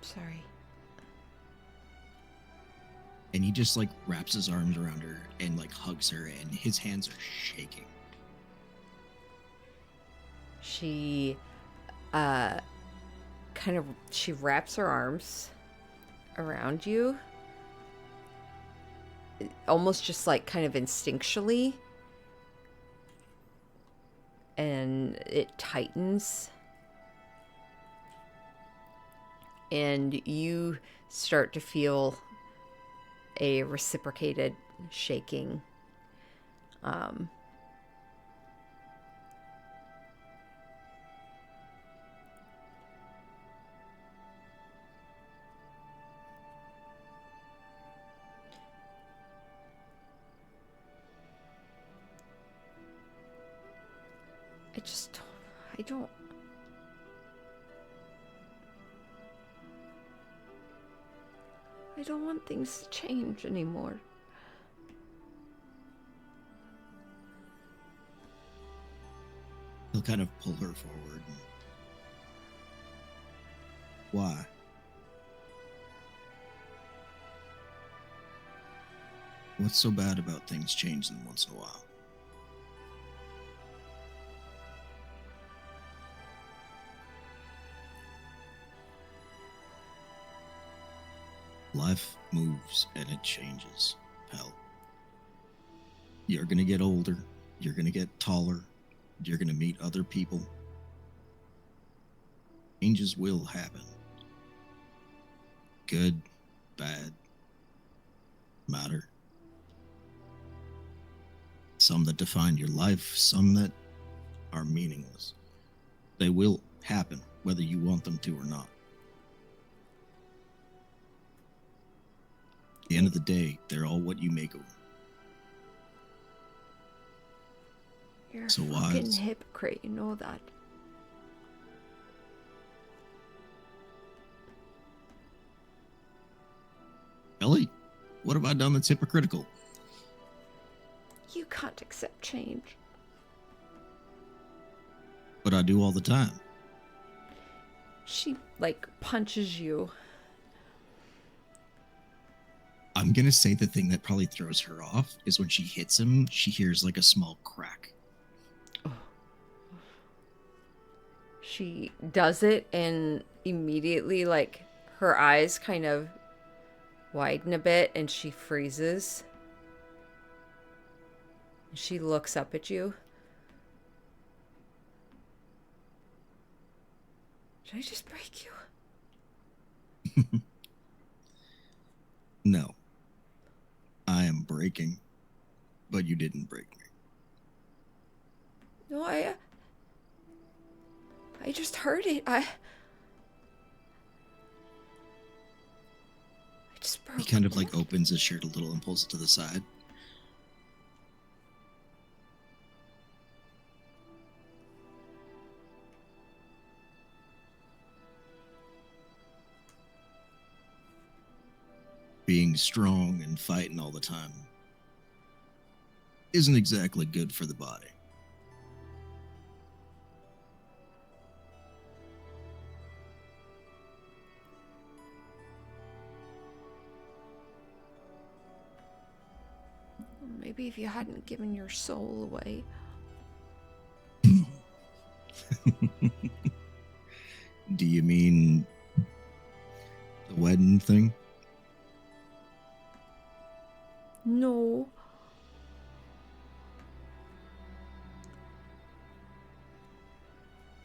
Sorry. And he just like wraps his arms around her and like hugs her, and his hands are shaking. She she wraps her arms around you, almost just like kind of instinctually, and it tightens, and you start to feel a reciprocated shaking. I don't want things to change anymore. He'll kind of pull her forward. And, why? What's so bad about things changing once in a while? Life moves and it changes, pal. You're gonna get older, you're gonna get taller, you're gonna meet other people. Changes will happen. Good, bad, matter. Some that define your life, some that are meaningless. They will happen, whether you want them to or not. At the end of the day, they're all what you make of them. You're So a fucking wise. hypocrite, you know that. Ellie, what have I done that's hypocritical? You can't accept change. But I do all the time. She, like, punches you. I'm gonna say the thing that probably throws her off is when she hits him, she hears like a small crack. She does it, and immediately, like, her eyes kind of widen a bit, and she freezes. She looks up at you. Did I just break you? No. I am breaking, but you didn't break me. No, I just heard it. I just broke. He kind of like opens his shirt a little and pulls it to the side. Being strong and fighting all the time isn't exactly good for the body. Maybe if you hadn't given your soul away. Do you mean the wedding thing? No.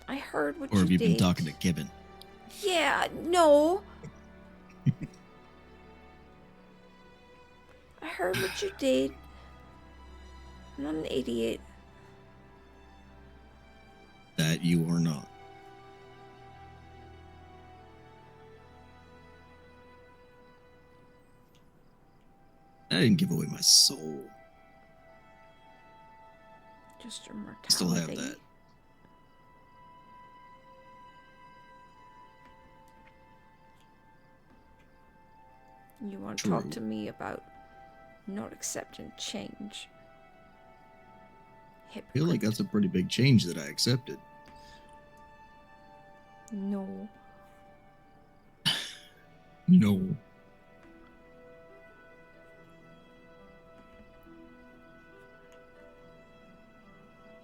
I heard what Or have you did. been talking to Gibbon? Yeah, no. I heard what you did. I'm not an idiot. That you are not. I didn't give away my soul. Just your mortality. Still have that. You want to True. talk to me about not accepting change? I feel like that's a pretty big change that I accepted. No. No.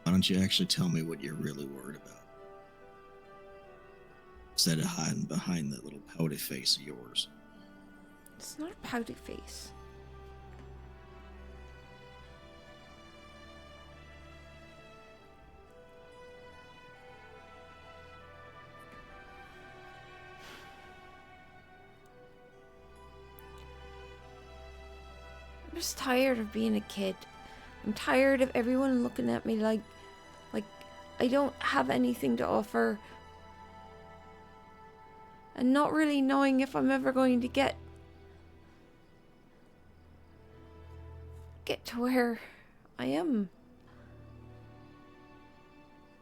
Why don't you actually tell me what you're really worried about? Instead of hiding behind that little pouty face of yours. It's not a pouty face. I'm just tired of being a kid. I'm tired of everyone looking at me like I don't have anything to offer. And not really knowing if I'm ever going to get to where I am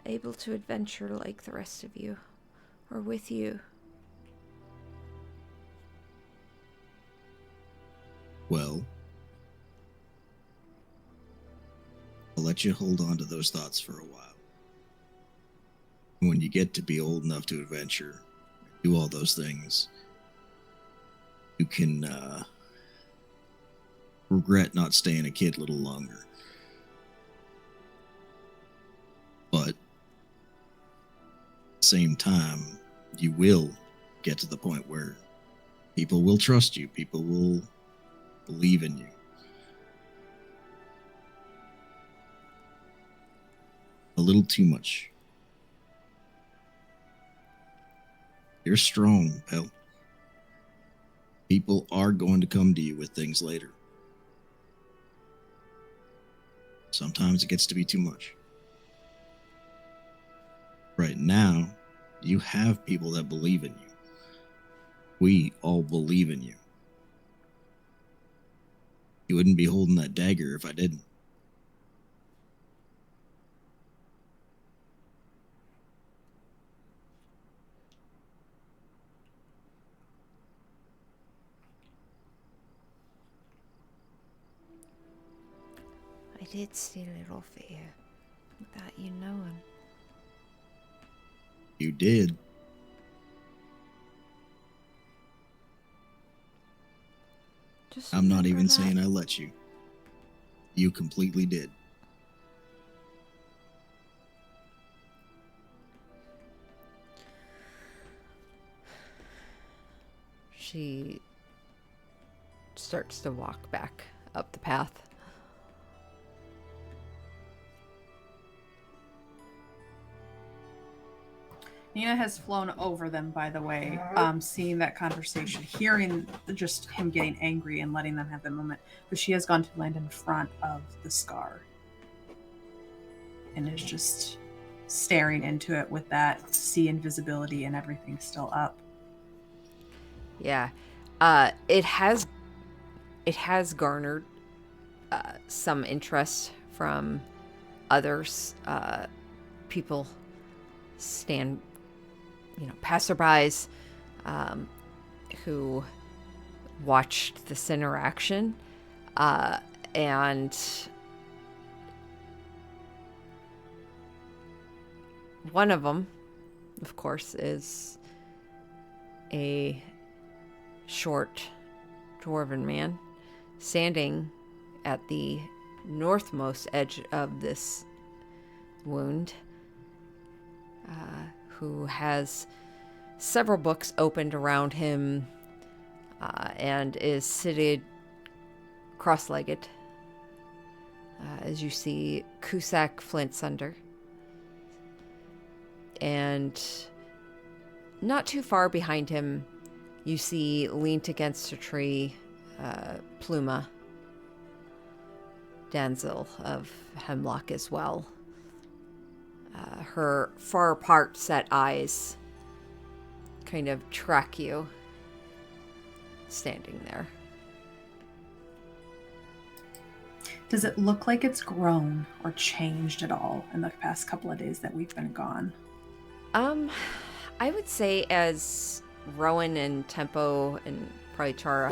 able to adventure like the rest of you, or with you. Well, I'll let you hold on to those thoughts for a while. When you get to be old enough to adventure, do all those things, you can regret not staying a kid a little longer. But at the same time, you will get to the point where people will trust you, people will believe in you. A little too much. You're strong, pal. People are going to come to you with things later. Sometimes it gets to be too much. Right now, you have people that believe in you. We all believe in you. You wouldn't be holding that dagger if I didn't. I did steal it off of you without you knowing. You did. Just I'm not remember even that. saying I let you. You completely did. She starts to walk back up the path. Nina has flown over them, by the way, seeing that conversation, hearing just him getting angry and letting them have that moment. But she has gone to land in front of the scar and is just staring into it with that sea invisibility and everything still up. Yeah. It has garnered some interest from others, people passerbys who watched this interaction, and one of them, of course, is a short dwarven man standing at the northmost edge of this wound, who has several books opened around him, and is seated cross-legged, as you see Cusack Flint's under. And not too far behind him, you see, leaned against a tree, Pluma, damsel of Hemlock as well. Her far apart set eyes kind of track you, standing there. Does it look like it's grown or changed at all in the past couple of days that we've been gone? I would say as Rowan and Tempo and probably Tara,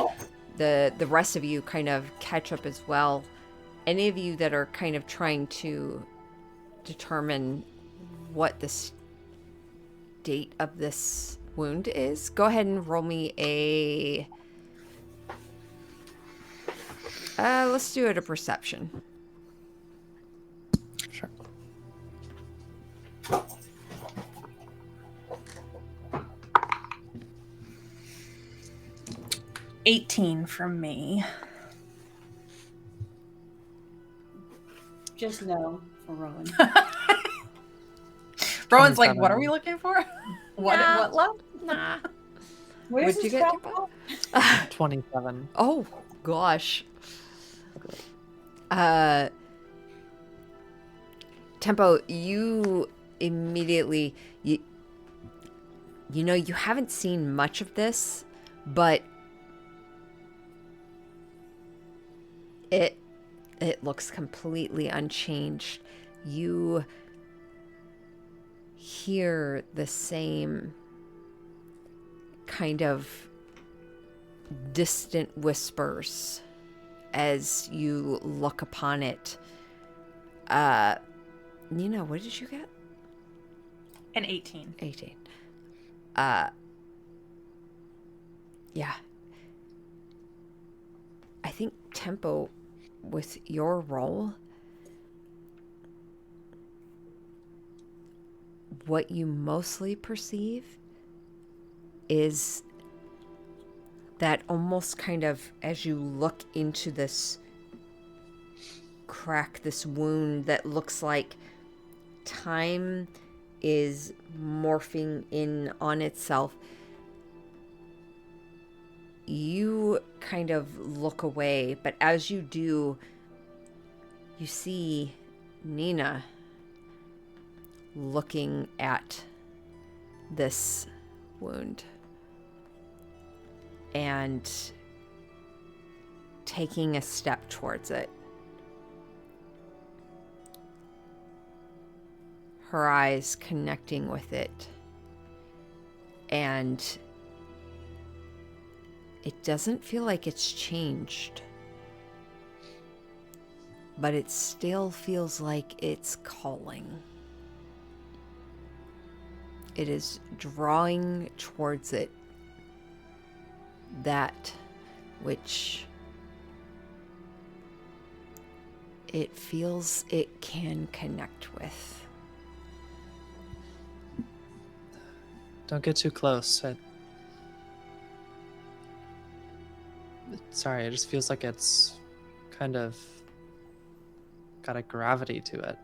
the rest of you kind of catch up as well. Any of you that are kind of trying to determine what the state of this wound is, go ahead and roll me a... let's do it a perception. Sure. $18 from me. Just no for Rowan. Rowan's like, 27. what are we looking for? What left? Nah. Where's What'd you his get, crowd? Tempo? 27. Oh, gosh. Tempo, you immediately... You know, you haven't seen much of this, but it looks completely unchanged. You hear the same kind of distant whispers as you look upon it. Nina, what did you get? An 18. 18. Yeah. I think tempo with your roll, what you mostly perceive is that almost kind of as you look into this crack, this wound that looks like time is morphing in on itself, you kind of look away, but as you do, you see Nina looking at this wound and taking a step towards it. Her eyes connecting with it, and it doesn't feel like it's changed, but it still feels like it's calling. It is drawing towards it that which it feels it can connect with. Don't get too close. Sorry, it just feels like it's kind of got a gravity to it.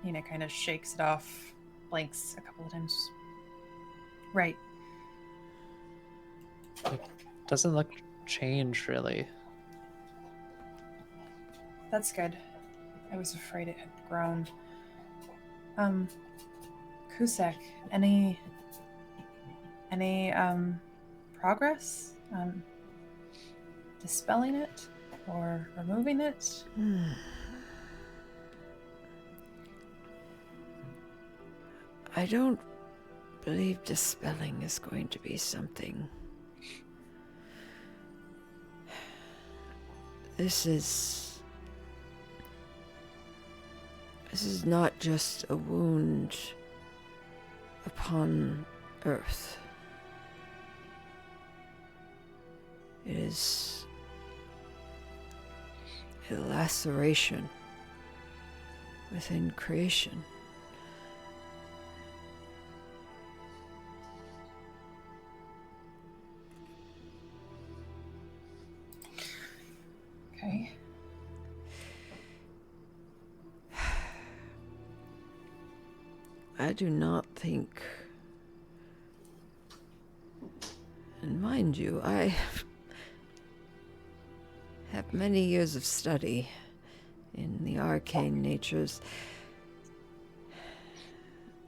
Nina kind of shakes it off, blinks a couple of times. Right. It doesn't look changed, really. That's good. I was afraid it had grown. Kusek, any progress on dispelling it or removing it? I don't believe dispelling is going to be something. This is not just a wound upon Earth. It is a laceration within creation. Okay. I do not think, and mind you, I have many years of study in the arcane natures.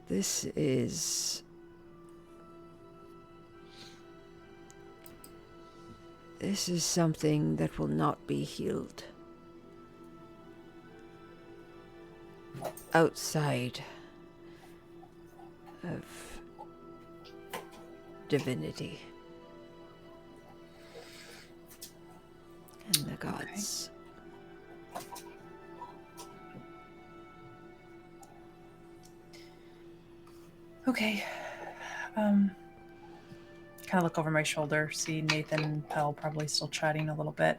This is something that will not be healed outside of divinity and the gods. Okay. Kind of look over my shoulder, see Nathan and Pell probably still chatting a little bit.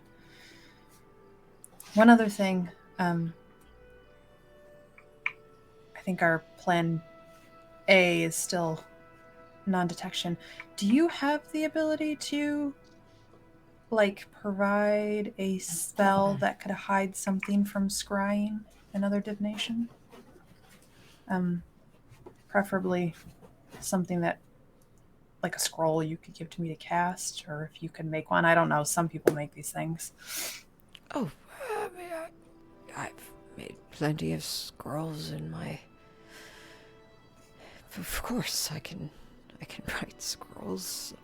One other thing, I think our plan A is still non-detection. Do you have the ability to, like, provide a spell that could hide something from scrying another divination? Preferably something that, like a scroll you could give to me to cast, or if you could make one. I don't know. Some people make these things. Oh, I mean, I've made plenty of scrolls in my... Of course, I can write scrolls.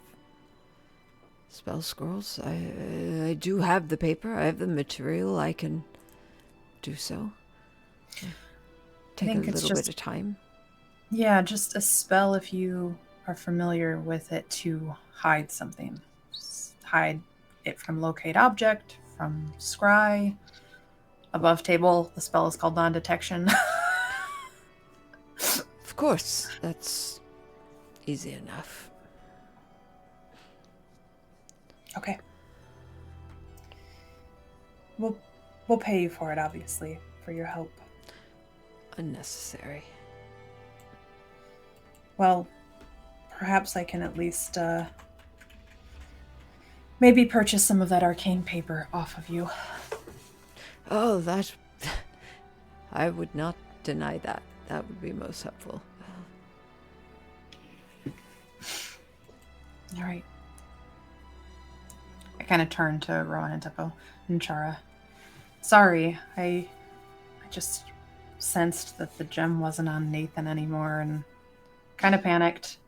Spell scrolls. I do have the paper. I have the material. I can do so. Take a little bit of time. Yeah, just a spell if you are familiar with it to hide something. Just hide it from locate object, from scry. Above table, the spell is called non-detection. Of course, that's easy enough. Okay. We'll pay you for it, obviously, for your help. Unnecessary. Well, perhaps I can at least maybe purchase some of that arcane paper off of you. Oh, that... I would not deny that. That would be most helpful. All right. I kind of turn to Rowan and Teppo and Chara. Sorry, I just sensed that the gem wasn't on Nathan anymore and kind of panicked.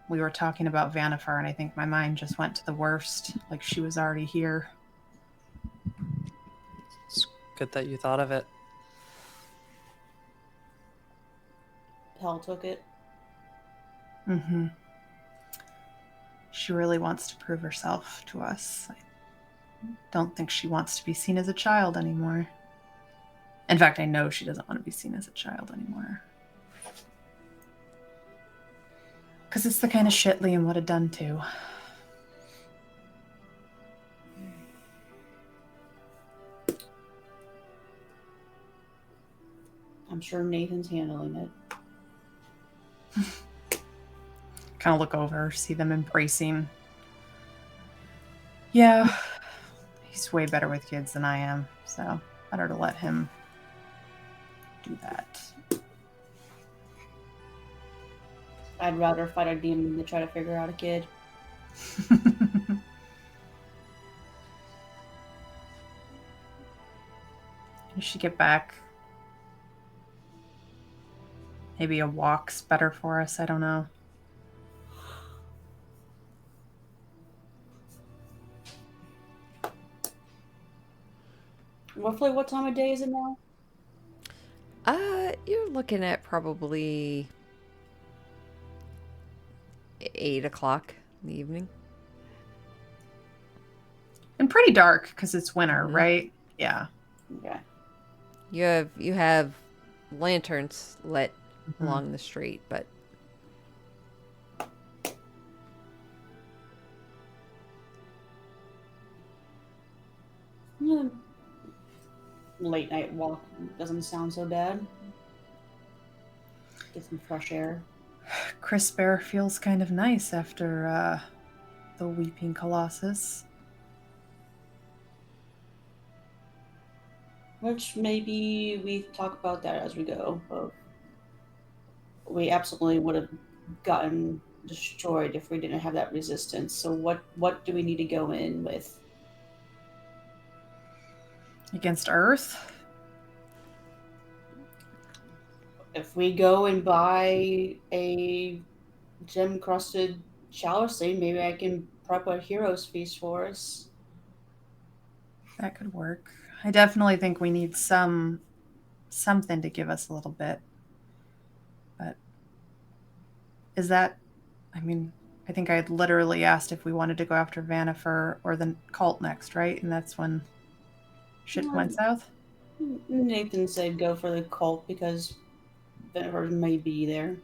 We were talking about Vanifer, and I think my mind just went to the worst, like she was already here. It's good that you thought of it. Hell took it. Mm-hmm. She really wants to prove herself to us. I don't think she wants to be seen as a child anymore. In fact, I know she doesn't want to be seen as a child anymore. Because it's the kind of shit Liam would have done too. I'm sure Nathan's handling it. Kind of look over, see them embracing. Yeah, he's way better with kids than I am, so better to let him do that. I'd rather fight a demon than try to figure out a kid. You should get back. Maybe a walk's better for us, I don't know. Roughly what time of day is it now? You're looking at probably 8 o'clock in the evening. And pretty dark because it's winter, Mhm. right? Yeah. Okay. You have lanterns lit Mhm. along the street, but Late night walk doesn't sound so bad. Get some fresh air. Crisp air feels kind of nice after the Weeping Colossus. Which maybe we talk about that as we go. We absolutely would have gotten destroyed if we didn't have that resistance. So what do we need to go in with? Against Earth? If we go and buy a gem-crusted chalice, maybe I can prep a hero's feast for us. That could work. I definitely think we need something to give us a little bit. But is that, I mean, I think I had literally asked if we wanted to go after Vanifer or the cult next, right? And that's when shit went south? Nathan said go for the cult because Venever may be there.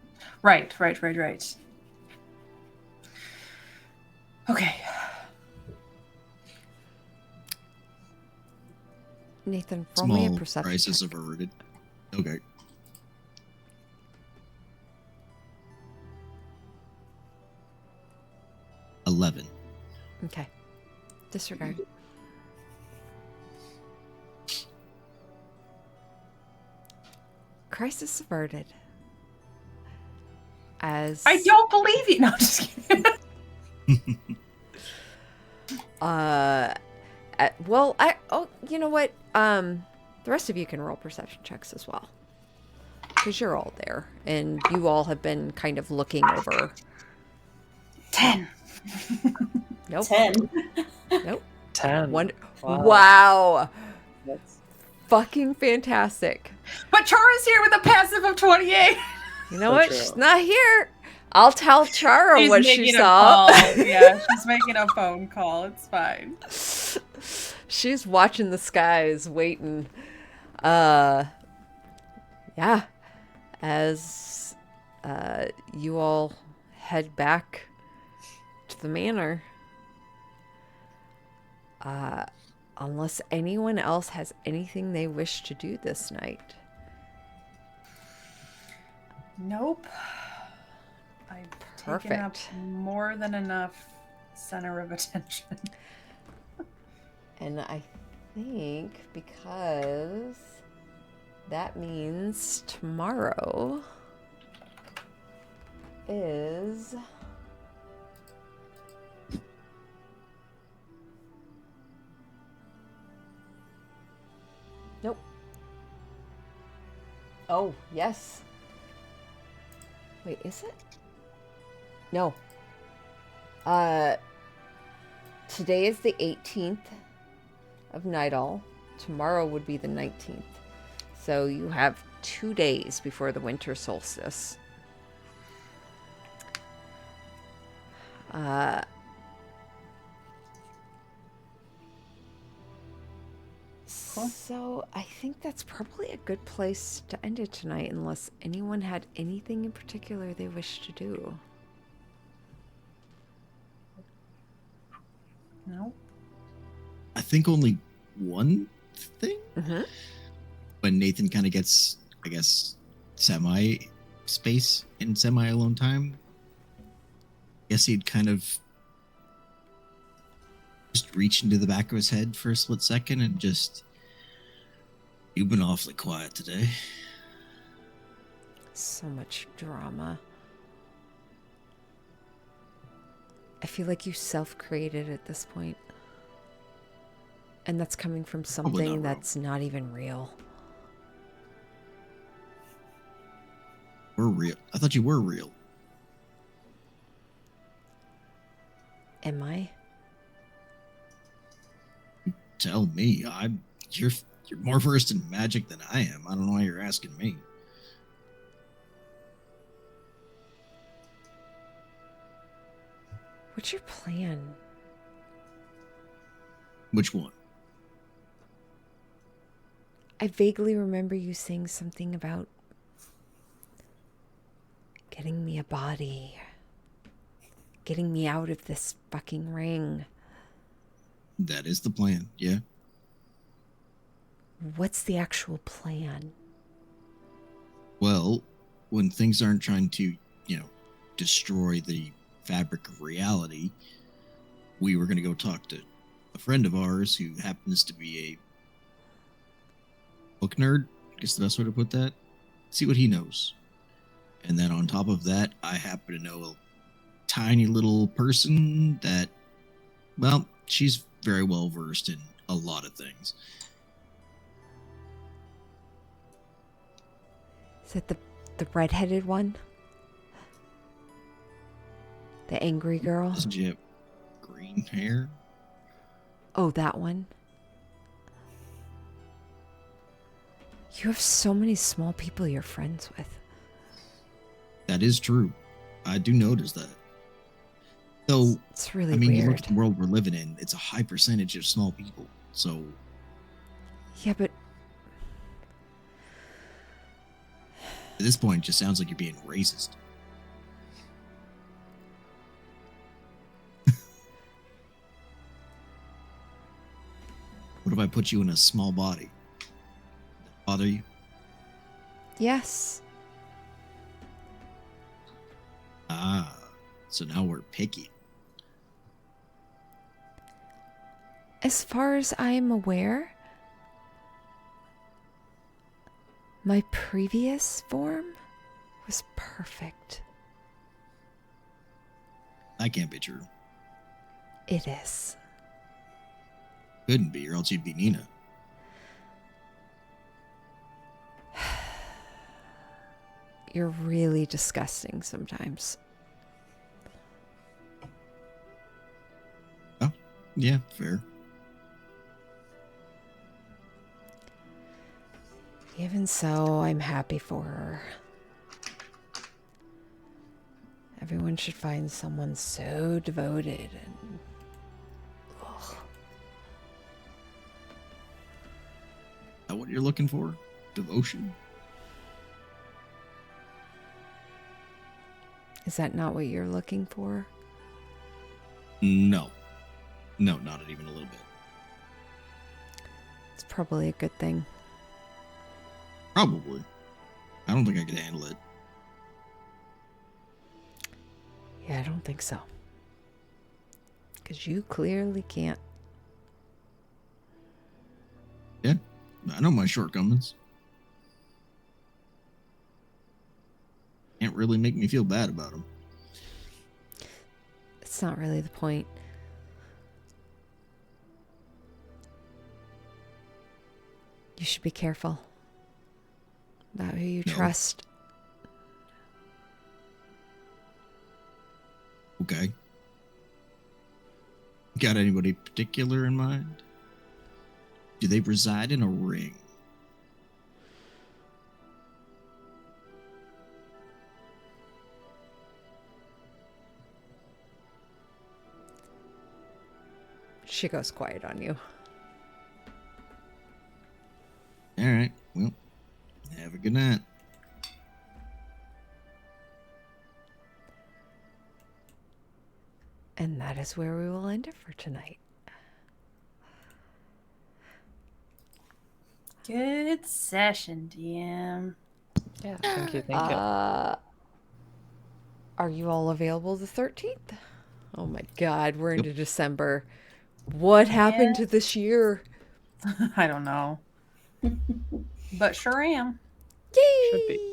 Right. Okay. Nathan, roll me a Small perception crisis check. averted. Okay. $11. Okay. Disregard. Crisis averted. As I don't believe you. No, I'm just kidding. you know what? The rest of you can roll perception checks as well, because you're all there, and you all have been kind of looking over. 10. Nope. 10. Nope. 10. Wow. That's Fucking fantastic. But Chara's here with a passive of 28. You know So what? true. She's not here. I'll tell Chara She's what she making a saw. call. Yeah, she's making a phone call. It's fine. She's watching the skies, waiting. Yeah. as you all head back to the manor. Unless anyone else has anything they wish to do this night. Nope. I've taken up Perfect. more than enough center of attention. And I think because that means tomorrow is nope. Oh, yes. Wait, is it? No. Today is the 18th of Nightall. Tomorrow would be the 19th. So you have 2 days before the winter solstice. Cool. So I think that's probably a good place to end it tonight, unless anyone had anything in particular they wish to do. Nope. I think only one thing. Mm-hmm. When Nathan kind of gets, I guess, semi space and semi alone time, I guess he'd kind of just reach into the back of his head for a split second and just, you've been awfully quiet today. So much drama. I feel like you self-created at this point. And that's coming from Probably not something wrong. that's not even real. We're real. I thought you were real. Am I? Tell me, you're more versed in magic than I am. I don't know why you're asking me. What's your plan? Which one? I vaguely remember you saying something about getting me a body. Getting me out of this fucking ring. That is the plan, yeah. What's the actual plan? Well, when things aren't trying to, destroy the fabric of reality, we were going to go talk to a friend of ours who happens to be a book nerd, I guess the best way to put that. See what he knows. And then on top of that, I happen to know a tiny little person that, well, she's very well versed in a lot of things. Is it the redheaded one? The angry girl? Doesn't she have green hair? Oh, that one? You have so many small people you're friends with. That is true. I do notice that. Though, It's really you look weird. at the world we're living in, it's a high percentage of small people. So, Yeah, but at this point, it just sounds like you're being racist. What if I put you in a small body? That bother you? yes. Ah, so now we're picky. As far as I am aware, my previous form was perfect. That can't be true. It is. Couldn't be, or else you'd be Nina. You're really disgusting sometimes. Oh, yeah, fair. Even so, I'm happy for her. Everyone should find someone so devoted and... Ugh. Is that what you're looking for? Devotion? Is that not what you're looking for? No. No, not even a little bit. It's probably a good thing. Probably. I don't think I could handle it. Yeah, I don't think so. Because you clearly can't. Yeah, I know my shortcomings. Can't really make me feel bad about them. It's not really the point. You should be careful about who you No. trust. Okay. Got anybody particular in mind? Do they reside in a ring? She goes quiet on you. All right. Well, have a good night. And that is where we will end it for tonight. Good session, DM. Yeah, thank you, thank you. Are you all available the 13th? Oh my god, we're into December. What happened to this year? I don't know. But sure am. Yay! Should be.